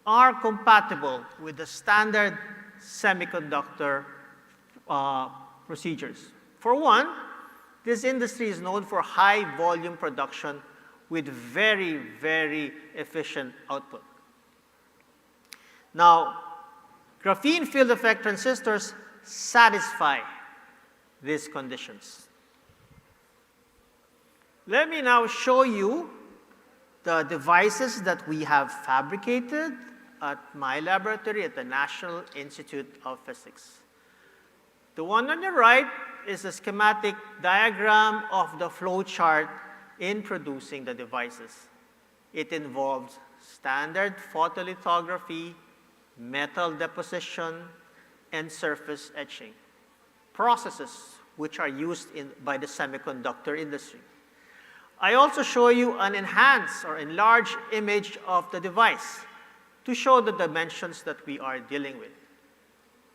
G: are compatible with the standard semiconductor procedures. For one, this industry is known for high volume production with very, very efficient output. Now, graphene field effect transistors satisfy these conditions. Let me now show you the devices that we have fabricated at my laboratory at the National Institute of Physics. The one on the right is a schematic diagram of the flow chart in producing the devices. It involves standard photolithography, metal deposition, and surface etching, processes which are used by the semiconductor industry. I also show you an enhanced or enlarged image of the device to show the dimensions that we are dealing with.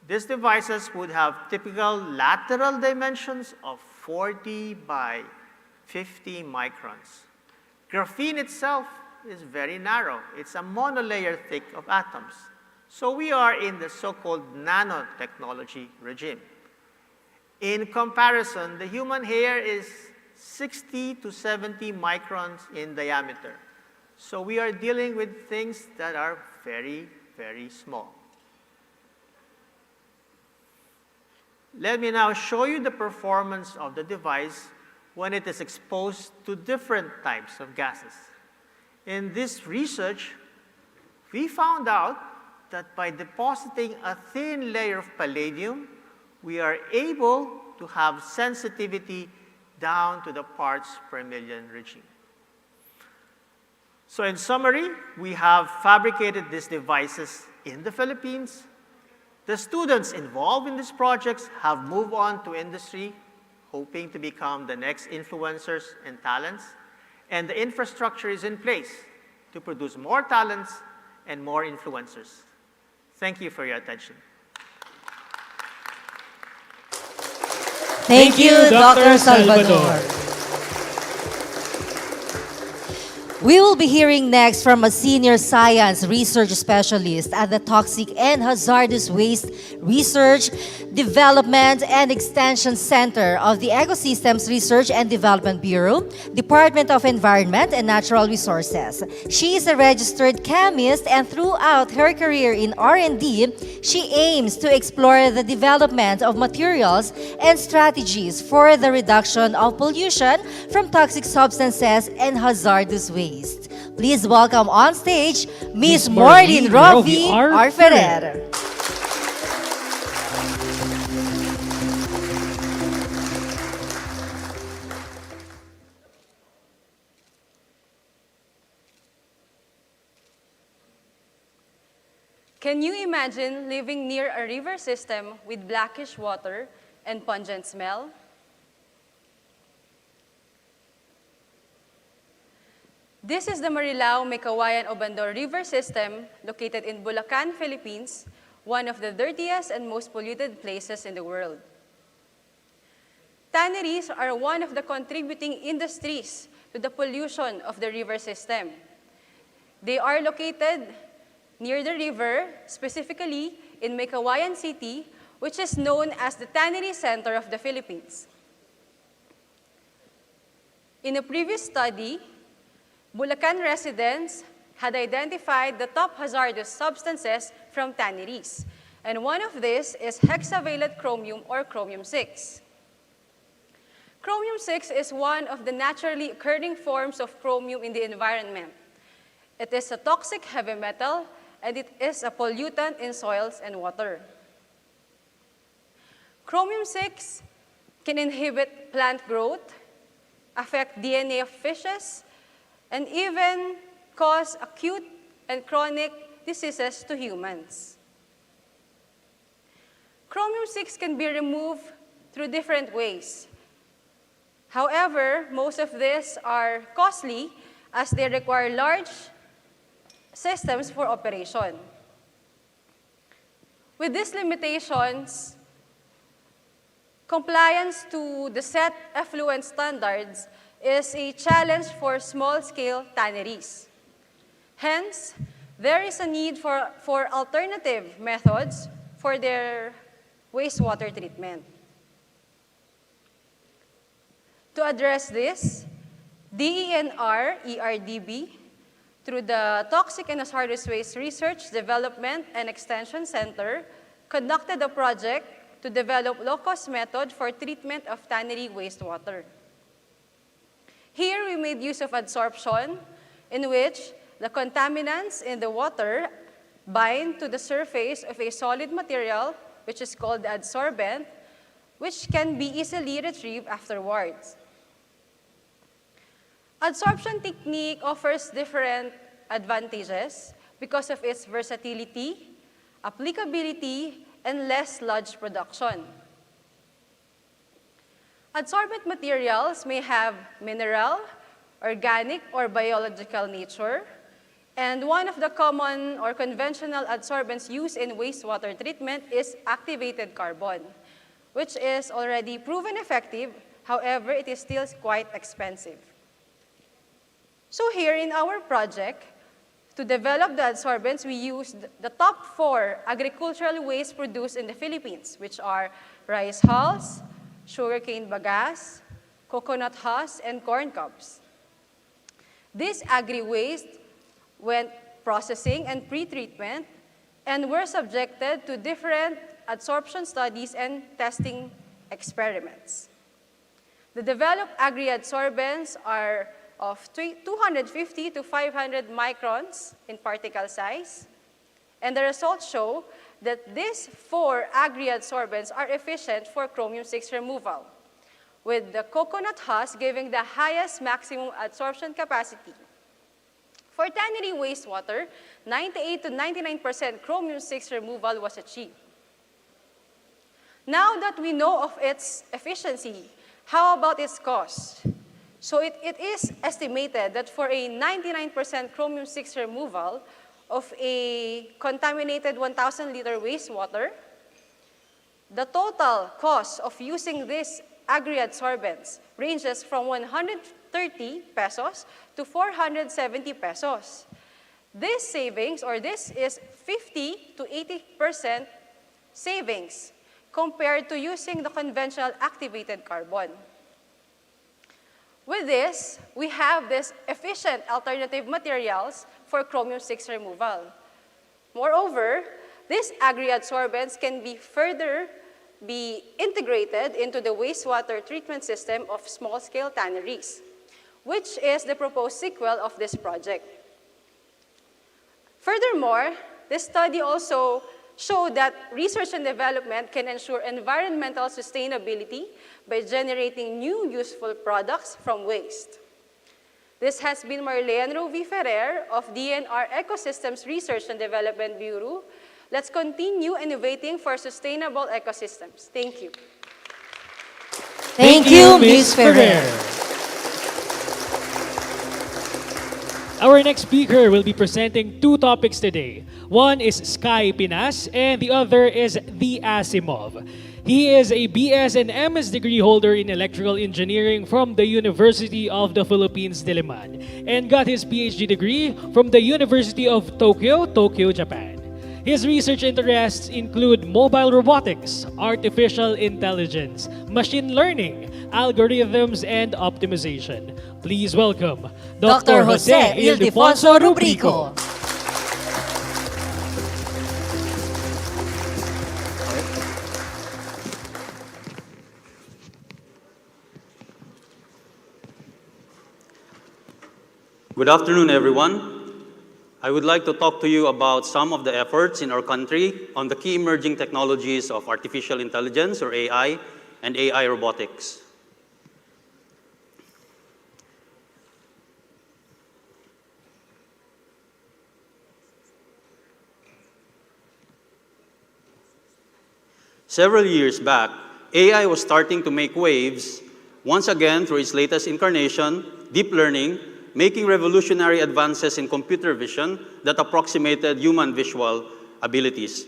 G: These devices would have typical lateral dimensions of 40 by 50 microns. Graphene itself is very narrow. It's a monolayer thick of atoms. So we are in the so-called nanotechnology regime. In comparison, the human hair is 60 to 70 microns in diameter. So we are dealing with things that are very, very small. Let me now show you the performance of the device when it is exposed to different types of gases. In this research, we found out that by depositing a thin layer of palladium, we are able to have sensitivity down to the parts per million regime. So in summary, we have fabricated these devices in the Philippines. The students involved in these projects have moved on to industry, hoping to become the next influencers and talents, and the infrastructure is in place to produce more talents and more influencers. Thank you for your attention.
C: Thank you, Dr. Salvador. We will be hearing next from a senior science research specialist at the Toxic and Hazardous Waste Research, Development and Extension Center of the Ecosystems Research and Development Bureau, Department of Environment and Natural Resources. She is a registered chemist, and throughout her career in R&D, she aims to explore the development of materials and strategies for the reduction of pollution from toxic substances and hazardous waste. Please welcome on stage Miss Maureen Rovi R. Ferrer.
R: Can you imagine living near a river system with blackish water and pungent smell? This is the Marilao-Mekawayan-Obando River System located in Bulacan, Philippines, one of the dirtiest and most polluted places in the world. Tanneries are one of the contributing industries to the pollution of the river system. They are located near the river, specifically in Mekawayan City, which is known as the Tannery Center of the Philippines. In a previous study, Bulacan residents had identified the top hazardous substances from tanneries, and one of these is hexavalent chromium or chromium-6. Chromium-6 is one of the naturally occurring forms of chromium in the environment. It is a toxic heavy metal, and it is a pollutant in soils and water. Chromium-6 can inhibit plant growth, affect DNA of fishes, and even cause acute and chronic diseases to humans. Chromium-6 can be removed through different ways. However, most of these are costly as they require large systems for operation. With these limitations, compliance to the set effluent standards is a challenge for small-scale tanneries. Hence, there is a need for alternative methods for their wastewater treatment. To address this, DENR, ERDB, through the Toxic and Hazardous Waste Research, Development and Extension Center, conducted a project to develop low-cost method for treatment of tannery wastewater. Here, we made use of adsorption, in which the contaminants in the water bind to the surface of a solid material, which is called the adsorbent, which can be easily retrieved afterwards. Adsorption technique offers different advantages because of its versatility, applicability, and less sludge production. Adsorbent materials may have mineral, organic, or biological nature, and one of the common or conventional adsorbents used in wastewater treatment is activated carbon, which is already proven effective. However, it is still quite expensive. So here in our project, to develop the adsorbents, we used the top 4 agricultural waste produced in the Philippines, which are rice hulls, sugarcane bagasse, coconut husks, and corn cobs. This agri-waste went processing and pre-treatment and were subjected to different adsorption studies and testing experiments. The developed agri-adsorbents are of 250 to 500 microns in particle size, and the results show that these 4 agri-adsorbents are efficient for chromium-6 removal, with the coconut husk giving the highest maximum adsorption capacity. For tannery wastewater, 98 to 99% chromium-6 removal was achieved. Now that we know of its efficiency, how about its cost? So it is estimated that for a 99% chromium-6 removal of a contaminated 1,000-liter wastewater, the total cost of using these agri-adsorbents ranges from pesos to 470 pesos. This savings, or this is 50 to 80% savings compared to using the conventional activated carbon. With this, we have this efficient alternative materials for chromium-6 removal. Moreover, these agri-adsorbents can be further integrated into the wastewater treatment system of small-scale tanneries, which is the proposed sequel of this project. Furthermore, this study also showed that research and development can ensure environmental sustainability by generating new useful products from waste. This has been Marlene Rovi Ferrer of DNR Ecosystems Research and Development Bureau. Let's continue innovating for sustainable ecosystems. Thank you.
C: Thank you, Ms. Ferrer.
B: Our next speaker will be presenting two topics today. One is Sky Pinas and the other is the Asimov. He is a BS and MS degree holder in electrical engineering from the University of the Philippines, Diliman, and got his PhD degree from the University of Tokyo, Japan. His research interests include mobile robotics, artificial intelligence, machine learning, algorithms, and optimization. Please welcome Dr. Jose Ildefonso Rubrico.
F: Good afternoon, everyone. I would like to talk to you about some of the efforts in our country on the key emerging technologies of artificial intelligence, or AI, and AI robotics. Several years back, AI was starting to make waves, once again through its latest incarnation, deep learning, making revolutionary advances in computer vision that approximated human visual abilities.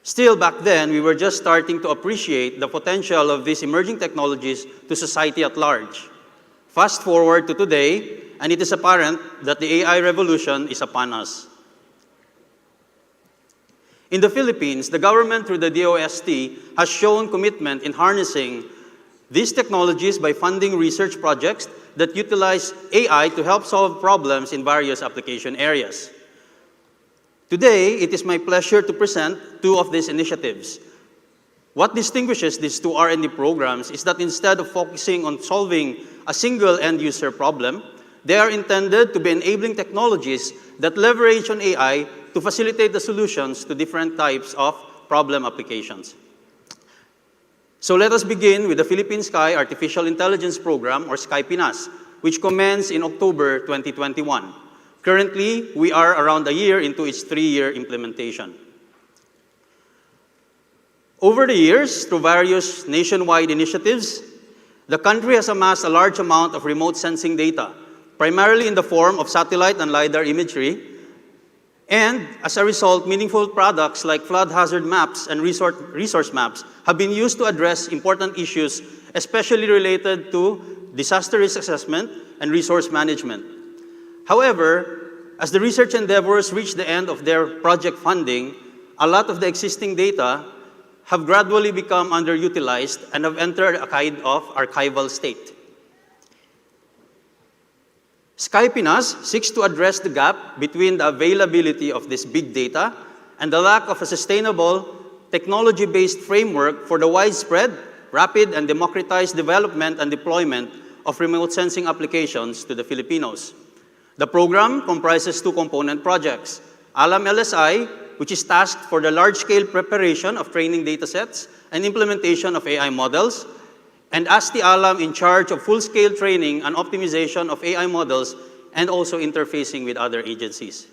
F: Still, back then, we were just starting to appreciate the potential of these emerging technologies to society at large. Fast forward to today, and it is apparent that the AI revolution is upon us. In the Philippines, the government through the DOST has shown commitment in harnessing these technologies by funding research projects that utilize AI to help solve problems in various application areas. Today, it is my pleasure to present two of these initiatives. What distinguishes these two R&D programs is that instead of focusing on solving a single end-user problem, they are intended to be enabling technologies that leverage on AI to facilitate the solutions to different types of problem applications. So let us begin with the Philippine Sky Artificial Intelligence Program, or Sky Pinas, which commenced in October 2021. Currently, we are around a year into its 3-year implementation. Over the years, through various nationwide initiatives, the country has amassed a large amount of remote sensing data, primarily in the form of satellite and LiDAR imagery. And as a result, meaningful products like flood hazard maps and resource maps have been used to address important issues, especially related to disaster risk assessment and resource management. However, as the research endeavors reach the end of their project funding, a lot of the existing data have gradually become underutilized and have entered a kind of archival state. Sky Pinas seeks to address the gap between the availability of this big data and the lack of a sustainable, technology-based framework for the widespread, rapid, and democratized development and deployment of remote sensing applications to the Filipinos. The program comprises two component projects: ALAM LSI, which is tasked for the large-scale preparation of training datasets and implementation of AI models, and ASTI ALAM in charge of full-scale training and optimization of AI models and also interfacing with other agencies.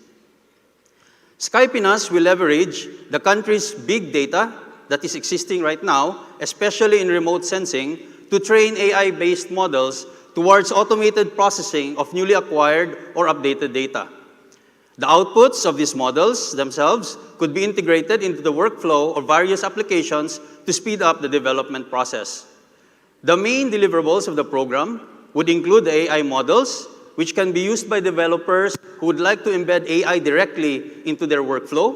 F: Sky Pinas will leverage the country's big data that is existing right now, especially in remote sensing, to train AI-based models towards automated processing of newly acquired or updated data. The outputs of these models themselves could be integrated into the workflow of various applications to speed up the development process. The main deliverables of the program would include the AI models, which can be used by developers who would like to embed AI directly into their workflow,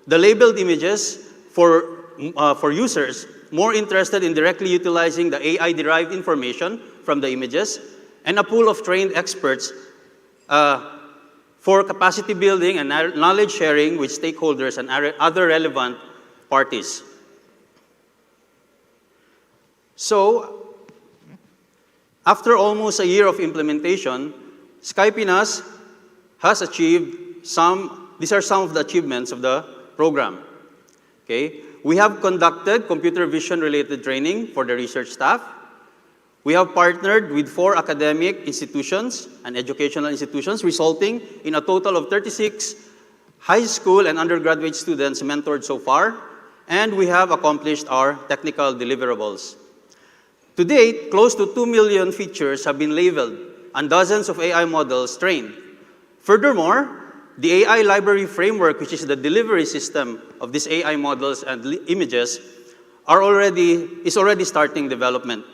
F: the labeled images for users more interested in directly utilizing the AI-derived information from the images, and a pool of trained experts for capacity building and knowledge sharing with stakeholders and other relevant parties. So, after almost a year of implementation, Skypinas has achieved these are some of the achievements of the program. Okay? We have conducted computer vision related training for the research staff. We have partnered with 4 academic institutions and educational institutions, resulting in a total of 36 high school and undergraduate students mentored so far, and we have accomplished our technical deliverables. To date, close to 2 million features have been labeled and dozens of AI models trained. Furthermore, the AI library framework, which is the delivery system of these AI models and images, is already starting development.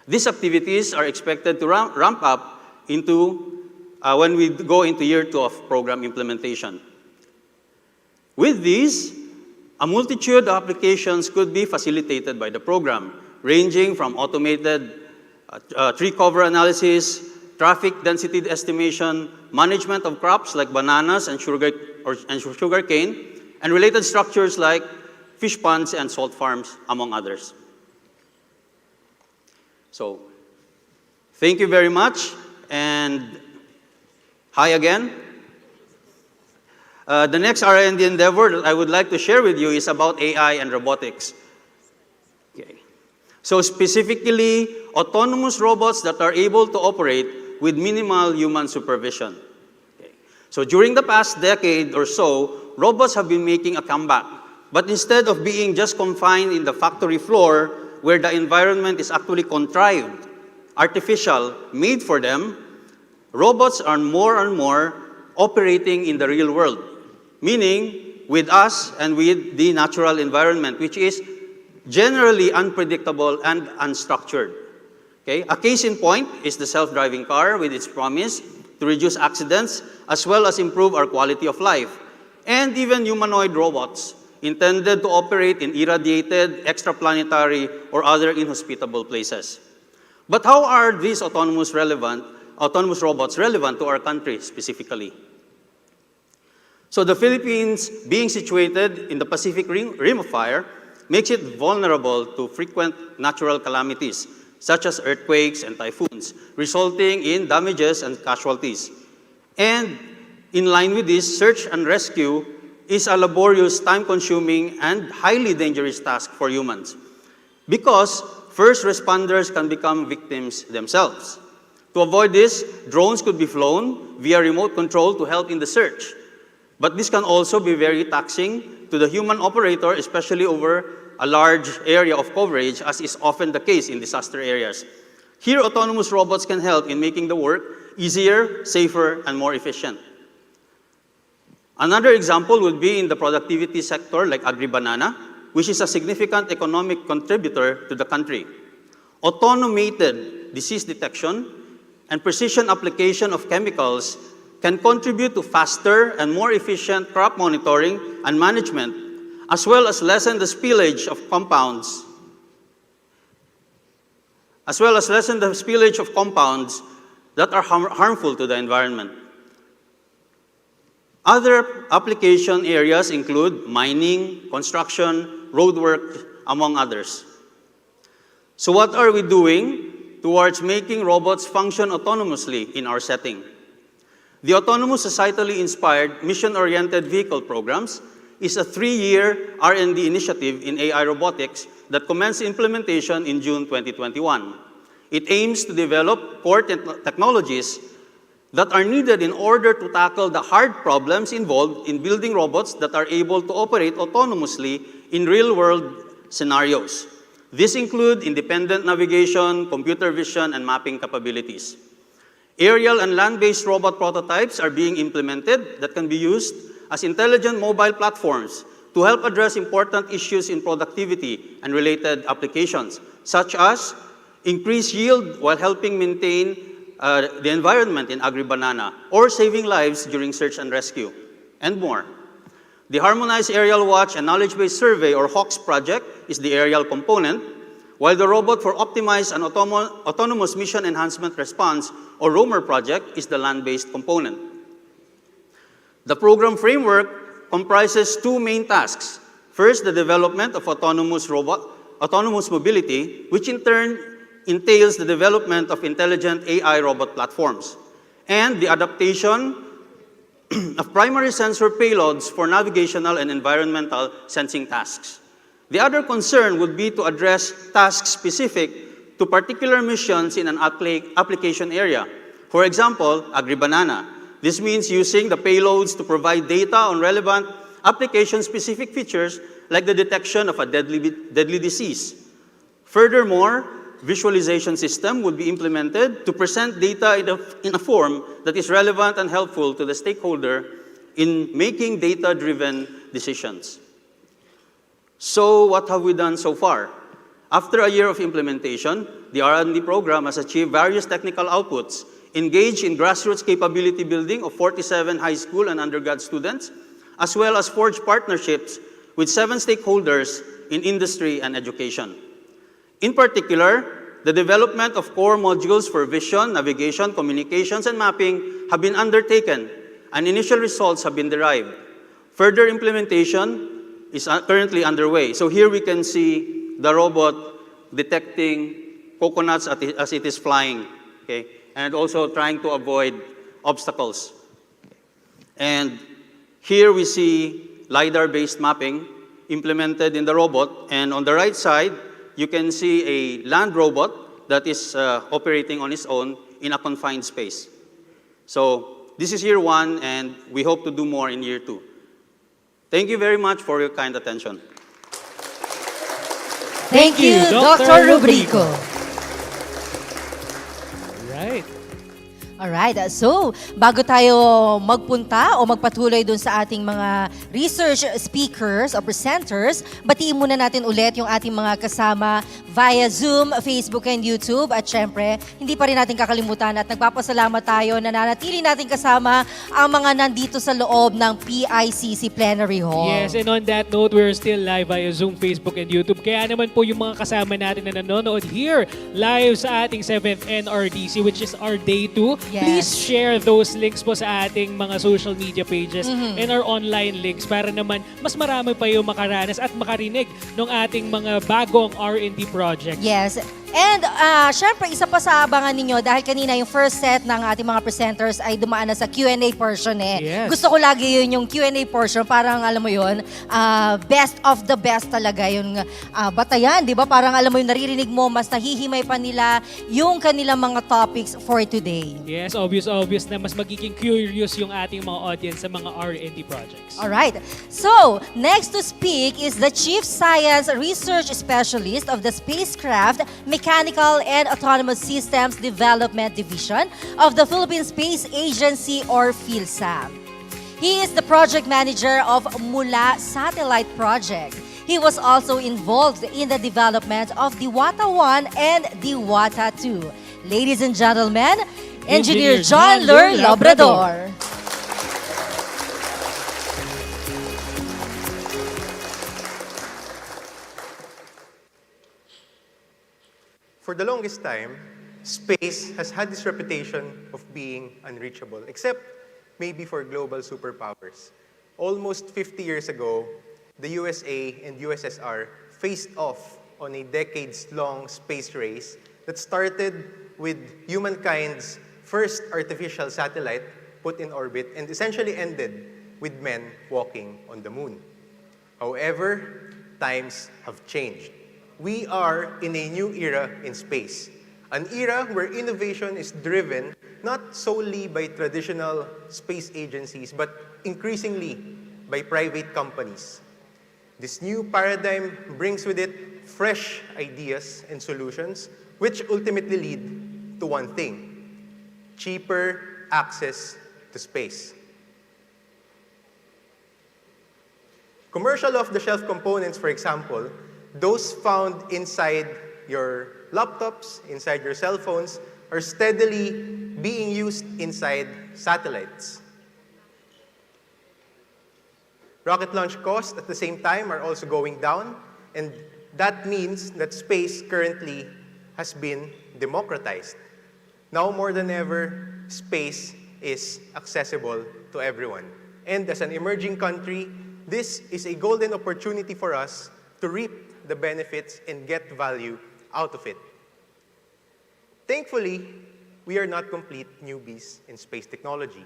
F: These activities are expected to ramp up into when we go into year 2 of program implementation. With these, a multitude of applications could be facilitated by the program, ranging from automated tree cover analysis, traffic density estimation, management of crops like bananas and sugarcane, and related structures like fish ponds and salt farms, among others. So, thank you very much, and hi again. The next R&D endeavor that I would like to share with you is about AI and robotics. Okay. So specifically, autonomous robots that are able to operate with minimal human supervision. Okay. So during the past decade or so, robots have been making a comeback. But instead of being just confined in the factory floor, where the environment is actually contrived, artificial, made for them, robots are more and more operating in the real world, meaning with us and with the natural environment, which is generally unpredictable and unstructured. Okay? A case in point is the self-driving car with its promise to reduce accidents as well as improve our quality of life, and even humanoid robots intended to operate in irradiated, extraplanetary, or other inhospitable places. But how are these autonomous robots relevant to our country specifically? So the Philippines, being situated in the Pacific Rim of Fire, makes it vulnerable to frequent natural calamities, such as earthquakes and typhoons, resulting in damages and casualties. And in line with this, search and rescue is a laborious, time-consuming, and highly dangerous task for humans, because first responders can become victims themselves. To avoid this, drones could be flown via remote control to help in the search. But this can also be very taxing to the human operator, especially over a large area of coverage, as is often the case in disaster areas. Here, autonomous robots can help in making the work easier, safer, and more efficient. Another example would be in the productivity sector like agri-banana, which is a significant economic contributor to the country. Automated disease detection and precision application of chemicals can contribute to faster and more efficient crop monitoring and management, as well as lessen the spillage of compounds, that are harmful to the environment. Other application areas include mining, construction, roadwork, among others. So what are we doing towards making robots function autonomously in our setting? The Autonomous Societally Inspired Mission-Oriented Vehicle Programs is a 3-year R&D initiative in AI robotics that commenced implementation in June 2021. It aims to develop core technologies that are needed in order to tackle the hard problems involved in building robots that are able to operate autonomously in real-world scenarios. These include independent navigation, computer vision, and mapping capabilities. Aerial and land-based robot prototypes are being implemented that can be used as intelligent mobile platforms to help address important issues in productivity and related applications, such as increased yield while helping maintain the environment in agri-banana, or saving lives during search and rescue, and more. The Harmonized Aerial Watch and Knowledge-Based Survey, or HAWKS project, is the aerial component, while the Robot for Optimized and Autonomous Mission Enhancement Response, or ROMER project, is the land-based component. The program framework comprises two main tasks. First, the development of autonomous mobility, which in turn entails the development of intelligent AI robot platforms, and the adaptation of primary sensor payloads for navigational and environmental sensing tasks. The other concern would be to address tasks specific to particular missions in an application area. For example, agri-banana. This means using the payloads to provide data on relevant application-specific features like the detection of a deadly disease. Furthermore, visualization system would be implemented to present data in a form that is relevant and helpful to the stakeholder in making data-driven decisions. So what have we done so far? After a year of implementation, the R&D program has achieved various technical outputs, engaged in grassroots capability building of 47 high school and undergrad students, as well as forged partnerships with 7 stakeholders in industry and education. In particular, the development of core modules for vision, navigation, communications, and mapping have been undertaken, and initial results have been derived. Further implementation is currently underway. So here we can see the robot detecting coconuts as it is flying, okay? And also trying to avoid obstacles. And here we see LiDAR-based mapping implemented in the robot, and on the right side, you can see a land robot that is operating on its own in a confined space. So this is year 1, and we hope to do more in year 2. Thank you very much for your kind attention.
C: Thank you, Dr. Rubrico.
B: Right.
C: Alright, so bago tayo magpunta o magpatuloy dun sa ating mga research speakers o presenters, batiin muna natin ulit yung ating mga kasama via Zoom, Facebook, and YouTube. At syempre, hindi pa rin natin kakalimutan at nagpapasalamat tayo na nanatili natin kasama ang mga nandito sa loob ng PICC Plenary Hall.
B: Yes, and on that note, we're still live via Zoom, Facebook, and YouTube. Kaya naman po yung mga kasama natin na nanonood here live sa ating 7th NRDC, which is our day 2.
C: Yes.
B: Please share those links po sa ating mga social media pages and our online links para naman mas marami pa yung makaranas at makarinig ng ating mga bagong R&D projects.
C: Yes. And syempre, isa pa sa abangan ninyo dahil kanina yung first set ng ating mga presenters ay dumaan na sa Q&A portion eh.
B: Yes.
C: Gusto ko lagi yun yung Q&A portion, parang alam mo yun, best of the best talaga yung batayan, di ba? Parang alam mo yung naririnig mo, mas nahihimay pa nila yung kanilang mga topics for today.
B: Yes, obvious na mas magiging curious yung ating mga audience sa mga R&D projects.
C: Alright. So, next to speak is the Chief Science Research Specialist of the Spacecraft, Mechanical and Autonomous Systems Development Division of the Philippine Space Agency, or PhilSAM. He is the project manager of Mula Satellite Project. He was also involved in the development of Diwata 1 and Diwata 2. Ladies and gentlemen, Engineer John Lur Labrador.
E: For the longest time, space has had this reputation of being unreachable, except maybe for global superpowers. Almost 50 years ago, the USA and USSR faced off on a decades-long space race that started with humankind's first artificial satellite put in orbit and essentially ended with men walking on the moon. However, times have changed. We are in a new era in space, an era where innovation is driven not solely by traditional space agencies, but increasingly by private companies. This new paradigm brings with it fresh ideas and solutions, which ultimately lead to one thing: cheaper access to space. Commercial off-the-shelf components, for example, those found inside your laptops, inside your cell phones, are steadily being used inside satellites. Rocket launch costs at the same time are also going down, and that means that space currently has been democratized. Now more than ever, space is accessible to everyone. And as an emerging country, this is a golden opportunity for us to reap the benefits and get value out of it. Thankfully, we are not complete newbies in space technology.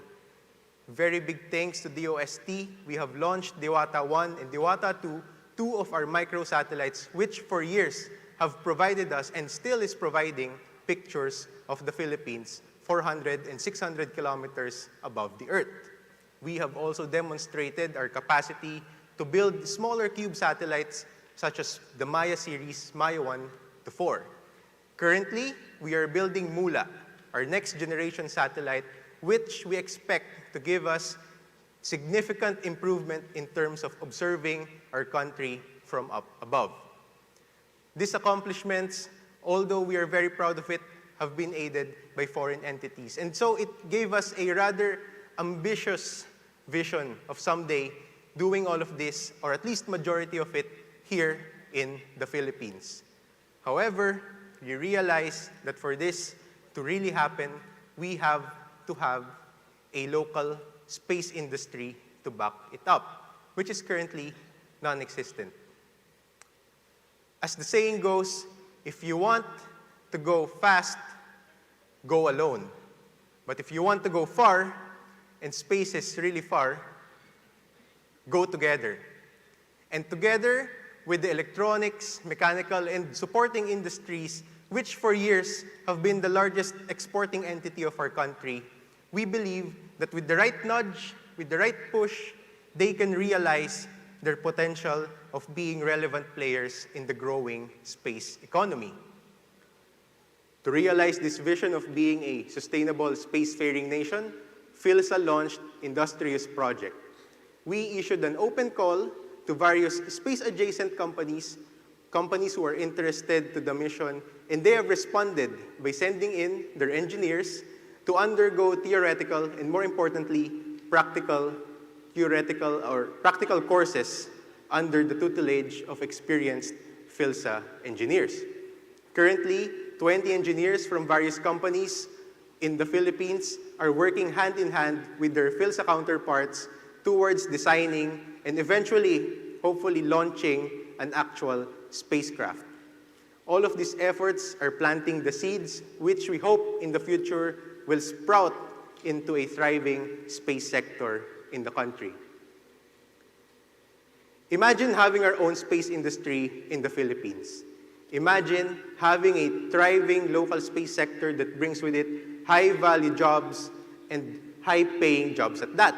E: Very big thanks to DOST, we have launched Diwata 1 and Diwata 2, two of our microsatellites, which for years have provided us and still is providing pictures of the Philippines 400 and 600 kilometers above the Earth. We have also demonstrated our capacity to build smaller cube satellites such as the Maya series, Maya 1 to 4. Currently, we are building MULA, our next generation satellite, which we expect to give us significant improvement in terms of observing our country from up above. These accomplishments, although we are very proud of it, have been aided by foreign entities. And so it gave us a rather ambitious vision of someday doing all of this, or at least majority of it, here in the Philippines. However, we realize that for this to really happen, we have to have a local space industry to back it up, which is currently non-existent. As the saying goes, if you want to go fast, go alone. But if you want to go far, and space is really far, go together. And together with the electronics, mechanical, and supporting industries, which for years have been the largest exporting entity of our country, we believe that with the right nudge, with the right push, they can realize their potential of being relevant players in the growing space economy. To realize this vision of being a sustainable spacefaring nation, PhilSA launched Industrious Project. We issued an open call to various space-adjacent companies who are interested to the mission, and they have responded by sending in their engineers to undergo theoretical and, more importantly, practical courses under the tutelage of experienced PhilSA engineers. Currently, 20 engineers from various companies in the Philippines are working hand in hand with their PhilSA counterparts towards designing and eventually, hopefully, launching an actual spacecraft. All of these efforts are planting the seeds which we hope in the future will sprout into a thriving space sector in the country. Imagine having our own space industry in the Philippines. Imagine having a thriving local space sector that brings with it high-value jobs and high-paying jobs at that.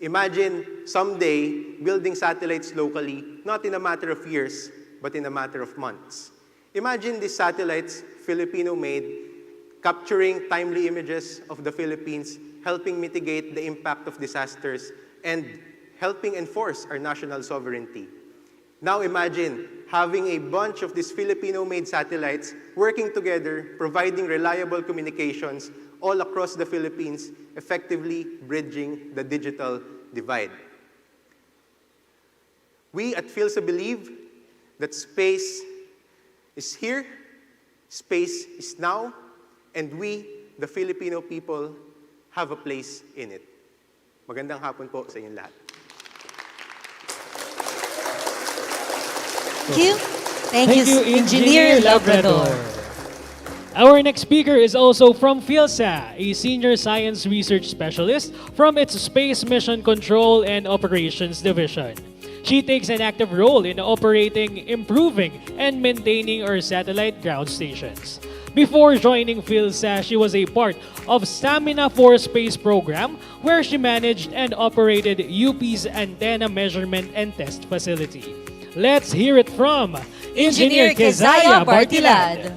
E: Imagine someday building satellites locally, not in a matter of years, but in a matter of months. Imagine these satellites, Filipino-made, capturing timely images of the Philippines, helping mitigate the impact of disasters, and helping enforce our national sovereignty. Now imagine having a bunch of these Filipino-made satellites working together, providing reliable communications all across the Philippines, effectively bridging the digital divide. We at PhilSA believe that space is here, space is now, and we, the Filipino people, have a place in it. Magandang hapon po sa inyong lahat.
C: Thank you. Thank you, Engineer Labrador.
B: Our next speaker is also from PhilSA, a senior science research specialist from its Space Mission Control and Operations Division. She takes an active role in operating, improving, and maintaining our satellite ground stations. Before joining PhilSA, she was a part of Stamina for Space program, where she managed and operated UP's antenna measurement and test facility. Let's hear it from Engineer Kezaya Bartilad.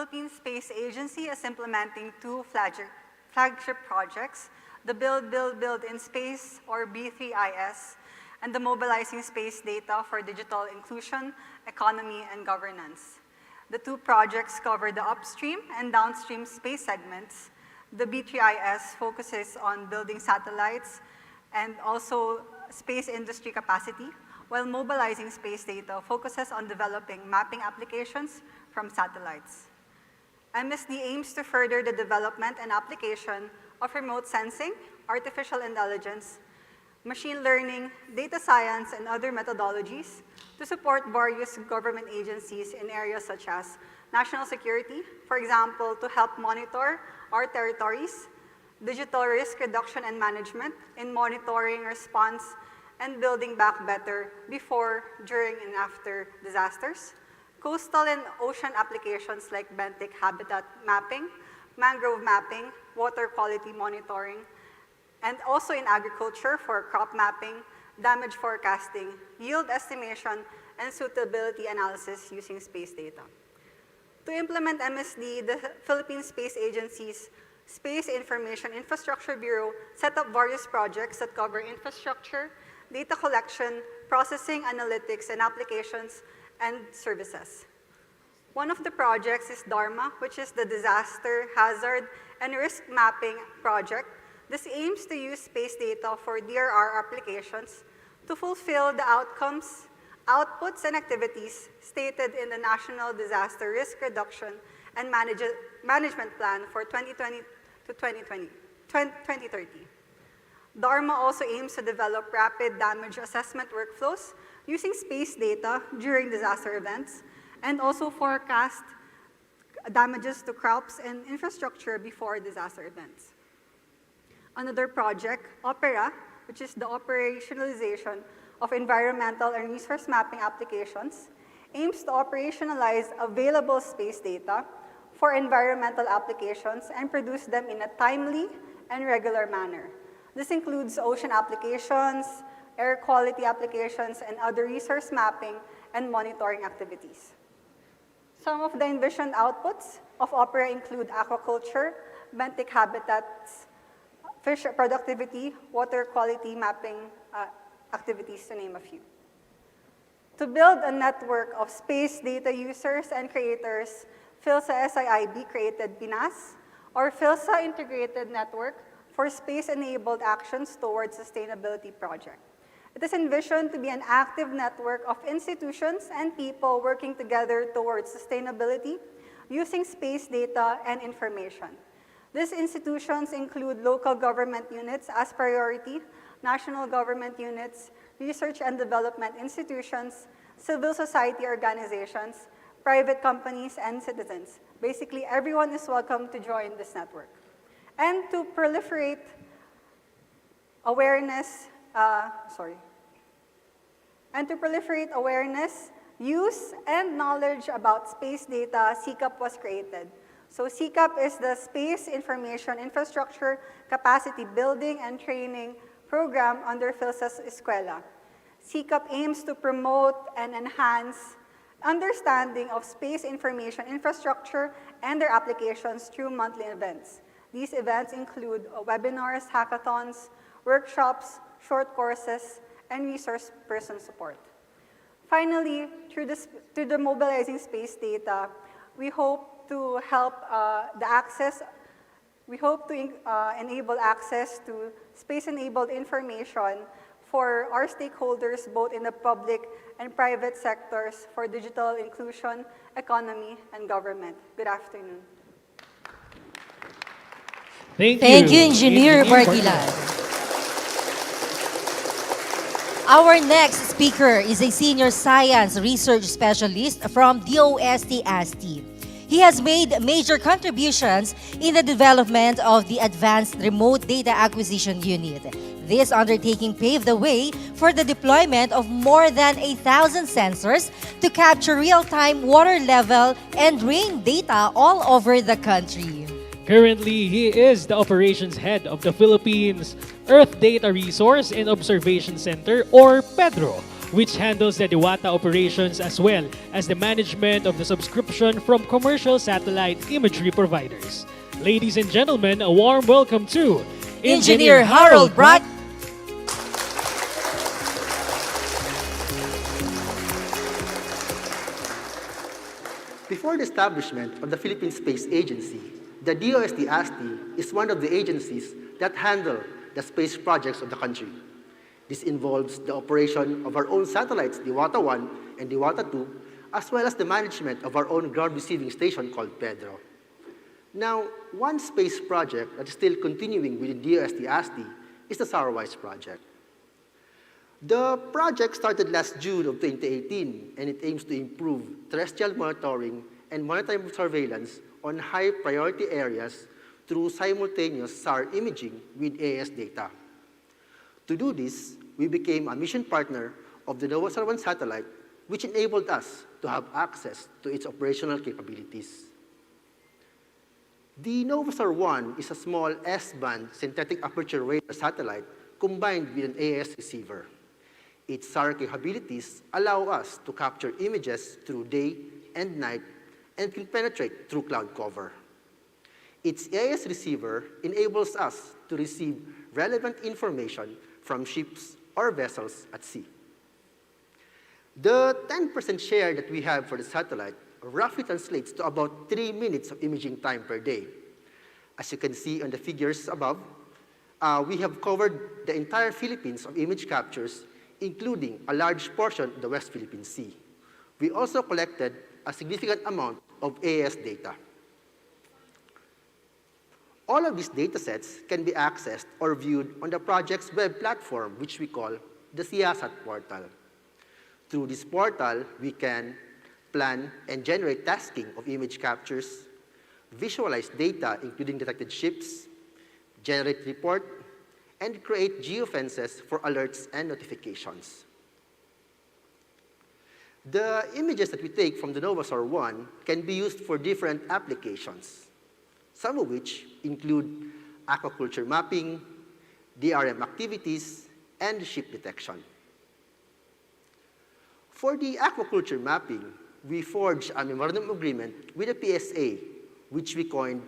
S: Philippine Space Agency is implementing two flagship projects, the Build in Space, or B3IS, and the Mobilizing Space Data for Digital Inclusion, Economy, and Governance. The two projects cover the upstream and downstream space segments. The B3IS focuses on building satellites and also space industry capacity, while Mobilizing Space Data focuses on developing mapping applications from satellites. MSD aims to further the development and application of remote sensing, artificial intelligence, machine learning, data science, and other methodologies to support various government agencies in areas such as national security, for example, to help monitor our territories, digital risk reduction and management in monitoring, response, and building back better before, during, and after disasters, coastal and ocean applications like benthic habitat mapping, mangrove mapping, water quality monitoring, and also in agriculture for crop mapping, damage forecasting, yield estimation, and suitability analysis using space data. To implement MSD, the Philippine Space Agency's Space Information Infrastructure Bureau set up various projects that cover infrastructure, data collection, processing, analytics, and applications and services. One of the projects is DARMA, which is the Disaster, Hazard, and Risk Mapping Project. This aims to use space data for DRR applications to fulfill the outcomes, outputs, and activities stated in the National Disaster Risk Reduction and Management Plan for 2020 to 2030. DARMA also aims to develop rapid damage assessment workflows using space data during disaster events and also forecast damages to crops and infrastructure before disaster events. Another project, OPERA, which is the operationalization of environmental and resource mapping applications, aims to operationalize available space data for environmental applications and produce them in a timely and regular manner. This includes ocean applications, air quality applications, and other resource mapping and monitoring activities. Some of the envisioned outputs of OPERA include aquaculture, benthic habitats, fish productivity, water quality mapping activities, to name a few. To build a network of space data users and creators, PhilSA SIIB created PINAS, or PhilSA Integrated Network for Space-Enabled Actions Towards Sustainability Project. It is envisioned to be an active network of institutions and people working together towards sustainability using space data and information. These institutions include local government units as priority, national government units, research and development institutions, civil society organizations, private companies, and citizens. Basically, everyone is welcome to join this network. And to proliferate awareness, use, and knowledge about space data, CCAP was created. So CCAP is the Space Information Infrastructure Capacity Building and Training Program under PhilSA's Escuela. CCAP aims to promote and enhance understanding of space information infrastructure and their applications through monthly events. These events include webinars, hackathons, workshops, short courses, and resource person support. Finally, through the Mobilizing Space Data, we hope to help enable access to space-enabled information for our stakeholders, both in the public and private sectors, for digital inclusion, economy, and government. Good afternoon.
C: Thank you, Engineer Bardilan. Our next speaker is a senior science research specialist from DOST-ASTI. He has made major contributions in the development of the Advanced Remote Data Acquisition Unit. This undertaking paved the way for the deployment of more than 1,000 sensors to capture real-time water level and rain data all over the country.
B: Currently, he is the operations head of the Philippines Earth Data Resource and Observation Center, or PEDRO. which handles the Diwata operations as well as the management of the subscription from commercial satellite imagery providers. Ladies and gentlemen, a warm welcome to
C: Engineer Harold Brack.
T: Before the establishment of the Philippine Space Agency, the DOST-ASTI is one of the agencies that handle the space projects of the country. This involves the operation of our own satellites, Diwata 1 and Diwata 2, as well as the management of our own ground receiving station called Pedro. Now, one space project that is still continuing within DOST-ASTI is the Sourwise project. The project started last June of 2018, and it aims to improve terrestrial monitoring and monitoring surveillance on high-priority areas through simultaneous SAR imaging with AS data. To do this, we became a mission partner of the NOVASAR-1 satellite, which enabled us to have access to its operational capabilities. The NOVASAR-1 is a small S-band synthetic aperture radar satellite combined with an AS receiver. Its SAR capabilities allow us to capture images through day and night and can penetrate through cloud cover. Its AS receiver enables us to receive relevant information from ships or vessels at sea. The 10% share that we have for the satellite roughly translates to about 3 minutes of imaging time per day. As you can see on the figures above, we have covered the entire Philippines of image captures, including a large portion of the West Philippine Sea. We also collected a significant amount of AS data. All of these data sets can be accessed or viewed on the project's web platform, which we call the CIASAT portal. Through this portal, we can plan and generate tasking of image captures, visualize data including detected ships, generate report, and create geofences for alerts and notifications. The images that we take from the NOVASAR-1 can be used for different applications, some of which include aquaculture mapping, DRM activities, and ship detection. For the aquaculture mapping, we forged a memorandum agreement with the PSA, which we coined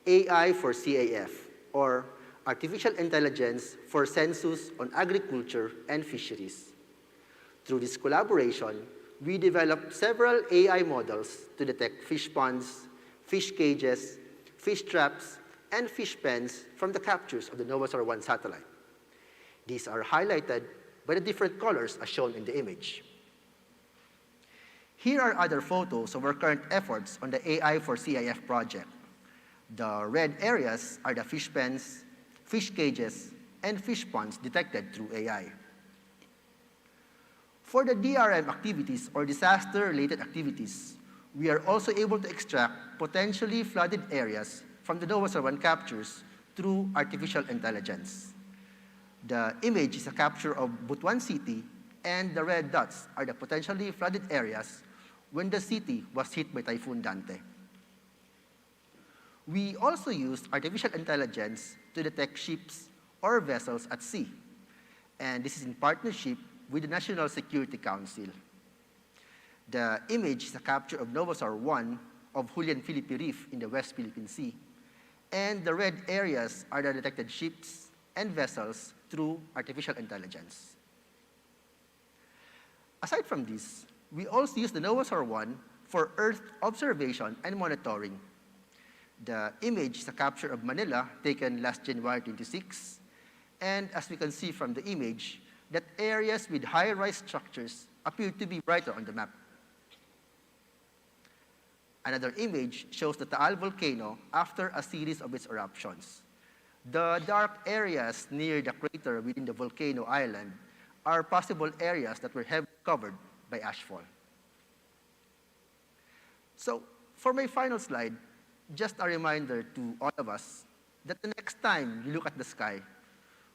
T: AI for CAF, or Artificial Intelligence for Census on Agriculture and Fisheries. Through this collaboration, we developed several AI models to detect fish ponds, fish cages, fish traps, and fish pens from the captures of the NOVASAR-1 satellite. These are highlighted by the different colors as shown in the image. Here are other photos of our current efforts on the AI for CIF project. The red areas are the fish pens, fish cages, and fish ponds detected through AI. For the DRM activities or disaster-related activities, we are also able to extract potentially flooded areas from the NOVASAR-1 captures through artificial intelligence. The image is a capture of Butuan City, and the red dots are the potentially flooded areas when the city was hit by Typhoon Dante. We also used artificial intelligence to detect ships or vessels at sea, and this is in partnership with the National Security Council. The image is a capture of NOVASAR-1 of Julian Philippe Reef in the West Philippine Sea, and the red areas are the detected ships and vessels through artificial intelligence. Aside from this, we also use the NOVASAR-1 for Earth observation and monitoring. The image is a capture of Manila taken last January 26, and as we can see from the image, that areas with high-rise structures appear to be brighter on the map. Another image shows the Taal volcano after a series of its eruptions. The dark areas near the crater within the volcano island are possible areas that were heavily covered by ashfall. So, for my final slide, just a reminder to all of us that the next time you look at the sky,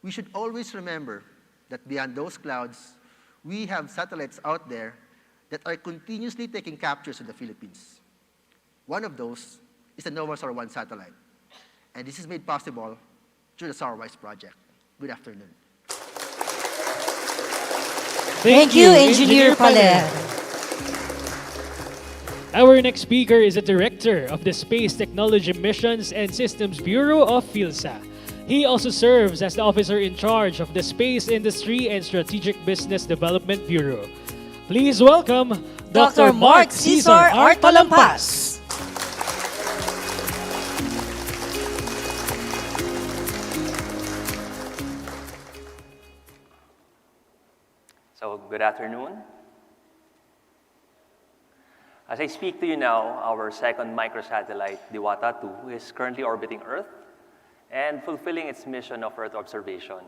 T: we should always remember that beyond those clouds, we have satellites out there that are continuously taking captures of the Philippines. One of those is the NOVASAR-1 satellite, and this is made possible through the Sourwise project. Good afternoon.
C: Thank you, Engineer Paler.
B: Our next speaker is the Director of the Space Technology Missions and Systems Bureau of PhilSA. He also serves as the officer in charge of the Space Industry and Strategic Business Development Bureau. Please welcome
C: Dr. Mark Cesar Artalampas.
U: So, good afternoon. As I speak to you now, our second microsatellite, Diwata-2, is currently orbiting Earth and fulfilling its mission of Earth observation.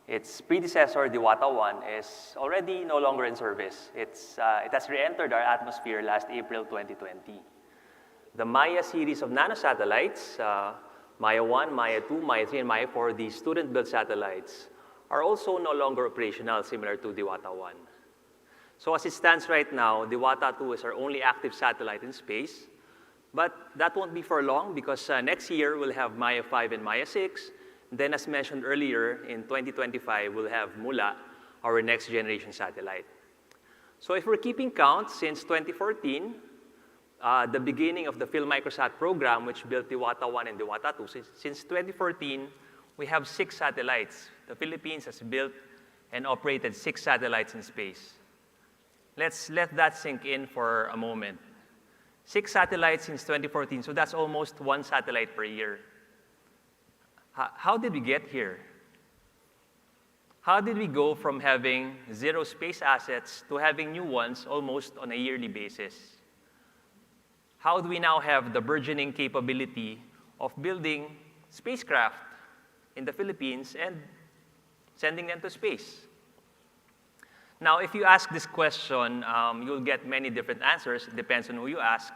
U: Its predecessor, Diwata-1, is already no longer in service. It has re-entered our atmosphere last April 2020. The Maya series of nanosatellites, Maya 1, Maya 2, Maya 3, and Maya 4, these student-built satellites, are also no longer operational, similar to Diwata-1. So as it stands right now, Diwata-2 is our only active satellite in space, but that won't be for long because next year we'll have Maya 5 and Maya 6. Then, as mentioned earlier, in 2025, we'll have Mula, our next generation satellite. So if we're keeping count, since 2014, the beginning of the PhilMicrosat program, which built Diwata-1 and Diwata-2, since 2014, we have 6 satellites. The Philippines has built and operated 6 satellites in space. Let's let that sink in for a moment. 6 satellites since 2014, so that's almost 1 satellite per year. How did we get here? How did we go from having 0 space assets to having new ones almost on a yearly basis? How do we now have the burgeoning capability of building spacecraft in the Philippines and sending them to space? Now, if you ask this question, you'll get many different answers. It depends on who you ask.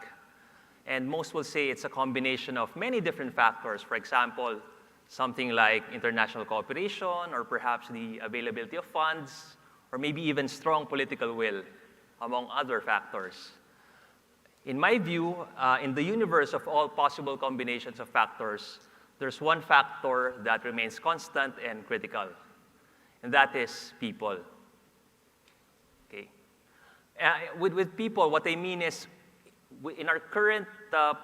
U: And most will say it's a combination of many different factors. For example, something like international cooperation, or perhaps the availability of funds, or maybe even strong political will, among other factors. In my view, in the universe of all possible combinations of factors, there's one factor that remains constant and critical, and that is people. Okay. With people, what I mean is, in our current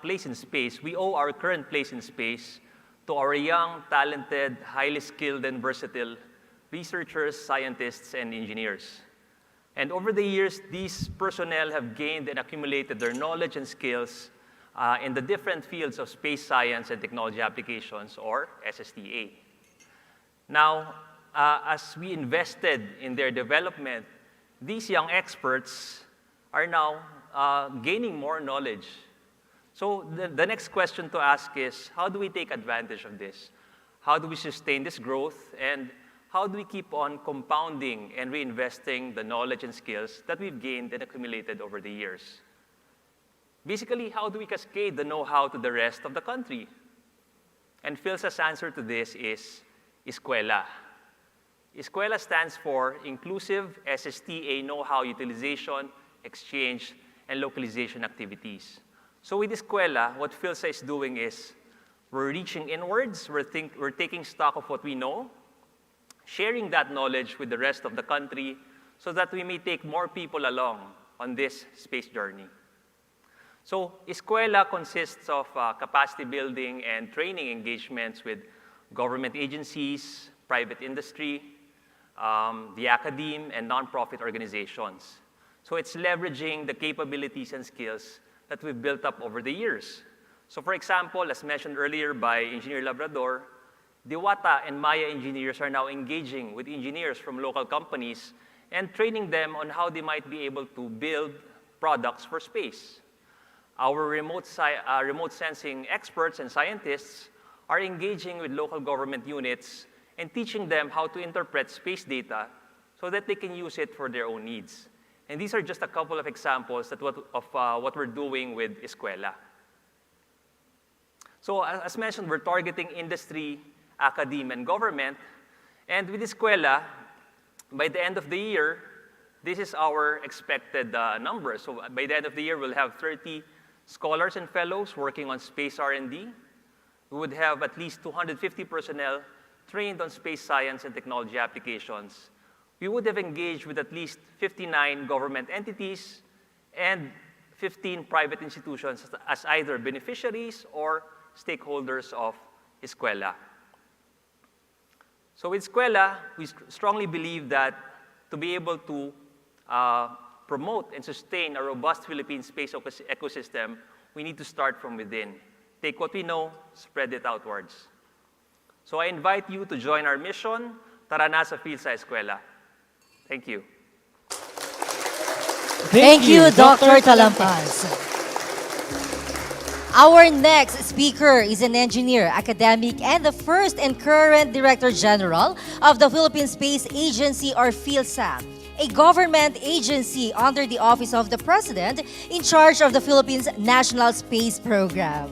U: place in space, we owe our current place in space to our young, talented, highly skilled, and versatile researchers, scientists, and engineers. And over the years, these personnel have gained and accumulated their knowledge and skills in the different fields of space science and technology applications, or SSTA. Now, as we invested in their development, these young experts are now gaining more knowledge. So the next question to ask is, how do we take advantage of this? How do we sustain this growth? And how do we keep on compounding and reinvesting the knowledge and skills that we've gained and accumulated over the years? Basically, how do we cascade the know-how to the rest of the country? And PhilSA's answer to this is Escuela. Escuela stands for Inclusive SSTA Know-How Utilization, Exchange, and Localization Activities. So with Escuela, what PhilSA is doing is we're reaching inwards, we're taking stock of what we know, sharing that knowledge with the rest of the country so that we may take more people along on this space journey. So Escuela consists of capacity building and training engagements with government agencies, private industry, the academe, and nonprofit organizations. So it's leveraging the capabilities and skills that we've built up over the years. So for example, as mentioned earlier by Engineer Labrador, Diwata and Maya engineers are now engaging with engineers from local companies and training them on how they might be able to build products for space. Our remote sensing experts and scientists are engaging with local government units and teaching them how to interpret space data so that they can use it for their own needs. And these are just a couple of examples of what we're doing with Escuela. So as mentioned, we're targeting industry, academia, and government. And with Escuela, by the end of the year, this is our expected number. So by the end of the year, we'll have 30 scholars and fellows working on space R&D. We would have at least 250 personnel trained on space science and technology applications.
I: we would have engaged with at least 59 government entities and 15 private institutions as either beneficiaries or stakeholders of Eskwela. So with Eskwela, we strongly believe that to be able to promote and sustain a robust Philippine space ecosystem, we need to start from within. Take what we know, spread it outwards. So I invite you to join our mission, Tara na sa Field sa Eskwela. Thank you.
C: Thank you, Dr. Talampas. Our next speaker is an engineer, academic, and the first and current Director General of the Philippine Space Agency, or PhilSA, a government agency under the Office of the President in charge of the Philippines National Space Program.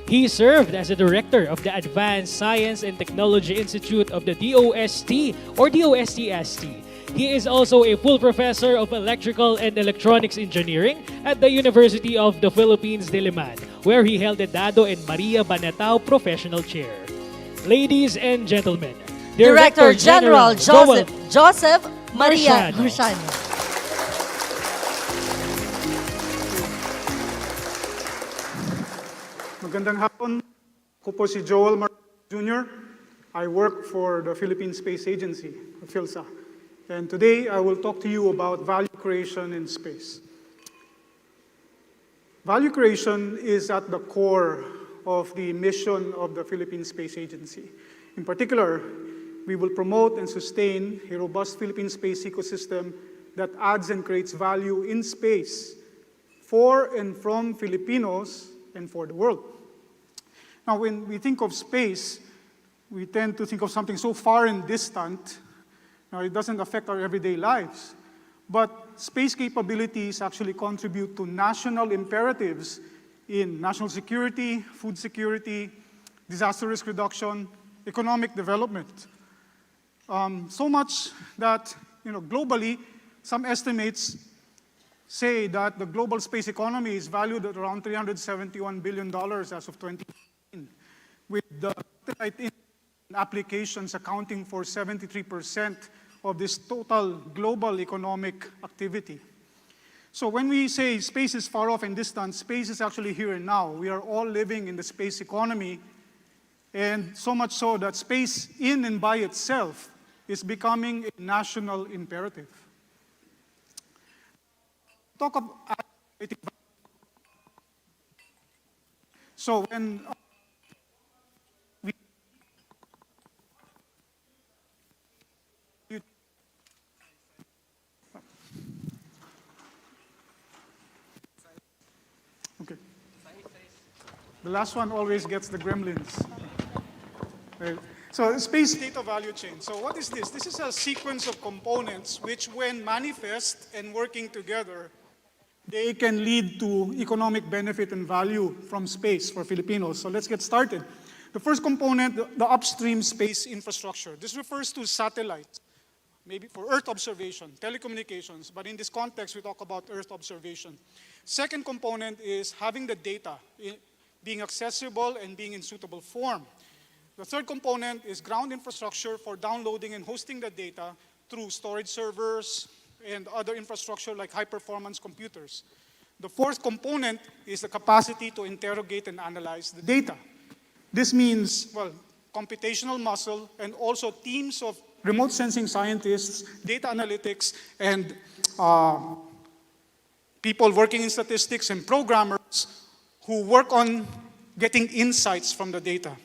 B: He served as the director of the Advanced Science and Technology Institute of the DOST, or DOST-ST. He is also a full professor of electrical and electronics engineering at the University of the Philippines, Diliman, where he held the Dado and Maria Banatao Professional Chair. Ladies and gentlemen,
C: Director General Joseph Maria Luciano.
V: Magandang hapon. Ako po si Joel Jr. I work for the Philippine Space Agency, PhilSA. And today I will talk to you about value creation in space. Value creation is at the core of the mission of the Philippine Space Agency. In particular, we will promote and sustain a robust Philippine space ecosystem that adds and creates value in space for and from Filipinos and for the world. Now, when we think of space, we tend to think of something so far and distant. Now, it doesn't affect our everyday lives. But space capabilities actually contribute to national imperatives in national security, food security, disaster risk reduction, economic development. So much that, globally, some estimates say that the global space economy is valued at around $371 billion as of 2018, with the satellite applications accounting for 73% of this total global economic activity. So when we say space is far off and distant, space is actually here and now. We are all living in the space economy, and so much so that space in and by itself is becoming a national imperative. Talk about so when okay. The last one always gets the gremlins. Right. So space data value chain. So what is this? This is a sequence of components which, when manifest and working together, they can lead to economic benefit and value from space for Filipinos. So let's get started. The first component, the upstream space infrastructure. This refers to satellites, maybe for Earth observation, telecommunications, but in this context, we talk about Earth observation. Second component is having the data, being accessible and being in suitable form. The third component is ground infrastructure for downloading and hosting the data through storage servers and other infrastructure like high-performance computers. The fourth component is the capacity to interrogate and analyze the data. This means, well, computational muscle and also teams of remote sensing scientists, data analytics, and people working in statistics and programmers who work on getting insights from the data.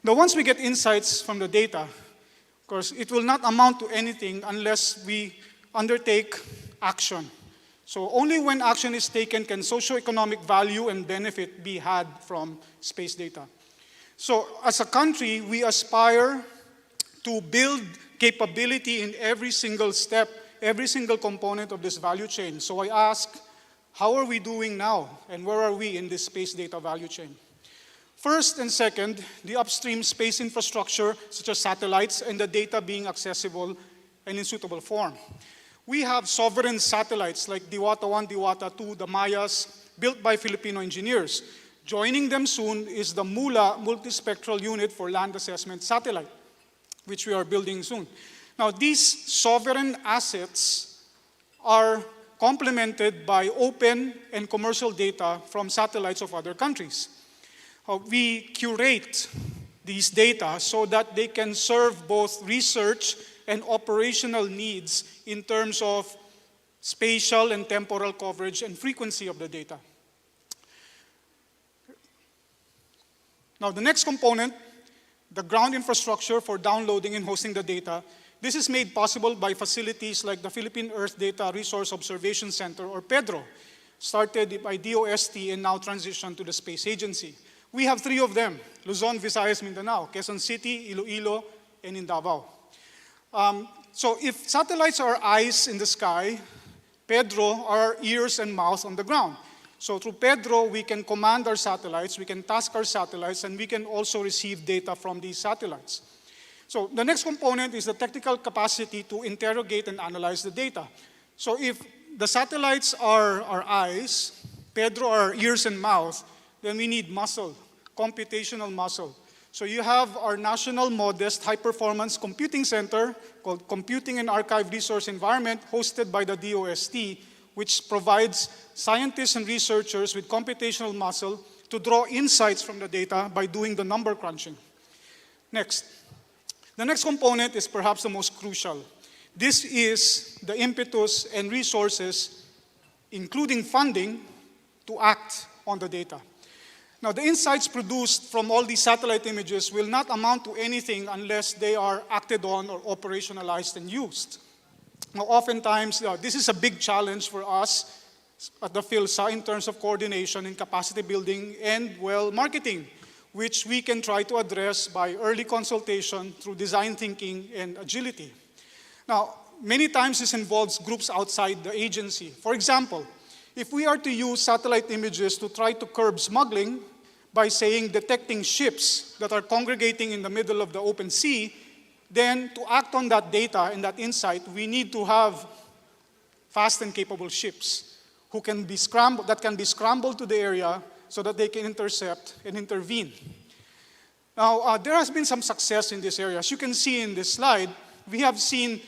V: Now, once we get insights from the data, of course, it will not amount to anything unless we undertake action. So only when action is taken can socioeconomic value and benefit be had from space data. So as a country, we aspire to build capability in every single step, every single component of this value chain. So I ask, how are we doing now? And where are we in this space data value chain? First and second, the upstream space infrastructure, such as satellites, and the data being accessible and in suitable form. We have sovereign satellites like Diwata 1, Diwata 2, the Mayas, built by Filipino engineers. Joining them soon is the MULA multispectral unit for land assessment satellite, which we are building soon. Now, these sovereign assets are complemented by open and commercial data from satellites of other countries. We curate these data so that they can serve both research and operational needs in terms of spatial and temporal coverage and frequency of the data. Now, the next component, the ground infrastructure for downloading and hosting the data, this is made possible by facilities like the Philippine Earth Data Resource Observation Center, or PEDRO, started by DOST and now transitioned to the Space Agency. We have 3 of them: Luzon, Visayas, Mindanao, Quezon City, Iloilo, and in Davao. So if satellites are eyes in the sky, PEDRO are ears and mouth on the ground. So through PEDRO, we can command our satellites, we can task our satellites, and we can also receive data from these satellites. So the next component is the technical capacity to interrogate and analyze the data. So if the satellites are our eyes, PEDRO are ears and mouth, then we need muscle, computational muscle. So you have our national modest high-performance computing center called Computing and Archive Resource Environment, hosted by the DOST, which provides scientists and researchers with computational muscle to draw insights from the data by doing the number crunching. Next. The next component is perhaps the most crucial. This is the impetus and resources, including funding, to act on the data. Now, the insights produced from all these satellite images will not amount to anything unless they are acted on or operationalized and used. Now, oftentimes, this is a big challenge for us at the PhilSA in terms of coordination and capacity building and, well, marketing, which we can try to address by early consultation through design thinking and agility. Now, many times this involves groups outside the agency. For example, if we are to use satellite images to try to curb smuggling by saying detecting ships that are congregating in the middle of the open sea, then to act on that data and that insight, we need to have fast and capable ships that can be scrambled to the area so that they can intercept and intervene. Now, there has been some success in this area. As you can see in this slide, we have seen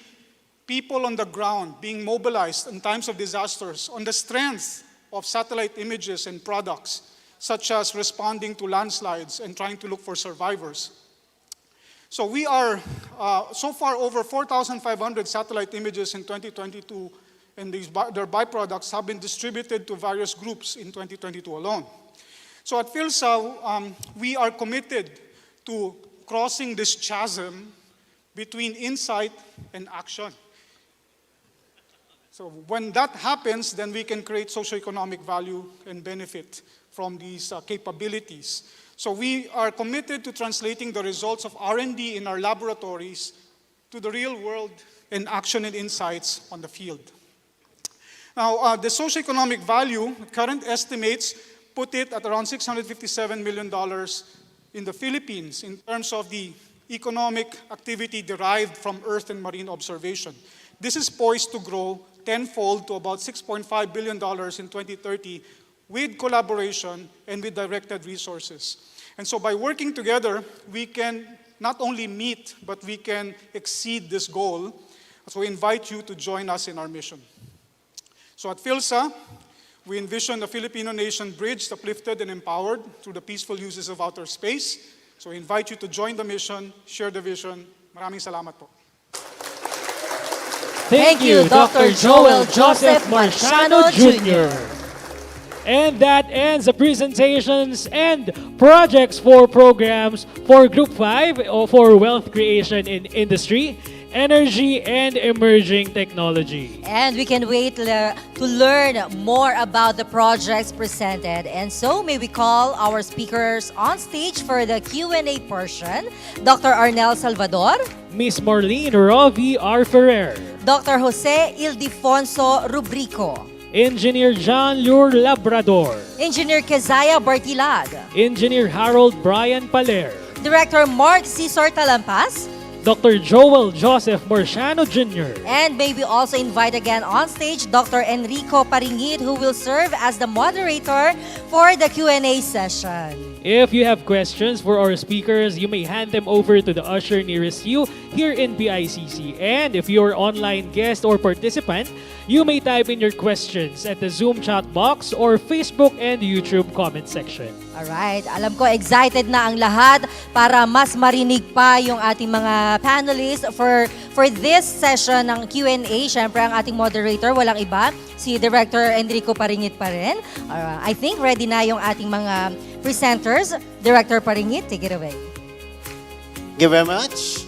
V: people on the ground being mobilized in times of disasters on the strength of satellite images and products, such as responding to landslides and trying to look for survivors. So we are, so far, over 4,500 satellite images in 2022, and their byproducts have been distributed to various groups in 2022 alone. So at PhilSA, we are committed to crossing this chasm between insight and action. So when that happens, then we can create socioeconomic value and benefit from these capabilities. So we are committed to translating the results of R&D in our laboratories to the real world in action and insights on the field. Now, the socioeconomic value, current estimates put it at around $657 million in the Philippines in terms of the economic activity derived from earth and marine observation. This is poised to grow tenfold to about $6.5 billion in 2030 with collaboration and with directed resources. And so by working together, we can not only meet, but we can exceed this goal. So we invite you to join us in our mission. So at PhilSA, we envision a Filipino nation bridged, uplifted, and empowered through the peaceful uses of outer space. So we invite you to join the mission, share the vision. Maraming salamat po.
B: Thank you, Dr. Joel Joseph Marciano Jr. And that ends the presentations and projects for programs for Group 5 for Wealth Creation in Industry, Energy, and Emerging Technology.
C: And we can wait to learn more about the projects presented. And so may we call our speakers on stage for the Q&A portion. Dr. Arnel Salvador,
B: Miss Marlene Rovi R. Ferrer,
C: Dr. Jose Ildefonso Rubrico,
B: Engineer John Lure Labrador,
C: Engineer Kezaya Bartilad,
B: Engineer Harold Brian Paler,
C: Director Mark Cesar Talampas,
B: Dr. Joel Joseph Marciano Jr.
C: And may we also invite again on stage Dr. Enrico Paringit, who will serve as the moderator for the Q&A session.
B: If you have questions for our speakers, you may hand them over to the usher nearest you here in PICC. And if you're an online guest or participant, you may type in your questions at the Zoom chat box or Facebook and YouTube comment section.
C: Alright, alam ko excited na ang lahat para mas marinig pa yung ating mga panelists for this session ng Q&A. Siyempre, ang ating moderator, walang iba, si Director Enrico Paringit pa rin. I think ready na yung ating mga presenters. Director Paringit, take it away.
G: Thank you very much.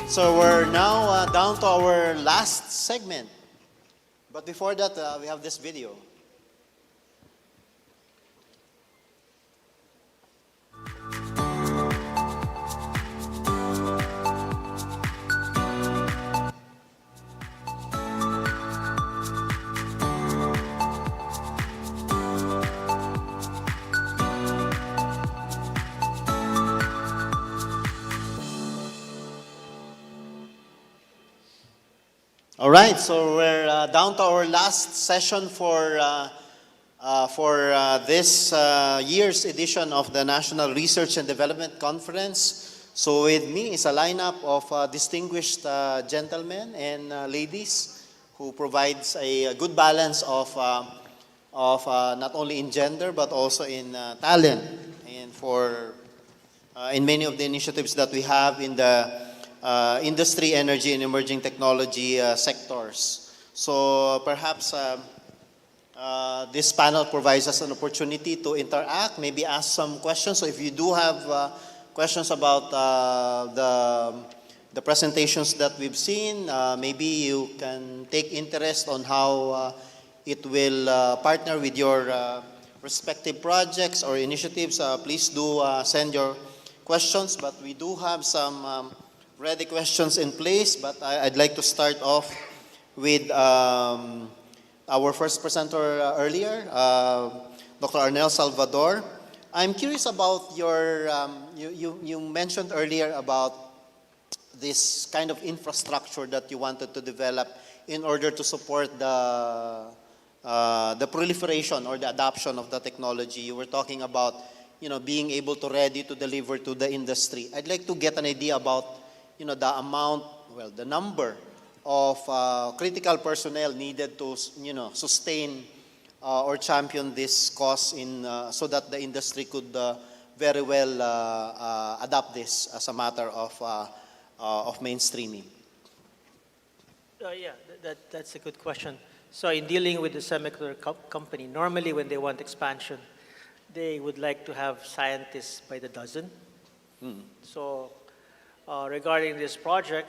G: So we're now down to our last segment. But before that, we have this video. All right, so we're down to our last session for this year's edition of the National Research and Development Conference. So with me is a lineup of distinguished gentlemen and ladies who provides a good balance of not only in gender but also in talent and for in many of the initiatives that we have in the industry, energy, and emerging technology sectors. So perhaps this panel provides us an opportunity to interact, maybe ask some questions. So if you do have questions about the presentations that we've seen, maybe you can take interest on how it will partner with your respective projects or initiatives. Please do send your questions, but we do have some ready questions in place, but I'd like to start off with our first presenter earlier, Dr. Arnel Salvador. I'm curious about your, you mentioned earlier about this kind of infrastructure that you wanted to develop in order to support the proliferation or the adoption of the technology. You were talking about, being able to ready to deliver to the industry. I'd like to get an idea about the amount, the number of critical personnel needed to, sustain or champion this cause so that the industry could very well adopt this as a matter of mainstreaming.
M: Yeah, that's a good question. So in dealing with the semiconductor company, normally when they want expansion, they would like to have scientists by the dozen. So regarding this project,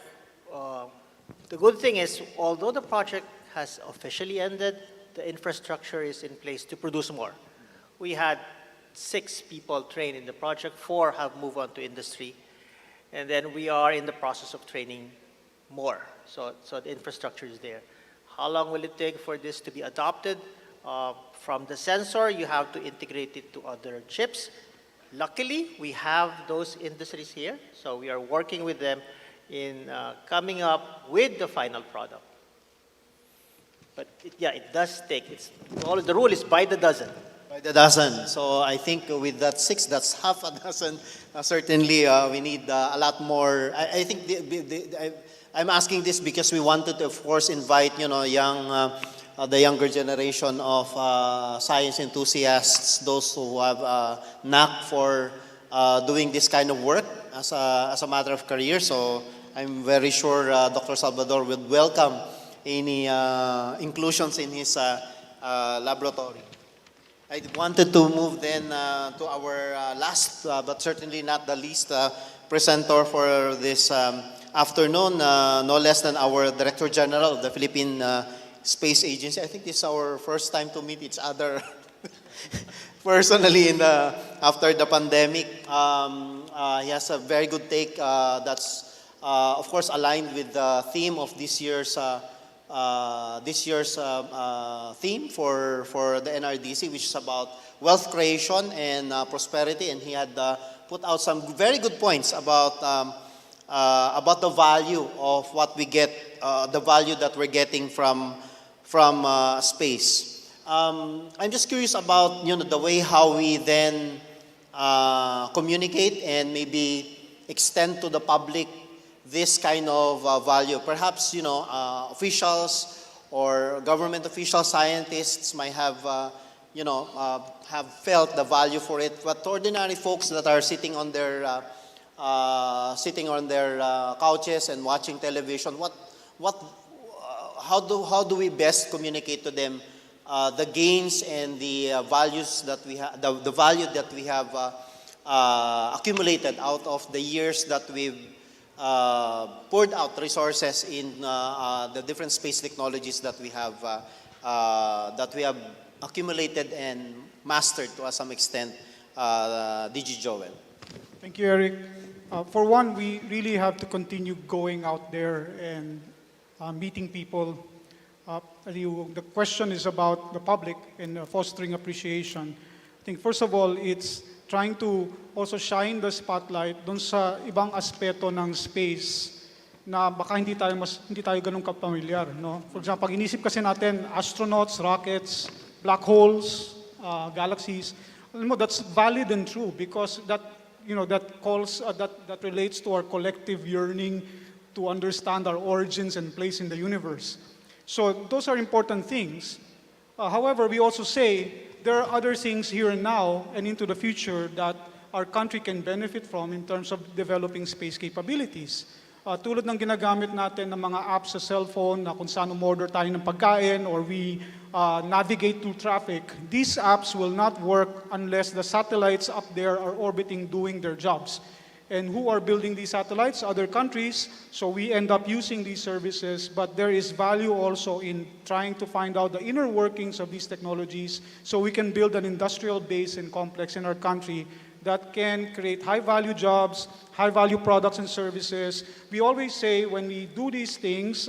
M: the good thing is, although the project has officially ended, the infrastructure is in place to produce more. We had 6 people trained in the project, 4 have moved on to industry, and then we are in the process of training more. So the infrastructure is there. How long will it take for this to be adopted? From the sensor, you have to integrate it to other chips. Luckily, we have those industries here, so we are working with them in coming up with the final product. But it does take, the rule is by the dozen.
G: By the dozen. So I think with that 6, that's half a dozen. Certainly, we need a lot more. I think I'm asking this because we wanted to, of course, invite the younger generation of science enthusiasts, those who have a knack for doing this kind of work as a matter of career. So I'm very sure Dr. Salvador would welcome any inclusions in his laboratory. I wanted to move then to our last, but certainly not the least, presenter for this afternoon, no less than our Director General of the Philippine Space Agency. I think this is our first time to meet each other personally after the pandemic. He has a very good take that's, of course, aligned with the theme of this year's theme for the NRDC, which is about wealth creation and prosperity. And he had put out some very good points about the value of what we get, the value that we're getting from space. I'm just curious about the way how we then communicate and maybe extend to the public this kind of value. Perhaps, officials or government officials, scientists might have, have felt the value for it. But ordinary folks that are sitting on their couches and watching television, how do we best communicate to them the gains and the values that we have, the value that we have accumulated out of the years that we've poured out resources in the different space technologies that we have accumulated and mastered to some extent, DG Joel.
V: Thank you, Eric. For one, we really have to continue going out there and meeting people. The question is about the public and fostering appreciation. I think first of all, it's trying to also shine the spotlight dun sa ibang aspeto ng space na baka hindi tayo ganun kapamilyar, no? For example, pag inisip kasi natin astronauts, rockets, black holes, galaxies, alam mo, that's valid and true because that relates to our collective yearning to understand our origins and place in the universe. So those are important things. However, we also say there are other things here and now and into the future that our country can benefit from in terms of developing space capabilities. Tulad ng ginagamit natin ng mga apps sa cellphone na kung saan umorder tayo ng pagkain or we navigate through traffic, these apps will not work unless the satellites up there are orbiting doing their jobs. And who are building these satellites? Other countries. So we end up using these services, but there is value also in trying to find out the inner workings of these technologies so we can build an industrial base and complex in our country that can create high-value jobs, high-value products and services. We always say when we do these things,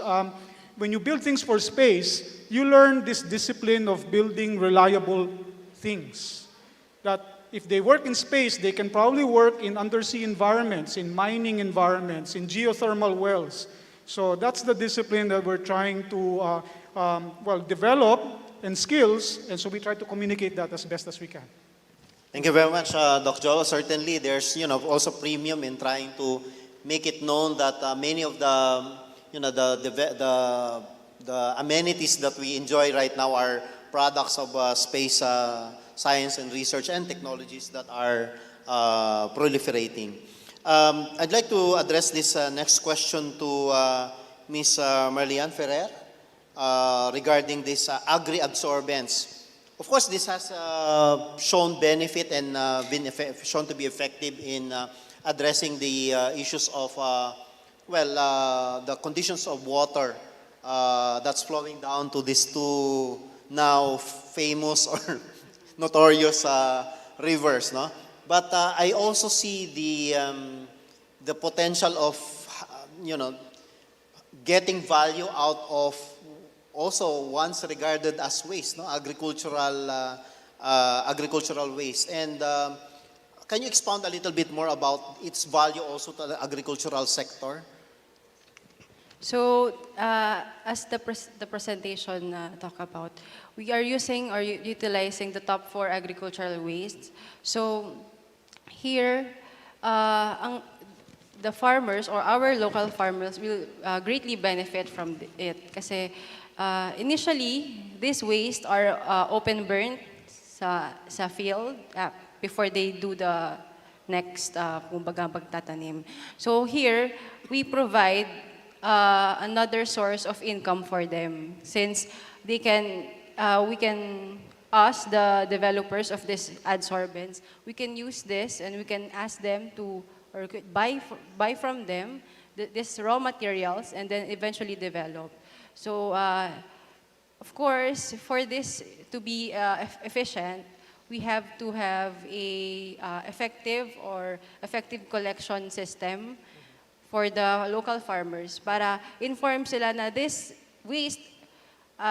V: when you build things for space, you learn this discipline of building reliable things. That if they work in space, they can probably work in undersea environments, in mining environments, in geothermal wells. So that's the discipline that we're trying to develop and skills, and so we try to communicate that as best as we can.
G: Thank you very much, Doc Joel. Certainly, there's also premium in trying to make it known that many of the amenities that we enjoy right now are products of space science and research and technologies that are proliferating. I'd like to address this next question to Ms. Marlian Ferrer regarding this agri-absorbents. Of course, this has shown benefit and been shown to be effective in addressing the issues of, the conditions of water that's flowing down to these two now famous or notorious rivers, no? But I also see the potential of, getting value out of also once regarded as waste, no? Agricultural waste. And can you expound a little bit more about its value also to the agricultural sector?
A: So, as the presentation talk about, we are using or utilizing the top 4 agricultural wastes. So, here, the farmers or our local farmers will greatly benefit from it. Kasi initially, these wastes are open burnt sa field before they do the next pagtatanim. So here, we provide another source of income for them since we can the developers of these adsorbents, we can use this and we can ask them to or buy from them these raw materials and then eventually develop. So of course, for this to be efficient, we have to have a effective collection system for the local farmers para inform sila na this waste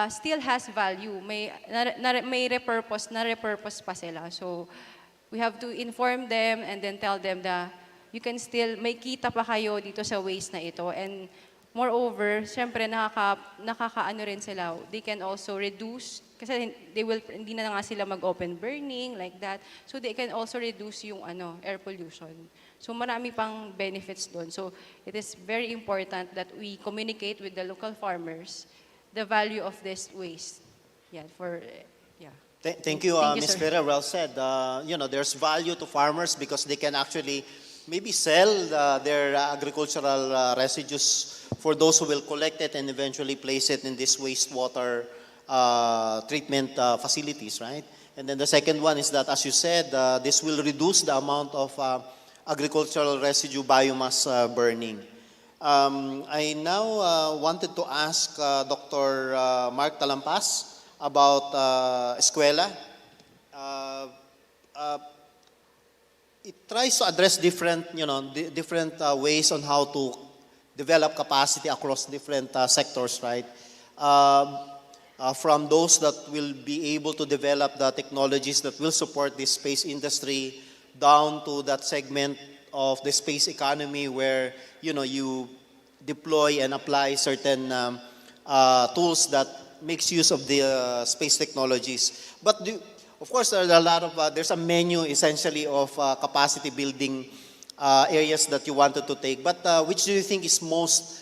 A: still has value. May repurpose pa sila. So we have to inform them and then tell them that you can still, may kita pa kayo dito sa waste na ito. And Moreover, syempre nakakaano rin sila. They can also reduce, kasi hindi na nga sila mag-open burning, like that. So they can also reduce yung air pollution. So marami pang benefits doon. So it is very important that we communicate with the local farmers the value of this waste. Yeah,
G: Thank you, Ms.
A: sir.
G: Vera. Well said. There's value to farmers because they can actually maybe sell their agricultural residues for those who will collect it and eventually place it in this wastewater treatment facilities, right? And then the second one is that, as you said, this will reduce the amount of agricultural residue biomass burning. I now wanted to ask Dr. Mark Talampas about Escuela. It tries to address different ways on how to develop capacity across different sectors, right? From those that will be able to develop the technologies that will support the space industry, down to that segment of the space economy where you deploy and apply certain tools that makes use of the space technologies. But of course, there are a lot of there's a menu essentially of capacity building areas that you wanted to take. But which do you think is most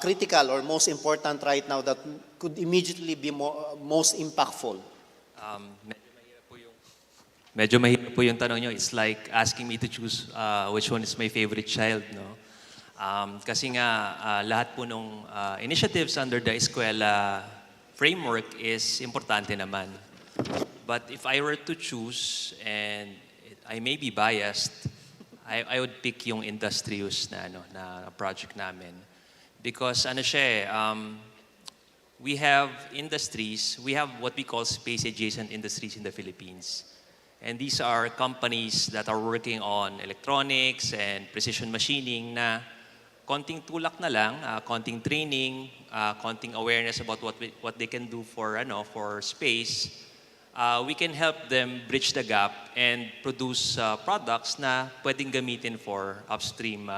G: critical or most important right now that could immediately be most impactful?
L: Medyo mahirap po yung tanong nyo. It's like asking me to choose which one is my favorite child, no? Kasi nga, lahat po nung initiatives under the Escuela framework is importante naman. But if I were to choose, and I may be biased, I would pick yung industry use na project namin. Because we have industries, we have what we call space adjacent industries in the Philippines. And these are companies that are working on electronics and precision machining na konting tulak na lang, konting training, konting awareness about what they can do for space. We can help them bridge the gap and produce products na pwedeng gamitin for the upstream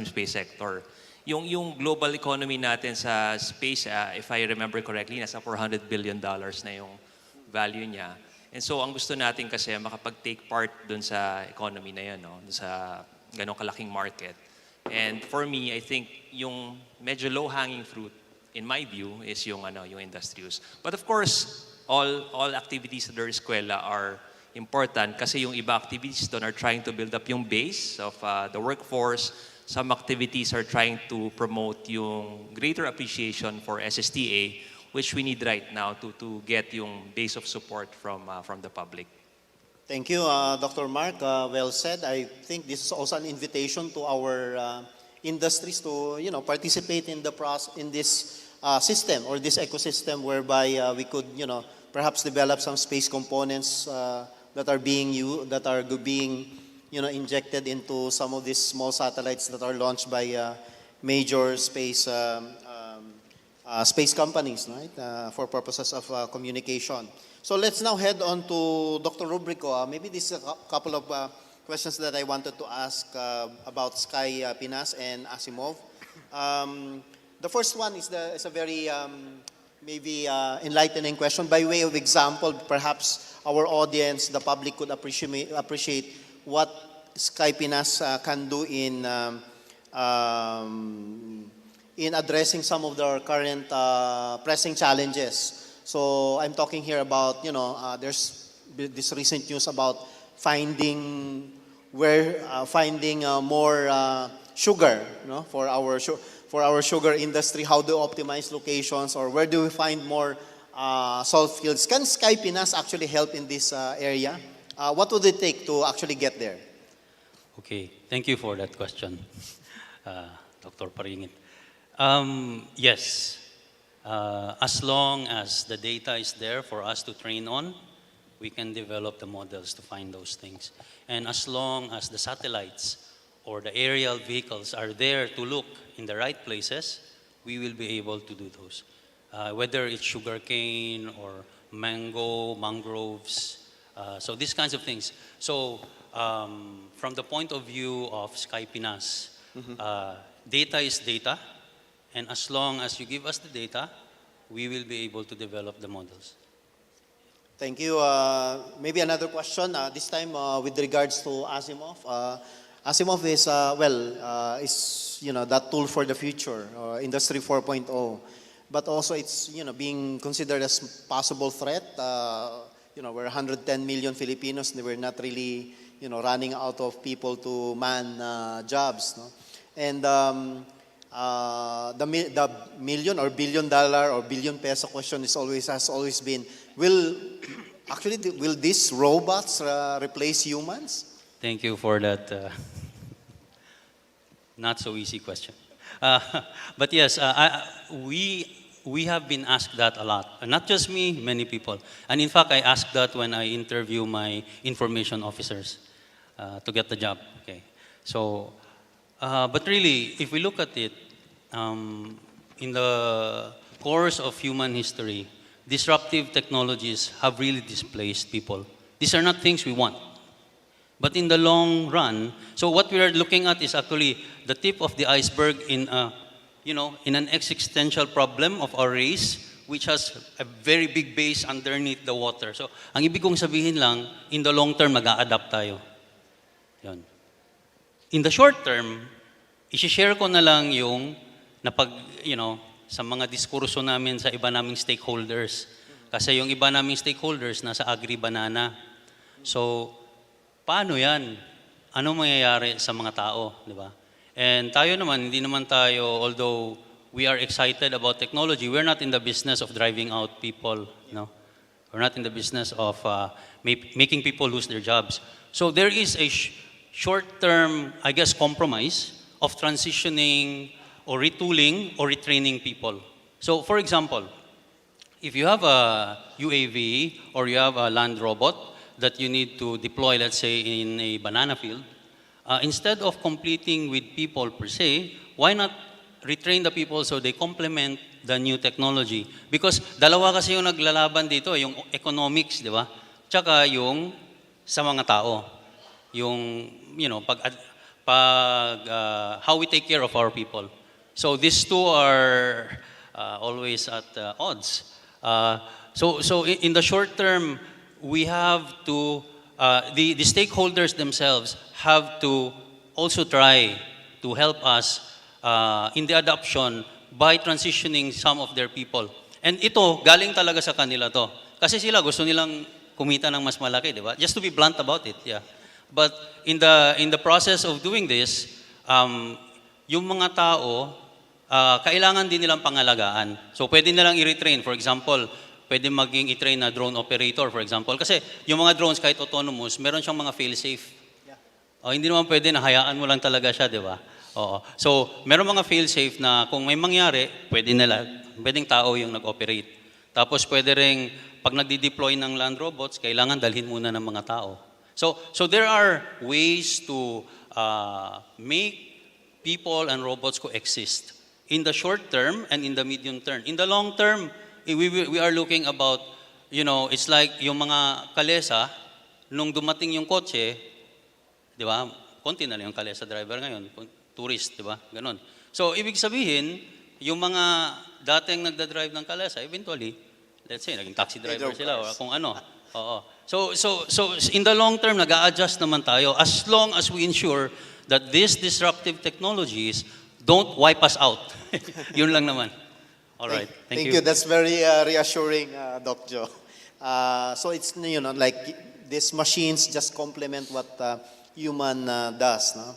L: space sector. Yung global economy natin sa space, if I remember correctly, nasa $400 billion na yung value niya. And so ang gusto natin kasi makapag-take part dun sa economy na yun, no? Dun sa ganong kalaking market. And for me, I think yung medyo low-hanging fruit, in my view, is yung industry use. But of course, all activities at the eskwela are important kasi yung iba activities doon are trying to build up yung base of the workforce. Some activities are trying to promote yung greater appreciation for SSTA, which we need right now to get yung base of support from the public.
G: Thank you, Dr. Mark. Well said. I think this is also an invitation to our industries to participate in this system or this ecosystem whereby we could perhaps develop some space components that are being injected into some of these small satellites that are launched by major space companies, right? For purposes of communication. So let's now head on to Dr. Rubrico. Maybe this is a couple of questions that I wanted to ask about Sky Pinas and Asimov. The first one is a very maybe enlightening question. By way of example, perhaps our audience, the public, could appreciate what Sky Pinas can do in addressing some of the current pressing challenges. So I'm talking here about there's this recent news about finding more sugar, for our sugar industry. How do we optimize locations, or where do we find more salt fields? Can Sky Pinas actually help in this area? What would it take to actually get there?
N: Okay, thank you for that question, Dr. Paringit. Yes, as long as the data is there for us to train on, we can develop the models to find those things. And as long as the satellites or the aerial vehicles are there to look in the right places, we will be able to do those. Whether it's sugarcane or mangroves, so these kinds of things. So from the point of view of Sky Pinas, data is data, And as long as you give us the data, we will be able to develop the models.
G: Thank you. Maybe another question, this time with regards to Asimov. Asimov is, is, that tool for the future, Industry 4.0. But also it's, being considered as possible threat. We're 110 million Filipinos, and we're not really, running out of people to man jobs. No? And the million or $1 billion or billion peso question has always been, will these robots replace humans?
N: Thank you for that not so easy question. But yes, we have been asked that a lot. And not just me, many people. And in fact, I asked that when I interview my information officers to get the job. Okay. So, but really, if we look at it, in the course of human history, disruptive technologies have really displaced people. These are not things we want. But in the long run, so what we are looking at is actually the tip of the iceberg in in an existential problem of our race, which has a very big base underneath the water. So, ang ibig kong sabihin lang, in the long term, mag-a-adapt tayo. Yun. In the short term, isi-share ko na lang yung sa mga diskurso namin sa iba naming stakeholders. Kasi yung iba naming stakeholders nasa agri-banana. So, paano yan? Ano mangyayari sa mga tao, di ba? And tayo naman, hindi naman tayo, although we are excited about technology, we're not in the business of driving out people, We're not in the business of making people lose their jobs. So there is a short-term, I guess, compromise of transitioning or retooling or retraining people. So for example, if you have a UAV or you have a land robot that you need to deploy, let's say, in a banana field, instead of completing with people per se, why not retrain the people so they complement the new technology? Because dalawa kasi yung naglalaban dito, yung economics, di ba? Tsaka yung sa mga tao. Yung, how we take care of our people. So these two are always at odds. So in the short term, we have to, the stakeholders themselves have to also try to help us in the adoption by transitioning some of their people. And ito, galing talaga sa kanila to. Kasi sila gusto nilang kumita ng mas malaki, di ba? Just to be blunt about it, yeah. But in the process of doing this, yung mga tao, kailangan din nilang pangalagaan. So pwede nilang i-retrain. For example, pwede maging i-train na drone operator, for example. Kasi yung mga drones, kahit autonomous, meron siyang mga fail-safe. Hindi naman pwede na hayaan mo lang talaga siya, di ba? Oo. So, meron mga fail-safe na kung may mangyari, pwedeng tao yung nag-operate. Tapos pwede rin, pag nagdi-deploy ng land robots, kailangan dalhin muna ng mga tao. So there are ways to make people and robots coexist in the short term and in the medium term. In the long term, we are looking about, it's like yung mga kalesa, nung dumating yung kotse, di ba? Konti na lang yung kalesa driver ngayon, tourist, di ba? Ganon. So, ibig sabihin, yung mga dating nagda-drive ng kalesa, eventually, let's say, naging taxi driver sila o kung ano. Oo. So in the long term, nag-a-adjust naman tayo as long as we ensure that these disruptive technologies don't wipe us out. Yun lang naman. All right. Thank you.
G: That's very reassuring, Doc Joe. So it's, like these machines just complement what human does. No?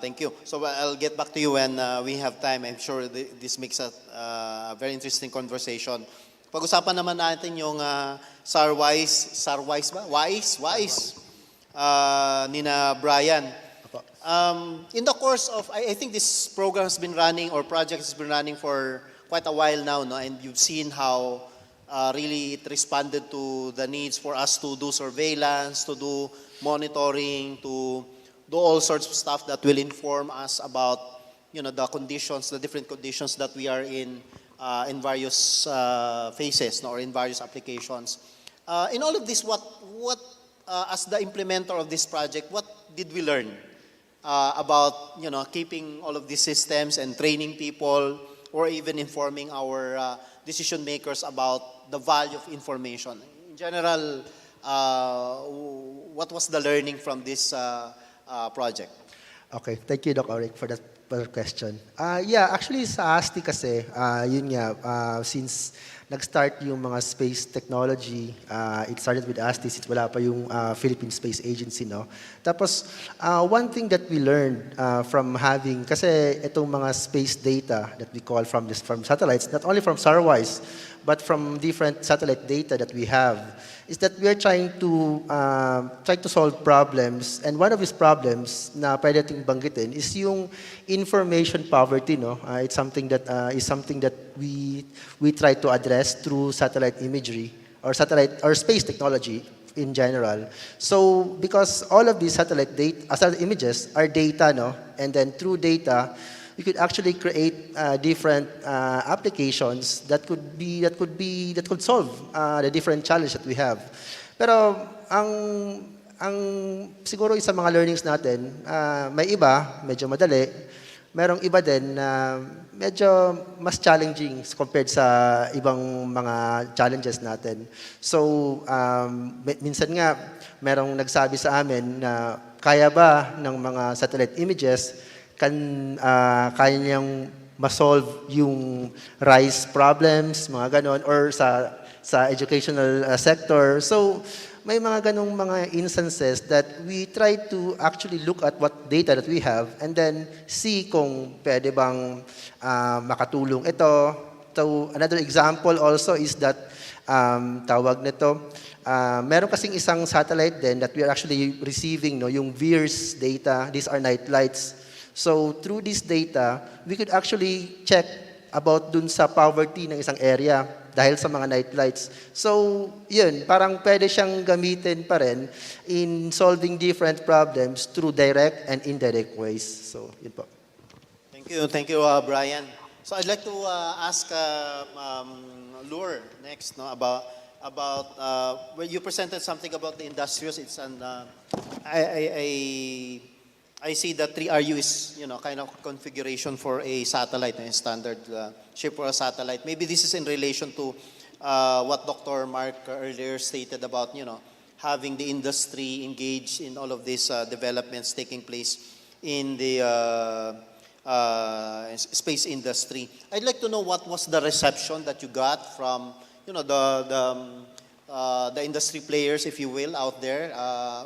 G: Thank you. So I'll get back to you when we have time. I'm sure this makes a very interesting conversation. Pag-usapan naman natin yung Wise nina Brian. In the course of, I think this program has been running, or project has been running for quite a while now, no? And you've seen how really it responded to the needs for us to do surveillance, to do monitoring, to do all sorts of stuff that will inform us about, the conditions, the different conditions that we are in various phases, or in various applications. In all of this, what as the implementer of this project, what did we learn? about keeping all of these systems and training people, or even informing our decision makers about the value of information. In general, what was the learning from this project?
T: Okay, thank you, Doc Auric, for that question. Yeah, actually sa ASTI kasi, yun nga, since nag-start yung mga space technology, it started with ASTI since wala pa yung Philippine Space Agency, no? Tapos, one thing that we learned from having, kasi itong mga space data that we call from satellites, not only from SARWISE, but from different satellite data that we have, is that we are trying to solve problems, and one of these problems na pwede nating banggitin is yung information poverty, no? It's something that we try to address through satellite imagery or space technology in general. So because all of these satellite images are data, no? And then through data, we could actually create different applications that could solve the different challenges that we have. Pero ang siguro isa mga learnings natin, may iba medyo madali, merong iba din na medyo mas challenging compared sa ibang mga challenges natin. So minsan nga merong nagsabi sa amin na kaya ba ng mga satellite images kaya niyang ma-solve yung rice problems, mga ganon, or sa educational sector. So, may mga ganong mga instances that we try to actually look at what data that we have and then see kung pwede bang makatulong ito. So, another example also is that tawag nito, meron kasing isang satellite din that we are actually receiving, no, yung VIIRS data. These are night lights. So through this data, we could actually check about dun sa poverty ng isang area dahil sa mga night lights. So yun, parang pwede siyang gamitin pa rin in solving different problems through direct and indirect ways. So yun po.
G: Thank you, Brian. So I'd like to ask Lure next, no, about when you presented something about the industrials. It's an I see that 3RU is, kind of configuration for a satellite, a standard shape for a satellite. Maybe this is in relation to what Dr. Mark earlier stated about, having the industry engaged in all of these developments taking place in the space industry. I'd like to know what was the reception that you got from, the industry players, if you will, out there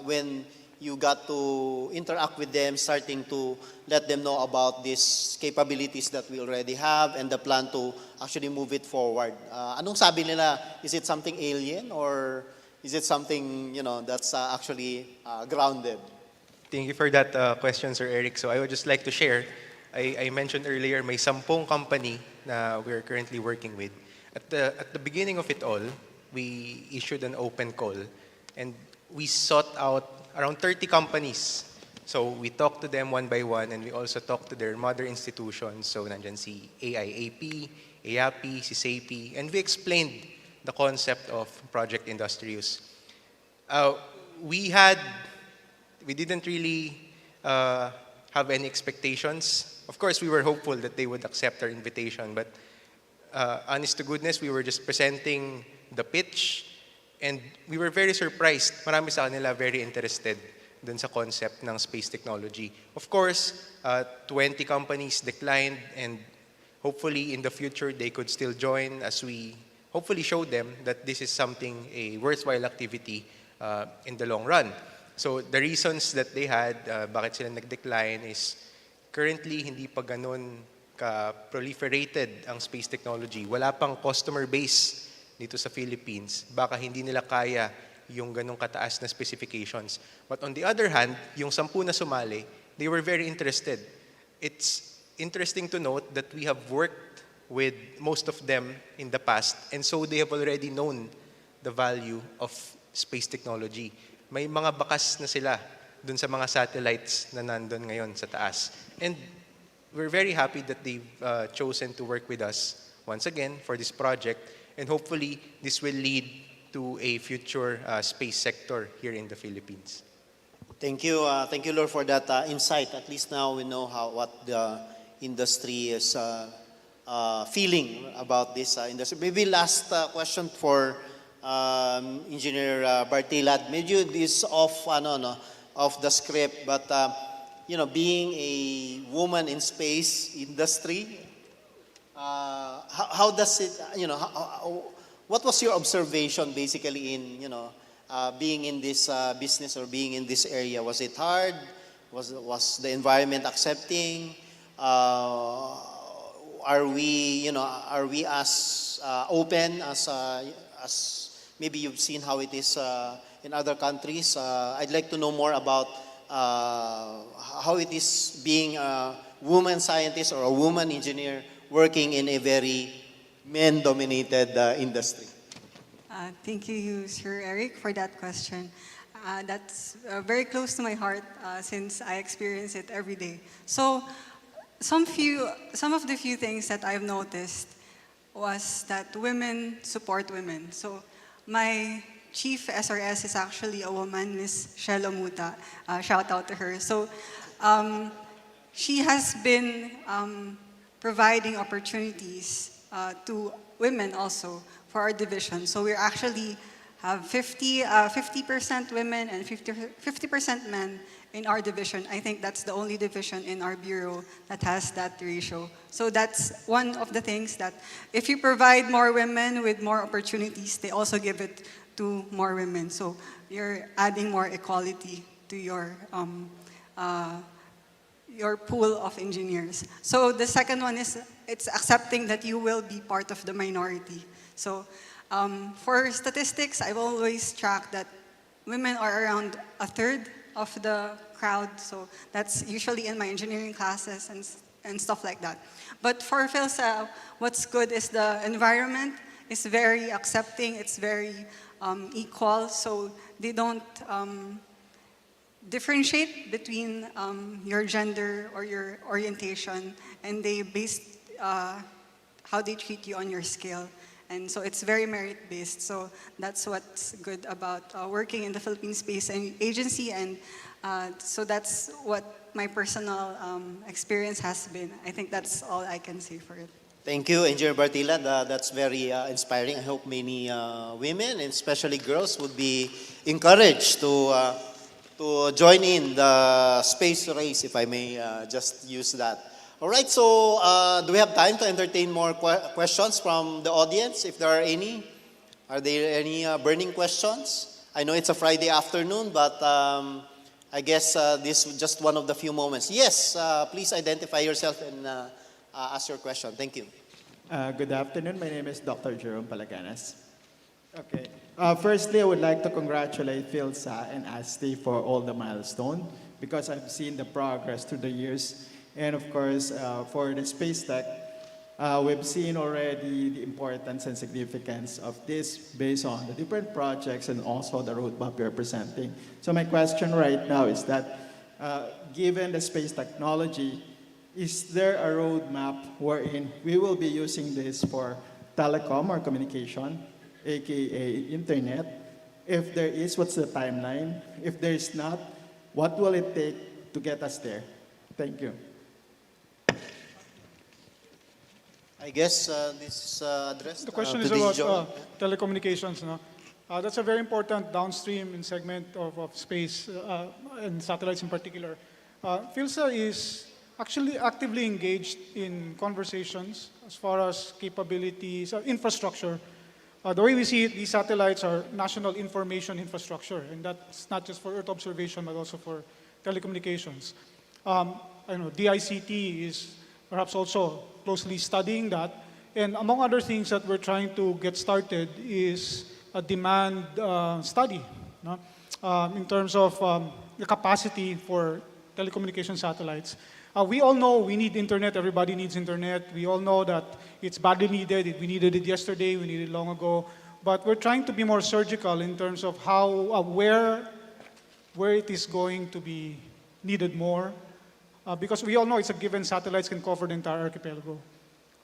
G: when you got to interact with them, starting to let them know about these capabilities that we already have and the plan to actually move it forward. Anong sabi nila? Is it something alien or is it something, that's actually grounded?
E: Thank you for that question, Sir Eric. So I would just like to share, I mentioned earlier, may 10 company na we're currently working with. At the beginning of it all, we issued an open call and we sought out around 30 companies. So we talked to them one by one and we also talked to their mother institutions. So nandyan si AIAP, AAPI, si SAPI, and we explained the concept of Project Industrious. We didn't really have any expectations. Of course, we were hopeful that they would accept our invitation, but honest to goodness, we were just presenting the pitch. And we were very surprised. Marami sa kanila very interested dun sa concept ng space technology. Of course, 20 companies declined and hopefully in the future they could still join as we hopefully show them that this is something, a worthwhile activity in the long run. So the reasons that they had, bakit sila nag-decline is currently hindi pa ganun ka-proliferated ang space technology. Wala pang customer base dito sa Philippines, baka hindi nila kaya yung ganong kataas na specifications. But on the other hand, yung 10 na sumali, they were very interested. It's interesting to note that we have worked with most of them in the past, and so they have already known the value of space technology. May mga bakas na sila dun sa mga satellites na nandun ngayon sa taas. And we're very happy that they've chosen to work with us once again for this project. And hopefully, this will lead to a future space sector here in the Philippines.
G: Thank you, Lord, for that insight. At least now we know what the industry is feeling about this industry. Maybe last question for Engineer Bartilad. Medyo this off off the script, but being a woman in space industry, how does it? What was your observation basically in being in this business or being in this area? Was it hard? Was the environment accepting? Are we as open as maybe you've seen how it is in other countries? I'd like to know more about how it is being a woman scientist or a woman engineer working in a very men-dominated industry.
S: Thank you, Sir Eric, for that question. That's very close to my heart since I experience it every day. So, some of the few things that I've noticed was that women support women. So, my chief SRS is actually a woman, Miss Shelo Muta. Shout out to her. So, she has been providing opportunities to women also for our division. So we actually have 50% women and 50% men in our division. I think that's the only division in our bureau that has that ratio. So that's one of the things that if you provide more women with more opportunities, they also give it to more women. So you're adding more equality to your pool of engineers. So the second one is it's accepting that you will be part of the minority. So for statistics, I've always tracked that women are around a third of the crowd. So that's usually in my engineering classes and stuff like that. But for PhilSA, what's good is the environment is very accepting. It's very equal. So they don't differentiate between your gender or your orientation, and they base how they treat you on your scale. And so it's very merit-based. So that's what's good about working in the Philippine Space Agency. And so that's what my personal experience has been. I think that's all I can say for it.
G: Thank you, Engineer Bartila. That's very inspiring. I hope many women, and especially girls, would be encouraged to join in the space race, if I may just use that. All right, so do we have time to entertain more questions from the audience, if there are any? Are there any burning questions? I know it's a Friday afternoon, but I guess this is just one of the few moments. Yes, please identify yourself and ask your question. Thank you.
H: Good afternoon. My name is Dr. Jerome Palaganas. Okay. Firstly, I would like to congratulate PhilSA and ASTI for all the milestones because I've seen the progress through the years. And of course, for the space tech, we've seen already the importance and significance of this based on the different projects and also the roadmap you're presenting. So my question right now is that, given the space technology, is there a roadmap wherein we will be using this for telecom or communication, aka internet? If there is, what's the timeline? If there is not, what will it take to get us there? Thank you.
G: I guess this is addressed.
V: The question
G: to
V: is
G: this
V: about telecommunications. No? That's a very important downstream in segment of space and satellites in particular. PhilSA is actually actively engaged in conversations as far as capabilities, infrastructure. The way we see it, these satellites are national information infrastructure, and that's not just for Earth observation, but also for telecommunications. I know DICT is perhaps also closely studying that. And among other things that we're trying to get started is a demand study, no? In terms of the capacity for telecommunication satellites. We all know we need internet, everybody needs internet. We all know that it's badly needed, we needed it yesterday, we needed it long ago. But we're trying to be more surgical in terms of how, where it is going to be needed more. Because we all know it's a given satellites can cover the entire archipelago,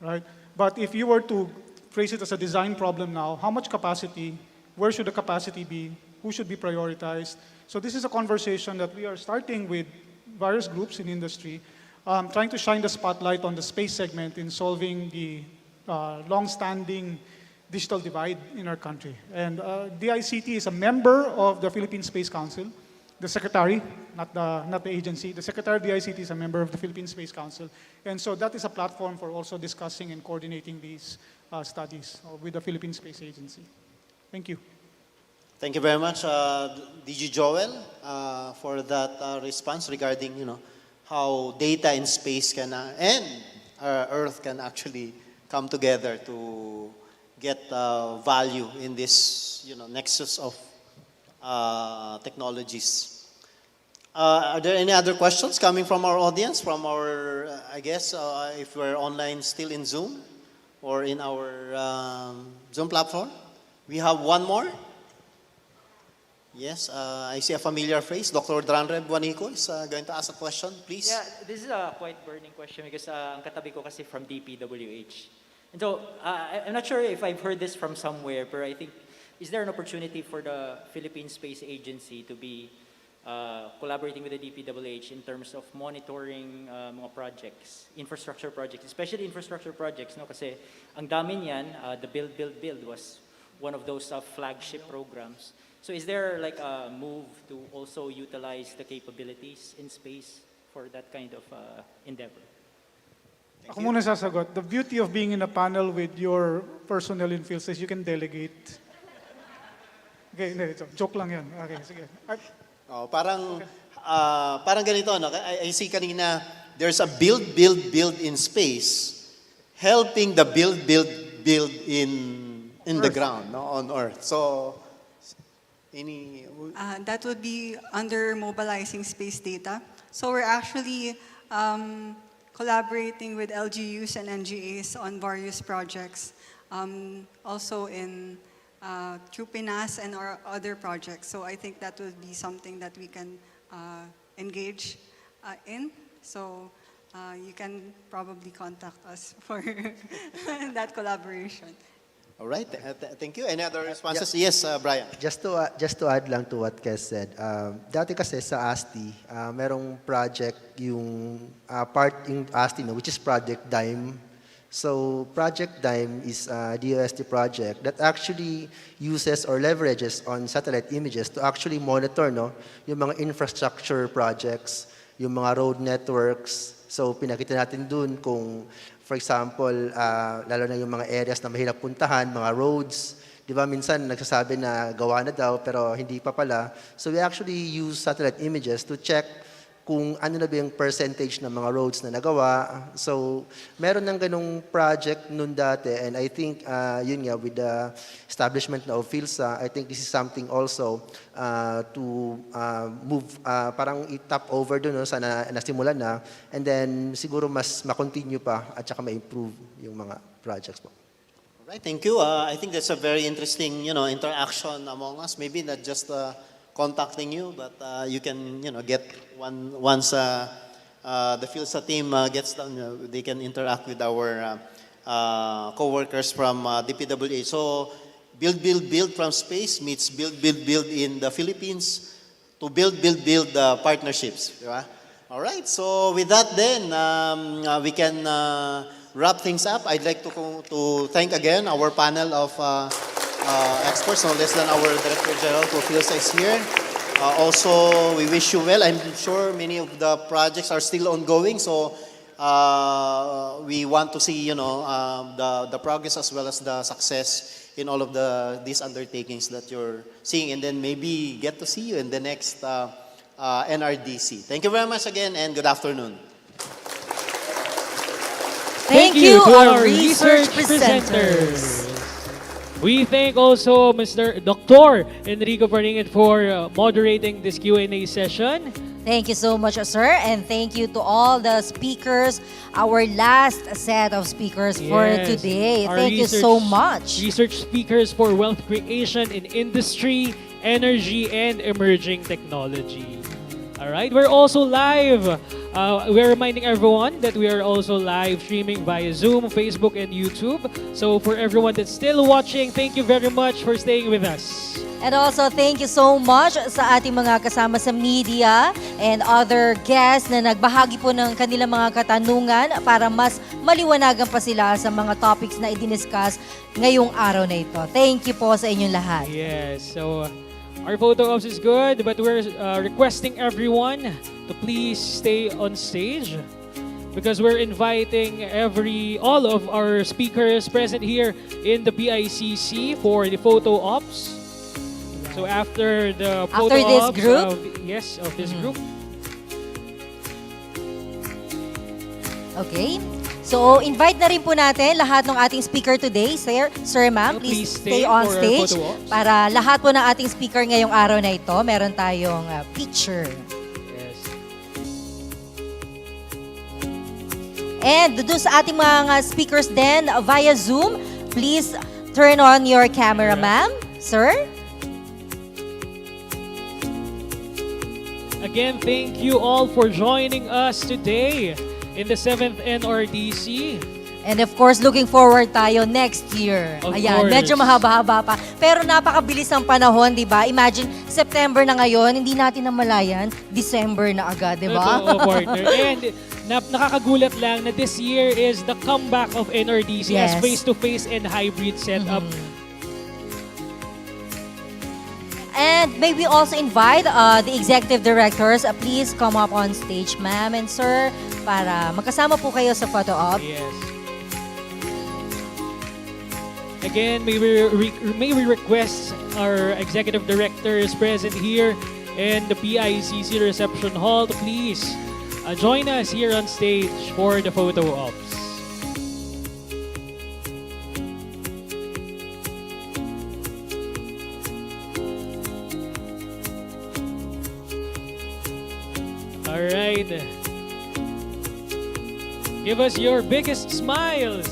V: right? But if you were to phrase it as a design problem now, how much capacity, where should the capacity be, who should be prioritized. So this is a conversation that we are starting with various groups in industry, trying to shine the spotlight on the space segment in solving the long-standing digital divide in our country. And DICT is a member of the Philippine Space Council. The secretary, not the agency, the secretary of DICT is a member of the Philippine Space Council. And so that is a platform for also discussing and coordinating these studies with the Philippine Space Agency. Thank you.
G: Thank you very much, DG Joel, for that response regarding, how data in space can and Earth can actually come together to get value in this, nexus of technologies. Are there any other questions coming from our audience, from our, I guess, if we're online still in Zoom or in our Zoom platform? We have one more. Yes, I see a familiar face. Dr. Dranreb Juanico is going to ask a question, please.
D: Yeah, this is a quite burning question because ang katabi ko kasi from DPWH. And so, I'm not sure if I've heard this from somewhere, but I think, is there an opportunity for the Philippine Space Agency to be collaborating with the DPWH in terms of monitoring mga projects, infrastructure projects, especially infrastructure projects, no? Kasi ang dami niyan, the Build was one of those flagship programs. So is there like a move to also utilize the capabilities in space for that kind of endeavor?
V: Ako muna sasagot. The beauty of being in a panel with your personnel in fields is you can delegate. Okay, hindi, joke lang yan. Okay, sige.
G: Parang ganito, no? I see kanina, there's a build in space, helping the build in the ground, no? On Earth. So,
S: that would be under mobilizing space data. So we're actually collaborating with LGUs and NGAs on various projects, also in through PINAS and our other projects. So I think that would be something that we can engage in. So you can probably contact us for that collaboration.
G: All right, thank you. Any other responses? Yes, Brian.
T: Just to add lang to what Kes said, dati kasi sa ASTI, merong project yung part in ASTI, which is Project DIME. So Project DIME is a DOST project that actually uses or leverages on satellite images to actually monitor yung mga infrastructure projects, yung mga road networks. So pinakita natin dun kung, for example, lalo na yung mga areas na mahirap puntahan, mga roads, di ba minsan nagsasabi na gawa na daw pero hindi pa pala. So we actually use satellite images to check kung ano na ba yung percentage ng mga roads na nagawa. So meron ng ganung project nun dati, and I think yun nga, with the establishment na of PhilSA, I think this is something also to move, parang i-top over dun sa nasimulan na, and then siguro mas ma-continue pa at saka ma-improve yung mga projects po.
G: Right, thank you. I think that's a very interesting, interaction among us. Maybe not just contacting you, but you can, get once the PhilSA team gets done, they can interact with our co-workers from DPWH. So, build from space meets build in the Philippines to build partnerships. Right? All right. So with that, then we can wrap things up. I'd like to thank again our panel of experts, no less than our Director General who PhilSA is here. Also, we wish you well. I'm sure many of the projects are still ongoing, so we want to see, the progress as well as the success in all of these undertakings that you're seeing, and then maybe get to see you in the next NRDC. Thank you very much again, and good afternoon.
C: Thank you to our research presenters.
B: We thank also Mr. Dr. Enrico Paringit for moderating this Q&A session.
C: Thank you so much, sir. And thank you to all the speakers, our last set of speakers for today.
B: Our
C: Thank you so much.
B: Research speakers for wealth creation in industry, energy, and emerging technology. All right, we're also live We're reminding everyone that we are also live streaming via Zoom, Facebook, and YouTube. So for everyone that's still watching, thank you very much for staying with us.
C: And also, thank you so much sa ating mga kasama sa media and other guests na nagbahagi po ng kanilang mga katanungan para mas maliwanagan pa sila sa mga topics na i-discuss ngayong araw na ito. Thank you po sa inyong lahat.
B: Yes, so our photo ops is good, but we're requesting everyone to please stay on stage because we're inviting all of our speakers present here in the PICC for the photo ops. So after the photo
C: this
B: ops
C: group?
B: of this group.
C: Okay. So, invite na rin po natin lahat ng ating speaker today. Sir, ma'am, please stay on
B: for our
C: stage
B: photo ops.
C: para lahat po ng ating speaker ngayong araw na ito, meron tayong picture.
B: Yes.
C: And doon sa ating mga speakers din via Zoom, please turn on your camera, ma'am. Sir?
B: Again, thank you all for joining us today in the 7th NRDC.
C: And of course, looking forward tayo next year.
B: Of
C: Ayan,
B: course.
C: medyo mahaba-haba pa. Pero napakabilis ang panahon, di ba? Imagine, September na ngayon, hindi natin namalayan, December na agad, di ba?
B: Totoo, partner. And nakakagulat lang na this year is the comeback of NRDC as
C: Yes.
B: face-to-face and hybrid setup.
C: And may we also invite the executive directors, please come up on stage, ma'am and sir, para magkasama po kayo sa photo op.
B: Yes. Again, may we request our executive directors present here in the PICC reception hall to please join us here on stage for the photo ops. All right. Give us your biggest smiles.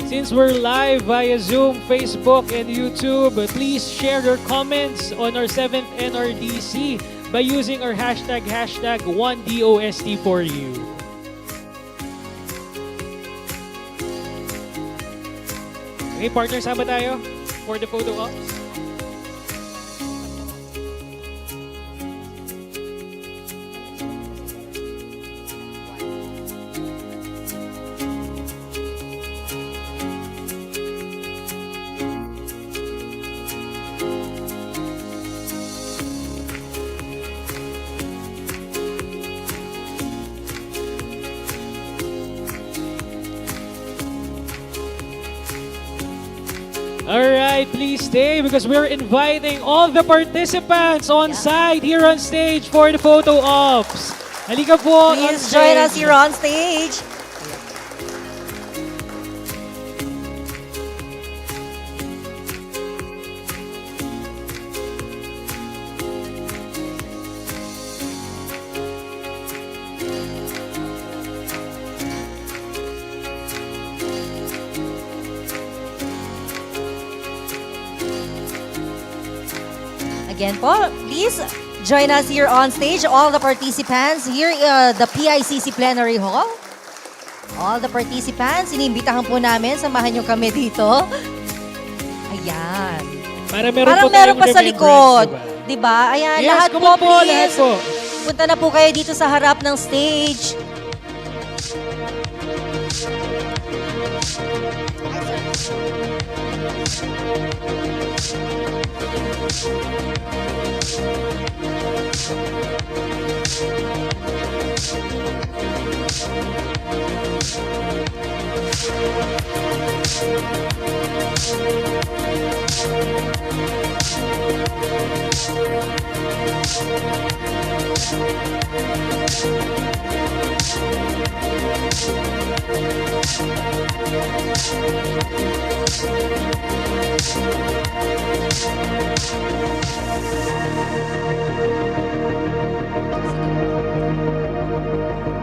B: Since we're live via Zoom, Facebook, and YouTube, please share your comments on our 7th NRDC by using our hashtag 1DOST for you. Okay, partner, sama tayo for the photo ops. Alright, please stay because we're inviting all the participants on site here on stage for the photo ops. Halika po on
C: Please join us
B: stage.
C: here on stage. Again po, please join us here on stage, all the participants here the PICC Plenary Hall. All the participants, iniimbitahan po namin, samahan nyo kami dito. Ayan.
B: Para meron
C: Parang
B: po
C: meron
B: tayong
C: pa sa
B: remembrance,
C: likod.
B: diba?
C: Diba? Ayan,
B: Yes,
C: lahat
B: come
C: po,
B: on po,
C: please.
B: lahat po.
C: Punta na po kayo dito sa harap ng stage.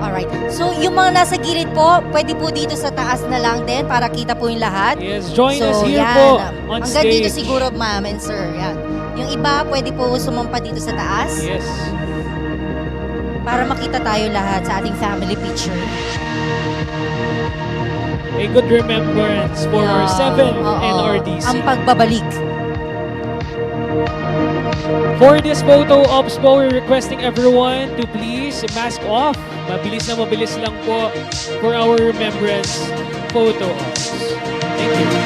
C: Alright. So, yung mga nasa gilid po, pwede po dito sa taas na lang din para kita po yung lahat.
B: Yes, join
C: So,
B: us here
C: yan.
B: po on
C: Hanggang dito
B: stage.
C: siguro, ma'am and sir. Yan. Yung iba, pwede po sumampa dito sa taas.
B: Yes.
C: Para makita tayo lahat sa ating family picture.
B: A good remembrance for our 7th NRDC.
C: Ang pagbabalik.
B: For this photo ops po, we're requesting everyone to please mask off. Mabilis na mabilis lang po for our remembrance photo ops. Thank you.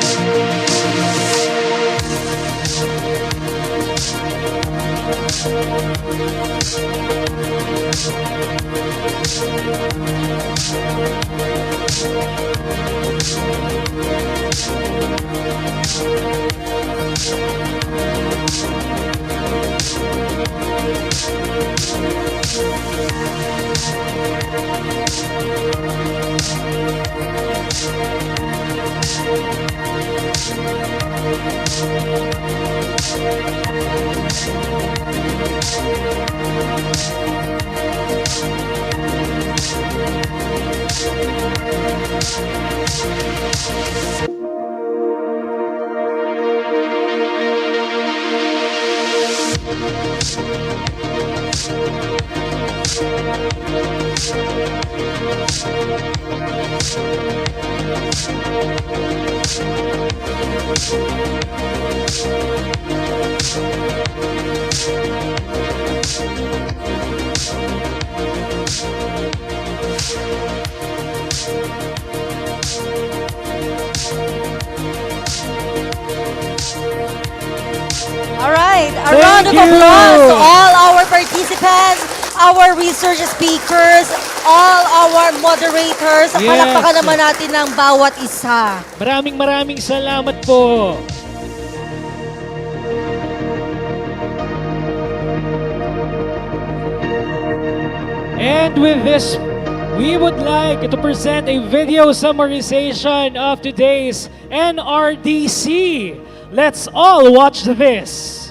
C: Alright, a
B: Thank
C: round of
B: you.
C: applause to all our participants, our research speakers, all our moderators.
B: Yes.
C: Palakpakan naman natin ng bawat isa.
B: Maraming salamat po. And with this, we would like to present a video summarization of today's NRDC. Let's all watch this.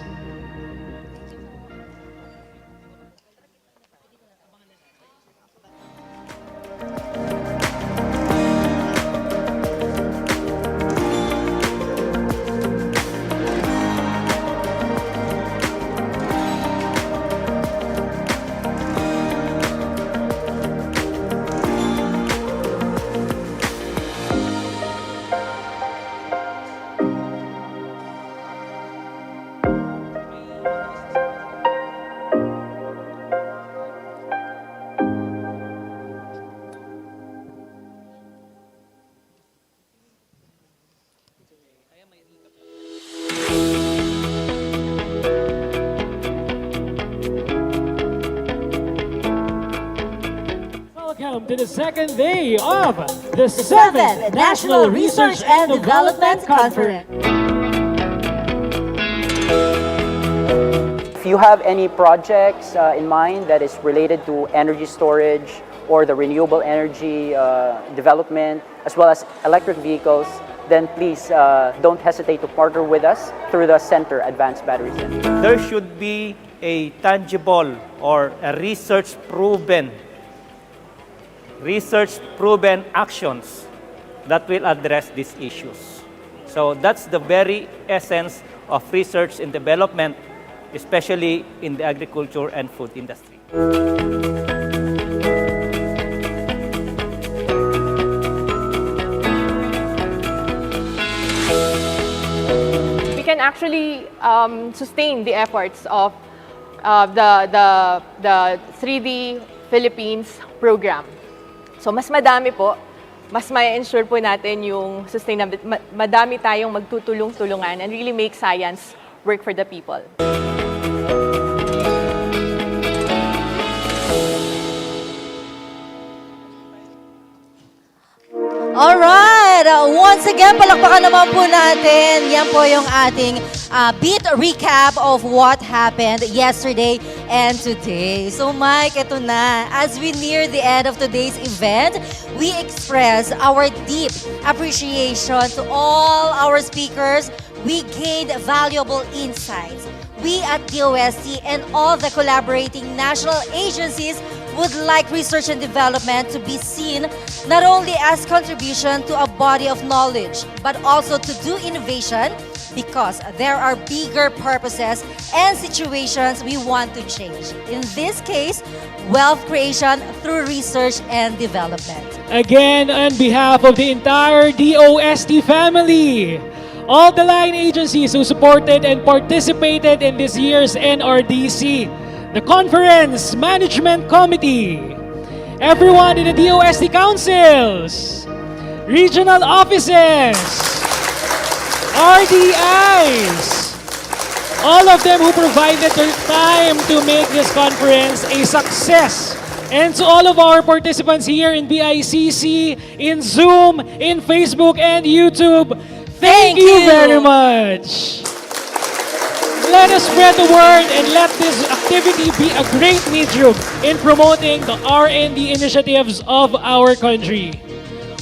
B: Welcome to the second day of the 7th National Research and Development Conference.
J: If you have any projects in mind that is related to energy storage or the renewable energy development, as well as electric vehicles, then please don't hesitate to partner with us through the Center Advanced Battery Center.
K: There should be a tangible or a research-proven actions that will address these issues. So that's the very essence of research and development, especially in the agriculture and food industry.
W: We can actually sustain the efforts of the 3D Philippines program. So mas madami po, mas ma-ensure po natin yung sustainability. Madami tayong magtutulong-tulungan and really make science work for the people.
C: Alright! Once again, palakpakan naman po natin. Yan po yung ating beat recap of what happened yesterday and today. So Mike, eto na. As we near the end of today's event, we express our deep appreciation to all our speakers. We gained valuable insights. we at DOST and all the collaborating national agencies would like research and development to be seen not only as contribution to a body of knowledge, but also to do innovation because there are bigger purposes and situations we want to change. In this case, wealth creation through research and development.
B: Again, on behalf of the entire DOST family, all the line agencies who supported and participated in this year's NRDC, the Conference Management Committee, everyone in the DOST councils, regional offices, RDIs, all of them who provided their time to make this conference a success. And to all of our participants here in BICC, in Zoom, in Facebook, and YouTube, thank you very much. Let us spread the word and let this activity be a great medium in promoting the R&D initiatives of our country.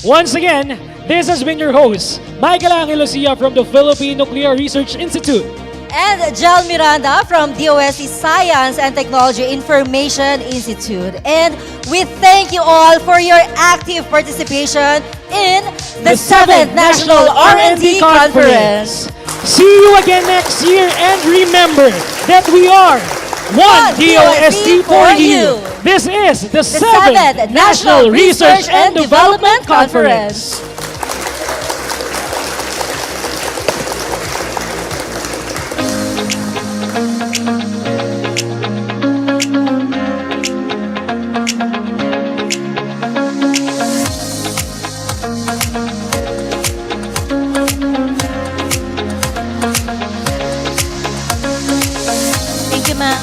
B: Once again, this has been your host, Michael Angelosia from the Philippine Nuclear Research Institute.
C: And Jel Miranda from DOST Science and Technology Information Institute. And we thank you all for your active participation in the 7th National R&D Conference.
B: See you again next year, and remember that we are one DOST for you. This is the 7th National Research and Development Conference.
C: Thank you, ma'am.